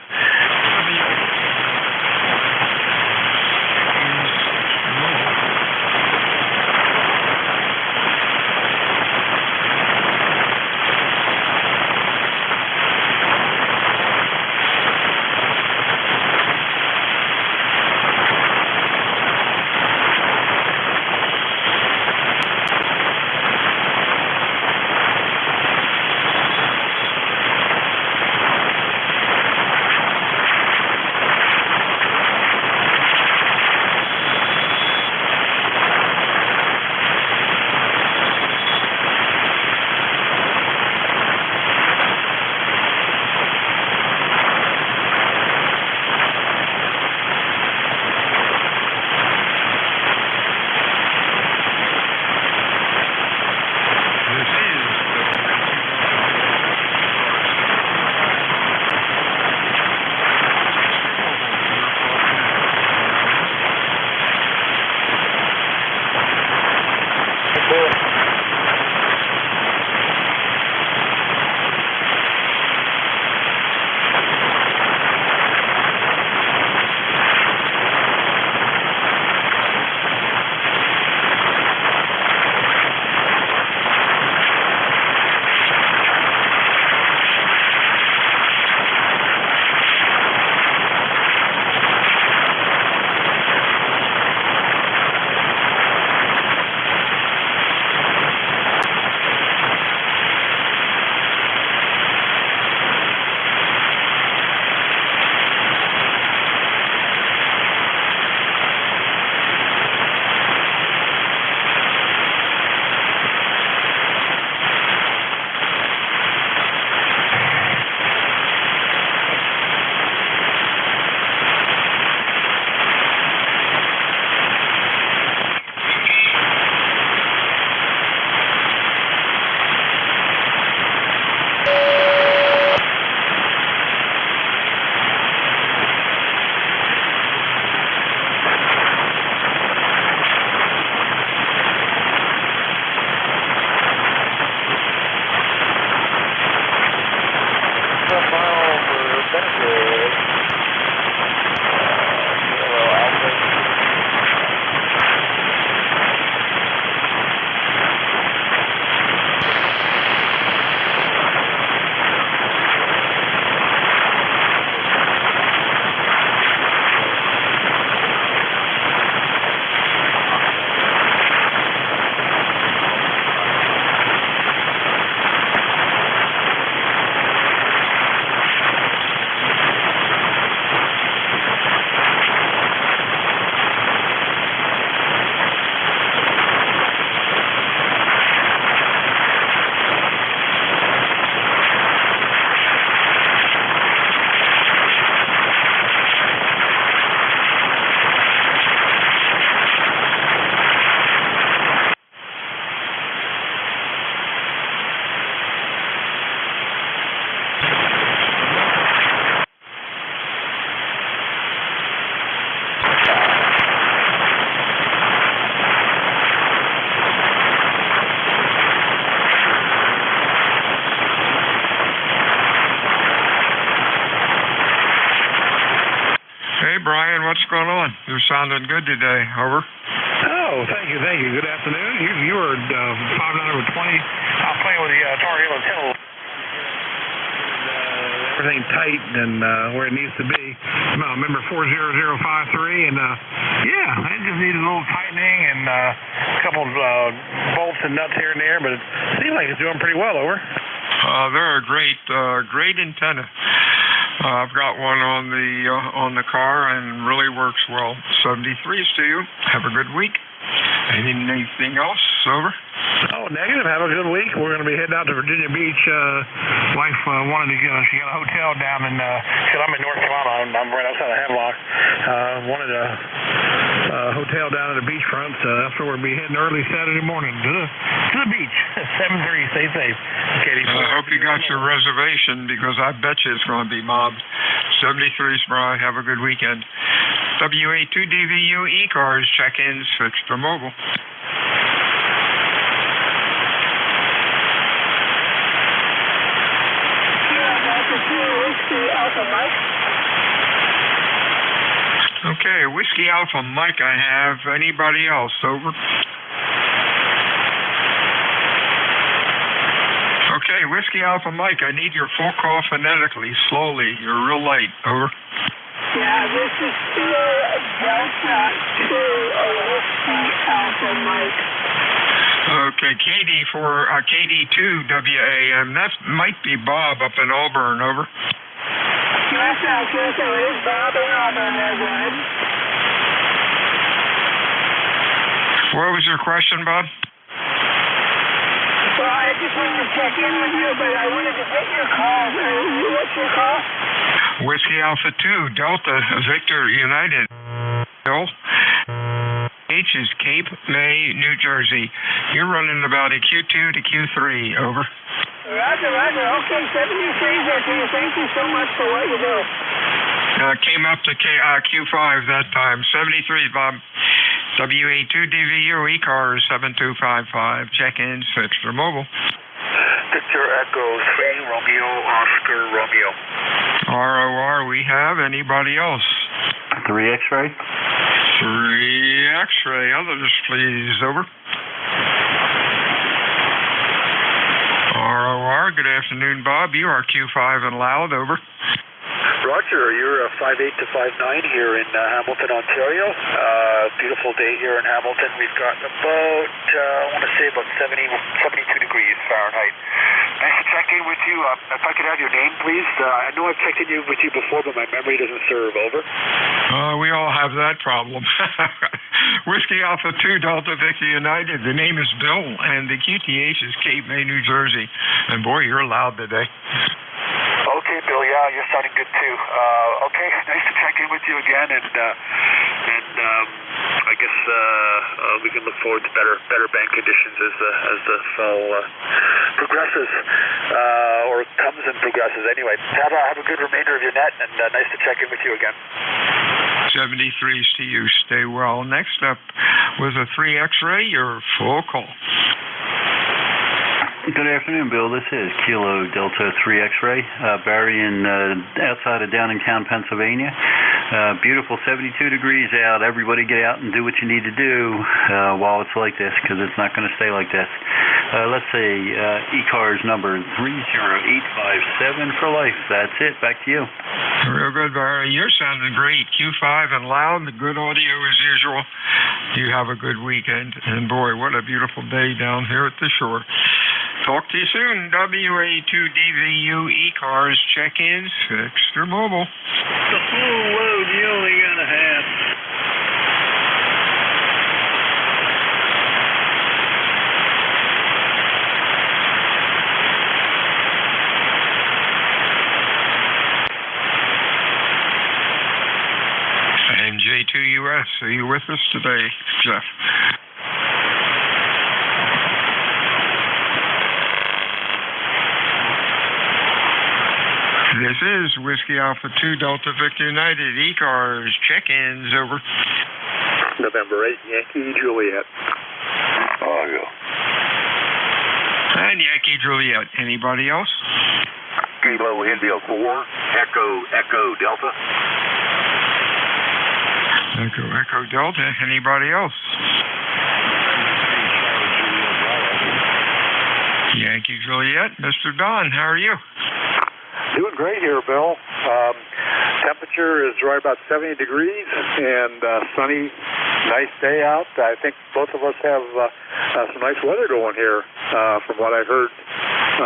Brian, what's going on? You're sounding good today. Over. Oh, thank you. Good afternoon. You were 5 over 20. I'm playing with the Tar Heel antenna. Everything tight and where it needs to be. Remember 40053, and yeah, it just needs a little tightening and a couple of bolts and nuts here and there, but it seems like it's doing pretty well. Over. They're a great antenna. I've got one on the car and really works well. 73s to you. Have a good week. Anything else? Over. Oh, negative. Have a good week. We're going to be heading out to Virginia Beach. Wife wanted to get. She got a hotel down in. Because I'm in North Carolina. I'm right outside of Havelock. Wanted a hotel down at the beachfront. That's where we'll be heading early Saturday morning to the beach. 7:30. Stay safe. Katie. I hope you got your reservation because I bet you it's going to be mobbed. 73s, Brian. Have a good weekend. WA2DVU ECARS check-ins fixed for mobile. Okay, Whiskey Alpha Mike, I have. Anybody else? Over. Okay, Whiskey Alpha Mike, I need your full call phonetically, slowly. You're real late. Over. Yeah, this is Delta 2 Whiskey Alpha Mike. Okay, Katie for KD2WAM. That might be Bob up in Auburn. Over. Yes, I think there is Bob in Auburn. What was your question, Bob? Well, I just wanted to check in with you, but I wanted to get your call. What's your call? Whiskey Alpha 2, Delta, Victor, United. H is Cape May, New Jersey. You're running about a Q2 to Q3. Over. Roger. Okay, 73s there to you. Thank you so much for what you do. Came up to Q5 that time. 73s, Bob. WA2DVU ECARS 7255. Check-ins fixed or mobile. Victor Echo 3 Romeo Oscar Romeo. ROR we have. Anybody else? 3 X-ray. 3 X-ray. Others, please. Over. ROR. Good afternoon, Bob. You are Q5 and loud. Over. Roger, you're 5'8" to 5'9" here in Hamilton, Ontario. Beautiful day here in Hamilton. We've got about, I want to say about 72 degrees Fahrenheit. Nice to check in with you. If I could have your name, please. I know I've checked in with you before, but my memory doesn't serve. Over. We all have that problem. Whiskey Alpha 2 Delta Victor United. The name is Bill, and the QTH is Cape May, New Jersey. And boy, you're loud today. Okay, Bill. Yeah, you're sounding good too. Okay, nice to check in with you again, and I guess we can look forward to better bank conditions as the fall progresses, or comes and progresses. Anyway, have a good remainder of your net, and nice to check in with you again. 73s to you. Stay well. Next up, with a 3 X-ray, your full call. Good afternoon, Bill. This is Kilo Delta 3 X-ray, Barry outside of Downingtown, Pennsylvania. Beautiful 72 degrees out. Everybody get out and do what you need to do while it's like this, because it's not going to stay like this. Let's say ECARS number 30857 for life. That's it. Back to you. Real good, Barry. You're sounding great. Q5 and loud. Good audio as usual. You have a good weekend. And boy, what a beautiful day down here at the shore. Talk to you soon. WA2DVU ECARS check-ins fixed or mobile. The full load you only got a half. NJ2US, are you with us today, Jeff? This is Whiskey Alpha 2 Delta Victor United ECARS check-ins. Over. November 8 Yankee Juliet. Chicago. And Yankee Juliet. Anybody else? Kilo India 4 Echo Delta. Echo Delta. Anybody else? Yankee Juliet. Mr. Don, how are you? Doing great here, Bill. Temperature is right about 70 degrees and sunny, nice day out. I think both of us have some nice weather going here from what I heard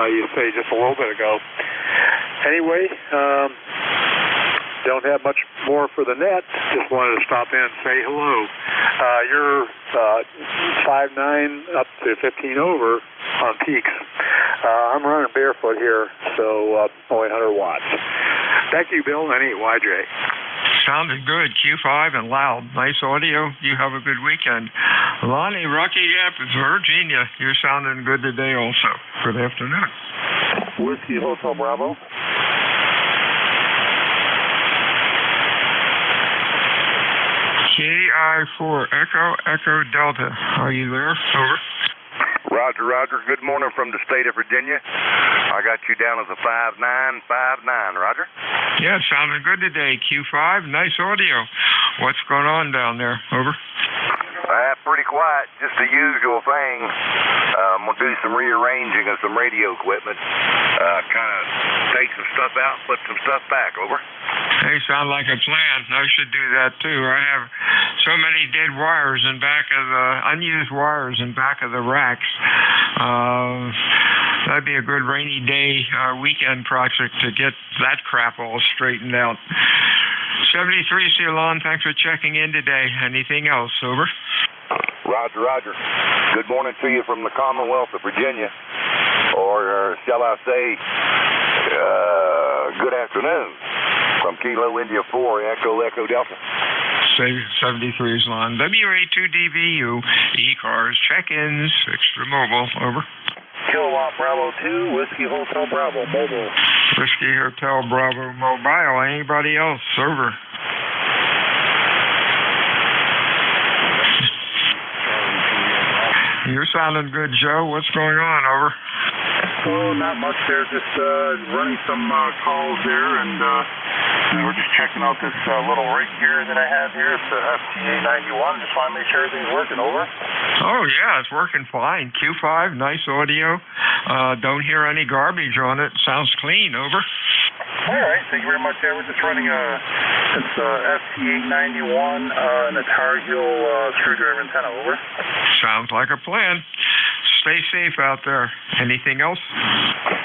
you say just a little bit ago. Anyway, don't have much more for the net. Just wanted to stop in and say hello. You're 5.9 up to 15 over on peaks. I'm running barefoot here, so only 100 watts. Thank you, Bill. 98YJ. Sounded good. Q5 and loud. Nice audio. You have a good weekend. Lonnie, Rocky Rapids, Virginia. You're sounding good today also. Good afternoon. Whiskey Hotel Bravo. KI4 Echo Delta. Are you there? Over. Roger, Roger. Good morning from the state of Virginia. I got you down as a 5959, Roger. Yeah, it sounded good today. Q5, nice audio. What's going on down there? Over. Pretty quiet, just the usual thing. I'm going to do some rearranging of some radio equipment. Kind of take some stuff out, put some stuff back. Over. Hey, sound like a plan. I should do that too. I have so many dead wires in back of the unused wires in back of the racks. That'd be a good rainy day weekend project to get that crap all straightened out. 73 Ceylon, thanks for checking in today. Anything else? Over. Roger, Roger. Good morning to you from the Commonwealth of Virginia, or shall I say, good afternoon from Kilo India 4 Echo Delta. 73 is on WA2DBU ECARS check-ins extra mobile. Over. Kilowatt Bravo 2 Whiskey Hotel Bravo mobile. Whiskey Hotel Bravo mobile. Anybody else? Over. You're sounding good, Joe. What's going on? Over. Oh, not much there. Just running some calls here, and we're just checking out this little rig here that I have here. It's the FTA91. Just want to make sure everything's working. Over. Oh, yeah, it's working fine. Q5, nice audio. Don't hear any garbage on it. Sounds clean. Over. All right. Thank you very much. We're just running it's FTA91 and a Tar Heel screwdriver antenna. Over. Sounds like a plan. Stay safe out there. Anything else?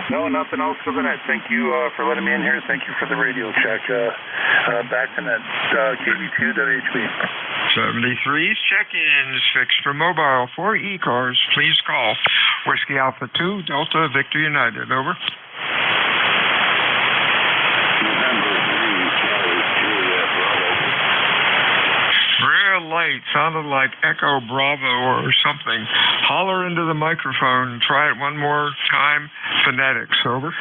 No, nothing else for the net. Thank you for letting me in here. Thank you for the radio check. Back to net, KB2.HB. 73's check-ins fixed for mobile for ECARS. Please call Whiskey Alpha 2 Delta Victor United. Over. Real light, sounded like Echo Bravo or something. Holler into the microphone. Try it one more time. Phonetics. Over.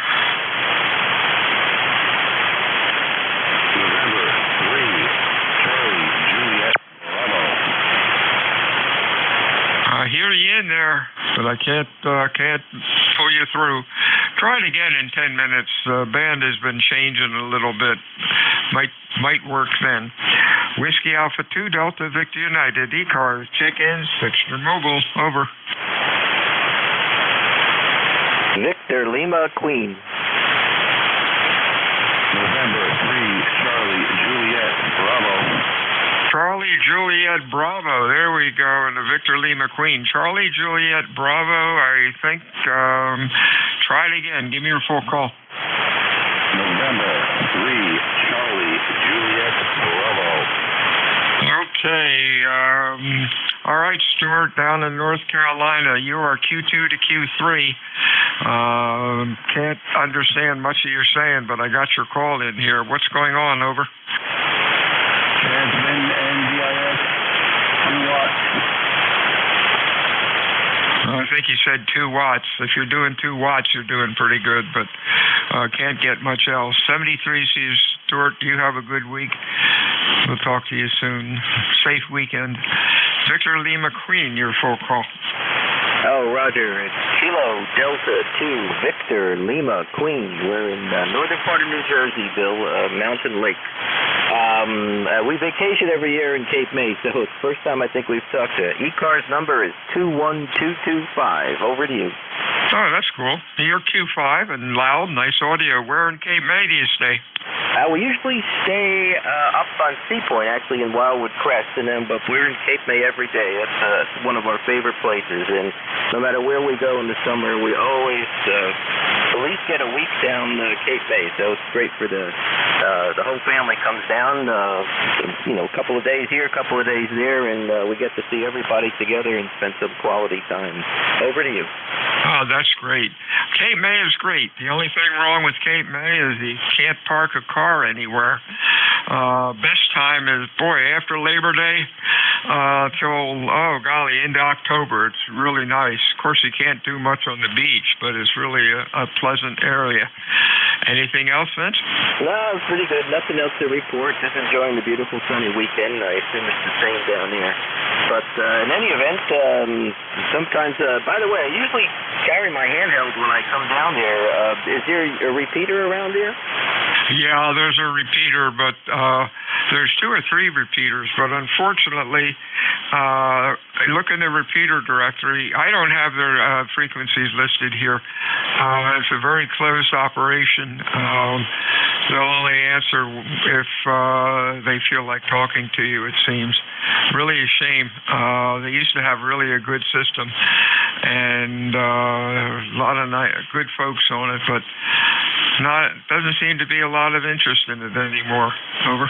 November 3 Charlie Juliet Bravo. I hear you in there, but I can't pull you through. Try it again in 10 minutes. The band has been changing a little bit. Might work then. Whiskey Alpha 2 Delta Victor United ECARS check-ins fixed mobile. Over. Victor Lima Queen. November 3 Charlie Juliet Bravo. Charlie Juliet Bravo. There we go. And the Victor Lima Queen. Charlie Juliet Bravo. I think. Try it again. Give me your full call. November 3 Charlie Juliet Bravo. Okay. All right, Stuart, down in North Carolina. You are Q2 to Q3. Can't understand much of you're saying, but I got your call in here. What's going on? Over. Transmit NJIS 2 watts. I think you said 2 watts. If you're doing 2 watts, you're doing pretty good, but can't get much else. 73 sees Stuart. You have a good week. We'll talk to you soon. Safe weekend. Victor Lima Queen, your full call. Oh, Roger. It's Kilo Delta 2 Victor Lima Queen. We're in the northern part of New Jersey, Bill, Mountain Lake. We vacation every year in Cape May, so it's the first time I think we've talked to it. ECARS number is 21225. Over to you. Oh, that's cool. You're Q5 and loud, nice audio. Where in Cape May do you stay? We usually stay up on Sea Point, actually, in Wildwood Crest, but we're in Cape May every day. That's one of our favorite places, and no matter where we go in the summer, we always at least get a week down Cape May, so it's great for the whole family comes down, a couple of days here, a couple of days there, and we get to see everybody together and spend some quality time. Over to you. Oh, that's great. Cape May is great. The only thing wrong with Cape May is you can't park a car anywhere. Best time is, after Labor Day till, into October. It's really nice. Of course, you can't do much on the beach, but it's really a pleasant area. Anything else, Vince? No, it's pretty good. Nothing else to report. Just enjoying the beautiful sunny weekend. I assume it's the same down here. But in any event, sometimes, by the way, I usually carry my handheld when I come down there. Is there a repeater around here? Yeah, there's a repeater, but there's 2 or 3 repeaters. But unfortunately, look in the repeater directory. I don't have their frequencies listed here. It's a very closed operation. They'll only answer if they feel like talking to you, it seems. Really a shame. They used to have really a good system and a lot of good folks on it, but doesn't seem to be a lot of interest in it anymore. Over.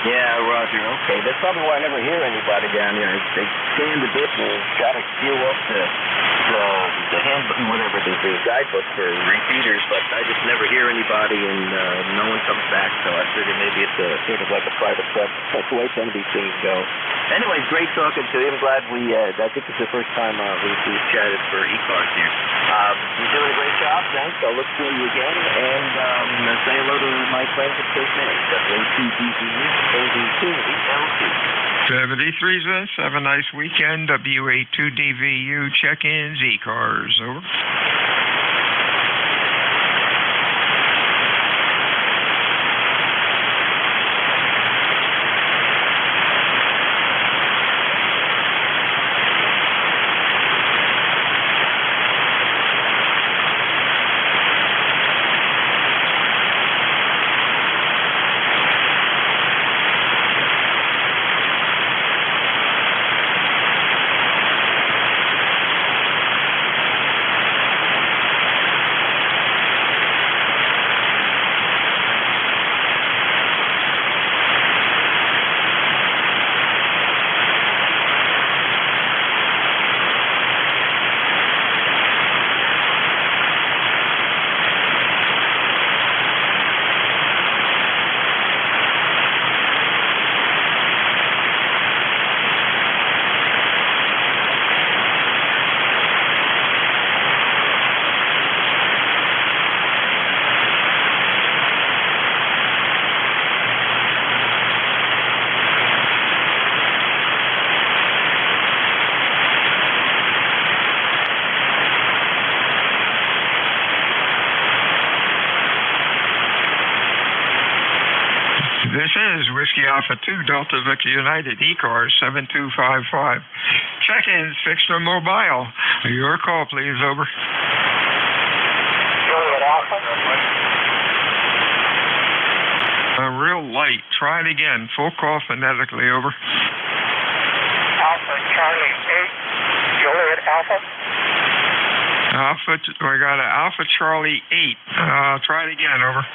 Yeah, Roger. Okay. That's probably why I never hear anybody down here. They stand a bit and try to queue up the handbook, whatever the guidebook for repeaters, but I just never hear anybody, and no one comes back. So I figured maybe it's sort of like a private club. That's the way some of these things go. Anyway, great talking to you. I'm glad I think it's the first time we've chatted for ECARS here. You're doing a great job. Thanks. I'll look for you again, and say hello to my friends at Cape May. W2DVU, AD2EL2. 73 Vince. Have a nice weekend. WA2DVU check-ins, ECARS. Over. This is Whiskey Alpha 2, Delta Victor United, ECARS 7255. Check-ins, fixed or mobile. Your call, please. Over. Juliet Alpha. Real light. Try it again. Full call phonetically. Over. Alpha Charlie 8. Juliet Alpha. We got an Alpha Charlie 8. Try it again. Over.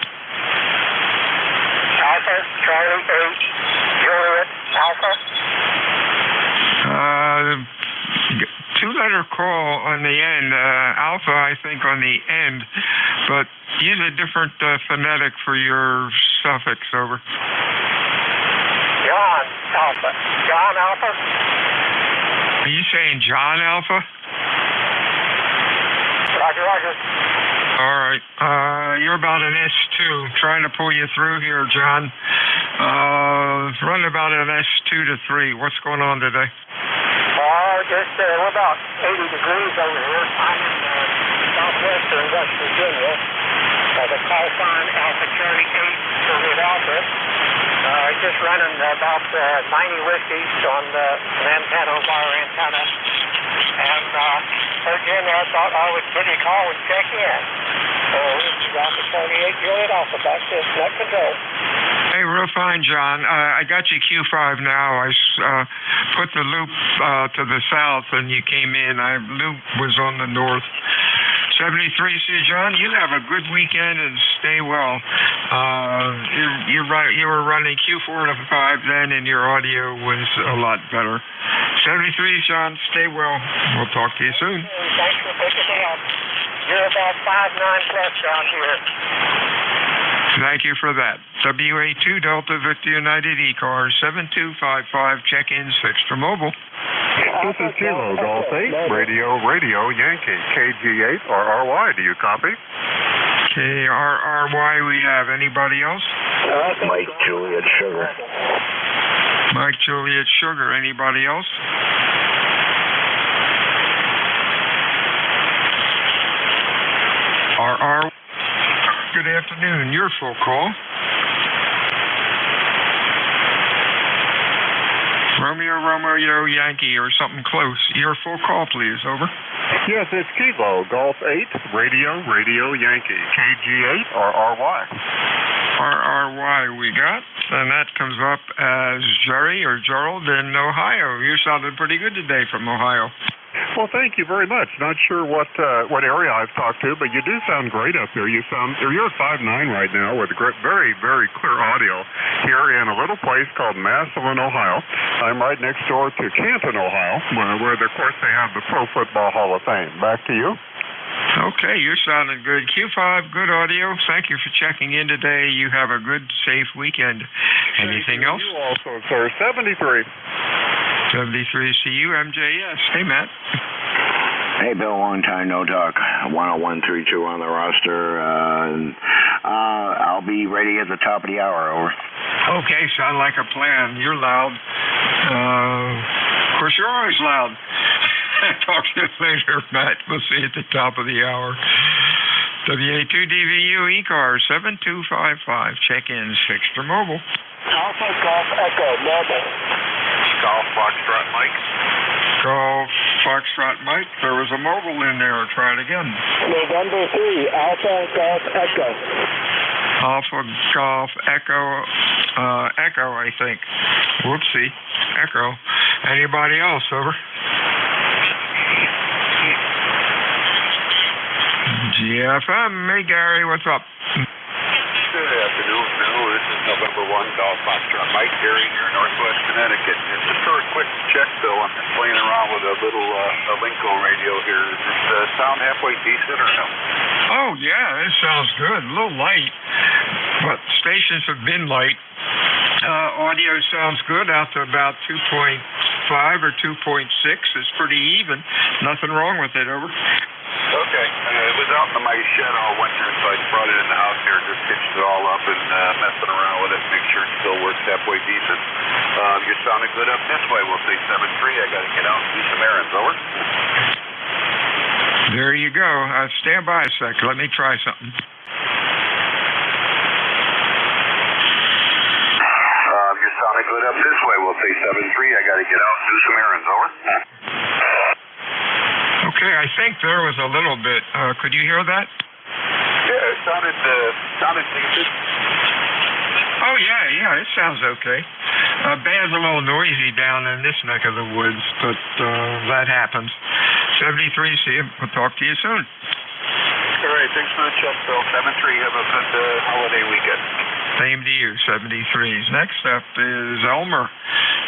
Alpha Charlie 8. Juliet Alpha. 2-letter call on the end. Alpha, I think, on the end, but use a different phonetic for your suffix. Over. John Alpha. John Alpha. Are you saying John Alpha? Roger, roger. All right. You're about an S2. Trying to pull you through here, John. Run about an S2 to 3. What's going on today? We're about 80 degrees over here. I'm in southwestern West Virginia. The call sign Alpha Charlie 8 Juliet Alpha. just running about 90 whiskeys on an antenna, wire antenna. And heard you in there, I thought I would give you a call and check in. So this is Alpha 48 Juliet Alpha, back to net control. Hey, real fine, John. I got you Q5 now. I put the loop to the south, and you came in. Loop was on the north. 73, see, John, you have a good weekend and stay well. You were running Q4 to 5 then, and your audio was a lot better. 73, John, stay well. We'll talk to you soon. Thanks for picking me up. You're about 5'9" plus down here. Thank you for that. WA2 Delta Victor United ECARS 7255 check-ins fixed for mobile. This is Kilo Golf 8 Radio Yankee KG8 RRY. Do you copy? KRRY. We have anybody else? Mike Juliet Sugar. Mike Juliet Sugar. Anybody else? RR. Good afternoon. Your full call. Romeo Yankee or something close. Your full call, please. Over. Yes, it's Kilo Golf 8 Radio Yankee KG8 RRY. RRY we got, and that comes up as Jerry or Gerald in Ohio. You sounded pretty good today from Ohio. Well, thank you very much. Not sure what area I've talked to, but you do sound great up there. You're at 5'9" right now with very, very clear audio here in a little place called Massillon, Ohio. I'm right next door to Canton, Ohio, where of course they have the Pro Football Hall of Fame. Back to you. Okay, you're sounding good. Q5, good audio. Thank you for checking in today. You have a good, safe weekend. Anything else? You also, sir. 73. 73 CU MJS. Hey, Matt. Hey, Bill, long time no talk. 10132 on the roster. I'll be ready at the top of the hour. Over. Okay, sound like a plan. You're loud. Of course, you're always loud. Talk to you later, Matt. We'll see you at the top of the hour. WA2 DVU ECARS 7255. Check-ins fixed for mobile. Alpha Golf Echo mobile. Golf Foxtrot Mike. Golf Foxtrot Mike. There was a mobile in there. Try it again. November 3, Alpha Golf Echo. Alpha Golf Echo. Echo, I think. Whoopsie. Echo. Anybody else? Over. GFM. Hey, Gary. What's up? Good afternoon, Bill. This is November 1, Golf Foxtrot Mike, Gary here in Northwest Connecticut. And just for a quick check, Bill, I'm just playing around with a little Linko radio here. Does this sound halfway decent or no? Oh, yeah, it sounds good. A little light, but stations have been light. Audio sounds good out to about 2.5 or 2.6. It's pretty even. Nothing wrong with it. Over. Okay. It was out in my shed all winter, so I brought it in the house here, just hitched it all up and messing around with it, make sure it still works halfway decent. You're sounding good up this way. We'll say 7-3. I got to get out and do some errands. Over. There you go. Stand by a sec. Let me try something. You're sounding good up this way. We'll say 7-3. I got to get out and do some errands. Over. Okay, I think there was a little bit. Could you hear that? Yeah, it sounded decent. Oh, yeah, it sounds okay. Band's a little noisy down in this neck of the woods, but that happens. 73, see you. We'll talk to you soon. All right, thanks for the check, Bill. 7-3, have a good holiday weekend. Same to you, 73s. Next up is Elmer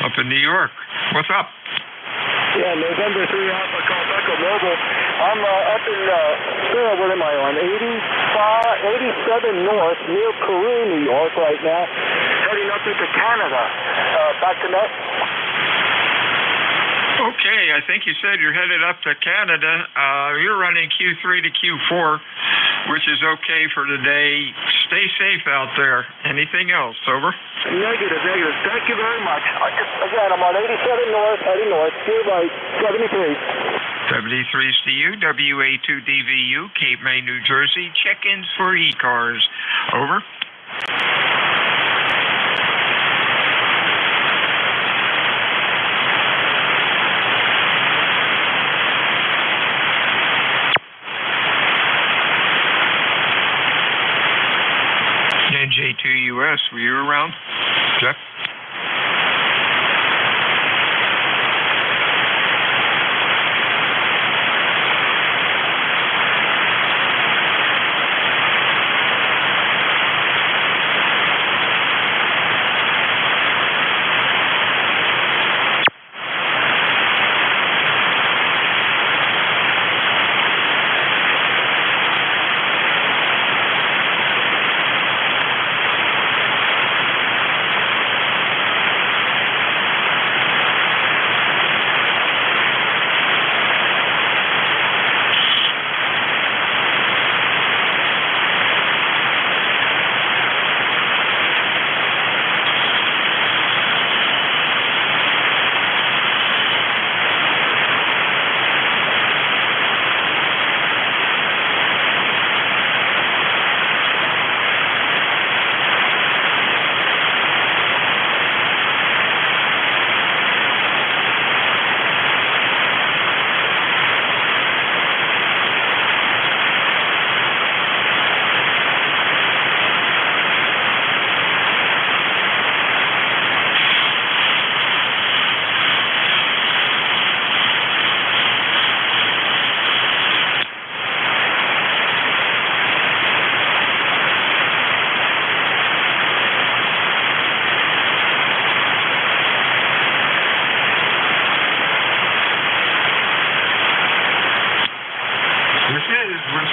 up in New York. What's up? Yeah, November 3 Alpha Golf Echo Mobile. I'm up in, what am I on, 87 North, near Peru, New York right now, heading up into Canada. Back to net. Okay, I think you said you're headed up to Canada. You're running Q3 to Q4, which is okay for today. Stay safe out there. Anything else? Over? Negative. Thank you very much. Again, I'm on 87 North, heading north. You're right, 73. 73's to you, WA2 DVU, Cape May, New Jersey. Check-ins for ECARS. Over. around. Jeff?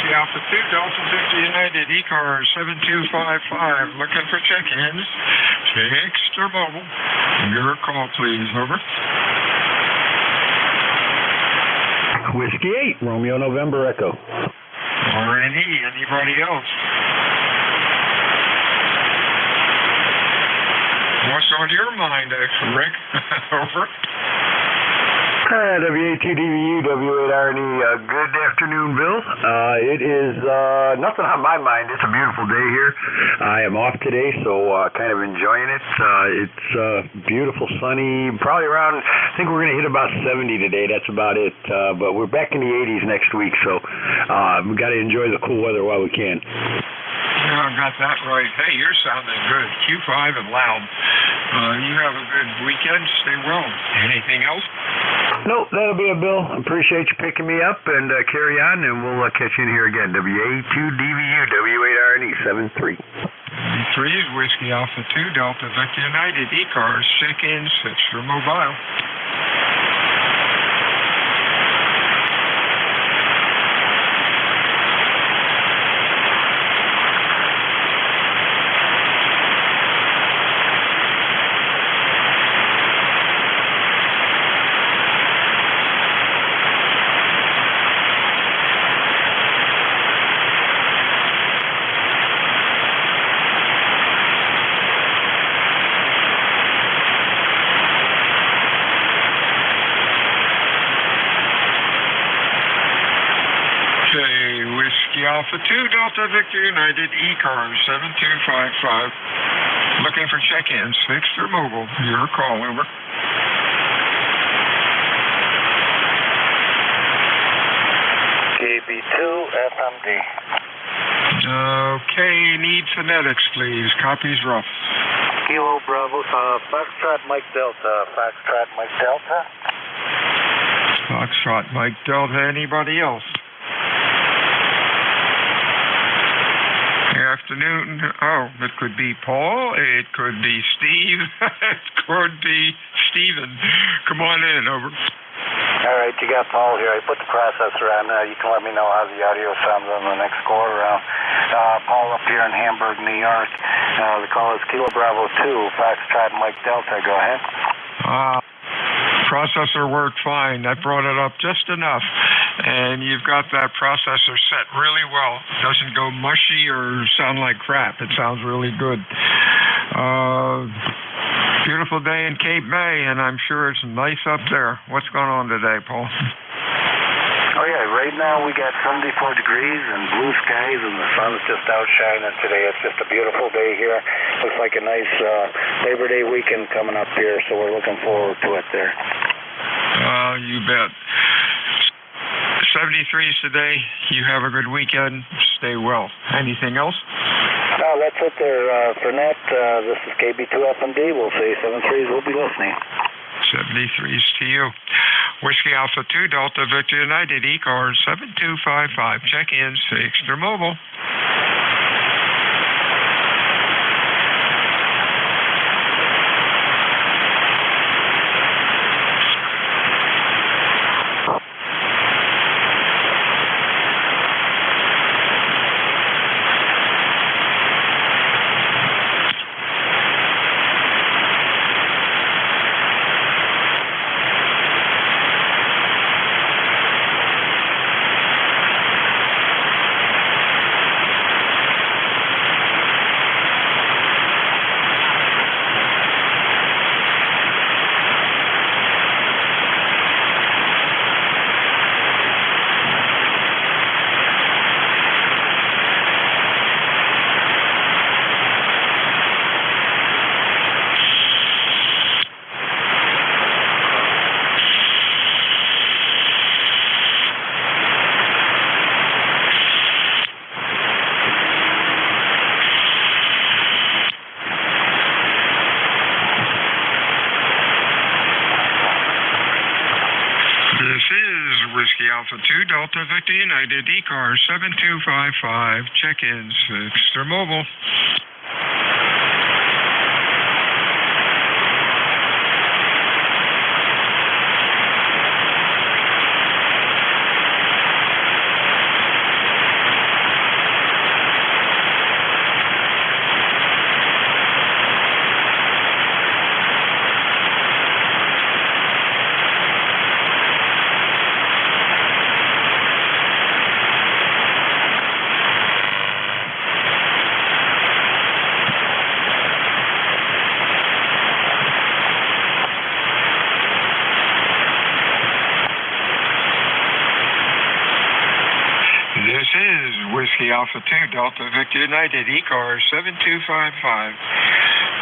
Alpha 2, Delta Victor United, ECARS 7255, looking for check-ins. Text or mobile. Your call, please. Over. Whiskey 8, Romeo November Echo. RNE, anybody else? What's on your mind, Rick? Over. WA2DVU, W8RNE, good afternoon, Bill. It is nothing on my mind. It's a beautiful day here. I am off today, so kind of enjoying it. It's beautiful, sunny, probably around, I think we're going to hit about 70 today. That's about it. But we're back in the 80s next week, so we've got to enjoy the cool weather while we can. Yeah, I got that right. Hey, you're sounding good. Q5 and loud. You have a good weekend. Stay well. Anything else? Nope, that'll be it, Bill. Appreciate you picking me up, and carry on, and we'll catch you in here again. WA2DVU, W8RNE 73. 3 is Whiskey Alpha 2, Delta Victor United, ECARS, check-in, switch for mobile. Alpha 2, Delta Victor United, ECARS 7255. Looking for check-ins, fixed or mobile. Your call, over. KB2, FMD. Okay, need phonetics, please. Copies rough. Kilo Bravo, Foxtrot Mike Delta, Foxtrot Mike Delta. Foxtrot Mike Delta, anybody else? Afternoon. Oh, it could be Paul. It could be Steve. It could be Steven. Come on in. Over. All right, you got Paul here. I put the processor on. You can let me know how the audio sounds on the next go around. Paul up here in Hamburg, New York. The call is Kilo Bravo 2, Foxtrot Mike Delta. Go ahead. Processor worked fine. I brought it up just enough. And you've got that processor set really well. It doesn't go mushy or sound like crap. It sounds really good. Beautiful day in Cape May, and I'm sure it's nice up there. What's going on today, Paul? Oh, yeah. Right now we got 74 degrees and blue skies, and the sun's just out shining today. It's just a beautiful day here. Looks like a nice Labor Day weekend coming up here, so we're looking forward to it there. You bet. 73s today. You have a good weekend. Stay well. Anything else? that's it there for Net. This is KB2FMD. We'll say 73s. We'll be listening. 73s to you. Whiskey Alpha 2, Delta Victor United, ECARS 7255. Check-in 6. They're mobile. Whiskey Alpha 2, Delta Victor United, ECARS 7255, check-in 6. They're mobile. This is Whiskey Alpha 2, Delta Victor United, ECARS 7255.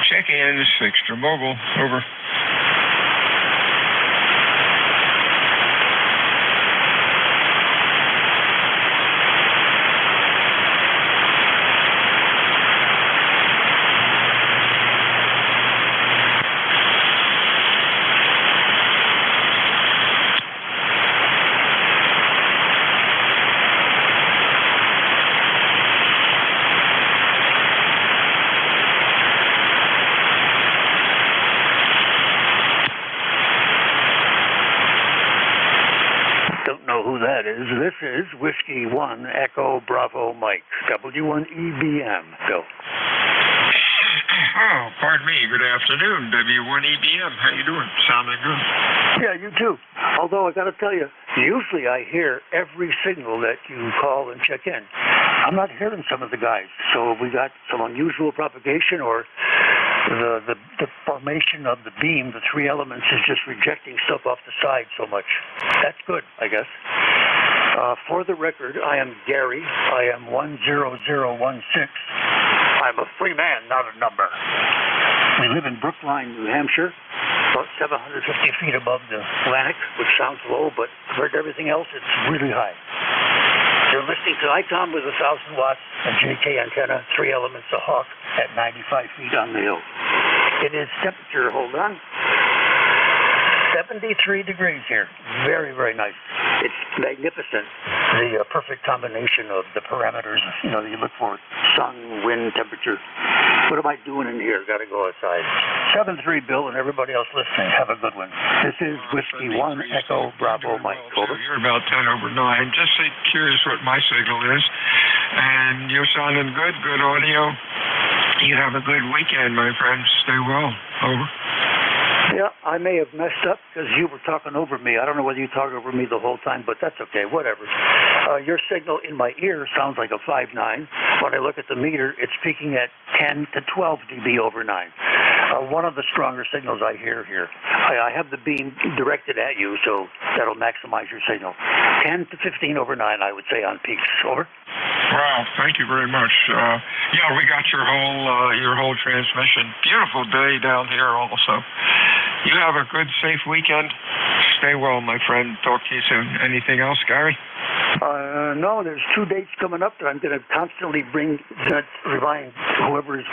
Check-in 6 to mobile. Over. Who that is. This is Whiskey 1 Echo Bravo Mike, W1EBM. Go. Oh, pardon me. Good afternoon, W1EBM. How you doing? Sounding good. Yeah, you too. Although I got to tell you, usually I hear every signal that you call and check in. I'm not hearing some of the guys. So we got some unusual propagation, or the formation of the beam, the three elements, is just rejecting stuff off the side so much. That's good, I guess. For the record, I am Gary. I am 10016. I'm a free man, not a number. We live in Brookline, New Hampshire, about 750 feet above the Atlantic, which sounds low, but compared to everything else, it's really high. You're listening to ICOM with 1,000 watts, a JK antenna, three elements, a hawk at 95 feet on the hill. It is temperature, hold on, 73 degrees here. Very, very nice. It's magnificent. The perfect combination of the parameters, you look for: sun, wind, temperature. What am I doing in here? Got to go outside. 7-3, Bill, and everybody else listening. Have a good one. This is Whiskey 1 Echo Bravo Mike. Over. You're about 10 over 9. Just curious what my signal is. And you're sounding good. Good audio. You have a good weekend, my friend. Stay well. Over. Yeah, I may have messed up because you were talking over me. I don't know whether you talked over me the whole time, but that's okay, whatever. Your signal in my ear sounds like a 5.9. When I look at the meter, it's peaking at 10 to 12 dB over 9. One of the stronger signals I hear here. I have the beam directed at you, so that'll maximize your signal. 10 to 15 over 9, I would say, on peaks. Over. Wow, thank you very much. Yeah, we got your whole transmission. Beautiful day down here also. You have a good, safe weekend. Stay well, my friend. Talk to you soon. Anything else, Gary? No, there's 2 dates coming up that I'm going to constantly remind whoever is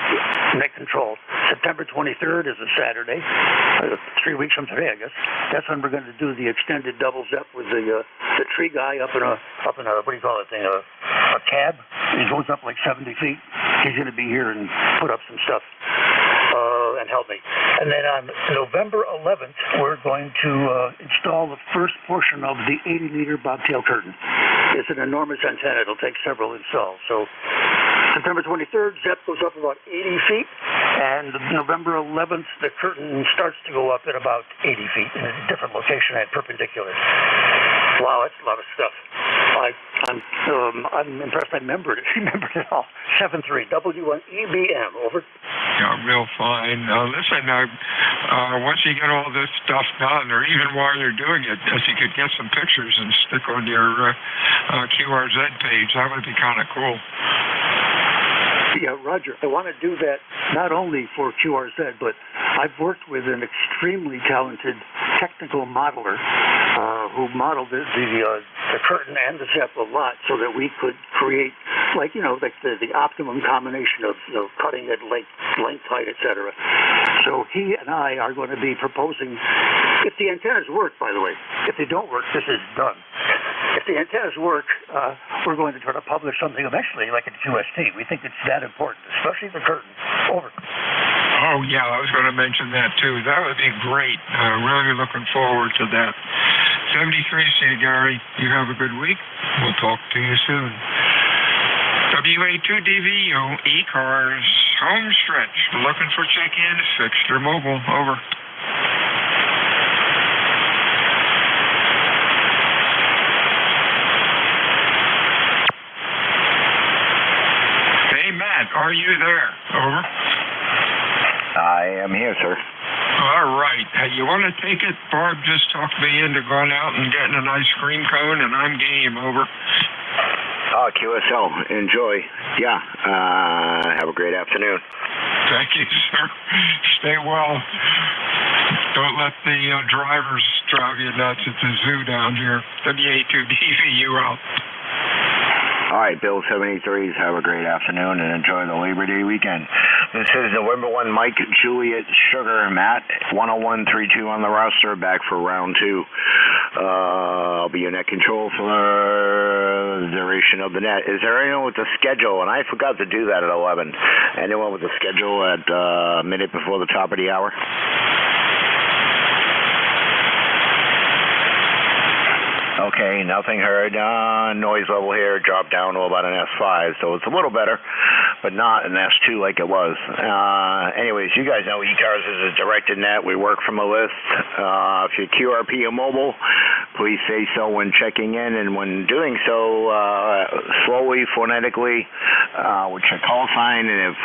net control. September 23rd is a Saturday, 3 weeks from today, I guess. That's when we're going to do the extended double ZEP with the tree guy up in a what do you call it thing, a cab. He goes up like 70 feet. He's going to be here and put up some stuff and help me. And then on November 11th, we're going to install the first portion of the 80-meter bobtail curtain. It's an enormous antenna. It'll take several installs. So September 23rd, ZEP goes up about 80 feet, and November 11th, the curtain starts to go up at about 80 feet in a different location and perpendicular. Wow, that's a lot of stuff. I'm impressed. I remembered it all. 7-3, W1EBM, over. Yeah, real fine. Listen, once you get all this stuff done, or even while you're doing it, if you could get some pictures and stick on your QRZ page, that would be kind of cool. Yeah, Roger, I want to do that not only for QRZ, but I've worked with an extremely talented technical modeler who modeled the curtain and the ZEP a lot so that we could create, like the optimum combination of cutting at length, height, etc. So he and I are going to be proposing, if the antennas work, by the way. If they don't work, this is done. If the antennas work, we're going to try to publish something eventually, like in QST. We think it's that important, especially the curtain. Over. Oh, yeah, I was going to mention that, too. That would be great. Really looking forward to that. 73, see you, Gary. You have a good week. We'll talk to you soon. WA2DVU, ECARS, home stretch. Looking for check-in, fixture mobile. Over. Hey, Matt, are you there? Over. I am here, sir. All right. You want to take it? Barb just talked me into going out and getting an ice cream cone, and I'm game. Over. Oh, QSL. Enjoy. Yeah. Have a great afternoon. Thank you, sir. Stay well. Don't let the drivers drive you nuts at the zoo down here. WA2DVU out. All right, Bill 73s, have a great afternoon and enjoy the Labor Day weekend. This is November 1, Mike, Juliet, Sugar, Matt, 10132 on the roster, back for round 2. I'll be your net control for the duration of the net. Is there anyone with the schedule? And I forgot to do that at 11. Anyone with the schedule at a minute before the top of the hour? Okay, nothing heard. Noise level here dropped down to about an S5, so it's a little better, but not an S2 like it was. Anyways, you guys know ECARS is a directed net. We work from a list. If you're QRP or mobile, please say so when checking in, and when doing so, slowly, phonetically, with your call sign, and if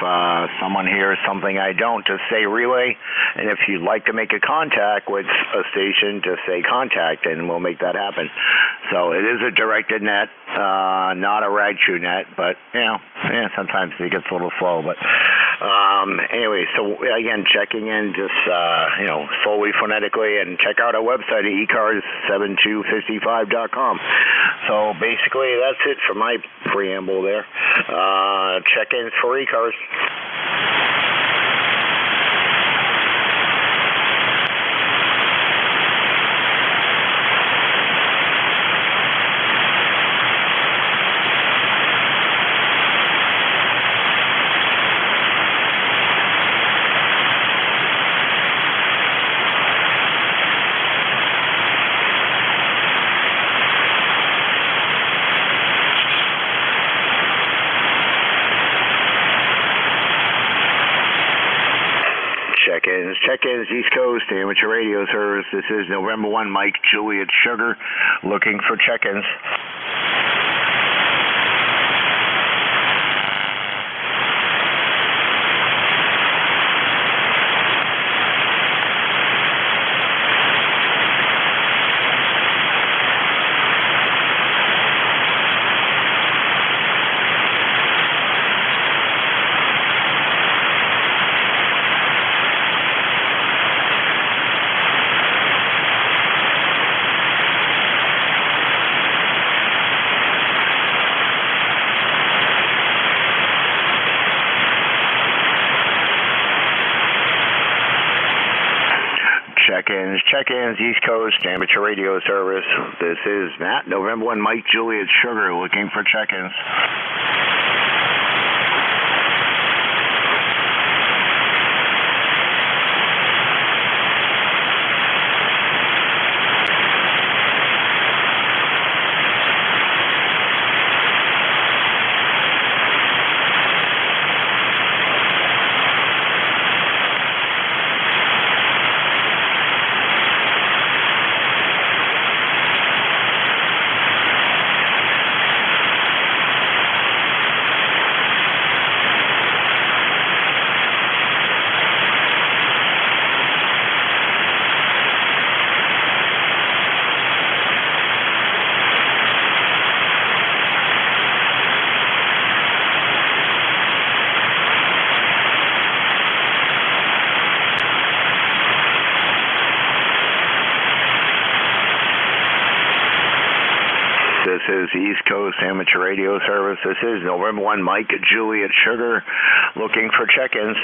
someone hears something I don't, just say relay, and if you'd like to make a contact with a station, just say contact, and we'll make that happen. So it is a directed net, not a rag-chew net, but, sometimes it gets a little slow. But anyway, so again, checking in just, slowly, phonetically, and check out our website at ECARS7255.com. So basically, that's it for my preamble there. Check-ins for ECARS. Check-ins, East Coast, amateur radio service. This is November 1, Mike, Juliet, Sugar, looking for check-ins. Check-ins, East Coast Amateur Radio Service. This is Matt, November 1, Mike, Juliet, Sugar, looking for check-ins. This is East Coast Amateur Radio Service. This is November 1, Mike, Juliet, Sugar, looking for check-ins.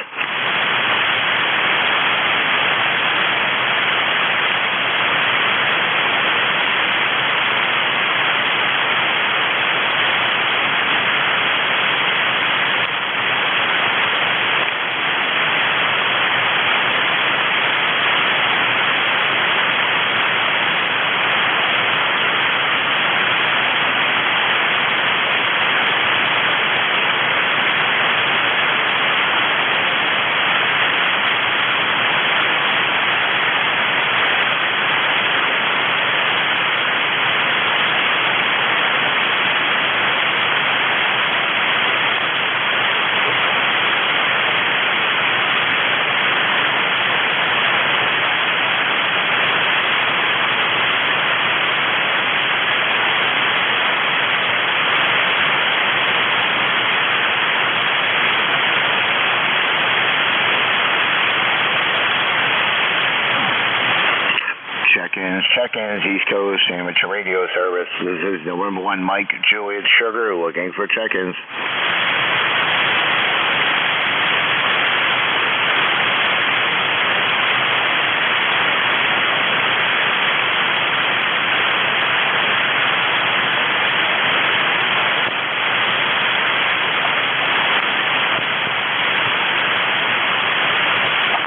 Check-ins, East Coast Amateur Radio Service. This is November 1, Mike, Juliet, Sugar, looking for check-ins.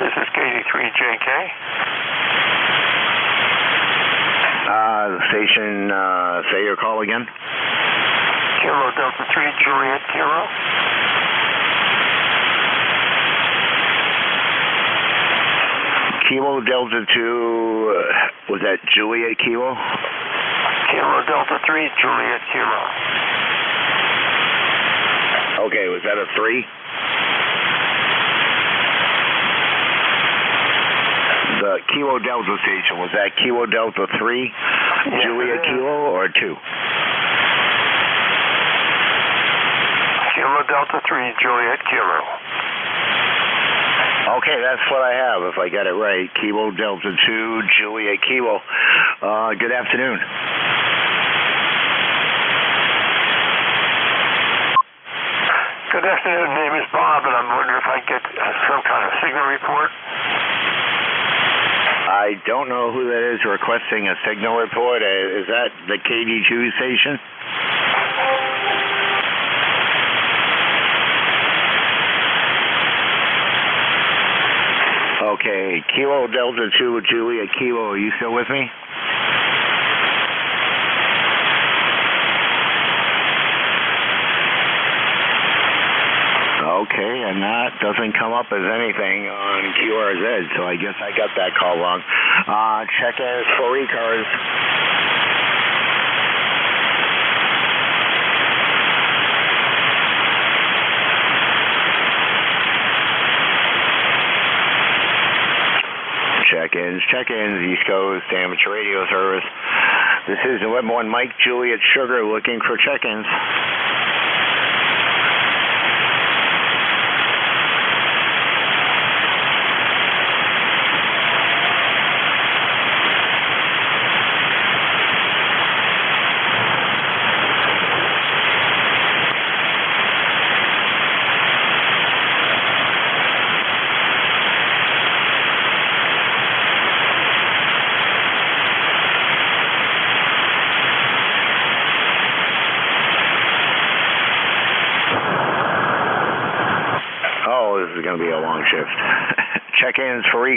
This is KD3JK. The station, say your call again. Kilo Delta 3, Juliet, Kilo. Kilo Delta 2, was that Juliet Kilo? Kilo Delta 3, Juliet, Kilo. Okay, was that a 3? The Kilo Delta station, was that Kilo Delta 3, Juliet Kilo, or 2? Kilo Delta 3, Juliet, Kilo. Okay, that's what I have, if I got it right. Kilo Delta 2, Juliet Kilo. Good afternoon. Good afternoon, name is Bob, and I'm wondering if I get some kind of signal report. I don't know who that is requesting a signal report. Is that the KD2 station? Okay, Kilo Delta 2, Juliet Kilo, are you still with me? Okay, and that doesn't come up as anything on QRZ, so I guess I got that call wrong. Check as for ECARS. Check-ins, East Coast Amateur Radio Service. This is November 1, Mike, Juliet, Sugar, looking for check-ins.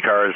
ECARS.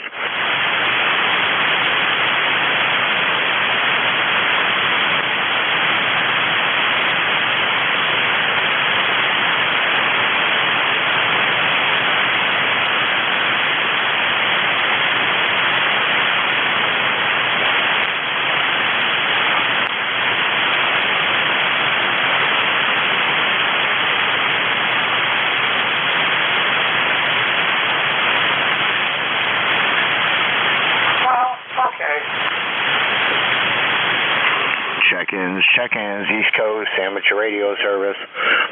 Check-ins, East Coast, amateur radio service.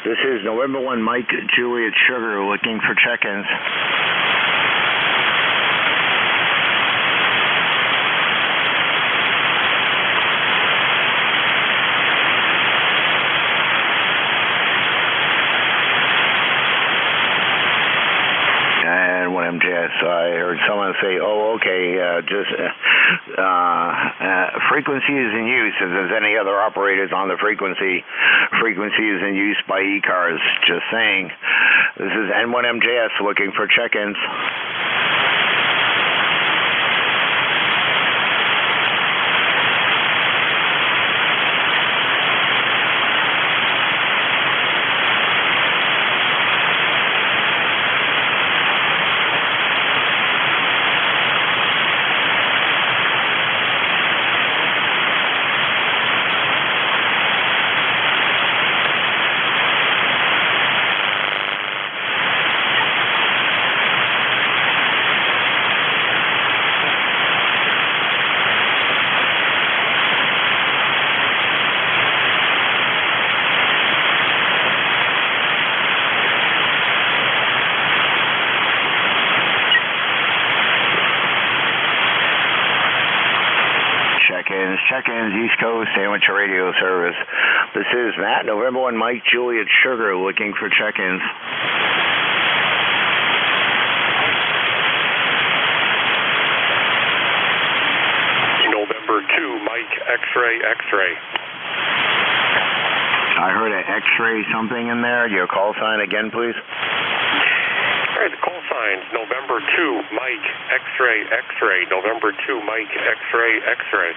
This is November 1 Mike, Juliet Sugar, looking for check-ins. And 1MJS, I heard someone say, oh, okay, frequency is in use. If there's any other operators on the frequency is in use by ECARS. Just saying. This is N1MJS looking for check-ins. Check-ins, East Coast, amateur radio service. This is Matt, November 1 Mike, Juliet Sugar, looking for check-ins. November 2 Mike, X-ray, X-ray. I heard an X-ray something in there. Your call sign again, please. All right, the call signs, November 2 Mike, X-ray, X-ray. November 2 Mike, X-ray, X-ray.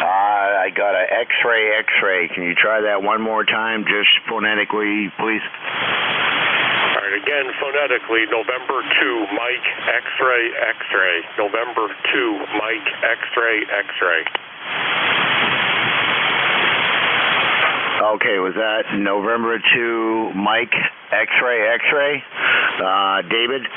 I got an X-ray, X-ray. Can you try that one more time, just phonetically, please? All right, again, phonetically, November 2 Mike, X-ray, X-ray. November 2 Mike, X-ray, X-ray. Okay, was that November 2 Mike, X-ray, X-ray? David?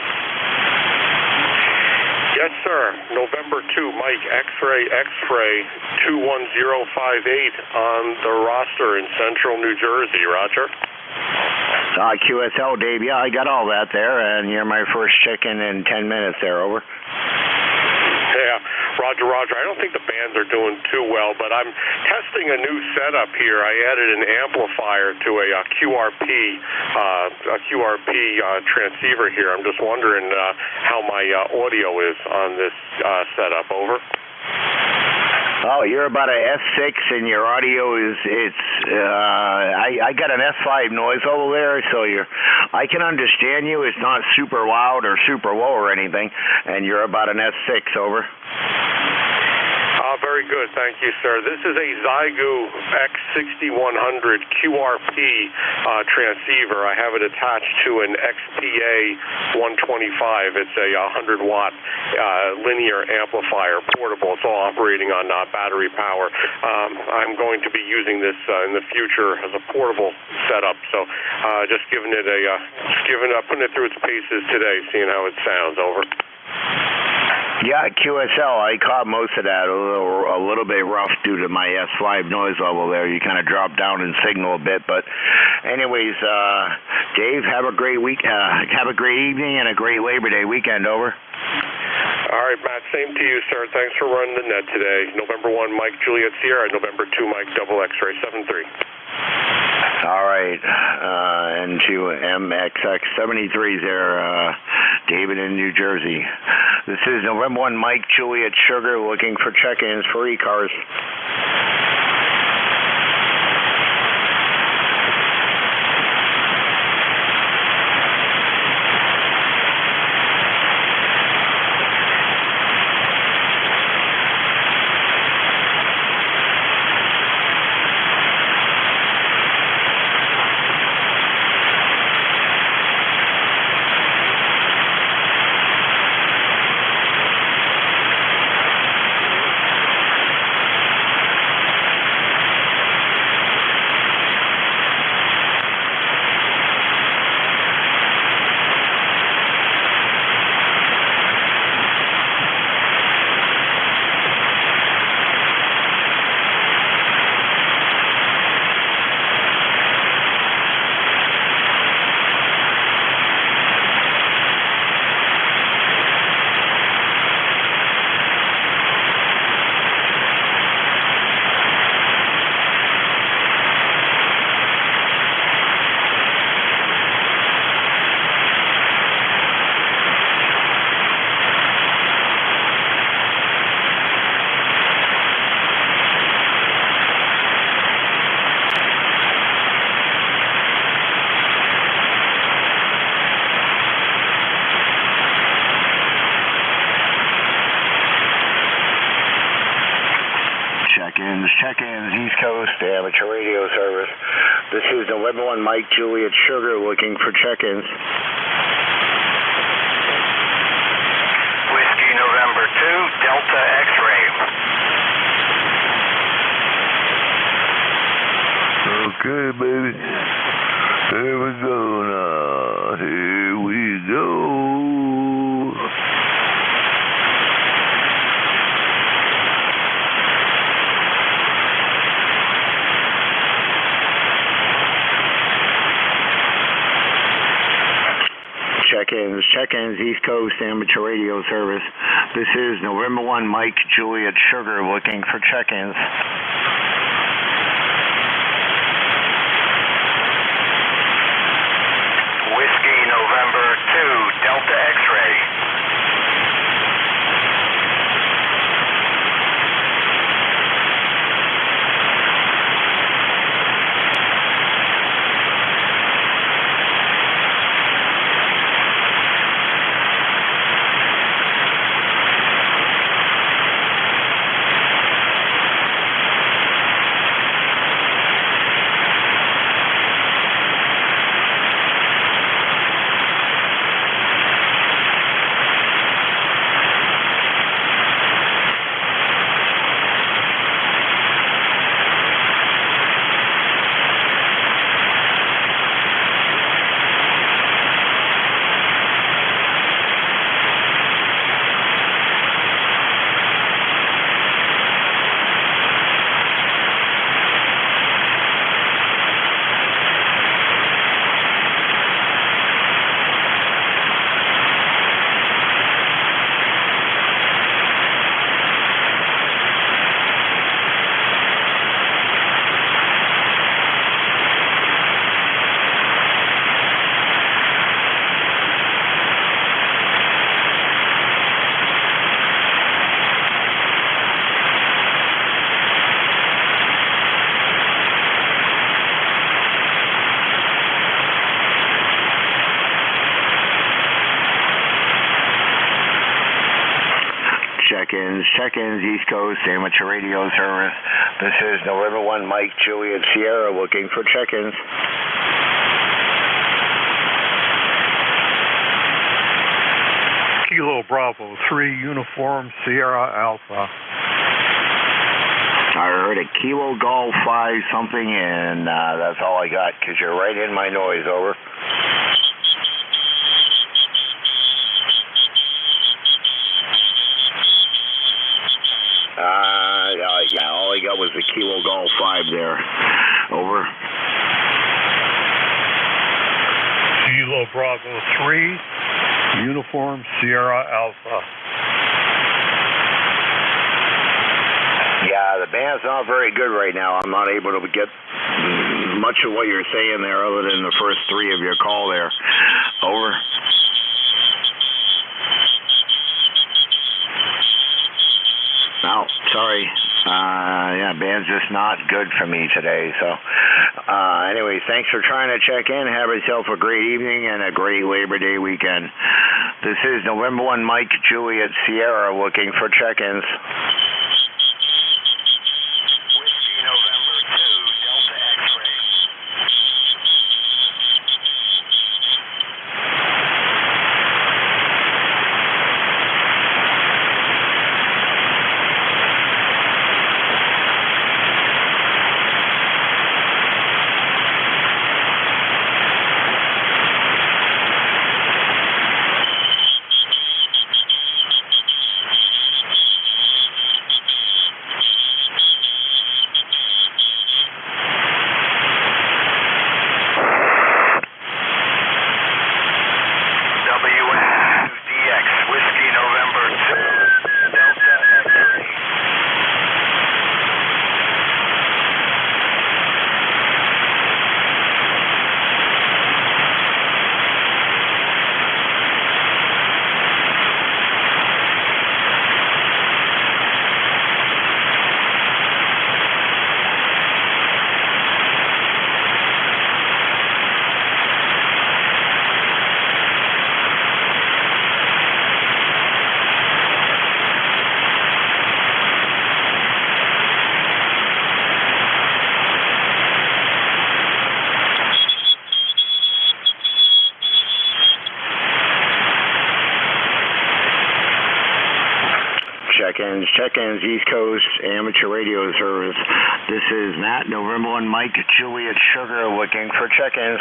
Yes, sir. November 2 Mike, X-ray, X-ray, 21058 on the roster in central New Jersey. Roger. QSL, Dave. Yeah, I got all that there, and you're my first chicken in 10 minutes there, over. Yeah, Roger. I don't think the bands are doing too well, but I'm testing a new setup here. I added an amplifier to a QRP transceiver here. I'm just wondering how my audio is on this setup. Over. Oh, you're about a S6 and your audio is, I got an S5 noise over there, so I can understand you. It's not super loud or super low or anything, and you're about an S6, over. Very good. Thank you, sir. This is a Zygu X6100 QRP transceiver. I have it attached to an XPA 125. It's a 100-watt linear amplifier, portable. It's all operating on battery power. I'm going to be using this in the future as a portable setup. So just putting it through its paces today, seeing how it sounds. Over. Yeah, QSL, I caught most of that a little bit rough due to my S5 noise level there. You kind of dropped down in signal a bit, but anyways, Dave, have a great week, have a great evening and a great Labor Day weekend. Over. All right, Matt, same to you, sir. Thanks for running the net today. November 1 Mike, Juliet Sierra. November 2 Mike, double X-ray 73. All right, N2MXX73 there, David in New Jersey. This is November 1 Mike, Juliet Sugar, looking for check-ins for ECARS. Check-ins, East Coast Amateur Radio Service. This is November 1 Mike Juliet Sugar looking for check-ins. Whiskey November 2, Delta X-Ray. Okay, baby. Here we go now. Here we go. Check-ins, East Coast Amateur Radio Service. This is November 1 Mike Juliet Sugar looking for check-ins. Whiskey November 2, Delta X-Ray. Check-ins, East Coast Amateur Radio Service. This is November 1 Mike Juliet Sierra looking for check-ins. Kilo Bravo 3 Uniform Sierra Alpha. I heard a Kilo Golf 5 something, and that's all I got because you're right in my noise. Over. Yeah, all I got was the Kilo Golf 5 there. Over. Kilo Bravo 3, Uniform Sierra Alpha. Yeah, the band's not very good right now. I'm not able to get much of what you're saying there other than the first three of your call there. Over. Oh, sorry. Yeah, band's just not good for me today. So, anyways, thanks for trying to check in. Have yourself a great evening and a great Labor Day weekend. This is November 1 Mike Juliet Sierra looking for check-ins. check-ins. Check-ins, East Coast Amateur Radio Service. This is Matt, November 1 Mike, Juliet Sugar, looking for check-ins.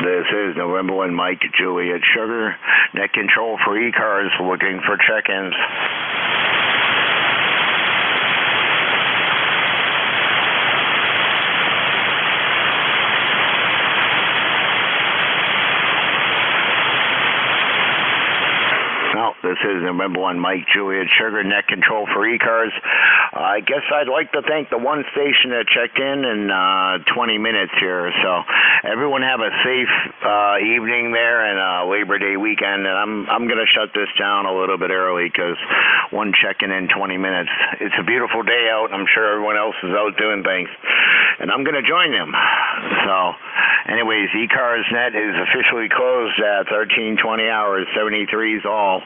This is November 1 Mike, Juliet Sugar, net control for ECARS, looking for check-ins. This is November 1 Mike, Juliet Sugar, net control for ECARS. I guess I'd like to thank the one station that checked in 20 minutes here. So everyone have a safe evening there and Labor Day weekend. And I'm going to shut this down a little bit early because one checking in 20 minutes. It's a beautiful day out. I'm sure everyone else is out doing things. And I'm going to join them. So anyways, ECARS net is officially closed at 13:20 hours, 73s all.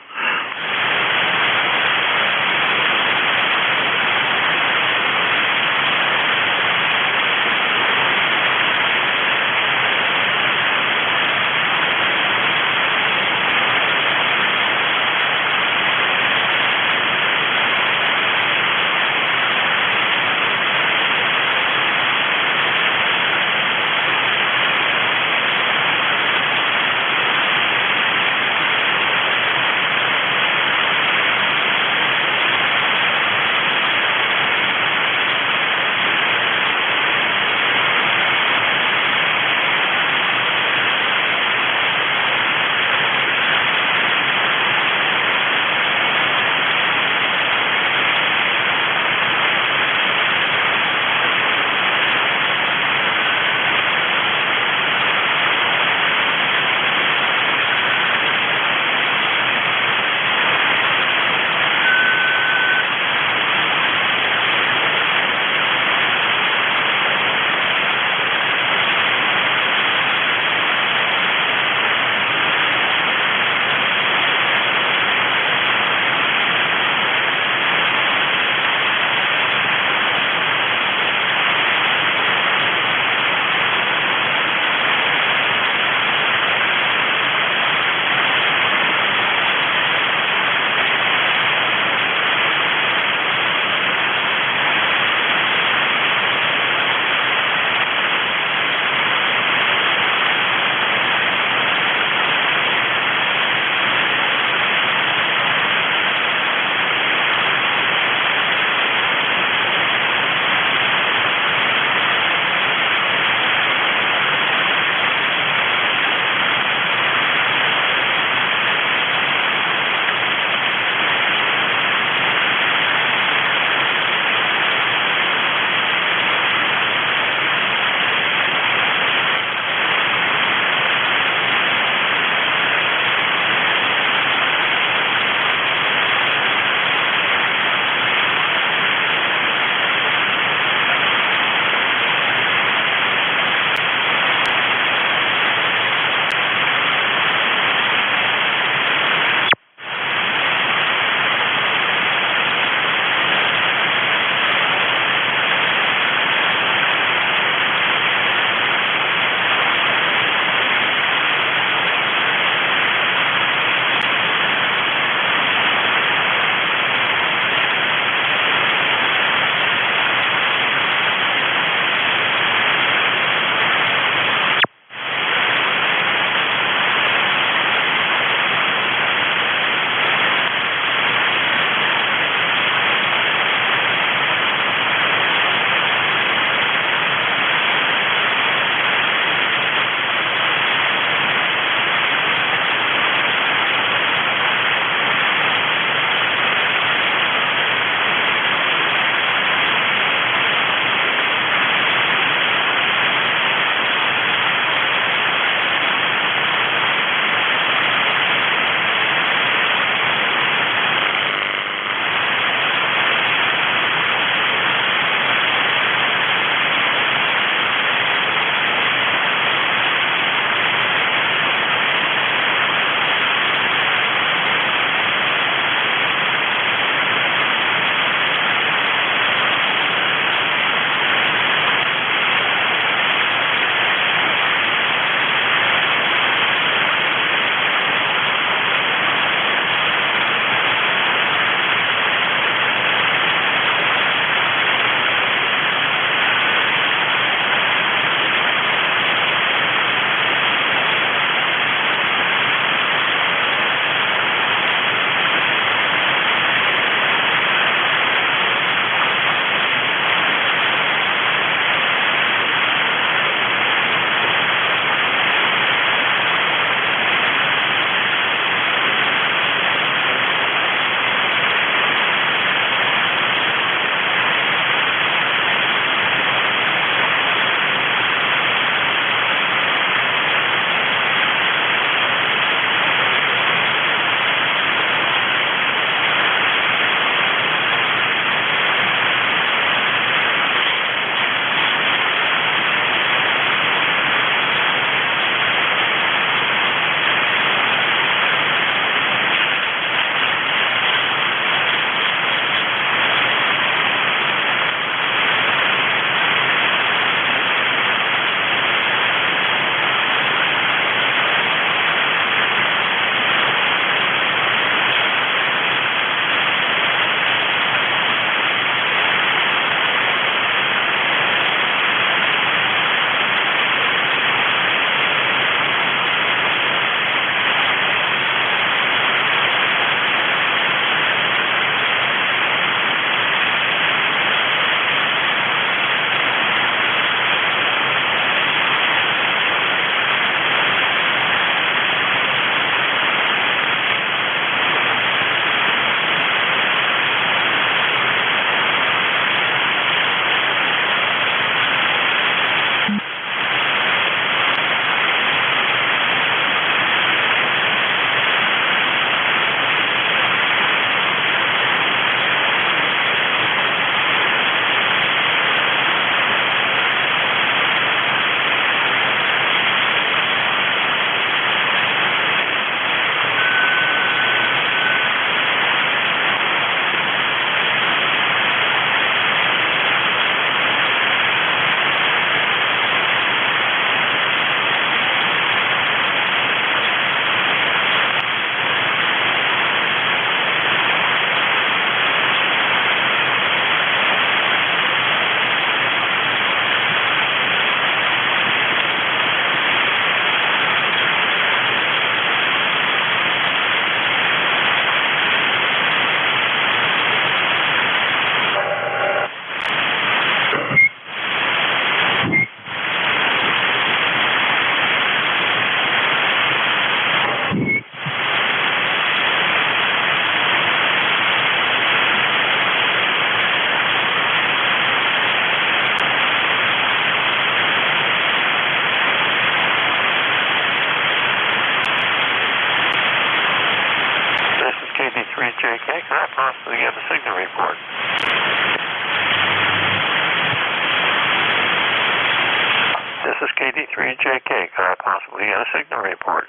83JK. Could I possibly get a signal report?